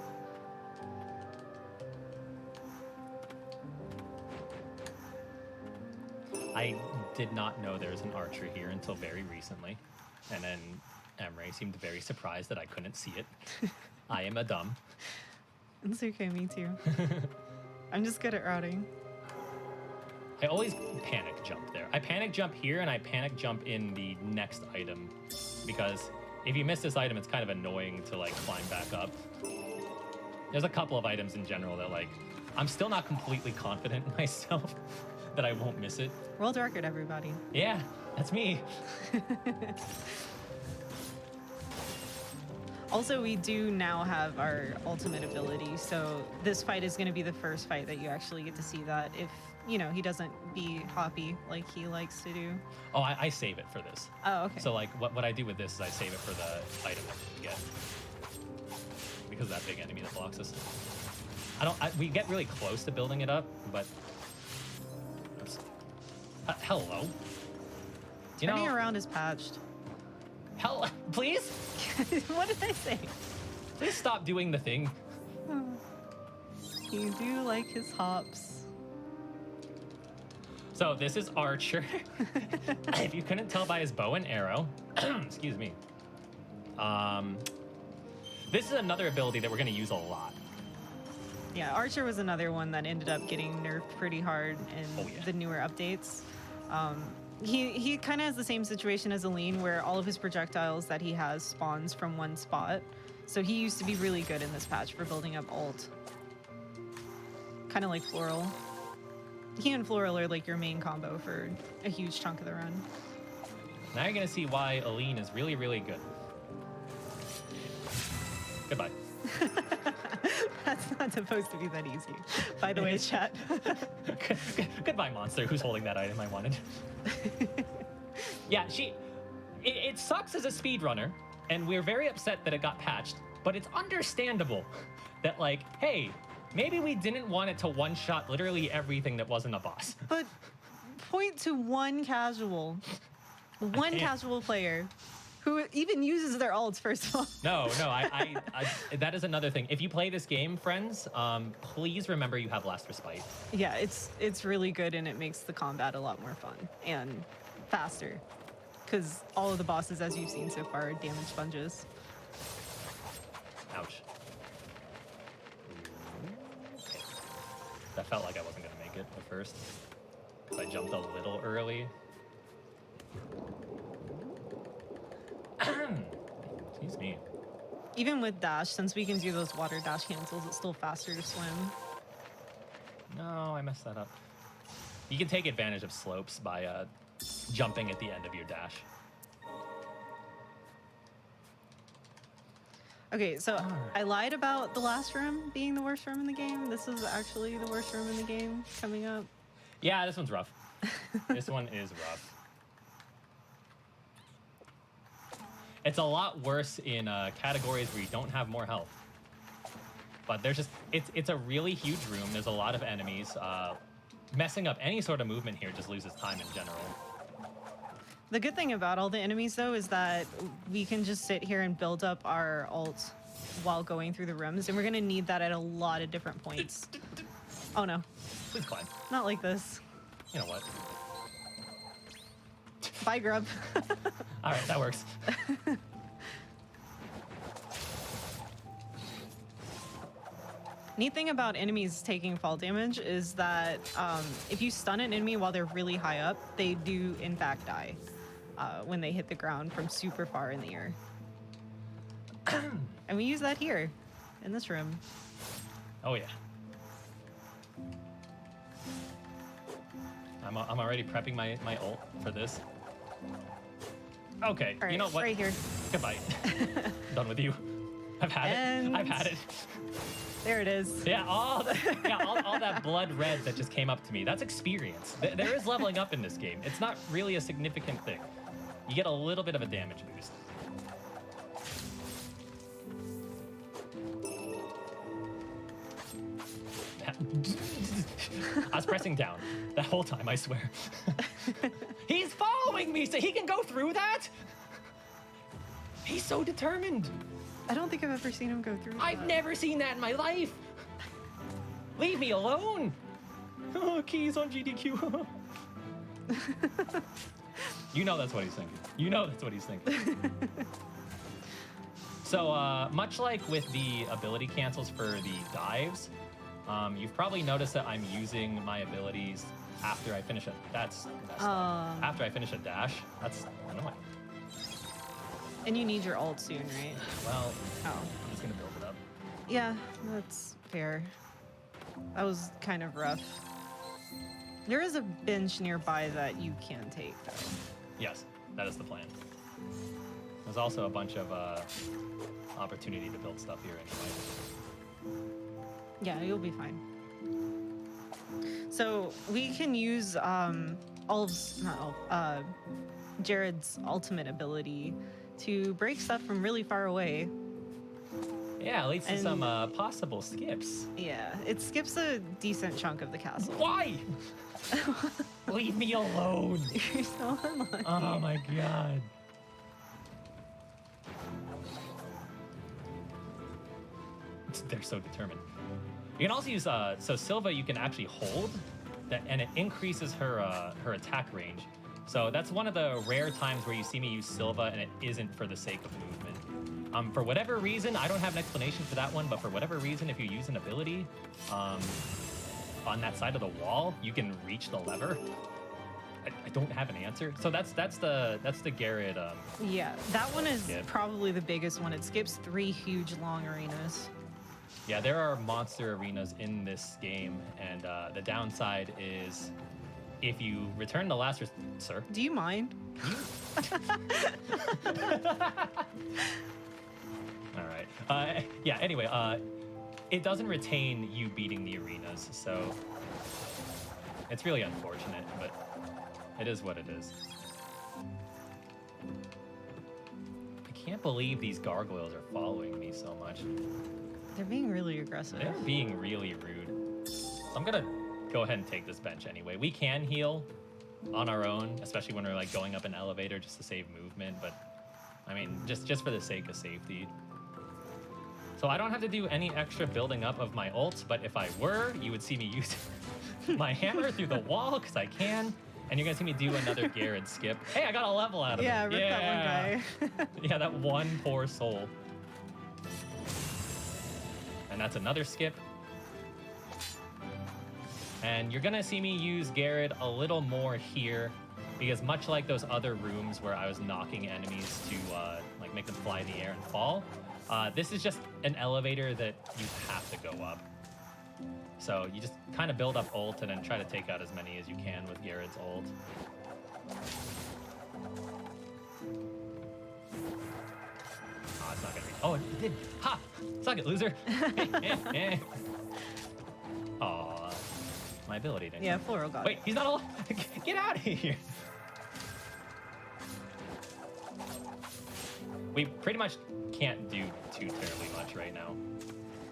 I did not know there was an archer here until very recently. And then Emre seemed very surprised that I couldn't see it. I am a dumb. It's okay, me too. I'm just good at routing. I always panic jump there. I panic jump here and I panic jump in the next item because if you miss this item, it's kind of annoying to like climb back up. There's a couple of items in general that like, I'm still not completely confident in myself that I won't miss it. World record, everybody. Yeah, that's me. Also, we do now have our ultimate ability, so this fight is going to be the first fight that you actually get to see that. If you know, he doesn't be hoppy like he likes to do. Oh, I save it for this. Oh, okay. So like what I do with this is I save it for the item that we get. Because of that big enemy that blocks us. We get really close to building it up, but... Oops. Hello? You Turning know, around is patched. Please? What did I say? Please stop doing the thing. You do like his hops. So this is Archer. If you couldn't tell by his bow and arrow, excuse me. This is another ability that we're going to use a lot. Yeah, Archer was another one that ended up getting nerfed pretty hard in the newer updates. He kind of has the same situation as Aline, where all of his projectiles that he has spawns from one spot. So he used to be really good in this patch for building up ult. Kind of like Floral. He and Floral are like your main combo for a huge chunk of the run. Now you're going to see why Aline is really, really good. Goodbye. That's not supposed to be that easy. By the way, chat. Goodbye, monster who's holding that item I wanted. Yeah, it sucks as a speedrunner, and we're very upset that it got patched, but it's understandable that, like, hey, maybe we didn't want it to one-shot literally everything that wasn't a boss. But point to one casual player who even uses their ults, first of all. No, I that is another thing. If you play this game, friends, please remember you have Last Respite. Yeah, it's really good, and it makes the combat a lot more fun and faster. Because all of the bosses, as you've seen so far, are damage sponges. Ouch. That felt like I wasn't going to make it at first. Because I jumped a little early. Excuse me. Even with dash, since we can do those water dash cancels, it's still faster to swim. No, I messed that up. You can take advantage of slopes by jumping at the end of your dash. Okay, so I lied about the last room being the worst room in the game. This is actually the worst room in the game coming up. Yeah, this one's rough. This one is rough. It's a lot worse in categories where you don't have more health. But there's just, it's a really huge room. There's a lot of enemies. Messing up any sort of movement here just loses time in general. The good thing about all the enemies, though, is that we can just sit here and build up our ult while going through the rooms, and we're going to need that at a lot of different points. Oh, no. Please climb. Not like this. You know what? Bye, Grub. All right, that works. Neat thing about enemies taking fall damage is that if you stun an enemy while they're really high up, they do, in fact, die when they hit the ground from super far in the air. And we use that here, in this room. Oh, yeah. I'm already prepping my ult for this. Okay, All right, you know what? right here. Goodbye. Done with you. I've had it. I've had it. There it is. Yeah, all that blood red that just came up to me. That's experience. There is leveling up in this game. It's not really a significant thing. You get a little bit of a damage boost. I was pressing down that whole time, I swear. He's following me, so he can go through that? He's so determined. I don't think I've ever seen him go through I've that. never seen that in my life. Leave me alone. Oh, keys on GDQ. You know that's what he's thinking. You know that's what he's thinking. So much like with the ability cancels for the dives, you've probably noticed that I'm using my abilities after I finish it. That's after I finish a dash. That's annoying. And you need your ult soon, right? Well, Oh. I'm just gonna build it up. Yeah, that's fair. That was kind of rough. There is a bench nearby that you can take, though. Yes, that is the plan. There's also a bunch of opportunity to build stuff here anyway. Yeah, you'll be fine. So we can use Jared's ultimate ability to break stuff from really far away. Yeah, it leads to And- some possible skips. Yeah, it skips a decent chunk of the castle. Why? Leave me alone. You're so unlucky. Oh my god. They're so determined. You can also use so Silva you can actually hold that, and it increases her her attack range. So that's one of the rare times where you see me use Silva and it isn't for the sake of movement. For whatever reason, I don't have an explanation for that one, but for whatever reason, if you use an ability on that side of the wall, you can reach the lever. I don't have an answer. So that's the Garrett. Yeah, that one is Yeah. probably the biggest one. It skips 3 huge long arenas. Yeah, there are monster arenas in this game, and the downside is if you return the last... Sir? Do you mind? All right. Yeah, anyway, it doesn't retain you beating the arenas, so it's really unfortunate, but it is what it is. I can't believe these gargoyles are following me so much. They're being really aggressive. They're being really rude. So I'm gonna go ahead and take this bench anyway. We can heal on our own, especially when we're like going up an elevator just to save movement, but I mean, just for the sake of safety. So I don't have to do any extra building up of my ult, but if I were, you would see me use my hammer through the wall because I can, and you're gonna see me do another Garrett skip. Hey, I got a level out of Yeah, it. rip that one guy. Yeah, that one poor soul. And that's another skip. And you're gonna see me use Garrett a little more here because much like those other rooms where I was knocking enemies to like make them fly in the air and fall, this is just an elevator that you have to go up. So you just kind of build up ult and then try to take out as many as you can with Garrett's ult. Oh, it's not gonna be. Oh, it did. Ha! Suck it, loser. Aw. My ability didn't. Yeah, Floral got Wait, it. he's not alive. Get out of here. We pretty much can't do too terribly much right now.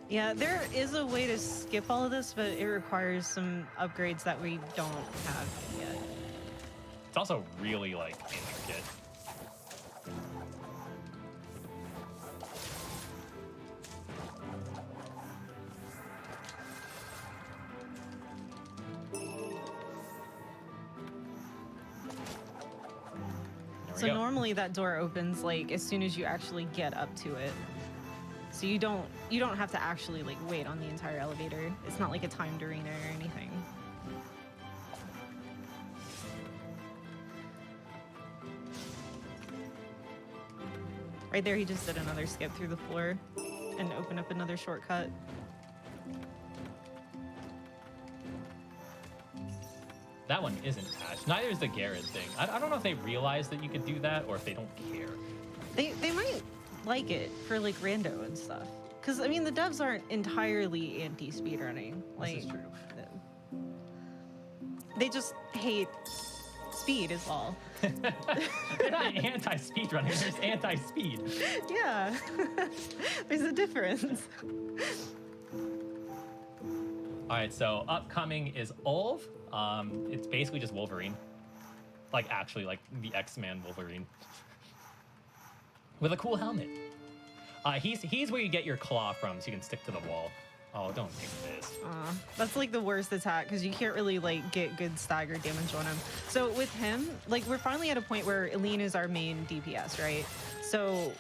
Yeah, there is a way to skip all of this, but it requires some upgrades that we don't have yet. It's also really, like, intricate. So normally that door opens like as soon as you actually get up to it. So you don't have to actually like wait on the entire elevator. It's not like a timed arena or anything. Right there, he just did another skip through the floor and opened up another shortcut. That one isn't patched. Neither is the Garrett thing. I don't know if they realize that you could do that or if they don't care. They might like it for like rando and stuff. Because I mean the devs aren't entirely anti-speedrunning. Like, This is true. They just hate speed is all. They're not anti-speedrunning, there's anti-speed. Yeah. There's a difference. All right, so upcoming is Ulv. It's basically just Wolverine. Like, actually, like the X-Man Wolverine. With a cool helmet. He's where you get your claw from so you can stick to the wall. Oh, don't take this. That's like the worst attack because you can't really like get good stagger damage on him. So with him, like we're finally at a point where Eileen is our main DPS, right? So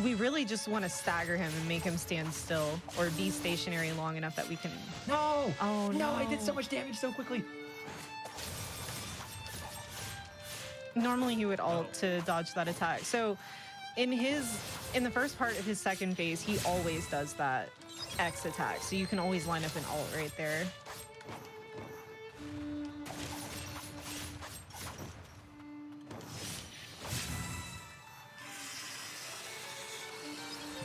we really just want to stagger him and make him stand still or be stationary long enough that we can... No! Oh, no! I no. did so much damage so quickly. Normally he would ult to dodge that attack. So in the first part of his second phase, he always does that X attack. So you can always line up an ult right there.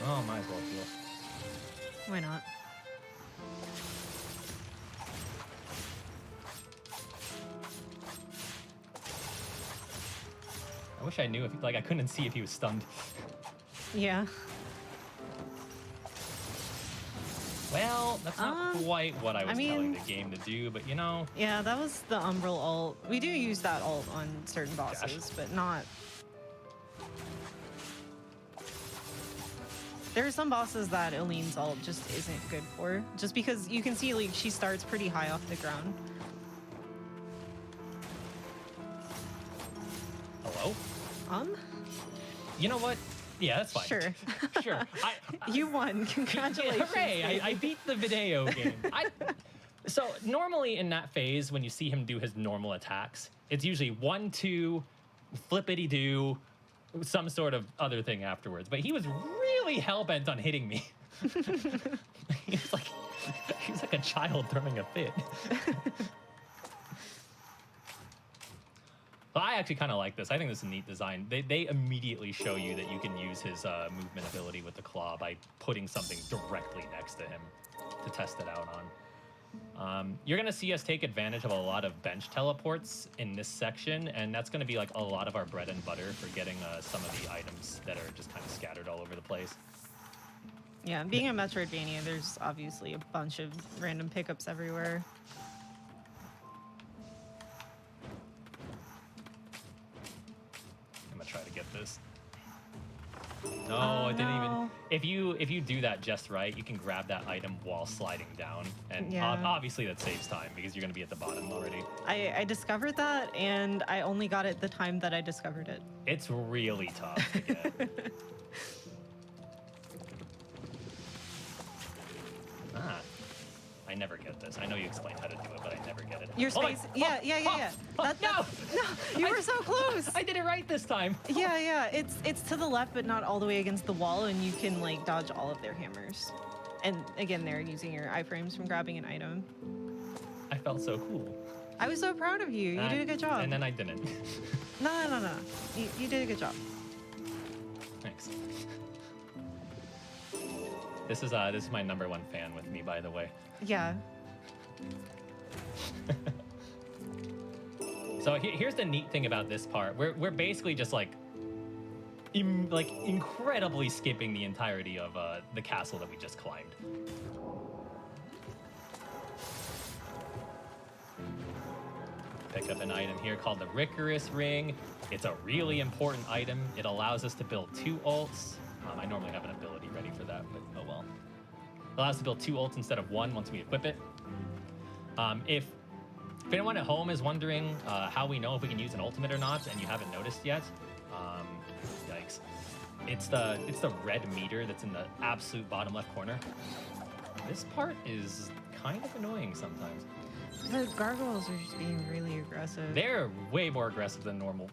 Oh, might as well heal. Why not? wish I knew if like I couldn't see if he was stunned. Yeah. Well, that's not quite what I was telling mean- the game to do, but you know. Yeah, that was the Umbral ult. We do use that ult on certain bosses, but not. There are some bosses that Eileen's ult just isn't good for, just because you can see like she starts pretty high off the ground. Hello? You know what? Yeah, that's fine. Sure. Sure. You won. Congratulations. Hooray! I beat the video game. So normally in that phase, when you see him do his normal attacks, it's usually 1, 2, flippity do, some sort of other thing afterwards. But he was really hell bent on hitting me. He's like a child throwing a fit. Well, I actually kind of like this. I think this is a neat design. They immediately show you that you can use his movement ability with the claw by putting something directly next to him to test it out on. You're going to see us take advantage of a lot of bench teleports in this section, and that's going to be like a lot of our bread and butter for getting some of the items that are just kind of scattered all over the place. Yeah, being a Metroidvania, there's obviously a bunch of random pickups everywhere. I'm gonna try to get this. No, I didn't even. If you do that just right, you can grab that item while sliding down, and Yeah. Obviously that saves time because you're gonna be at the bottom already. I discovered that, and I only got it the time that I discovered it. It's really tough to get. I never get this. I know you explained how to do it, but I never get it. Your Oh my- space, yeah. No! You were so close. I did it right this time. Yeah. It's to the left, but not all the way against the wall, and you can like dodge all of their hammers. And again, they're using your iframes from grabbing an item. I felt so cool. I was so proud of you. You did a good job. And then I didn't. No. You did a good job. Thanks. This is my #1 fan with me, by the way. Yeah. So here's the neat thing about this part. We're basically just like incredibly skipping the entirety of the castle that we just climbed. Pick up an item here called the Ricorous Ring. It's a really important item. It allows us to build 2 ults. I normally have an ability ready for that, but oh well. It allows us to build 2 ults instead of 1 once we equip it. If anyone at home is wondering how we know if we can use an ultimate or not, and you haven't noticed yet, yikes. It's the red meter that's in the absolute bottom left corner. This part is kind of annoying sometimes. The gargoyles are just being really aggressive. They're way more aggressive than normal.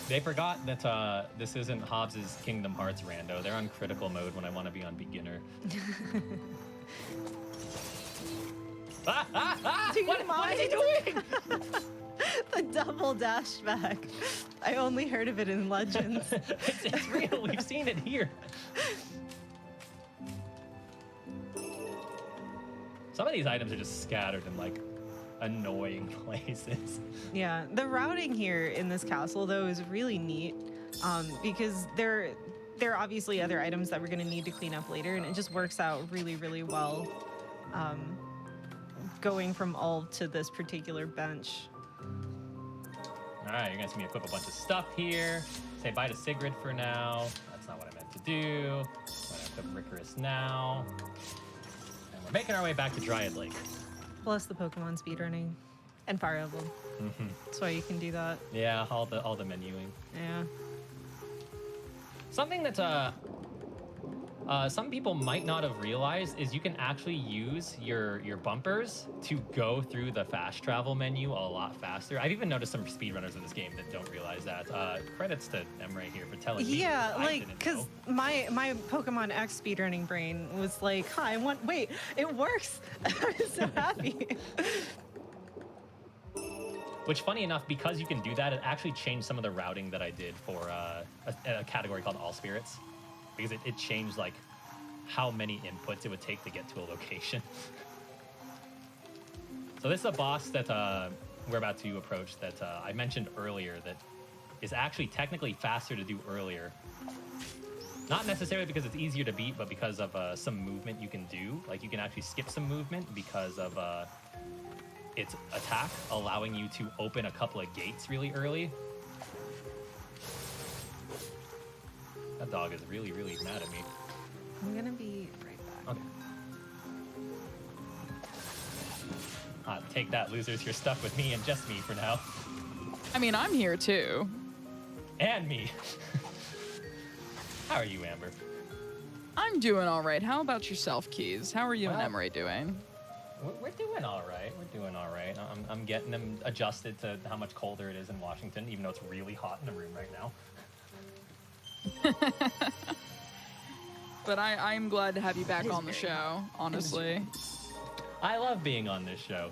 They forgot that this isn't Hobbs's Kingdom Hearts rando. They're on critical mode when I want to be on beginner. Do you What is he mind? doing? The double dash back. I only heard of it in Legends. It's real. We've seen it here. Some of these items are just scattered in like annoying places. Yeah, the routing here in this castle though is really neat, because there are obviously other items that we're going to need to clean up later, and it just works out really, really well. Going from all to this particular bench. All right, you're gonna see me equip a bunch of stuff here. Say bye to Sigrid for now. That's not what I meant to do. I'm gonna equip Ricorous now. And we're making our way back to Dryad Lake. Plus the Pokemon speedrunning and Fire Emblem. Mm-hmm. That's why you can do that. Yeah, all the menuing. Yeah. Something that some people might not have realized is you can actually use your bumpers to go through the fast travel menu a lot faster. I've even noticed some speedrunners in this game that don't realize that. Credits to Emre here for telling me. Yeah, I like, didn't because know. my Pokemon X speedrunning brain was like, hi, wait, it works. I was so happy. Which, funny enough, because you can do that, it actually changed some of the routing that I did for a category called All Spirits. Because it changed, like, how many inputs it would take to get to a location. So this is a boss that we're about to approach that I mentioned earlier that is actually technically faster to do earlier. Not necessarily because it's easier to beat, but because of some movement you can do. Like, you can actually skip some movement because of its attack, allowing you to open a couple of gates really early. That dog is really, really mad at me. I'm gonna be right back. Okay. Take that, losers. You're stuck with me and just me for now. I mean, I'm here too. And me. How are you, Amber? I'm doing all right. How about yourself, Keys? How are you and Well, Emery doing? We're doing all right. We're doing all right. I'm getting them adjusted to how much colder it is in Washington, even though it's really hot in the room right now. But I'm glad to have you back on the show, honestly. I love being on this show.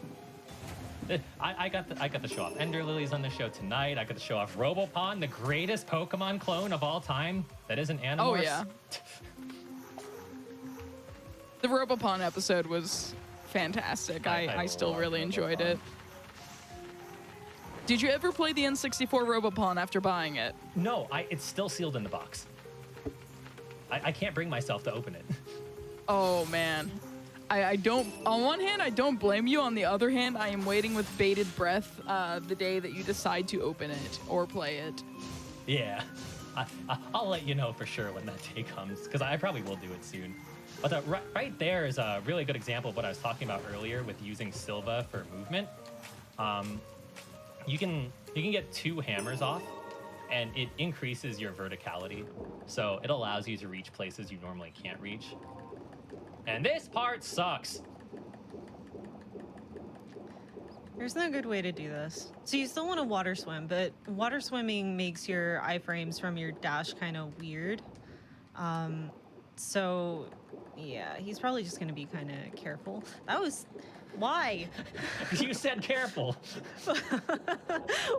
I got to show off Ender Lilies on the show tonight. I got to show off Robopon, the greatest Pokemon clone of all time. That isn't Animorphs. Oh, yeah. The Robopon episode was fantastic. I still love really enjoyed Robopon. it. Did you ever play the N64 Robopon after buying it? No, it's still sealed in the box. I can't bring myself to open it. Oh, man. I don't, on one hand, I don't blame you. On the other hand, I am waiting with bated breath the day that you decide to open it or play it. Yeah, I'll let you know for sure when that day comes, because I probably will do it soon. But right there is a really good example of what I was talking about earlier with using Silva for movement. You can get 2 hammers off, and it increases your verticality. So it allows you to reach places you normally can't reach. And this part sucks. There's no good way to do this. So you still want to water swim, but water swimming makes your iframes from your dash kind of weird. So yeah, he's probably just going to be kind of careful. That was... Why? You said careful.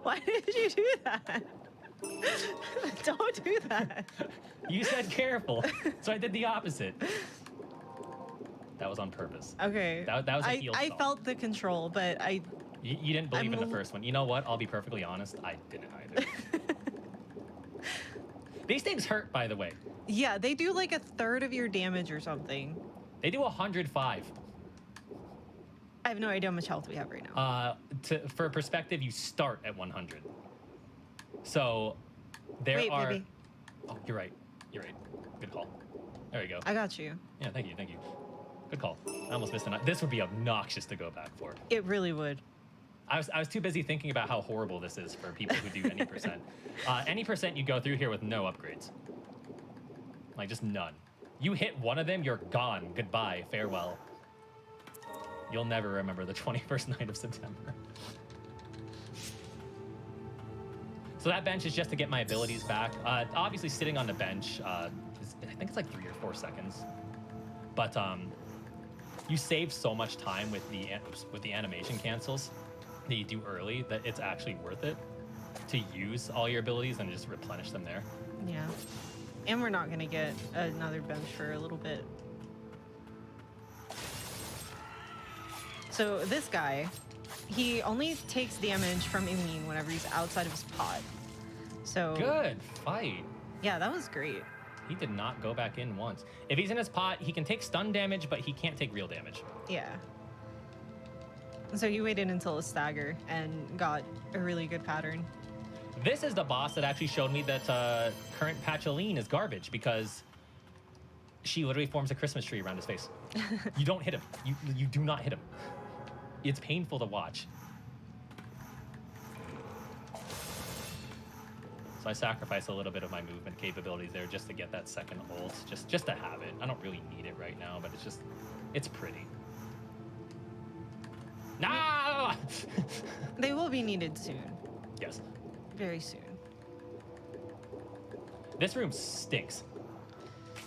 Why did you do that? Don't do that. You said careful, so I did the opposite. That was on purpose. Okay. That was a heel I stall. felt the control, but You didn't believe in the first one. You know what? I'll be perfectly honest. I didn't either. These things hurt, by the way. yeah, they do like 1/3 of your damage or something. They do 105. I have no idea how much health we have right now. For perspective, you start at 100. So there Wait, are. baby. Oh, you're right. You're right. Good call. There you go. I got you. Yeah, thank you. Thank you. Good call. I almost missed it. This would be obnoxious to go back for. It really would. I was too busy thinking about how horrible this is for people who do any percent. Any percent you go through here with no upgrades. Like, just none. You hit one of them, you're gone. Goodbye. Farewell. You'll never remember the 21st night of September. So that bench is just to get my abilities back. Obviously, sitting on the bench, I think it's like 3 or 4 seconds. But you save so much time with the animation cancels that you do early that it's actually worth it to use all your abilities and just replenish them there. Yeah. And we're not going to get another bench for a little bit. So this guy, he only takes damage from immune whenever he's outside of his pod. So Good fight. yeah, that was great. He did not go back in once. If he's in his pot, he can take stun damage, but he can't take real damage. Yeah. So he waited until a stagger and got a really good pattern. This is the boss that actually showed me that current Patcholine is garbage because she literally forms a Christmas tree around his face. You don't hit him. You do not hit him. It's painful to watch. So I sacrifice a little bit of my movement capabilities there just to get that second ult, just to have it. I don't really need it right now, but it's pretty. No! They will be needed soon. Yes. Very soon. This room stinks.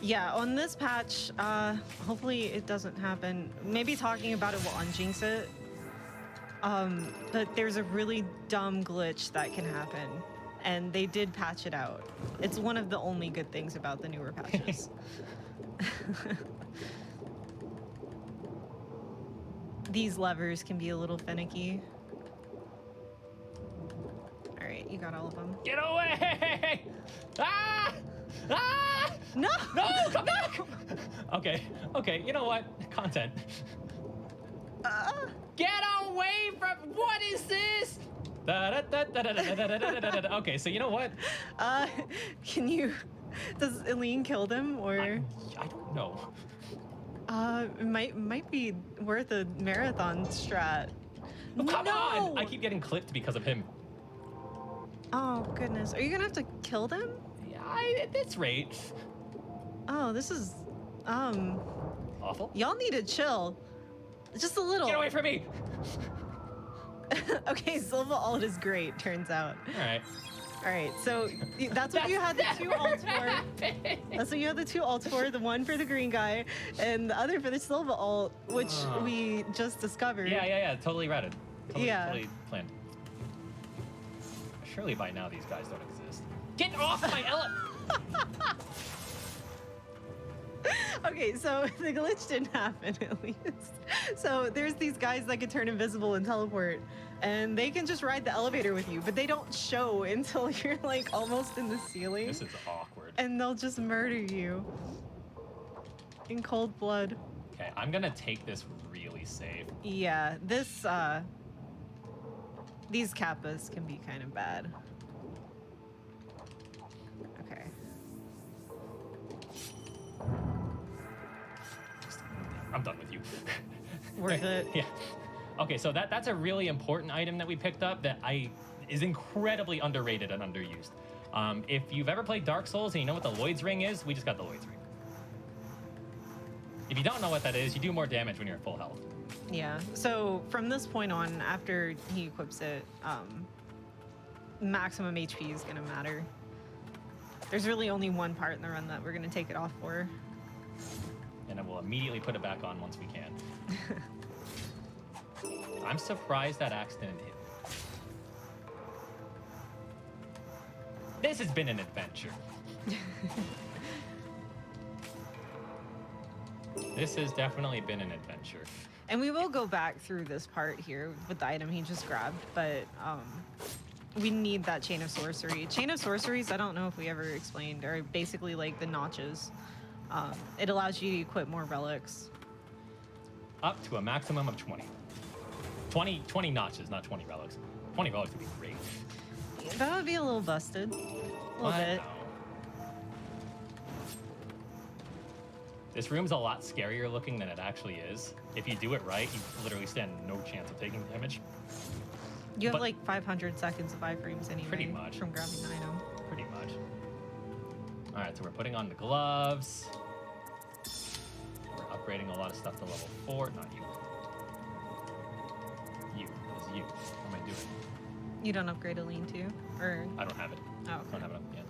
Yeah, on this patch, hopefully it doesn't happen. Maybe talking about it will unjinx it. But there's a really dumb glitch that can happen. And they did patch it out. It's one of the only good things about the newer patches. These levers can be a little finicky. got all of them. Get away! Ah! Ah! No! No! Come back! Okay. Okay. You know what? Content. Get away from. What is this? Okay. So you know what? Can you? Does Eileen kill them or? I don't know. It might be worth a marathon strat. Oh, come No! on! I keep getting clipped because of him. Oh goodness, are you gonna have to kill them? Yeah, at this rate. Oh, this is, Awful. y'all need to chill. Just a little. Get away from me! Okay, Silva ult is great, turns out. All right. All right, so that's what you had the two ults for. That's what you had the two ults for, the one for the green guy and the other for the Silva ult, which we just discovered. Yeah. Totally routed. Totally planned. Surely by now these guys don't exist. Get off my Okay, so the glitch didn't happen at least. So there's these guys that can turn invisible and teleport, and they can just ride the elevator with you, but they don't show until you're like almost in the ceiling. This is awkward. And they'll just murder you in cold blood. Okay, I'm gonna take this really safe. Yeah, this these kappas can be kind of bad. Okay. I'm done with you. Worth it. Yeah. Okay, so that's a really important item that we picked up that is incredibly underrated and underused. If you've ever played Dark Souls and you know what the Lloyd's Ring is, we just got the Lloyd's Ring. If you don't know what that is, you do more damage when you're at full health. Yeah, so from this point on, after he equips it, maximum HP is gonna matter. There's really only one part in the run that we're gonna take it off for. And then we'll immediately put it back on once we can. I'm surprised that axe didn't hit. This has been an adventure. This has definitely been an adventure. And we will go back through this part here with the item he just grabbed, but we need that Chain of Sorcery. Chain of Sorceries, I don't know if we ever explained, are basically like the notches. It allows you to equip more relics. Up to a maximum of 20. 20 notches, not 20 relics. 20 relics would be great. That would be a little busted. A little bit. No. This room's a lot scarier looking than it actually is. If you do it right, you literally stand no chance of taking damage. You have But- like 500 seconds of iframes anyway. Pretty much. From grabbing an item. Pretty much. All right, so we're putting on the gloves. We're upgrading a lot of stuff to level 4. Not you. You. It was you. What am I doing? You don't upgrade a lean to? Or I don't have it. oh, I okay. don't have it up yet.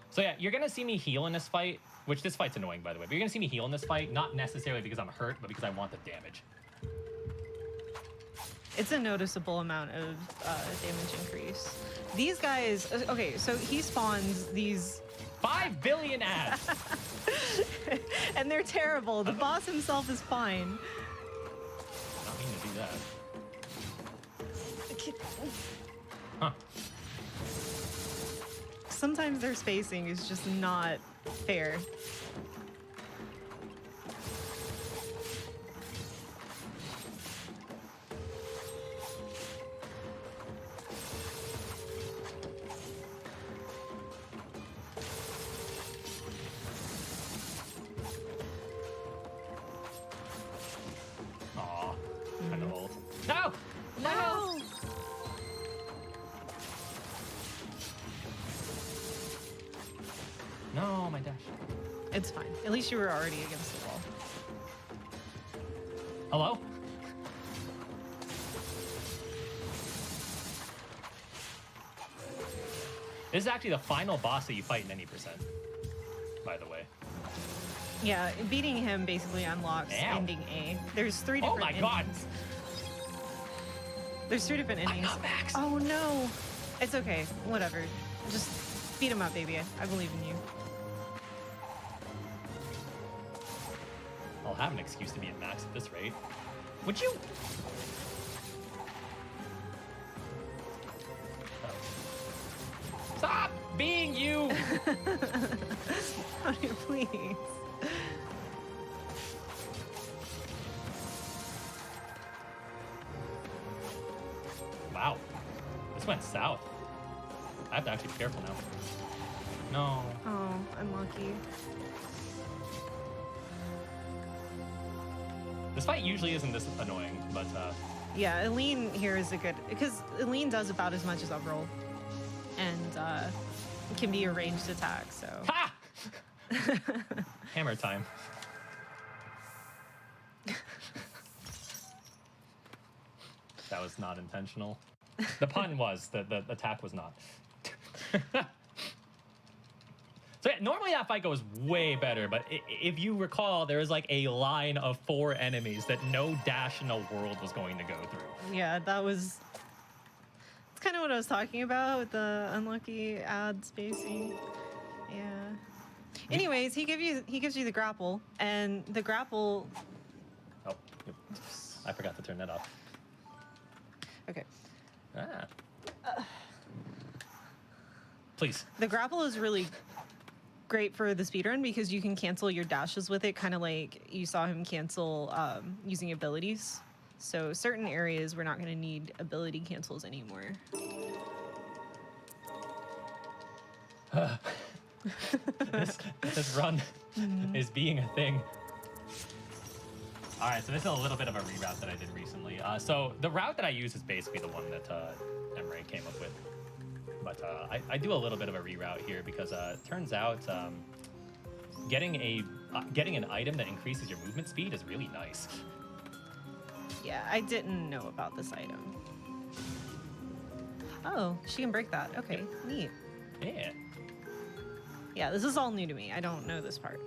So yeah, you're gonna see me heal in this fight, which this fight's annoying by the way, but you're gonna see me heal in this fight, not necessarily because I'm hurt, but because I want the damage. It's a noticeable amount of damage increase. These guys, okay, so he spawns these 5 billion ads! and they're terrible. The boss himself is fine. Not mean to do that. Huh. Sometimes their spacing is just not fair. Aw. Kind of old. No! No! No, my dash. It's fine. At least you were already against the wall. Hello? This is actually the final boss that you fight in any percent, by the way. Yeah, beating him basically unlocks Ow. ending A. There's 3 Oh different my endings. god! There's 3 different endings. got Max. Oh no! It's okay. Whatever. Just beat him up, baby. I believe in you. I'll have an excuse to be at max at this rate. Would you? being you. Oh, please. Wow, this went south. I have to actually be careful now. No. Oh, unlucky. This fight usually isn't this annoying, but Yeah, Eileen here is a good, because Eileen does about as much as Umbral, and can be a ranged attack. So. ha! Hammer time. That was not intentional. The pun was, the attack was not. So yeah, normally that fight goes way better, but if you recall, there was like a line of 4 enemies that no dash in the world was going to go through. Yeah, that was. It's kind of what I was talking about with the unlucky ad spacing. Yeah. Anyways, he gives you the grapple, and the grapple. Oh, yep. I forgot to turn that off. Okay. Ah. Please. The grapple is really great for the speedrun because you can cancel your dashes with it, kind of like you saw him cancel using abilities. So certain areas we're not going to need ability cancels anymore. This run is being a thing. All right, so this is a little bit of a reroute that I did recently. So the route that I use is basically the one that Emre came up with. But I do a little bit of a reroute here because it turns out getting an item that increases your movement speed is really nice. Yeah, I didn't know about this item. Oh, she can break that. Okay, neat. Yeah. Yeah, this is all new to me. I don't know this part.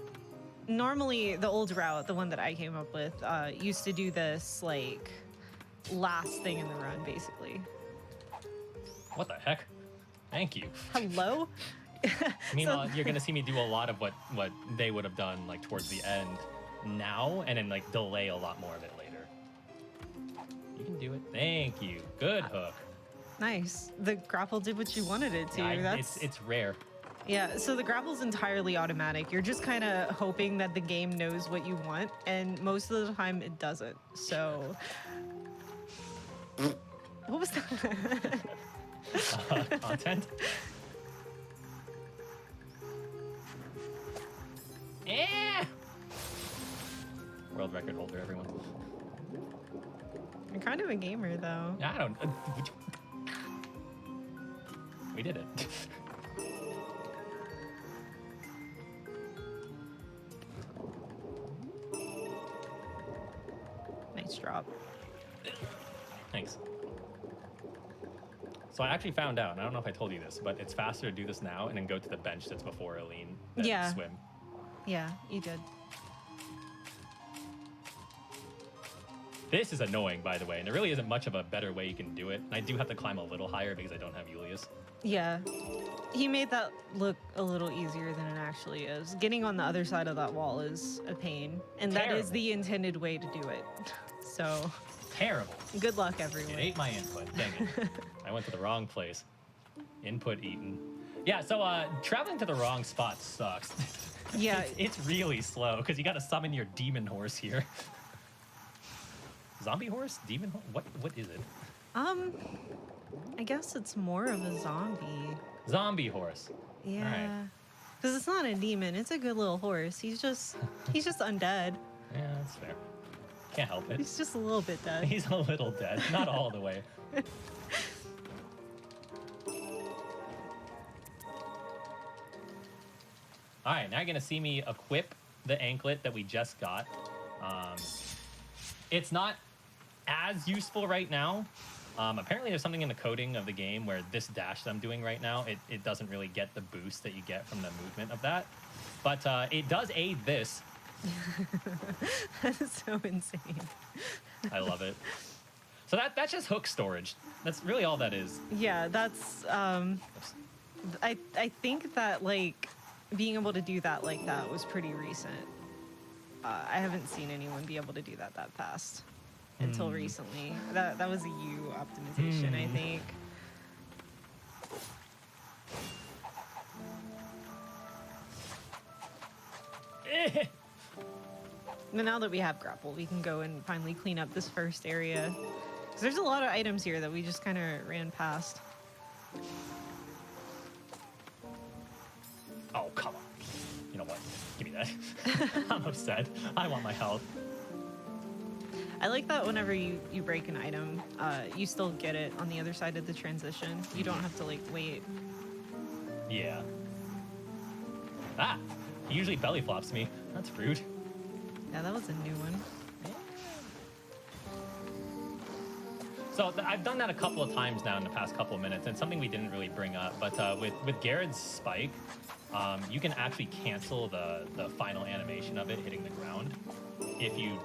Normally, the old route, the one that I came up with, used to do this, like, last thing in the run, basically. What the heck? Thank you. Hello? Meanwhile, you're gonna see me do a lot of what they would have done like towards the end now, and then like delay a lot more of it later. You can do it. Thank you. Good hook. Nice. The grapple did what you wanted it to. Yeah, it's rare. Yeah, so the grapple's entirely automatic. You're just kind of hoping that the game knows what you want, and most of the time it doesn't. So... What was that? Content. Yeah. World record holder, everyone. You're kind of a gamer, though. I don't. We did it. Nice drop. Thanks. So I actually found out, and I don't know if I told you this, but it's faster to do this now and then go to the bench that's before Eileen than Yeah. swim. Yeah, you did. This is annoying, by the way, and there really isn't much of a better way you can do it. And I do have to climb a little higher because I don't have Julius. Yeah. He made that look a little easier than it actually is. Getting on the other side of that wall is a pain, and that is Terrible. the intended way to do it. So, Terrible. good luck, everyone. It ate my input. Dang it. I went to the wrong place. Input eaten. Yeah, so traveling to the wrong spot sucks. Yeah. It's really slow because you got to summon your demon horse here. Zombie horse? Demon horse? What is it? I guess it's more of a zombie. Zombie horse. Yeah. Because it's not a demon, it's a good little horse. He's just undead. Yeah, that's fair. Can't help it. He's just a little bit dead. He's a little dead. Not all the way. All right, now you're going to see me equip the anklet that we just got. It's not as useful right now. Apparently there's something in the coding of the game where this dash that I'm doing right now, it doesn't really get the boost that you get from the movement of that. But it does aid this. That is so insane. I love it. So that's just hook storage. That's really all that is. Yeah, that's I think that like being able to do that like that was pretty recent. I haven't seen anyone be able to do that fast until recently. That was a U optimization, I think. But now that we have grapple, we can go and finally clean up this first area. Because there's a lot of items here that we just kind of ran past. Oh, come on. You know what? Give me that. I'm upset. I want my health. I like that whenever you break an item, you still get it on the other side of the transition. You don't have to, like, wait. Yeah. Ah! He usually belly flops me. That's rude. Yeah, that was a new one. So I've done that a couple of times now in the past couple of minutes, and something we didn't really bring up, but with Garrett's spike, you can actually cancel the final animation of it hitting the ground if you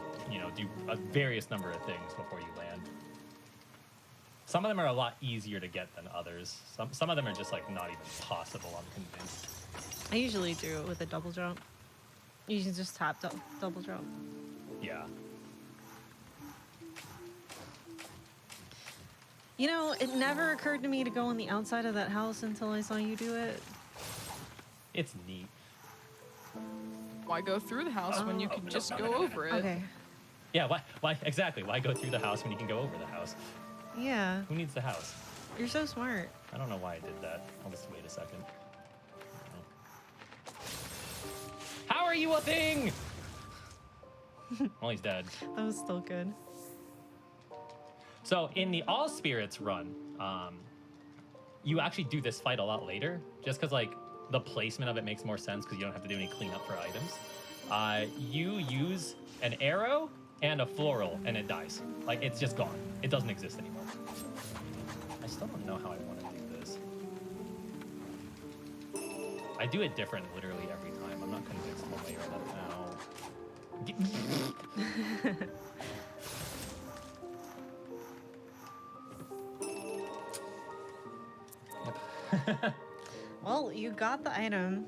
do a various number of things before you land. Some of them are a lot easier to get than others. Some of them are just like not even possible, I'm convinced. I usually do it with a double jump. You can just tap double jump. Yeah. You know, it never occurred to me to go on the outside of that house until I saw you do it. It's neat. Why go through the house when you can just go over it? Okay. Yeah, why exactly? Why go through the house when you can go over the house? Yeah, Who needs the house? you're so smart. I don't know why I did that. I'll just wait a second. How are you a thing? Well, he's dead. That was still good. So in the All Spirits run, you actually do this fight a lot later, just because like the placement of it makes more sense because you don't have to do any cleanup for items. You use an arrow and a floral, and it dies. Like it's just gone. It doesn't exist anymore. I still don't know how I want to do this. I do it different literally every time. I'm not convinced one way or another now. Well, you got the item,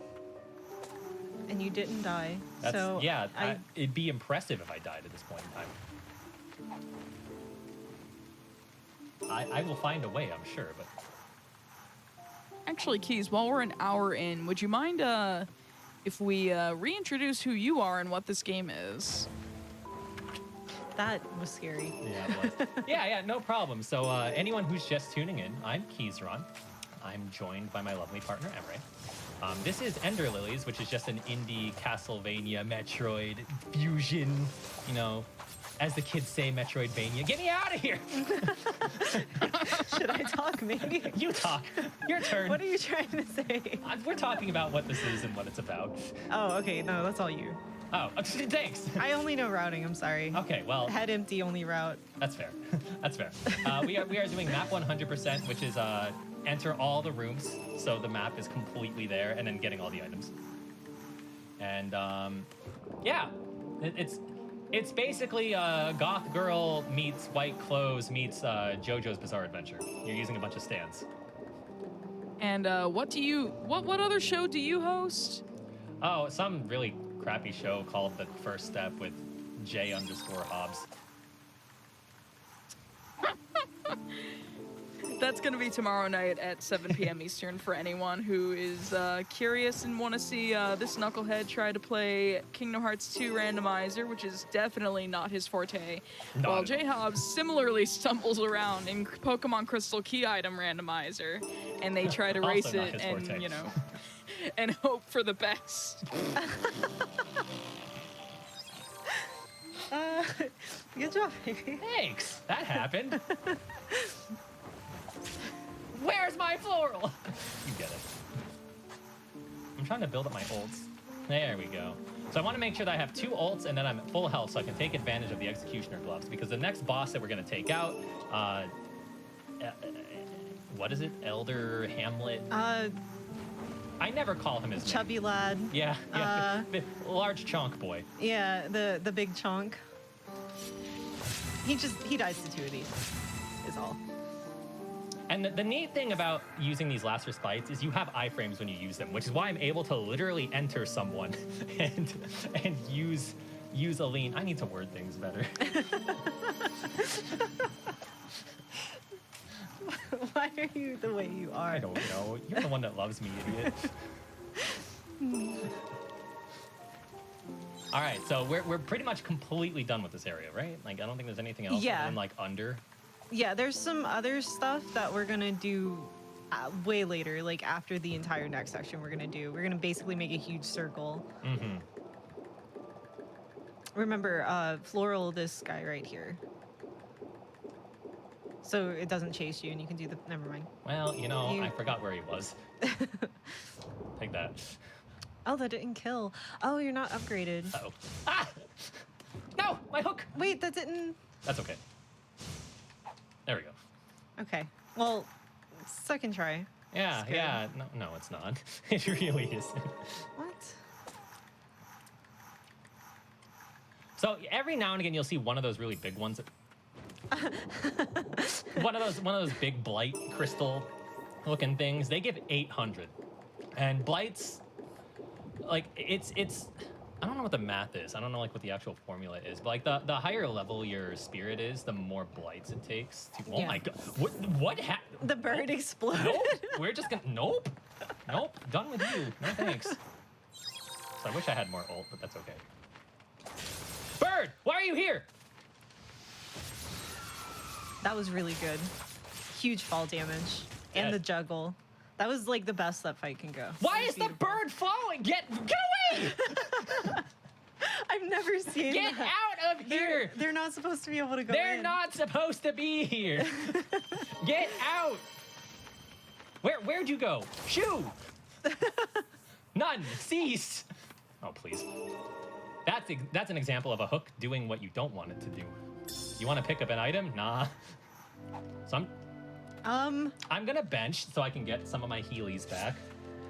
and you didn't die. That's, so yeah, it'd be impressive if I died at this point in time. I will find a way, I'm sure, but... Actually, Keys, while we're an hour in, would you mind if we reintroduce who you are and what this game is? that was scary. Yeah, it was. yeah, no problem. So anyone who's just tuning in, I'm Keysron. I'm joined by my lovely partner, Emre. This is Ender Lilies, which is just an indie Castlevania Metroid fusion, you know, as the kids say, Metroidvania. Get me out of here! Should I talk, maybe? You talk. Your turn. What are you trying to say? We're talking about what this is and what it's about. Oh, okay. No, that's all you. Oh, thanks. I only know routing. I'm sorry. Okay, well, Head empty, only route. that's fair. That's fair. We are doing map 100%, which is enter all the rooms, so the map is completely there, and then getting all the items. And yeah, it's basically Goth Girl meets White Clothes meets JoJo's Bizarre Adventure. You're using a bunch of stands. And what other show do you host? Oh, some really crappy show called The First Step with J_Hobbs. That's going to be tomorrow night at 7 p.m. Eastern for anyone who is curious and want to see this knucklehead try to play Kingdom Hearts 2 Randomizer, which is definitely not his forte. Not While at J Hobbs similarly stumbles around in Pokemon Crystal Key Item Randomizer, and they try to Also race not it his and, forte. you know, and hope for the best. Good job, baby. Thanks. That happened. Where's my floral? You get it. I'm trying to build up my ults. There we go. So I want to make sure that I have 2 ults and then I'm at full health so I can take advantage of the Executioner gloves, because the next boss that we're going to take out, what is it? Elder Hamlet? I never call him his Chubby name. lad. Yeah. The large chonk boy. Yeah, the big chunk. He dies to 2 of these, is all. And the neat thing about using these last respites is you have iframes when you use them, which is why I'm able to literally enter someone and use a lean. I need to word things better. Why are you the way you are? I don't know. You're the one that loves me, idiot. All right, so we're pretty much completely done with this area, right? Like, I don't think there's anything else Yeah. other than, like, under. Yeah, there's some other stuff that we're gonna do way later, like after the entire next section we're gonna basically make a huge circle. Mm-hmm. Remember, floral this guy right here. So it doesn't chase you and you can do the, never mind. Well, you know, I forgot where he was. Take that. Oh, that didn't kill. Oh, you're not upgraded. Uh-oh. Ah! No, my hook. Wait, that didn't... That's okay. There we go. Okay, well, second try. Yeah, Scared. yeah. No, it's not. It really isn't. What? So every now and again, you'll see one of those really big ones. one of those big blight crystal looking things. They give 800, and blights, like it's. I don't know what the math is. I don't know like what the actual formula is. But like the higher level your spirit is, the more blights it takes to. Oh Yeah. my god! What happened? The bird exploded. Nope. We're just gonna. Nope. Done with you. No thanks. So I wish I had more ult, but that's okay. Bird, why are you here? That was really good. Huge fall damage. And Yes. the juggle. That was like the best that fight can go. Why It was is the beautiful. bird falling? Get away! I've never seen Get that. out of here! They're not supposed to be able to go They're in. not supposed to be here. Get out! Where'd you go? Shoo! None. Cease. Oh please. That's an example of a hook doing what you don't want it to do. You want to pick up an item? Nah. So I'm gonna bench so I can get some of my healies back.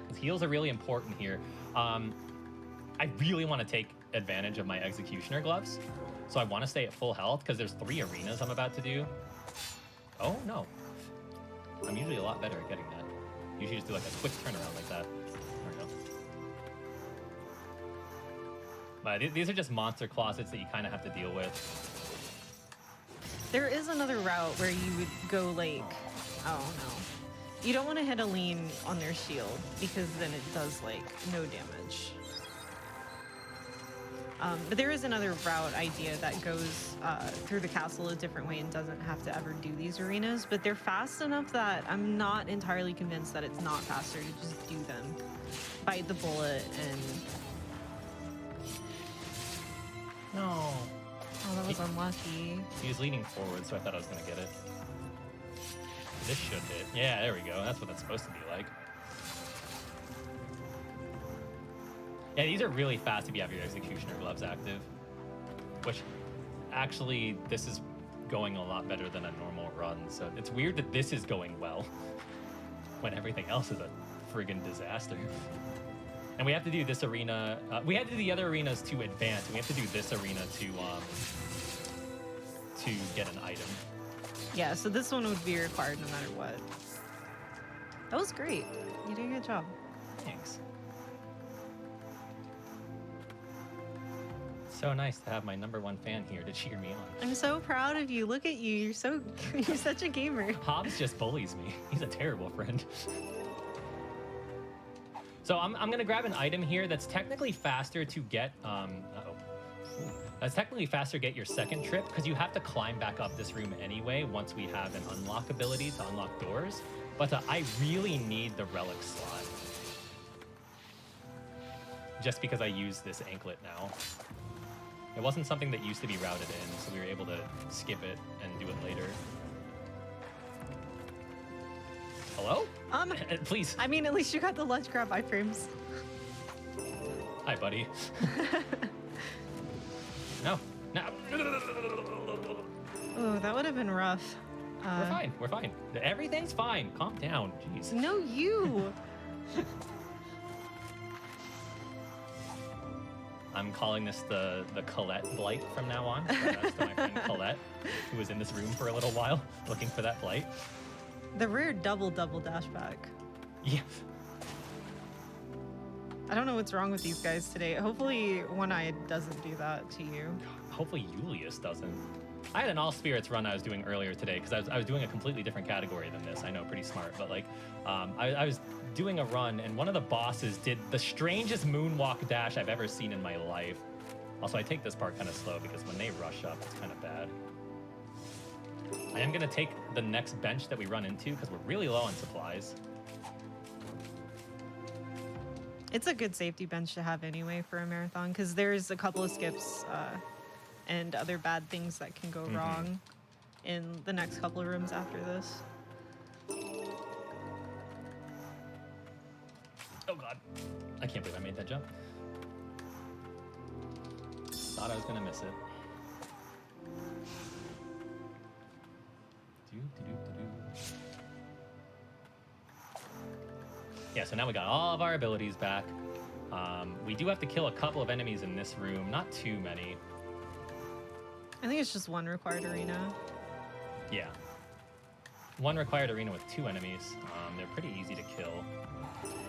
'Cause heals are really important here. I really want to take advantage of my executioner gloves, so I want to stay at full health because there's 3 arenas I'm about to do. Oh no, I'm usually a lot better at getting that. Usually just do like a quick turnaround like that. There we go. But these are just monster closets that you kind of have to deal with. There is another route where you would go like, oh no. You don't want to hit a lean on their shield because then it does like no damage. But there is another route idea that goes through the castle a different way and doesn't have to ever do these arenas, but they're fast enough that I'm not entirely convinced that it's not faster to just do them. Bite the bullet and... No. Oh, that was unlucky. He was leaning forward, so I thought I was gonna get it. This should hit. Yeah, there we go. That's what it's supposed to be like. Yeah, these are really fast if you have your executioner gloves active. Which, actually, this is going a lot better than a normal run. So it's weird that this is going well when everything else is a friggin' disaster. And we have to do this arena. We had to do the other arenas to advance. And we have to do this arena to get an item. Yeah, so this one would be required no matter what. That was great. You did a good job. Thanks. So nice to have my #1 fan here to cheer me on. I'm so proud of you. Look at you. You're such a gamer. Hobbs just bullies me. He's a terrible friend. So I'm gonna grab an item here that's technically faster to get. That's technically faster to get your second trip because you have to climb back up this room anyway once we have an unlock ability to unlock doors. But I really need the relic slot. Just because I use this anklet now. It wasn't something that used to be routed in, so we were able to skip it and do it later. Hello? Please. I mean, at least you got the ledge grab iframes. Hi, buddy. No. Oh, that would have been rough. We're fine. We're fine. Everything's fine. Calm down. Jeez. No, you. I'm calling this the Colette blight from now on. That's to my friend Colette, who was in this room for a little while looking for that blight. The rare double dash back. Yeah. I don't know what's wrong with these guys today. Hopefully One-Eyed doesn't do that to you. Hopefully Julius doesn't. I had an all spirits run I was doing earlier today because I was doing a completely different category than this. I know, pretty smart, but like I was doing a run and one of the bosses did the strangest moonwalk dash I've ever seen in my life. Also, I take this part kind of slow because when they rush up, it's kind of bad. I am going to take the next bench that we run into because we're really low on supplies. It's a good safety bench to have anyway for a marathon because there's a couple of skips and other bad things that can go wrong in the next couple of rooms after this. Oh god. I can't believe I made that jump. Thought I was gonna miss it. Yeah, so now we got all of our abilities back. We do have to kill a couple of enemies in this room, not too many. I think it's just one required arena. Yeah. One required arena with 2 enemies. They're pretty easy to kill.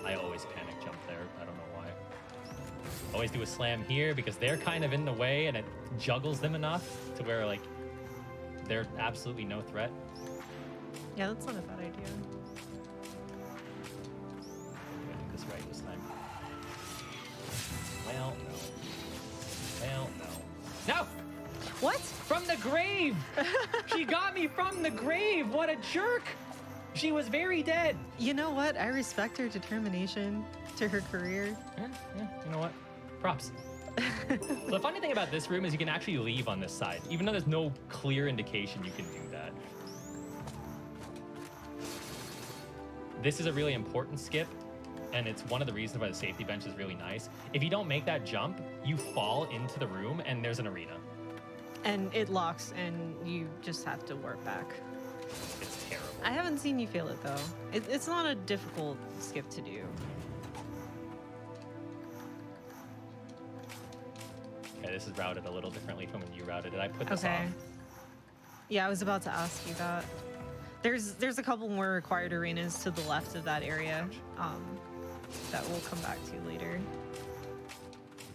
I always panic jump there. I don't know why. Always do a slam here because they're kind of in the way and it juggles them enough to where like they're absolutely no threat. Yeah, that's not a bad idea. Getting this right this time. Well, no. Well, no. No! What? From the grave! She got me from the grave! What a jerk! She was very dead. You know what? I respect her determination to her career. Yeah, you know what? Props. So the funny thing about this room is you can actually leave on this side, even though there's no clear indication you can do that. This is a really important skip, and it's one of the reasons why the safety bench is really nice. If you don't make that jump, you fall into the room and there's an arena. And it locks and you just have to warp back. It's terrible. I haven't seen you fail it though. It's not a difficult skip to do. Okay, this is routed a little differently from when you routed it. I put this off. Yeah, I was about to ask you that. There's a couple more required arenas to the left of that area that we'll come back to later.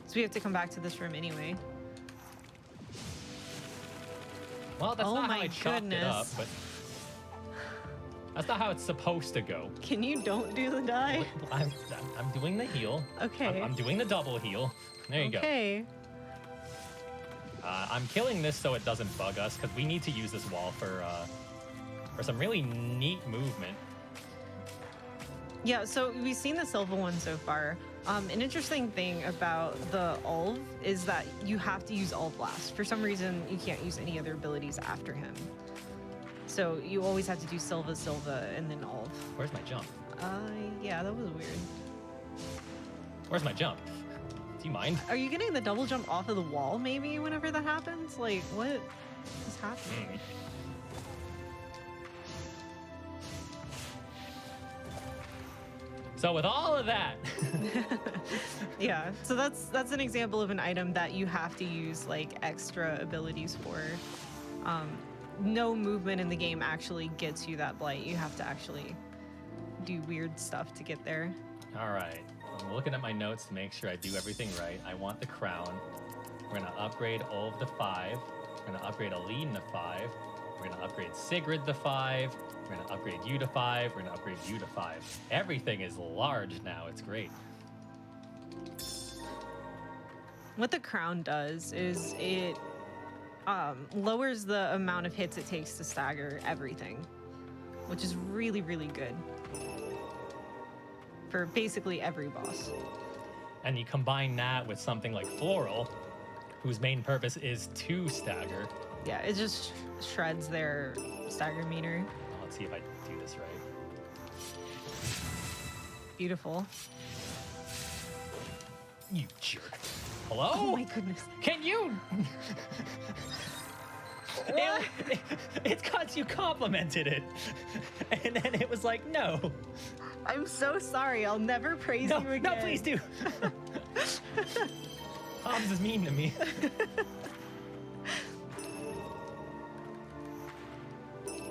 So we have to come back to this room anyway. Well, that's Oh not how my I chopped it up, goodness. but that's not how it's supposed to go. Can you don't do the die? I'm doing the heal. Okay. I'm doing the double heal. There you go. Okay. I'm killing this so it doesn't bug us because we need to use this wall for some really neat movement. Yeah, so we've seen the Silva one so far. An interesting thing about the Ulv is that you have to use Ulv last. For some reason, you can't use any other abilities after him. So you always have to do Silva, and then Ulv. Where's my jump? Yeah, that was weird. Where's my jump? Do you mind? Are you getting the double jump off of the wall, maybe, whenever that happens? Like, what is happening? So with all of that, Yeah, so that's an example of an item that you have to use like extra abilities for. No movement in the game actually gets you that blight. You have to actually do weird stuff to get there. all right. I'm looking at my notes to make sure I do everything right. I want the crown. We're gonna upgrade Ulv to 5. We're gonna upgrade Aline to 5. We're gonna upgrade Sigrid to 5. We're gonna upgrade you to 5. We're gonna upgrade you to 5. Everything is large now. It's great. What the crown does is it lowers the amount of hits it takes to stagger everything, which is really, really good for basically every boss. And you combine that with something like Floral, whose main purpose is to stagger. Yeah, it just shreds their stagger meter. Let's see if I do this right. Beautiful. You jerk. Hello? Oh my goodness. Can you? It's because you complimented it. And then it was like, no. I'm so sorry. I'll never praise No, you again. no, please do. Hobbs is mean to me.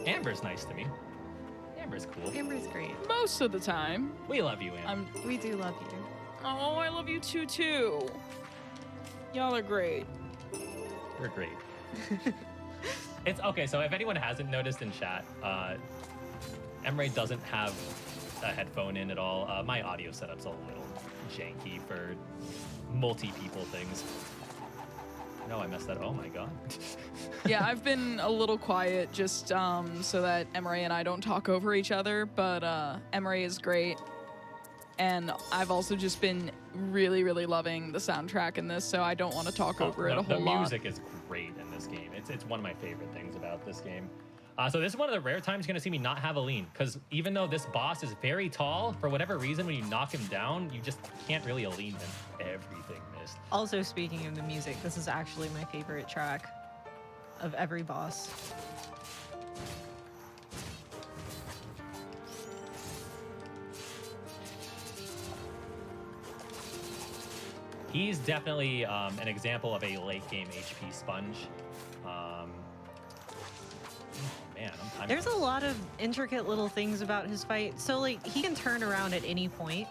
Amber's nice to me. Amber's cool. Amber's great. Most of the time. We love you, Amber. We do love you. Oh, I love you too. Y'all are great. We're great. It's okay. So if anyone hasn't noticed in chat, Emre doesn't have a headphone in at all. My audio setup's a little janky for multi-people things. No, I messed that. Oh my god. Yeah, I've been a little quiet just so that Emery and I don't talk over each other, but Emery is great. And I've also just been really, really loving the soundtrack in this, so I don't want to talk over it a whole lot. The music is great in this game. It's one of my favorite things about this game. So this is one of the rare times you're going to see me not have a lean, because even though this boss is very tall, for whatever reason, when you knock him down, you just can't really a lean him. Everything missed. Also, speaking of the music, this is actually my favorite track of every boss. He's definitely an example of a late game HP sponge. Oh man, There's a lot of intricate little things about his fight. So like he can turn around at any point.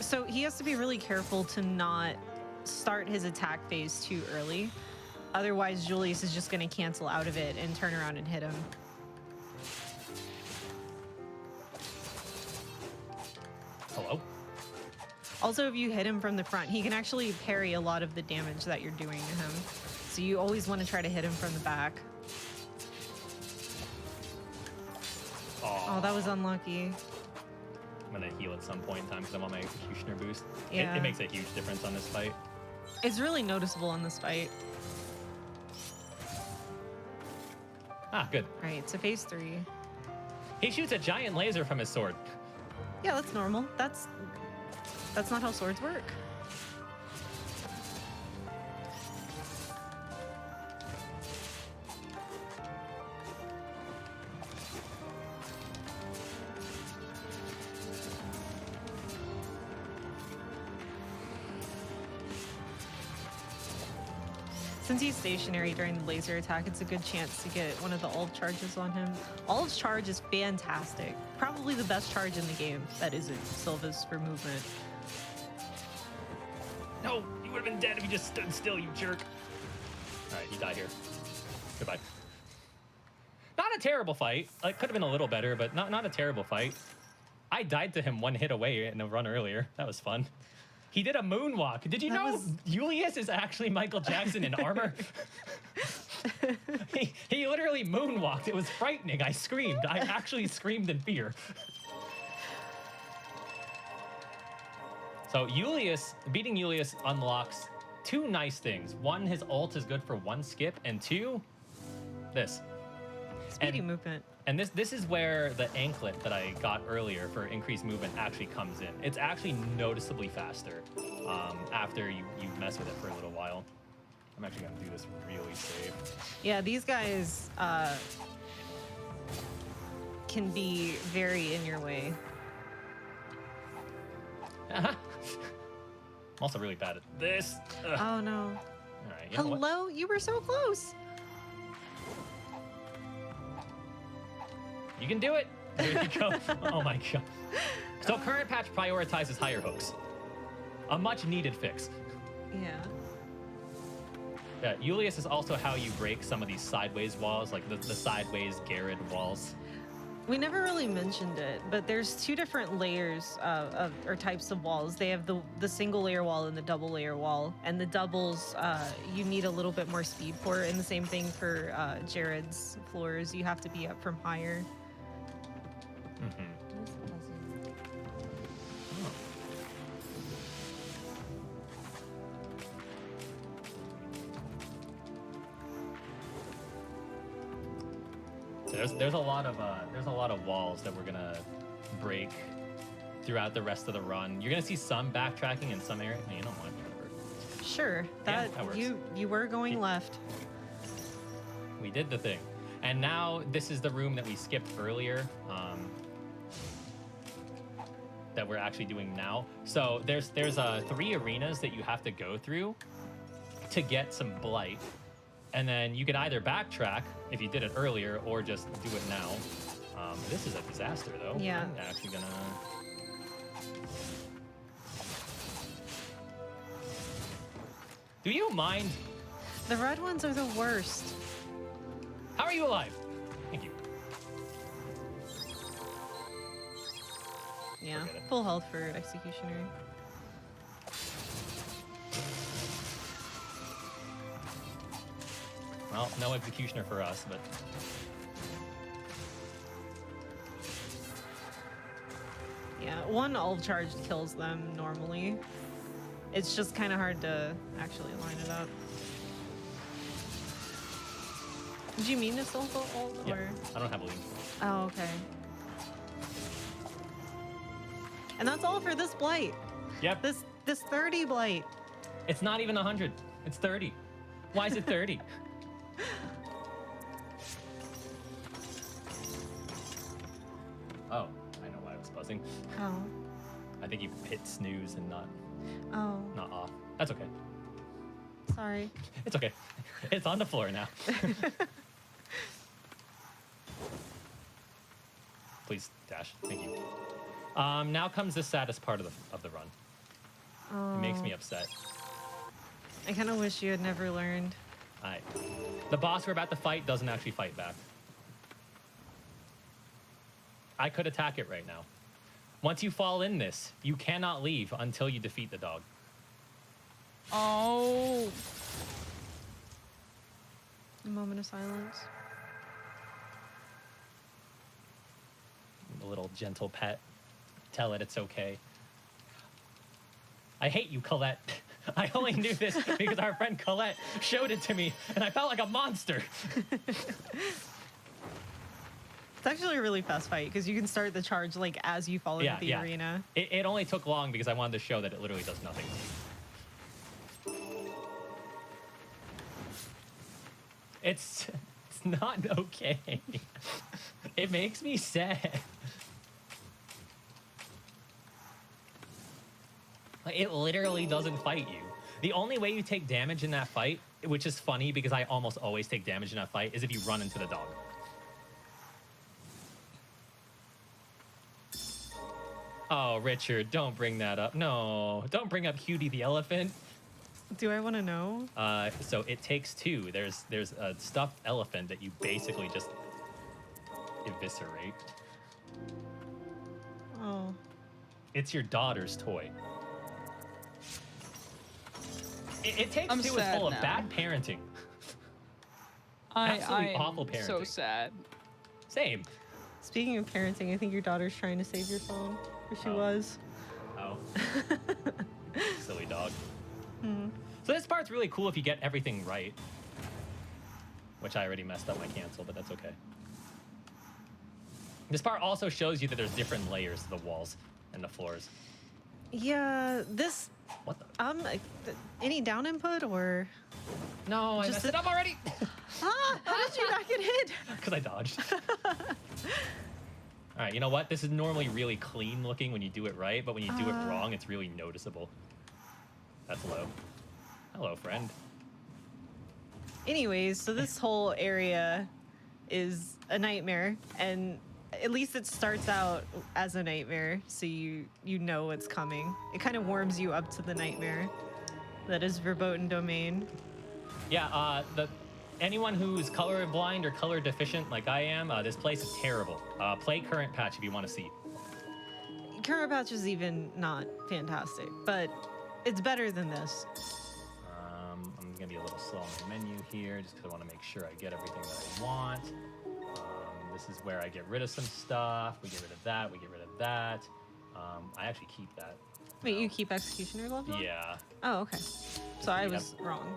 So he has to be really careful to not start his attack phase too early. Otherwise, Julius is just going to cancel out of it and turn around and hit him. Hello? Also, if you hit him from the front, he can actually parry a lot of the damage that you're doing to him. So you always want to try to hit him from the back. Oh, that was unlucky. I'm going to heal at some point in time because I'm on my executioner boost. Yeah. It makes a huge difference on this fight. It's really noticeable on this fight. Ah, good. All right, so phase 3. He shoots a giant laser from his sword. Yeah, that's normal. That's not how swords work. Since he's stationary during the laser attack, it's a good chance to get one of the ult charges on him. Ult's charge is fantastic. Probably the best charge in the game that isn't Sylva's for movement. No, you would have been dead if you just stood still, you jerk. All right, he died here. Goodbye. Not a terrible fight. It could have been a little better, but not a terrible fight. I died to him one hit away in a run earlier. That was fun. He did a moonwalk. Did you know Julius is actually Michael Jackson in armor? he literally moonwalked. It was frightening. I screamed. I actually screamed in fear. So beating Julius unlocks 2 nice things. 1, his ult is good for 1 skip, and 2, this. Speedy movement. And this is where the anklet that I got earlier for increased movement actually comes in. It's actually noticeably faster after you mess with it for a little while. I'm actually gonna do this really safe. Yeah, these guys can be very in your way. I'm also really bad at this. Ugh. Oh no. All right, you know what? Hello? You were so close. You can do it. There you go. Oh my god. So current patch prioritizes higher hooks. A much needed fix. Yeah. Yeah, Julius is also how you break some of these sideways walls, like the sideways Garrett walls. We never really mentioned it, but there's 2 different layers or types of walls. They have the single layer wall and the double layer wall. And the doubles, you need a little bit more speed for. And the same thing for Jared's floors. You have to be up from higher. Mm-hmm. There's a lot of walls that we're gonna break throughout the rest of the run. You're gonna see some backtracking in some areas. You know what? Whatever. Sure. Yeah, that works. You were going left. We did the thing, and now this is the room that we skipped earlier. That we're actually doing now. So there's 3 arenas that you have to go through to get some blight. And then you can either backtrack if you did it earlier or just do it now. This is a disaster, though. Yeah. I'm actually gonna... Do you mind? The red ones are the worst. How are you alive? Thank you. Yeah. Forget it. Full health for Executioner. Well, no executioner for us, but Yeah, one ulv charge kills them normally. It's just kind of hard to actually line it up. Did you mean to solo ult yeah, or? I don't have a lead. Oh, okay. And that's all for this blight. Yep. This 30 blight. It's not even 100. It's 30. Why is it 30? Oh, I know why I was buzzing. Oh. I think you hit snooze and not Oh. off. That's okay. Sorry. It's okay. It's on the floor now. Please dash. Thank you. Now comes the saddest part of the run. Oh. It makes me upset. I kind of wish you had never learned. The boss we're about to fight doesn't actually fight back. I could attack it right now. Once you fall in this, you cannot leave until you defeat the dog. Oh. A moment of silence. A little gentle pet. Tell it it's okay. I hate you, Colette. I only knew this because our friend Colette showed it to me, and I felt like a monster. It's actually a really fast fight because you can start the charge like as you fall into the arena. It only took long because I wanted to show that it literally does nothing. It's not okay. It makes me sad. Like, it literally doesn't fight you. The only way you take damage in that fight, which is funny because I almost always take damage in that fight, is if you run into the dog. Oh, Richard, don't bring that up. No, don't bring up Hudie the elephant. Do I want to know? So it takes two. There's a stuffed elephant that you basically just eviscerate. Oh. It's your daughter's toy. It takes I'm two is sad full of now. bad parenting. Absolutely awful parenting. So sad. Same. Speaking of parenting, I think your daughter's trying to save your phone. Or she Oh. was. Oh. Silly dog. So this part's really cool if you get everything right. Which I already messed up my cancel, but that's okay. This part also shows you that there's different layers to the walls and the floors. Yeah, this What the? any down input or No, I Just messed it up already. how did you not get hit? Because I dodged. All right, you know what? This is normally really clean looking when you do it right, but when you do it wrong, it's really noticeable. That's low. Hello, friend. Anyways, so this whole area is a nightmare, and at least it starts out as a nightmare, so you know what's coming. It kind of warms you up to the nightmare that is verboten domain. Yeah, anyone who's colorblind or color deficient like I am, this place is terrible. Play current patch if you want to see. Current patch is even not fantastic, but it's better than this. I'm gonna be a little slow on the menu here, just because I want to make sure I get everything that I want. This is where I get rid of some stuff. We get rid of that. We get rid of that. I actually keep that. Wait, you keep executioner level? Yeah. Oh, okay. So I we was wrong.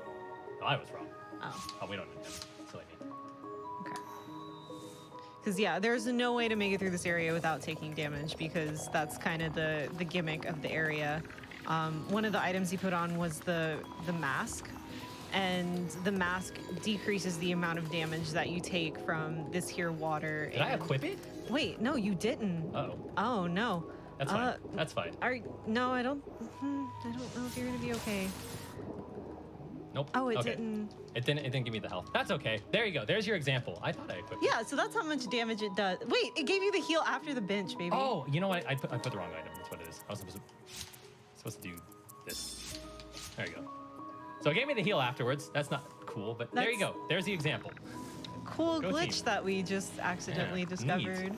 No, I was wrong. Oh, Oh, we don't need that. Silly me. okay. Because yeah, there's no way to make it through this area without taking damage because that's kind of the gimmick of the area. One of the items he put on was the mask, and the mask decreases the amount of damage that you take from this here water. Did I equip it? Wait, no, you didn't. Oh, Oh no. that's fine. That's fine. No, I don't know if you're gonna be okay. Nope. Oh, it Okay. didn't. It didn't give me the health. That's okay. There you go. There's your example. I thought I equipped it. Yeah, so that's how much damage it does. Wait, it gave you the heal after the bench, baby. Oh, you know what? I put the wrong item. That's what it is. I was supposed to do this. There you go. So it gave me the heal afterwards. That's not cool, but there you That's- go. There's the example. Cool Go glitch team. that we just accidentally Yeah, neat. discovered.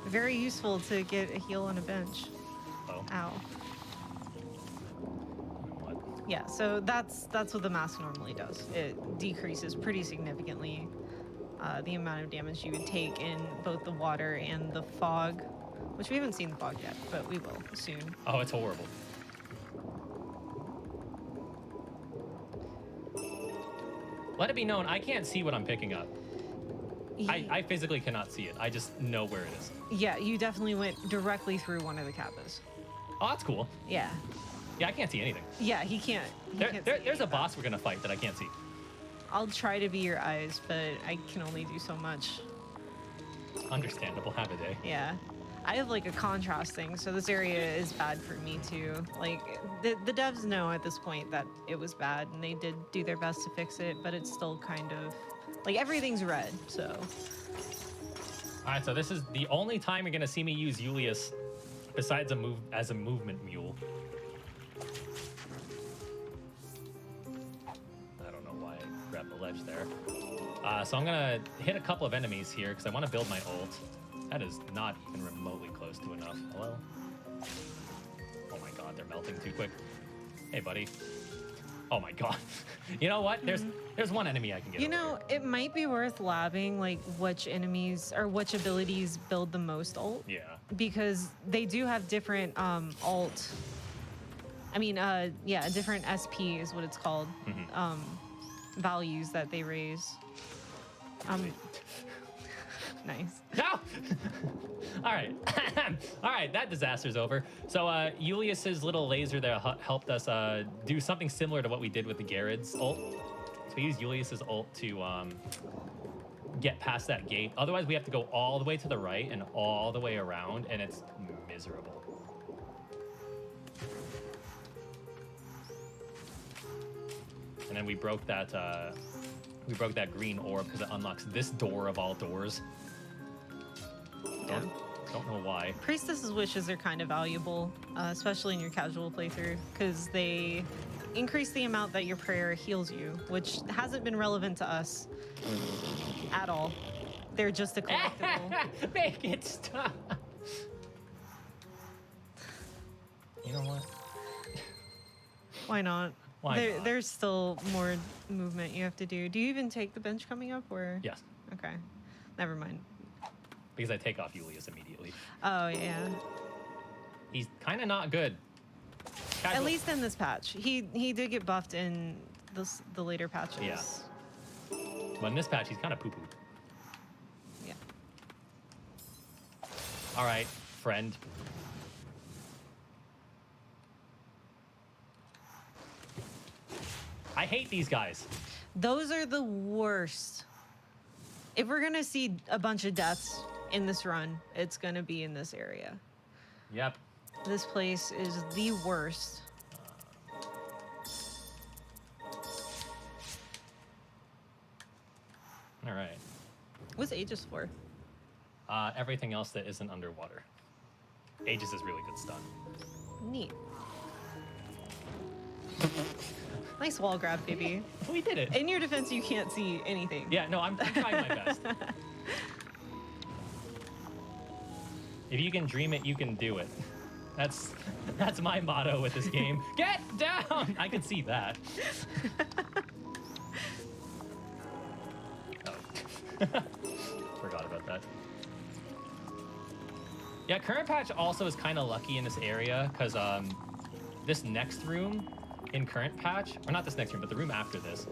Very useful to get a heal on a bench. Oh. Ow. What? Yeah, so that's what the mask normally does. It decreases pretty significantly the amount of damage you would take in both the water and the fog, which we haven't seen the fog yet, but we will soon. Oh, it's horrible. Let it be known, I can't see what I'm picking up. I physically cannot see it. I just know where it is. Yeah, you definitely went directly through one of the kappas. Oh, that's cool. Yeah. Yeah, I can't see anything. Yeah, he can't. There's a boss we're gonna fight that I can't see. I'll try to be your eyes, but I can only do so much. Understandable, have a day. Yeah. I have like a contrast thing, so this area is bad for me too. Like, the devs know at this point that it was bad, and they did do their best to fix it, but it's still kind of, like, everything's red, so. All right, so this is the only time you're gonna see me use Julius besides as a movement mule. I don't know why I grabbed the ledge there. So I'm gonna hit a couple of enemies here because I want to build my ult. That is not even remotely close to enough. Hello? Oh my god, they're melting too quick. Hey, buddy. Oh my god. You know what? There's one enemy I can get. You know, it might be worth labbing like which enemies or which abilities build the most ult. Yeah. Because they do have different ult. I mean, yeah, different SP is what it's called. Values that they raise. Nice. No! All right. All right, that disaster's over. So Julius's little laser there helped us do something similar to what we did with the Garrett's ult. So we use Julius's ult to get past that gate. Otherwise, we have to go all the way to the right and all the way around, and it's miserable. And then we broke that green orb because it unlocks this door of all doors. Don't know why. Priestess's wishes are kind of valuable, especially in your casual playthrough, because they increase the amount that your prayer heals you, which hasn't been relevant to us at all. They're just a collectible. Make it stop. You know what? Why not? Why not? There's still more movement you have to do. Do you even take the bench coming up, or? Yes. Okay. Never mind. Because I take off Julius immediately. Oh, yeah. He's kind of not good. At least in this patch. He did get buffed in the later patches. Yeah. But in this patch, he's kind of poo-poo. Yeah. All right, friend. I hate these guys. Those are the worst. If we're going to see a bunch of deaths in this run, it's going to be in this area. Yep. This place is the worst. All right. What's Aegis for? Everything else that isn't underwater. Aegis is really good stun. Neat. Nice wall grab, baby. We did it. In your defense, you can't see anything. Yeah, no, I'm trying my best. If you can dream it, you can do it. That's my motto with this game. Get down! I can see that. Oh. Forgot about that. Yeah, current patch also is kind of lucky in this area because this next room in current patch, or not this next room, but the room after this,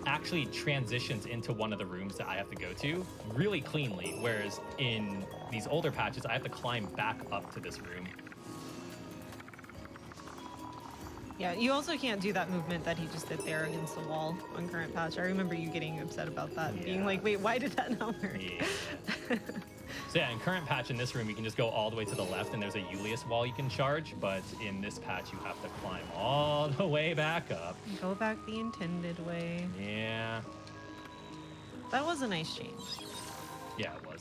actually transitions into one of the rooms that I have to go to really cleanly, whereas in these older patches, I have to climb back up to this room. Yeah, you also can't do that movement that he just did there against the wall on current patch. I remember you getting upset about that, and being like, wait, why did that not work? Yeah. So yeah, in current patch in this room, you can just go all the way to the left and there's a Julius wall you can charge, but in this patch, you have to climb all the way back up. Go back the intended way. Yeah. That was a nice change. Yeah, it was.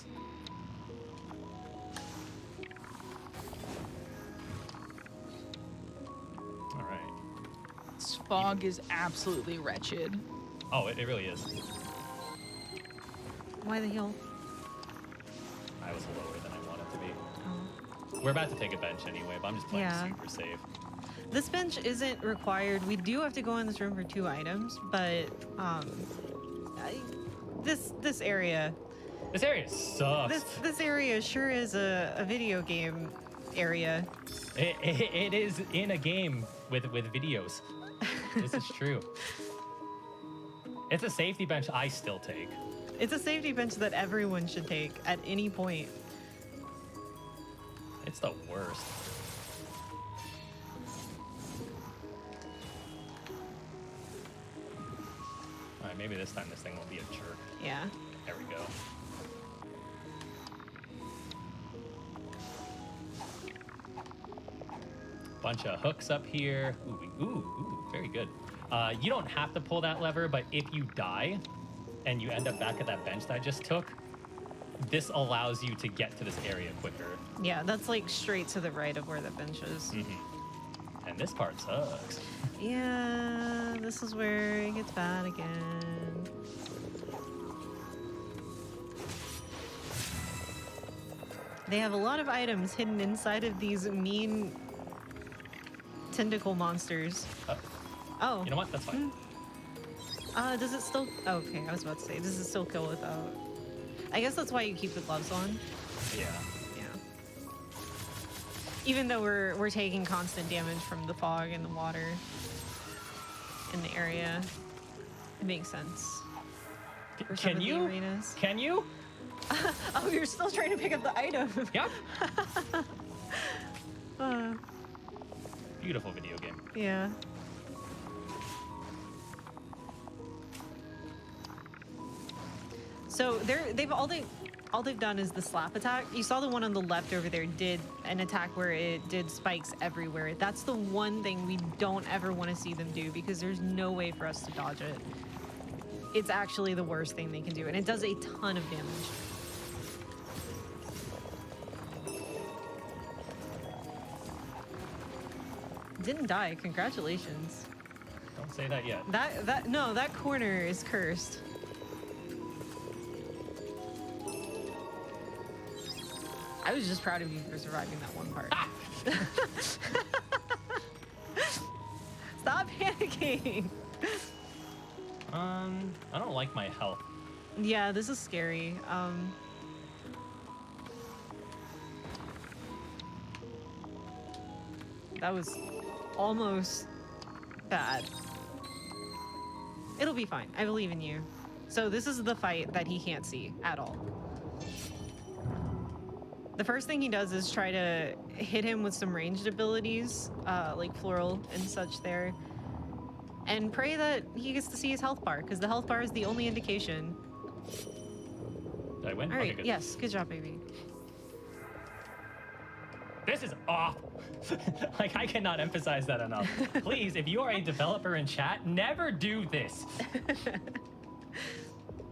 All right. This fog is absolutely wretched. Oh, it really is. Why the hell? I was lower than I wanted to be. Oh. We're about to take a bench anyway, but I'm just playing Yeah. super safe. This bench isn't required. We do have to go in this room for 2 items, but this area. This area sucks. This area sure is a video game area. It is in a game with videos. This is true. It's a safety bench I still take. It's a safety bench that everyone should take at any point. It's the worst. All right, maybe this time this thing won't be a jerk. Yeah. There we go. Bunch of hooks up here. Ooh, very good. You don't have to pull that lever, but if you die and you end up back at that bench that I just took, this allows you to get to this area quicker. Yeah, that's like straight to the right of where the bench is. And this part sucks. Yeah, this is where it gets bad again. They have a lot of items hidden inside of these mean tentacle monsters. Oh. You know what? That's fine. Does it still... Oh, okay, I was about to say, does it still kill without... I guess that's why you keep the gloves on. Yeah. Yeah. Even though we're taking constant damage from the fog and the water in the area, it makes sense. For some of the arenas. Can you? Oh, you're still trying to pick up the item. Yep. Beautiful video game. Yeah. So all they've done is the slap attack. You saw the one on the left over there did an attack where it did spikes everywhere. That's the one thing we don't ever want to see them do because there's no way for us to dodge it. It's actually the worst thing they can do, and it does a ton of damage. Didn't die. Congratulations. Don't say that yet. That corner is cursed. I was just proud of you for surviving that one part. Stop panicking. I don't like my health. Yeah, this is scary. That was almost bad. It'll be fine. I believe in you. So this is the fight that he can't see at all. The first thing he does is try to hit him with some ranged abilities, like floral and such there, and pray that he gets to see his health bar, because the health bar is the only indication. Did I win? All right, Okay, good. yes, good job, baby. This is awful. Like, I cannot emphasize that enough. Please, if you are a developer in chat, never do this.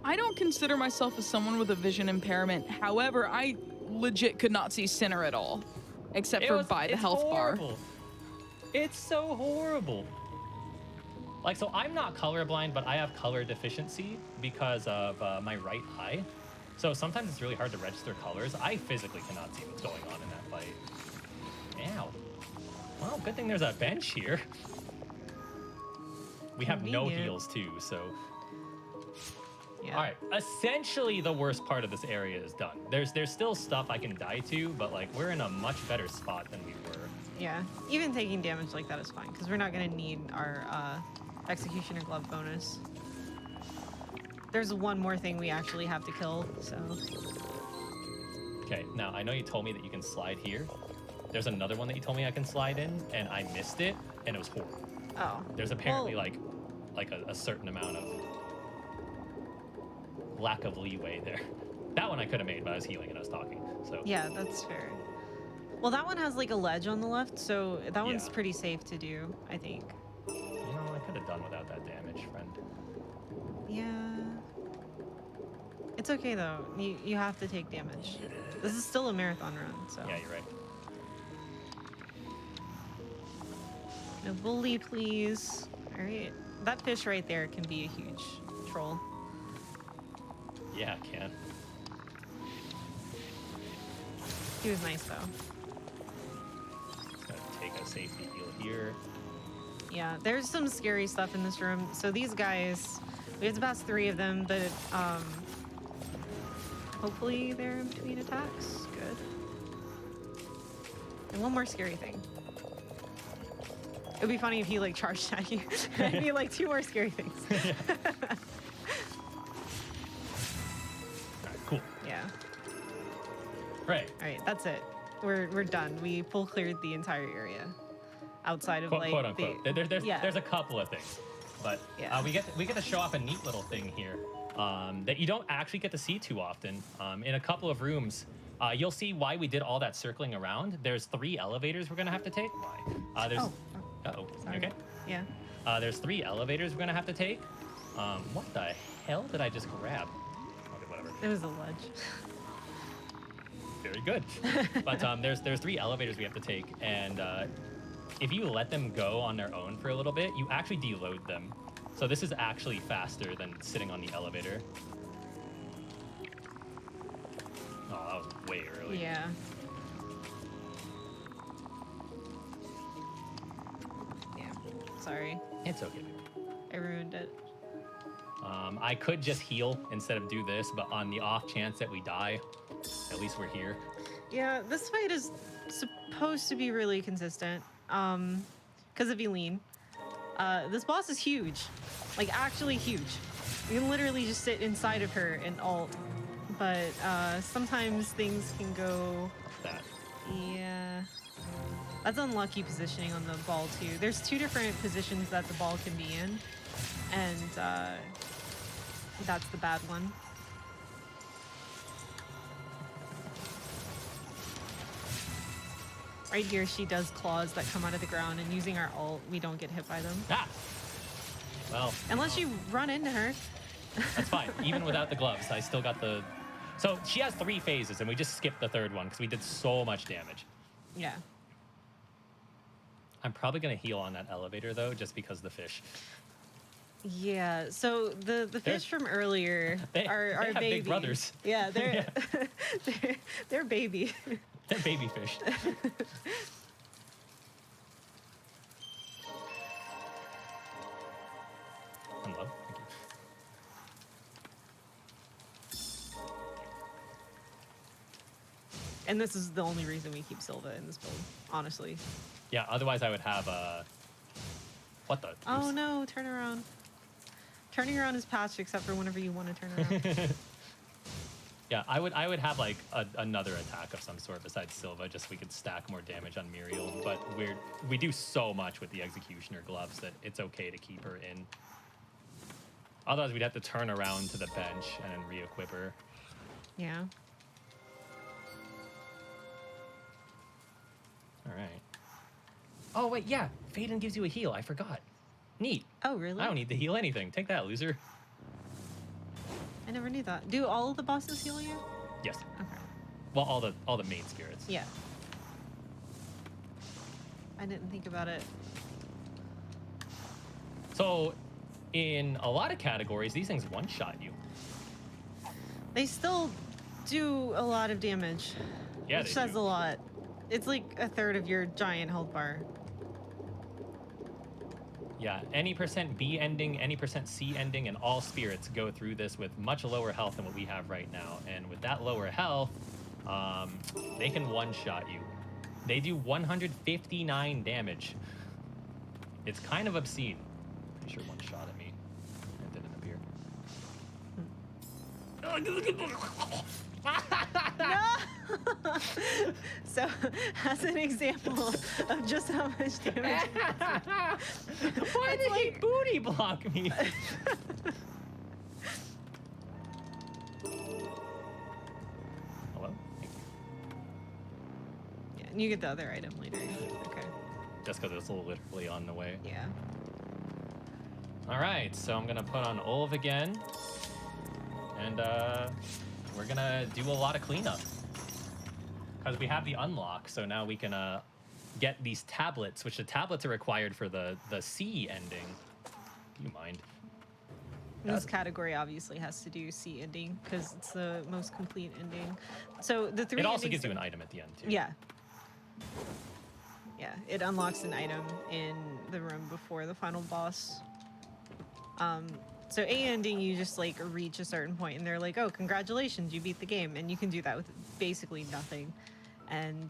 I don't consider myself as someone with a vision impairment. However, I legit could not see Sinner at all, except for by the health bar. It's so horrible. Like, so I'm not colorblind, but I have color deficiency because of my right eye. So sometimes it's really hard to register colors. I physically cannot see what's going on in that fight. Ow. Well, good thing there's a bench here. We have no Convenient. heals too, so. Yeah. All right, essentially the worst part of this area is done. There's still stuff I can die to, but like we're in a much better spot than we were. Yeah, even taking damage like that is fine, because we're not going to need our Executioner Glove bonus. There's one more thing we actually have to kill, so... Okay, now I know you told me that you can slide here. There's another one that you told me I can slide in, and I missed it, and it was horrible. Oh. There's apparently Well, like a certain amount of lack of leeway there. That one I could have made, but I was healing and I was talking, so... Yeah, that's fair. Well, that one has like a ledge on the left, so that one's Yeah. pretty safe to do, I think. You know, I could have done without that damage, friend. Yeah. It's okay though. You have to take damage. This is still a marathon run, so. Yeah, you're right. No bully, please. All right. That fish right there can be a huge troll. Yeah, I can. He was nice though. Just gonna take take a safety heal here. Yeah, there's some scary stuff in this room. So these guys, we have to pass 3 of them, but hopefully they're in between attacks. Good. And one more scary thing. It would be funny if he like charged at you. I need like 2 more scary things. All right, cool. Yeah. Right. All right, that's it. We're done. We full cleared the entire area. Outside of like Quote unquote. the There's a couple of things, but Yeah. we get to show off a neat little thing here that you don't actually get to see too often. In a couple of rooms, you'll see why we did all that circling around. There's 3 elevators we're gonna have to take. Why? There's. Uh-oh. sorry. Okay. Yeah. There's 3 elevators we're gonna have to take. What the hell did I just grab? Okay, whatever. It was a ledge. Very good. But there's 3 elevators we have to take, and if you let them go on their own for a little bit, you actually deload them. So this is actually faster than sitting on the elevator. Oh, that was way early. Yeah. Yeah. Sorry. It's okay, baby. I ruined it. I could just heal instead of do this, but on the off chance that we die, at least we're here. Yeah, this fight is supposed to be really consistent. Because of Eileen. This boss is huge. Like, actually huge. You can literally just sit inside of her and ult. But sometimes things can go... That. Yeah. That's unlucky positioning on the ball, too. There's 2 different positions that the ball can be in. And that's the bad one. Right here, she does claws that come out of the ground, and using our ult, we don't get hit by them. Ah! Well. Unless you run into her. That's fine. Even without the gloves, I still got the... So she has 3 phases, and we just skipped the 3rd one because we did so much damage. Yeah. I'm probably going to heal on that elevator, though, just because of the fish. Yeah, so the fish from earlier are they have baby. big brothers. Yeah, they're they're baby. They're baby fish. Hello. Thank you. And this is the only reason we keep Silva in this build, honestly. Yeah, otherwise I would have what the? Oh no, turn around. Turning around is patched except for whenever you want to turn around. Yeah, I would have like another attack of some sort besides Silva, just so we could stack more damage on Muriel. But we do so much with the Executioner gloves that it's okay to keep her in. Otherwise, we'd have to turn around to the bench and then re-equip her. Yeah. All right. Oh wait, yeah, Faden gives you a heal. I forgot. Neat. Oh really? I don't need to heal anything. Take that, loser. I never knew that. Do all of the bosses heal you? Yes. Okay. Well, all the main spirits. Yeah. I didn't think about it. So, in a lot of categories, these things one-shot you. They still do a lot of damage. Yeah, which they says do. a lot. It's like a third of your giant health bar. Yeah, any % B ending, any % C ending, and all spirits go through this with much lower health than what we have right now. And with that lower health, they can one-shot you. They do 159 damage. It's kind of obscene. Pretty sure one shot at me. It didn't appear. No! So, as an example of just how much damage. Why did he booty block me? Hello? Thank you. Yeah, and you get the other item later. Okay. Just because it's literally on the way. Yeah. All right, so I'm gonna put on Olv again, and we're gonna do a lot of cleanup because we have the unlock. So now we can get these tablets, which the tablets are required for the C ending. Do you mind? This category obviously has to do C ending because it's the most complete ending. So the three. It also endings gives you an item at the end too. Yeah. Yeah, Yeah, it unlocks an item in the room before the final boss. So A ending, you just like reach a certain point and they're like, oh, congratulations, you beat the game. And you can do that with basically nothing. And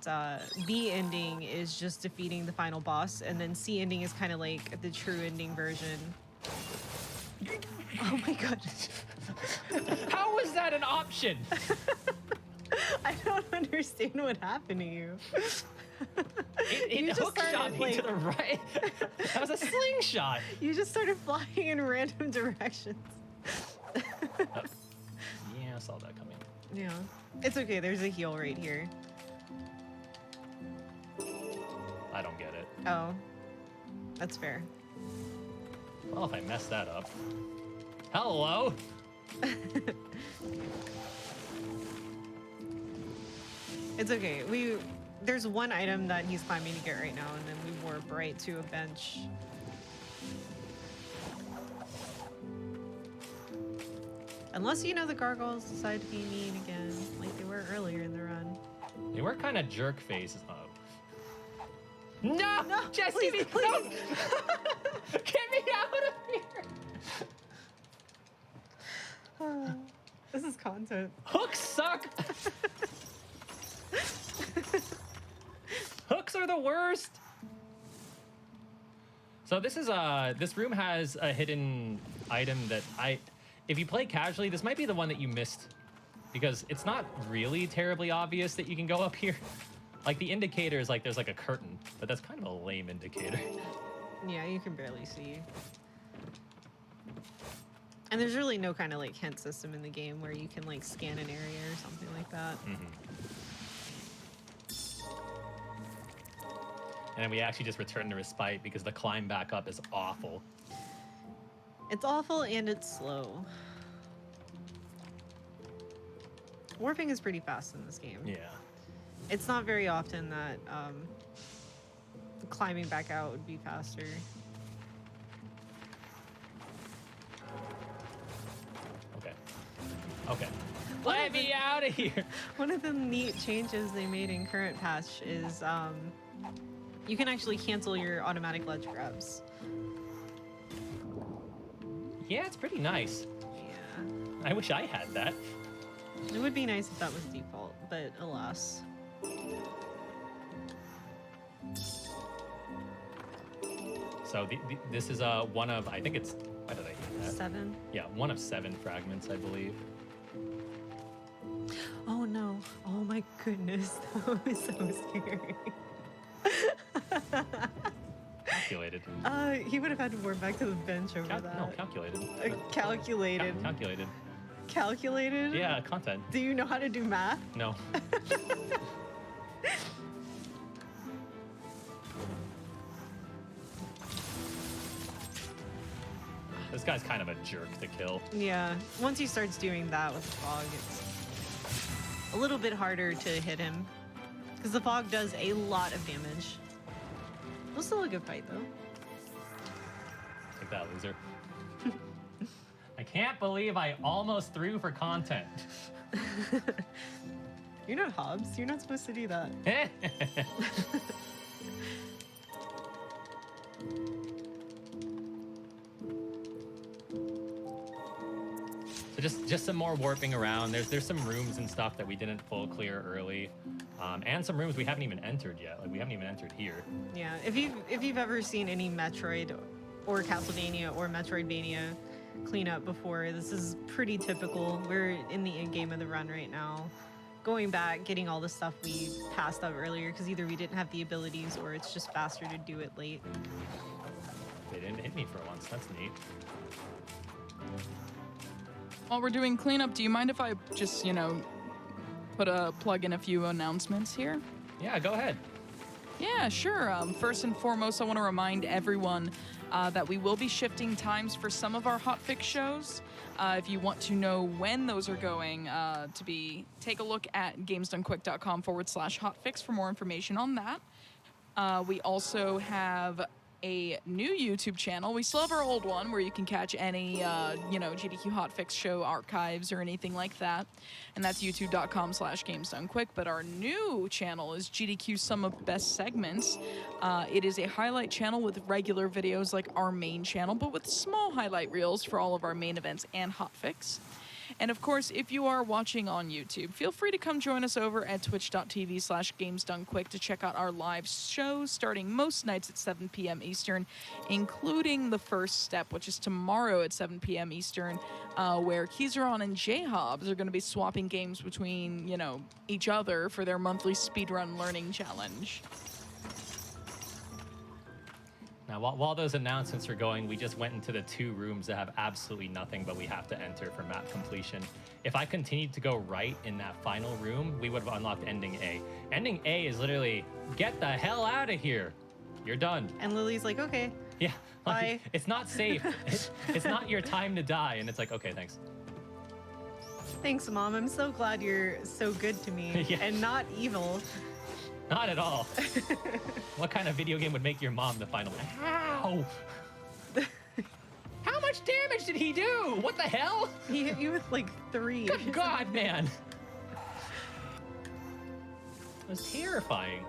B ending is just defeating the final boss. And then C ending is kind of like the true ending version. Oh my god. How was that an option? I don't understand what happened to you. It You just hook shot started, me to like- the right. That was a slingshot. You just started flying in random directions. Yeah, I saw that coming. Yeah. It's okay, there's a heal right here. I don't get it. Oh. That's fair. Well, if I mess that up. Hello. It's okay. There's one item that he's climbing to get right now, and then we warp right to a bench. Unless, you know, the gargoyles decide to be mean again, like they were earlier in the run. They were kind of jerk faces. Oh. No! No, Jess, please, get me, please. no! Get me out of here! This is content. Hooks suck! Hooks are the worst! So this is this room has a hidden item that if you play casually, this might be the one that you missed, because it's not really terribly obvious that you can go up here. Like the indicator is like there's like a curtain, but that's kind of a lame indicator. Yeah, you can barely see. And there's really no kind of like hint system in the game where you can like scan an area or something like that. And then we actually just return to respite because the climb back up is awful. It's awful and it's slow. Warping is pretty fast in this game. Yeah. It's not very often that climbing back out would be faster. Okay. Okay. Let me out of here! One of the neat changes they made in current patch is you can actually cancel your automatic ledge grabs. Yeah, it's pretty nice. Yeah. I wish I had that. It would be nice if that was default, but alas. So this is one of, I think it's, why did I hit that? 7? Yeah, one of 7 fragments, I believe. Oh no. Oh my goodness. That was so scary. Calculated. He would have had to warp back to the bench over that. No, calculated. Calculated. Calculated. Calculated? Yeah, content. Do you know how to do math? No. This guy's kind of a jerk to kill. Yeah. Once he starts doing that with the fog, it's a little bit harder to hit him. Because the fog does a lot of damage. It was still a good fight, though. Take that, loser. I can't believe I almost threw for content. You're not Hobbs. You're not supposed to do that. So just some more warping around. There's some rooms and stuff that we didn't full clear early, and some rooms we haven't even entered yet. Like we haven't even entered here. Yeah. If you've ever seen any Metroid or Castlevania or Metroidvania cleanup before, this is pretty typical. We're in the end game of the run right now. Going back, getting all the stuff we passed up earlier because either we didn't have the abilities or it's just faster to do it late. They didn't hit me for once. That's neat. While we're doing cleanup, do you mind if I just, plug in a few announcements here? Yeah, go ahead. Yeah, sure. First and foremost, I want to remind everyone that we will be shifting times for some of our hotfix shows. If you want to know when those are going to be, take a look at gamesdonequick.com/hotfix for more information on that. We also have a new YouTube channel. We still have our old one where you can catch any, GDQ hotfix show archives or anything like that. And that's youtube.com/gamesdonequick. But our new channel is GDQ Sum of Best Segments. It is a highlight channel with regular videos like our main channel, but with small highlight reels for all of our main events and hotfix. And of course, if you are watching on YouTube, feel free to come join us over at twitch.tv/gamesdonequick to check out our live shows starting most nights at 7 p.m. Eastern, including the first step, which is tomorrow at 7 p.m. Eastern, where Kizaron and J-Hobbs are going to be swapping games between, each other for their monthly speedrun learning challenge. Now, while those announcements are going, we just went into the 2 rooms that have absolutely nothing, but we have to enter for map completion. If I continued to go right in that final room, we would have unlocked Ending A. Ending A is literally, get the hell out of here. You're done. And Lily's like, okay. Yeah, Bye. It's not safe. It's not your time to die. And it's like, okay, thanks. Thanks, Mom. I'm so glad you're so good to me Yeah. and not evil. Not at all. What kind of video game would make your mom the final? Ow! How much damage did he do? What the hell? He hit you with like 3. Good God, man. It was terrifying.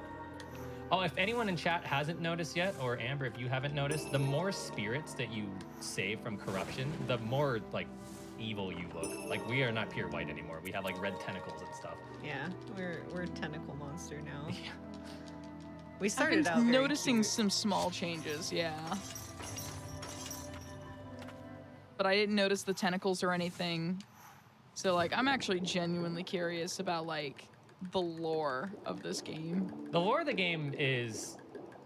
Oh, if anyone in chat hasn't noticed yet, or Amber, if you haven't noticed, the more spirits that you save from corruption, the more evil you look. Like, we are not pure white anymore. We have red tentacles and stuff. Yeah, we're tentacle monster now. Yeah. We I've started been out very noticing cute. some small changes, yeah. But I didn't notice the tentacles or anything. So, I'm actually genuinely curious about, the lore of this game. The lore of the game is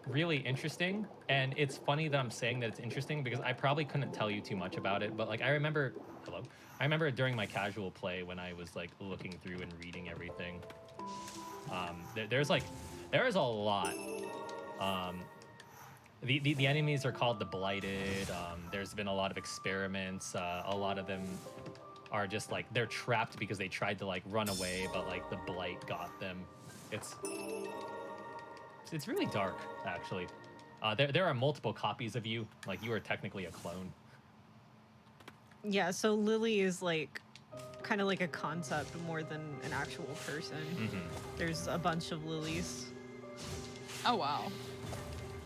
really interesting, and it's funny that I'm saying that it's interesting because I probably couldn't tell you too much about it, but I remember during my casual play when I was looking through and reading everything, there's a lot. The enemies are called the Blighted. There's been a lot of experiments. A lot of them are just they're trapped because they tried to run away, but the Blight got them. It's really dark, actually. There are multiple copies of you. You are technically a clone. Yeah, so Lily is kind of like a concept more than an actual person. Mm-hmm. There's a bunch of Lilies. Oh, wow.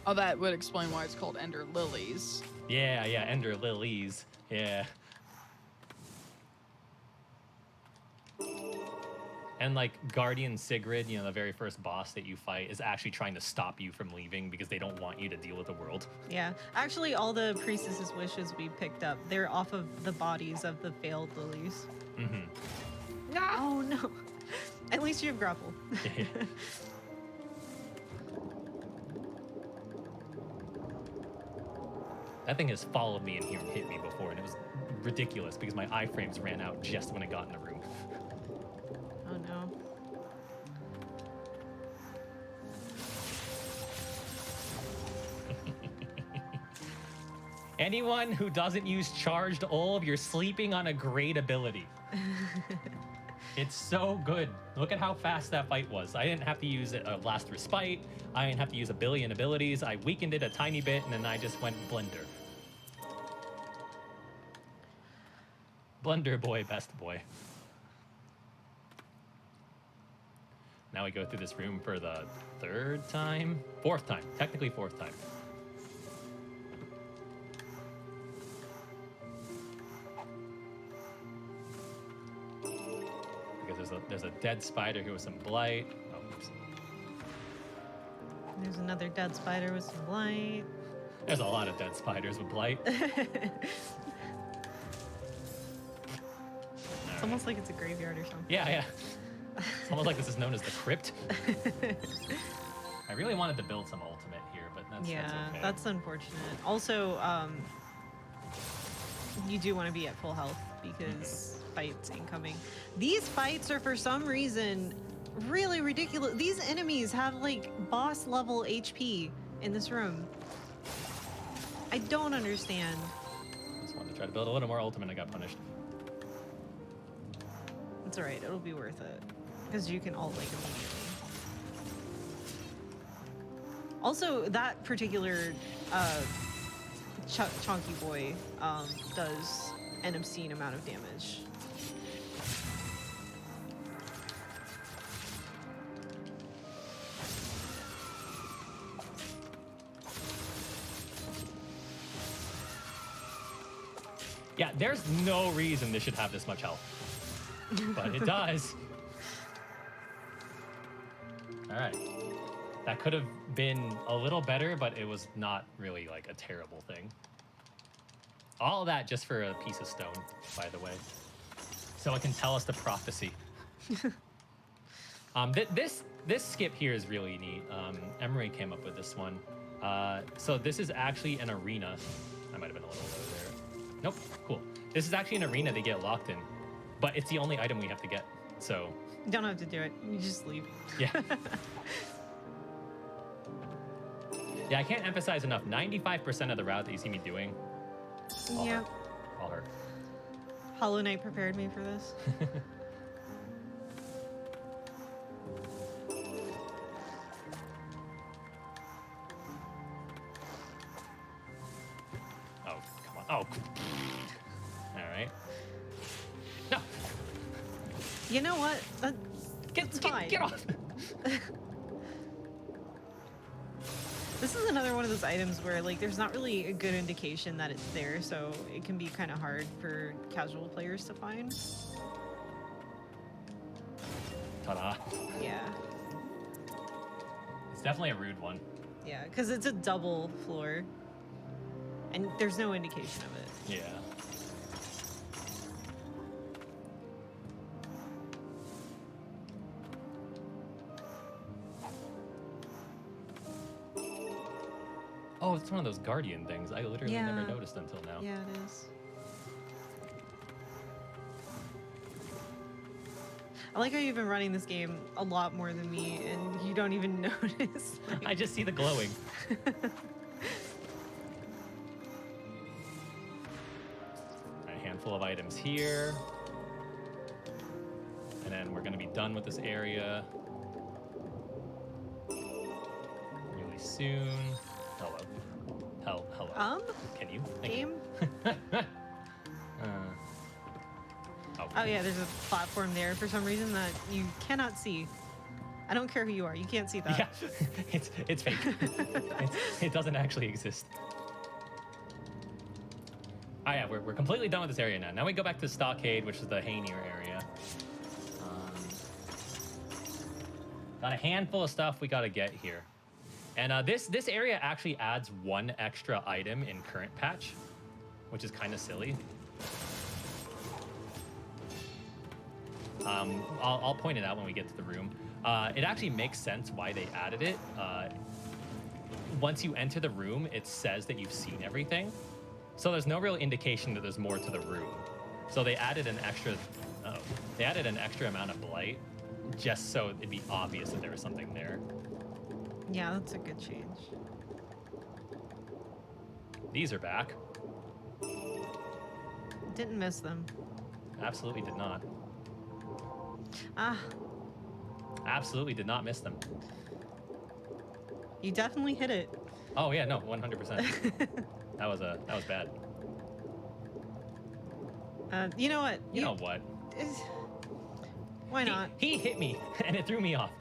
Oh, that would explain why it's called Ender Lilies. Yeah, Ender Lilies. Yeah. And Guardian Sigrid, the very first boss that you fight, is actually trying to stop you from leaving because they don't want you to deal with the world. Yeah, actually all the priestess's wishes we picked up, they're off of the bodies of the failed Lilies. Mm-hmm. Oh no. At least you have grapple. Yeah. That thing has followed me in here and hit me before, and it was ridiculous because my iframes ran out just when it got in the room. Oh no. Anyone who doesn't use charged orb, you're sleeping on a great ability. It's so good. Look at how fast that fight was. I didn't have to use a last respite. I didn't have to use a billion abilities. I weakened it a tiny bit, and then I just went blender. Blender boy, best boy. Now we go through this room for the 4th time, technically 4th time. Because there's a dead spider here with some blight. Oh, oops. There's another dead spider with some blight. There's a lot of dead spiders with blight. It's almost like it's a graveyard or something. Yeah. It's almost like this is known as the crypt. I really wanted to build some ultimate here, but that's okay. That's unfortunate. Also, you do want to be at full health because fights incoming. These fights are for some reason really ridiculous. These enemies have boss level HP in this room. I don't understand. Just wanted to try to build a little more ultimate. I got punished. It's alright, it'll be worth it. Because you can ult immediately. Also, that particular chunky boy does an obscene amount of damage. Yeah, there's no reason this should have this much health. But it does. All right. That could have been a little better, but it was not really like a terrible thing. All that just for a piece of stone, by the way. So it can tell us the prophecy. This skip here is really neat. Emery came up with this one. So this is actually an arena. I might have been a little low there. Nope, cool. This is actually an arena they get locked in, but it's the only item we have to get, so. You don't have to do it, you just leave. Yeah. Yeah, I can't emphasize enough, 95% of the route that you see me doing, Yeah. all her. Hollow Knight prepared me for this. Oh, come on. Oh. All right. No. You know what? It's fine. Get off. This is another one of those items where like there's not really a good indication that it's there, so it can be kind of hard for casual players to find. Ta-da. Yeah. It's definitely a rude one. Yeah, because it's a double floor, and there's no indication of it. Yeah. Oh, it's one of those guardian things. I literally never Yeah. noticed until now. Yeah, it is. I like how you've been running this game a lot more than me, and you don't even notice. Like... I just see the glowing. A handful of items here. And then we're going to be done with this area really soon. Hello. Hello. Can you? Thank Game? you. Oh yeah, there's a platform there for some reason that you cannot see. I don't care who you are, you can't see that. Yeah, it's fake. It doesn't actually exist. Oh yeah, we're completely done with this area now. Now we go back to the stockade, which is the Hainier area. Got a handful of stuff we got to get here. And this area actually adds one extra item in current patch, which is kind of silly. I'll point it out when we get to the room. It actually makes sense why they added it. Once you enter the room, it says that you've seen everything. So there's no real indication that there's more to the room. So they added an extra amount of blight just so it'd be obvious that there was something there. Yeah, that's a good change. These are back. Didn't miss them. Absolutely did not. Ah, Absolutely did not miss them. you definitely hit it. Oh yeah, no, 100%. That was bad. You know what? You know what? Why not? He hit me and it threw me off.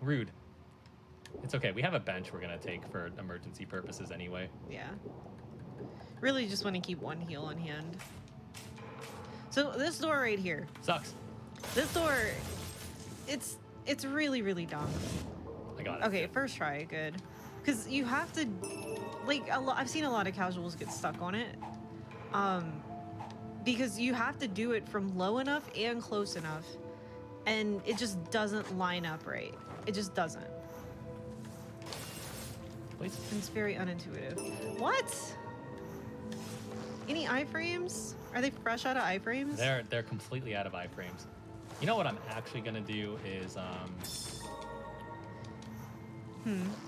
Rude. It's okay. We have a bench we're gonna take for emergency purposes anyway. Yeah. Really just want to keep one heal on hand. So this door right here. Sucks. This door, it's really, really dumb. I got it. Okay, first try, good. Because you have to, like, I've seen a lot of casuals get stuck on it. Because you have to do it from low enough and close enough. And it just doesn't line up right. It just doesn't. Please. And it's very unintuitive. What? Any iframes? Are they fresh out of iframes? They're completely out of iframes. You know what I'm actually gonna do is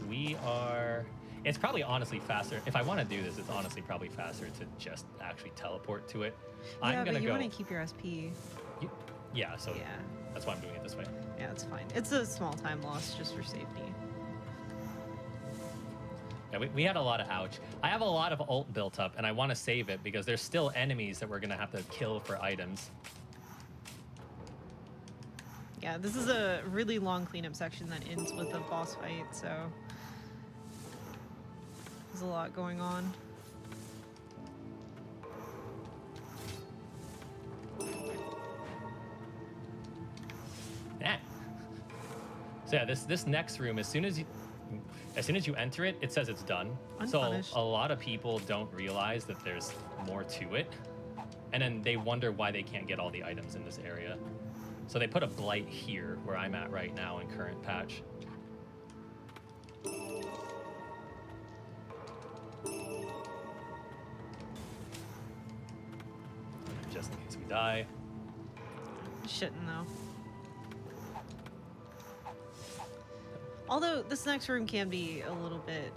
we are. It's probably honestly faster. If I want to do this, it's honestly probably faster to just actually teleport to it. Yeah, I'm gonna but you go. want to keep your SP. Yeah, so Yeah. that's why I'm doing it this way. Yeah, it's fine. It's a small time loss just for safety. Yeah, we had a lot of ouch. I have a lot of ult built up, and I want to save it because there's still enemies that we're going to have to kill for items. Yeah, this is a really long cleanup section that ends with a boss fight, so there's a lot going on. Yeah. So yeah, this next room, as soon as you enter it, it says it's done. Unpunished. So a lot of people don't realize that there's more to it, and then they wonder why they can't get all the items in this area. So they put a blight here where I'm at right now in current patch. Just in case we die. Shouldn't though. Although this next room can be a little bit,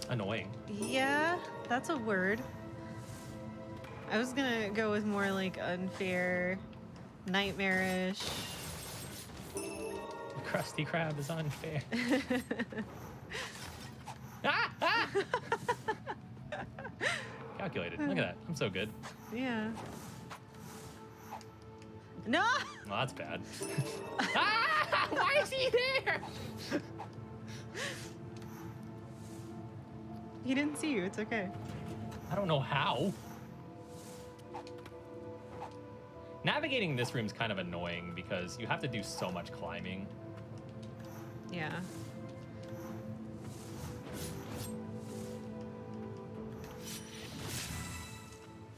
Annoying. yeah, that's a word. I was gonna go with more like unfair, nightmarish. The Krusty Krab is unfair. Ah! Ah! Calculated. Look at that. I'm so good. Yeah. No! Well, that's bad. Ah! Why is he there? He didn't see you. It's okay. I don't know how. Navigating this room's kind of annoying because you have to do so much climbing. Yeah.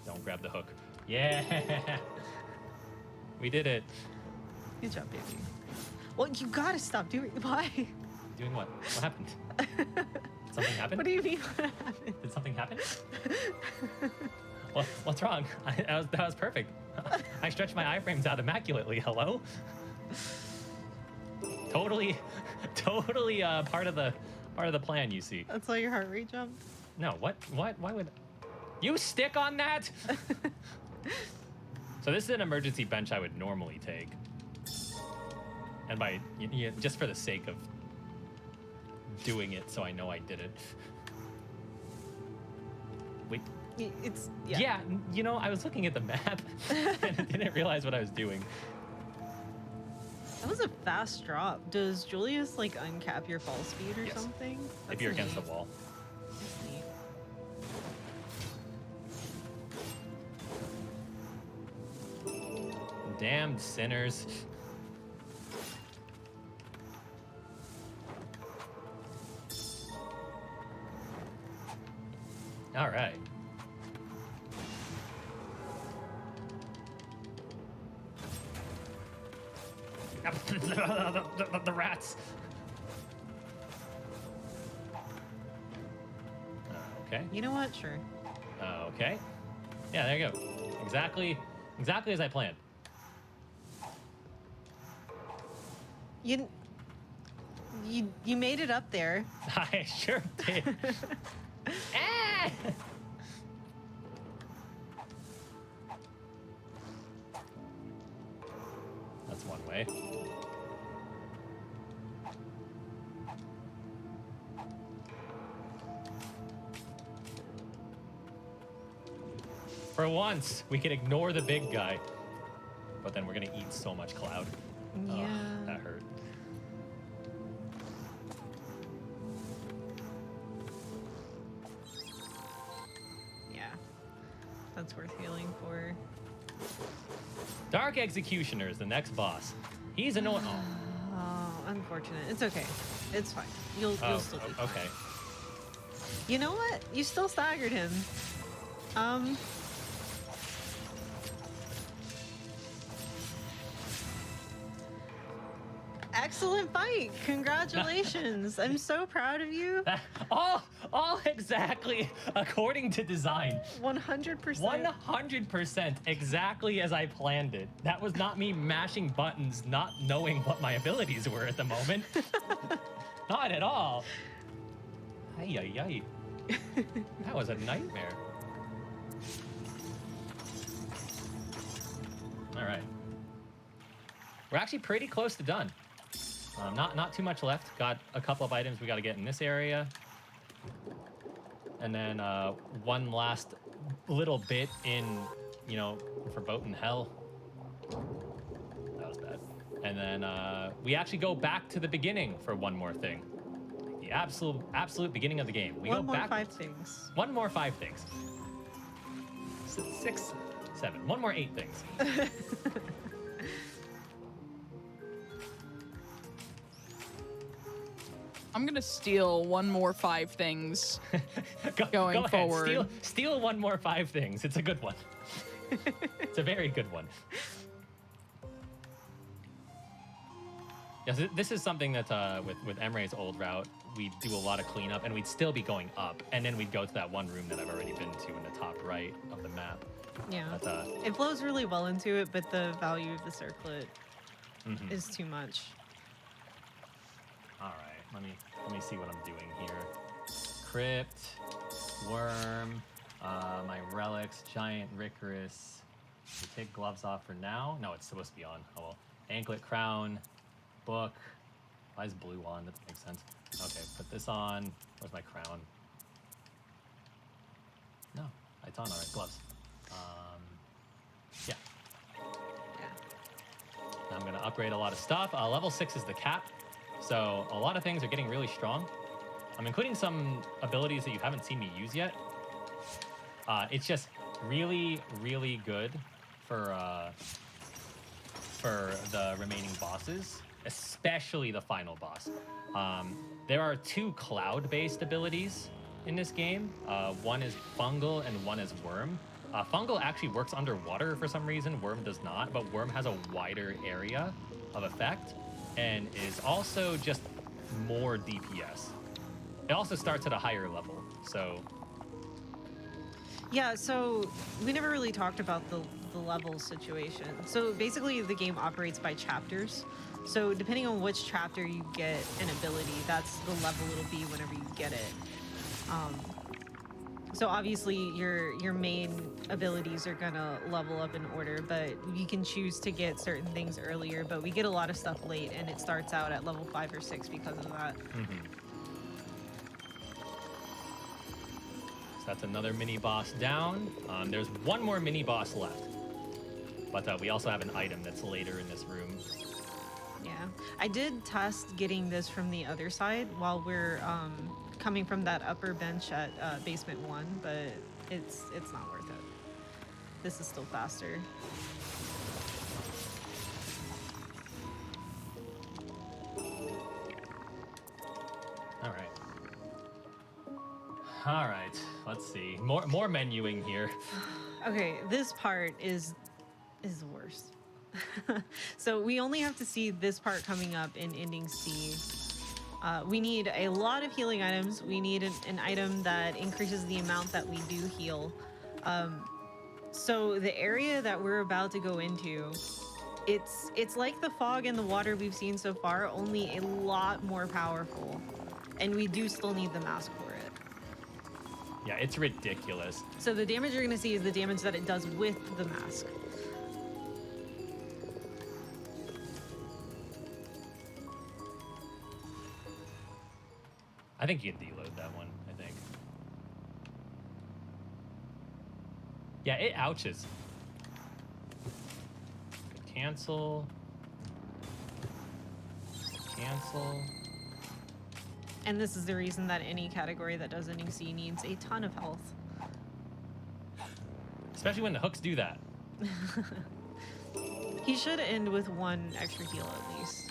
Don't grab the hook. Yeah. We did it. Good job, baby. Well, you gotta stop doing. Why? Doing what? What happened? Something happened? What do you mean? What happened? Did something happen? What's wrong? That was perfect. I stretched my iframes out immaculately. Hello? Totally part of the plan. You see? That's why your heart rate jumped. No. What? Why would you stick on that? So this is an emergency bench I would normally take, and by just for the sake of doing it, so I know I did it. Wait. It's Yeah, you know, I was looking at the map and I didn't realize what I was doing. That was a fast drop. Does Julius like uncap your fall speed or Yes. something? If That's you're against the neat. wall. That's neat. Damned sinners. All right. the rats. Okay. You know what? Sure. Okay. Yeah, there you go. Exactly as I planned. You made it up there. I sure did. Ah! That's one way. For once, we can ignore the big guy. But then we're gonna eat so much cloud. Yeah. Oh, that hurt. Yeah. That's worth healing for. Dark Executioner is the next boss. He's annoying. Oh. Oh, unfortunate. It's okay. It's fine. You'll still be fine. Okay. You know what? You still staggered him. Excellent fight. Congratulations. I'm so proud of you. All exactly according to design. 100%. 100% exactly as I planned it. That was not me mashing buttons, not knowing what my abilities were at the moment. Not at all. Ay, ay, ay. That was a nightmare. All right. We're actually pretty close to done. Not too much left. Got a couple of items we got to get in this area. And then one last little bit in, you know, Verboten Hell. That was bad. And then we actually go back to the beginning for one more thing. The absolute beginning of the game. We One go more back. 5 things. One more 5 things. 6, 7. One more 8 things. I'm gonna steal one more 5 things Go ahead. forward. Steal one more 5 things. It's a good one. It's a very good one. Yes, this is something that with Emre's old route, we'd do a lot of cleanup, and we'd still be going up, and then we'd go to that one room that I've already been to in the top right of the map. Yeah. But, It flows really well into it, but the value of the circlet is too much. All right, let me see what I'm doing here. Crypt, worm, my relics, giant Ricorus. We take gloves off for now. No, it's supposed to be on. Oh well. Anklet, crown, book. Why is blue on? That makes sense. Okay, put this on. Where's my crown? No, it's on. All right, gloves. Yeah. Now I'm gonna upgrade a lot of stuff. Level 6 is the cap, so a lot of things are getting really strong. I'm including some abilities that you haven't seen me use yet. It's just really, really good for the remaining bosses, especially the final boss. There are 2 cloud-based abilities in this game. One is fungal and one is worm. Fungal actually works underwater for some reason. Worm does not, but worm has a wider area of effect and is also just more DPS. It also starts at a higher level, so... Yeah, so we never really talked about the level situation. So basically the game operates by chapters. So depending on which chapter you get an ability, that's the level it'll be whenever you get it. So obviously your main abilities are gonna level up in order, but you can choose to get certain things earlier, but we get a lot of stuff late and it starts out at level 5 or 6 because of that. So that's another mini boss down. There's one more mini boss left, but we also have an item that's later in this room. Yeah, I did test getting this from the other side while we're coming from that upper bench at basement 1, but it's not worth it. This is still faster. All right, let's see. More menuing here. Okay, this part is the worst. So we only have to see this part coming up in ending C. We need a lot of healing items. We need an item that increases the amount that we do heal. So the area that we're about to go into, it's like the fog and the water we've seen so far, only a lot more powerful. And we do still need the mask for it. Yeah, it's ridiculous. So the damage you're gonna see is the damage that it does with the mask. I think you can deload that one, I think. Yeah, it ouches. Cancel. Cancel. And this is the reason that any category that does ending C needs a ton of health. Especially when the hooks do that. He should end with 1 extra heal at least.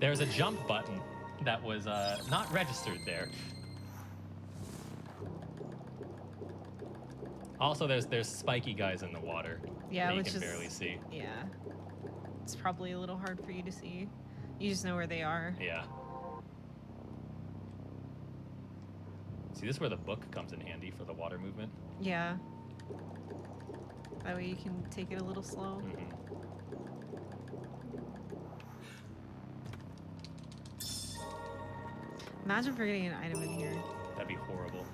There's a jump button that was not registered there. Also, there's spiky guys in the water Yeah, that you which can is barely see. Yeah, it's probably a little hard for you to see. You just know where they are. Yeah. See, this is where the book comes in handy for the water movement. Yeah. That way you can take it a little slow. Imagine forgetting an item in here. That'd be horrible.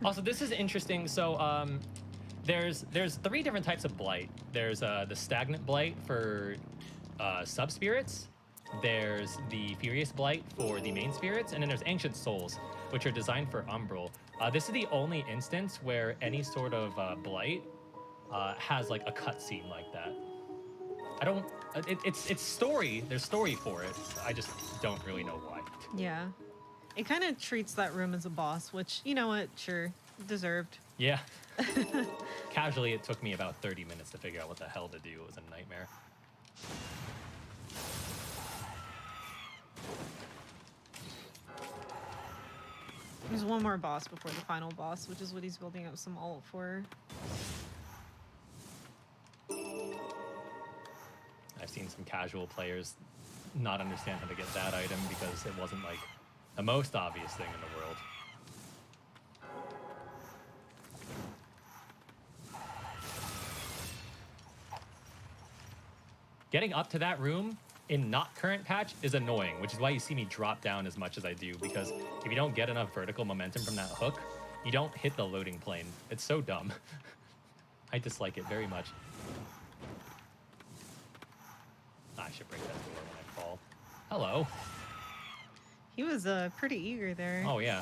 Also, this is interesting. So, there's 3 different types of blight. There's the stagnant blight for sub spirits. There's the furious blight for the main spirits, and then there's ancient souls, which are designed for umbral. This is the only instance where any sort of blight has like a cutscene like that. I don't. It's story. There's story for it. I just don't really know why. Yeah. It kind of treats that room as a boss, which, you know what, sure, deserved. Yeah. Casually, it took me about 30 minutes to figure out what the hell to do. It was a nightmare. There's one more boss before the final boss, which is what he's building up some ult for. I've seen some casual players not understand how to get that item because it wasn't like the most obvious thing in the world. Getting up to that room in not current patch is annoying, which is why you see me drop down as much as I do, because if you don't get enough vertical momentum from that hook, you don't hit the loading plane. It's so dumb. I dislike it very much. I should break that door when I fall. Hello. He was pretty eager there. Oh yeah.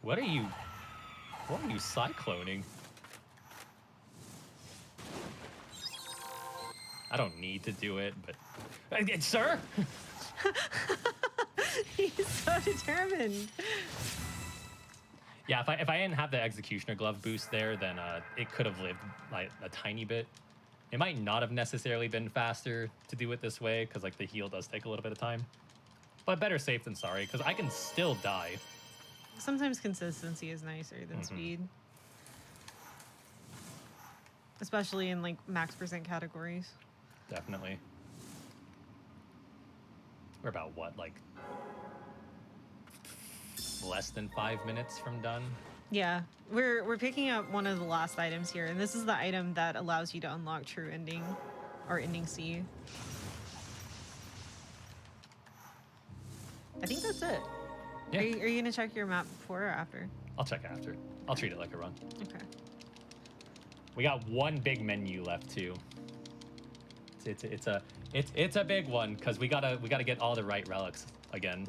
What are you cycloning? I don't need to do it, but sir. He's so determined. Yeah, if I didn't have the executioner glove boost there, then it could have lived like a tiny bit. It might not have necessarily been faster to do it this way, because like the heal does take a little bit of time. But better safe than sorry, because I can still die. Sometimes consistency is nicer than speed. Especially in like max percent categories. Definitely. We're about what, like less than 5 minutes from done? Yeah, we're picking up one of the last items here, and this is the item that allows you to unlock true ending, or ending C. I think that's it. Yeah. Are you gonna check your map before or after? I'll check after. I'll treat it like a run. Okay. We got one big menu left too. It's a big one because we gotta get all the right relics again.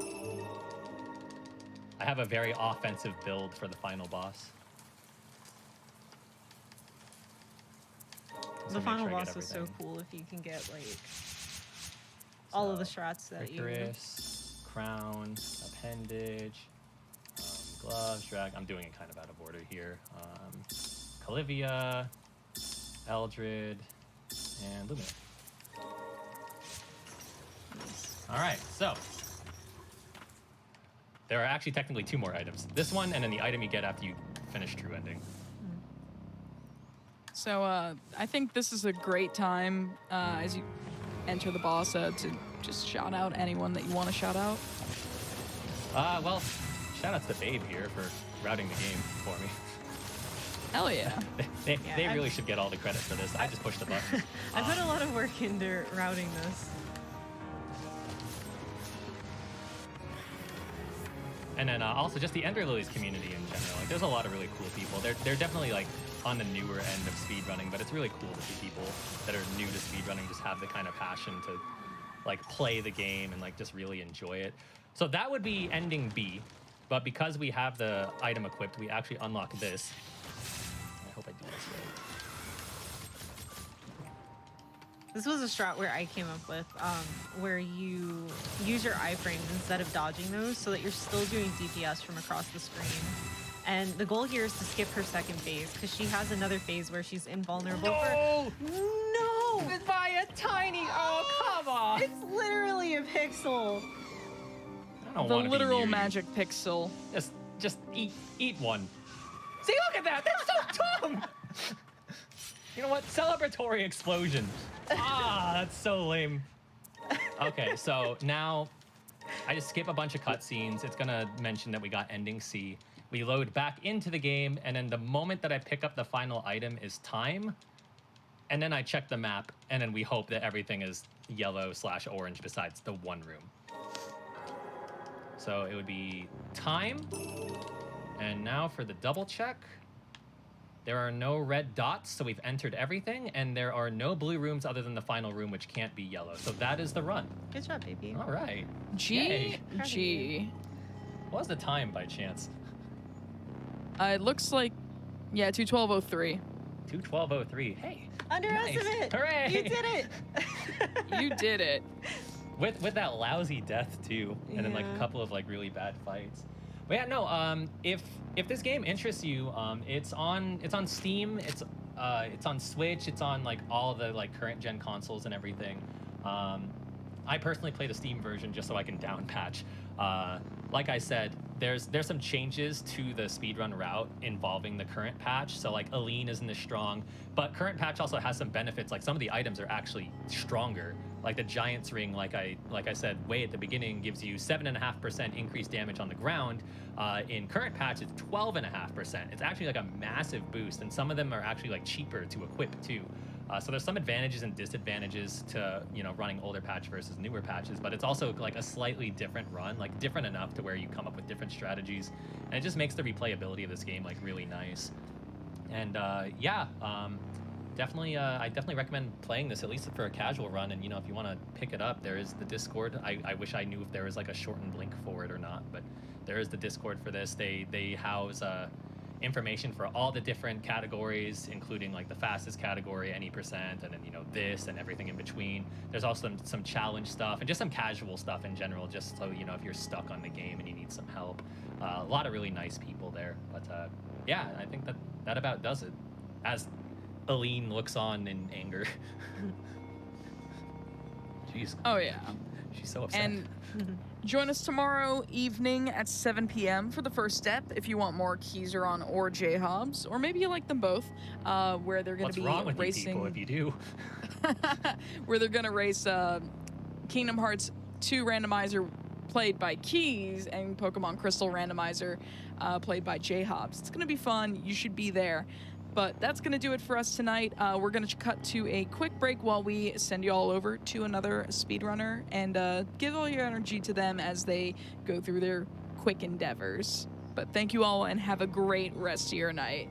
I have a very offensive build for the final boss. The final boss is so cool if you can get like all of the strats that Icarus, crown, appendage, gloves, drag. I'm doing it kind of out of order here. Calivia, Eldred, and Lumina. All right, so there are actually technically 2 more items. This one, and then the item you get after you finish true ending. So I think this is a great time as you enter the boss to just shout out anyone that you want to shout out. Well, shout out to Babe here for routing the game for me. Hell yeah. They really should get all the credit for this. I just pushed the button. I put a lot of work into routing this. And then also just the Ender Lilies community in general. Like, there's a lot of really cool people. They're definitely like on the newer end of speedrunning, but it's really cool to see people that are new to speedrunning just have the kind of passion to like play the game and like just really enjoy it. So that would be ending B, but because we have the item equipped, we actually unlock this. I hope I do this right. This was a strat where I came up with, where you use your iframes instead of dodging those so that you're still doing DPS from across the screen. And the goal here is to skip her second phase because she has another phase where she's invulnerable No! No! It's by a tiny... Oh, come on! It's literally a pixel. I don't The wanna be literal near you. magic pixel. Just eat one. See, look at that! That's so dumb! You know what? Celebratory explosion. Ah, that's so lame. Okay, so now I just skip a bunch of cutscenes. It's gonna mention that we got ending C. We load back into the game, and then the moment that I pick up the final item is time. And then I check the map, and then we hope that everything is yellow/orange besides the one room. So it would be time. And now for the double check. There are no red dots, so we've entered everything, and there are no blue rooms other than the final room, which can't be yellow. So that is the run. Good job, baby. All right. Yay. GG. What was the time by chance? It looks like, yeah, 2:12:03. 2:12:03. Hey. Underestimate. Hooray! You did it. You did it. With that lousy death too, and then like a Yeah. couple of like really bad fights. But yeah, no. If this game interests you, it's on Steam. It's on Switch. It's on like all the like current gen consoles and everything. I personally play the Steam version just so I can down patch. Like I said, there's some changes to the speedrun route involving the current patch. So like Aline isn't as strong, but current patch also has some benefits. Like some of the items are actually stronger. Like the Giant's Ring, like I said way at the beginning, gives you 7.5% increased damage on the ground. In current patch, it's 12.5%. It's actually like a massive boost, and some of them are actually like cheaper to equip too. So there's some advantages and disadvantages to running older patch versus newer patches, but it's also like a slightly different run, like different enough to where you come up with different strategies, and it just makes the replayability of this game like really nice. And definitely, I definitely recommend playing this at least for a casual run. And if you want to pick it up, there is the Discord. I wish I knew if there was like a shortened link for it or not, but there is the Discord for this. They house information for all the different categories, including like the fastest category, any percent, and then this and everything in between. There's also some challenge stuff and just some casual stuff in general, just so if you're stuck on the game and you need some help. A lot of really nice people there. But yeah, I think that about does it. As Aline looks on in anger. Jeez. Oh yeah. She's so upset. And join us tomorrow evening at 7 p.m. for the first step if you want more Keyzeron or J-Hobbs, or maybe you like them both, where they're going to be What's wrong with racing. you people if you do? Where they're going to race Kingdom Hearts 2 Randomizer played by Keys and Pokemon Crystal Randomizer played by J-Hobbs. It's going to be fun. You should be there. But that's going to do it for us tonight. We're going to cut to a quick break while we send you all over to another speedrunner and give all your energy to them as they go through their quick endeavors. But thank you all and have a great rest of your night.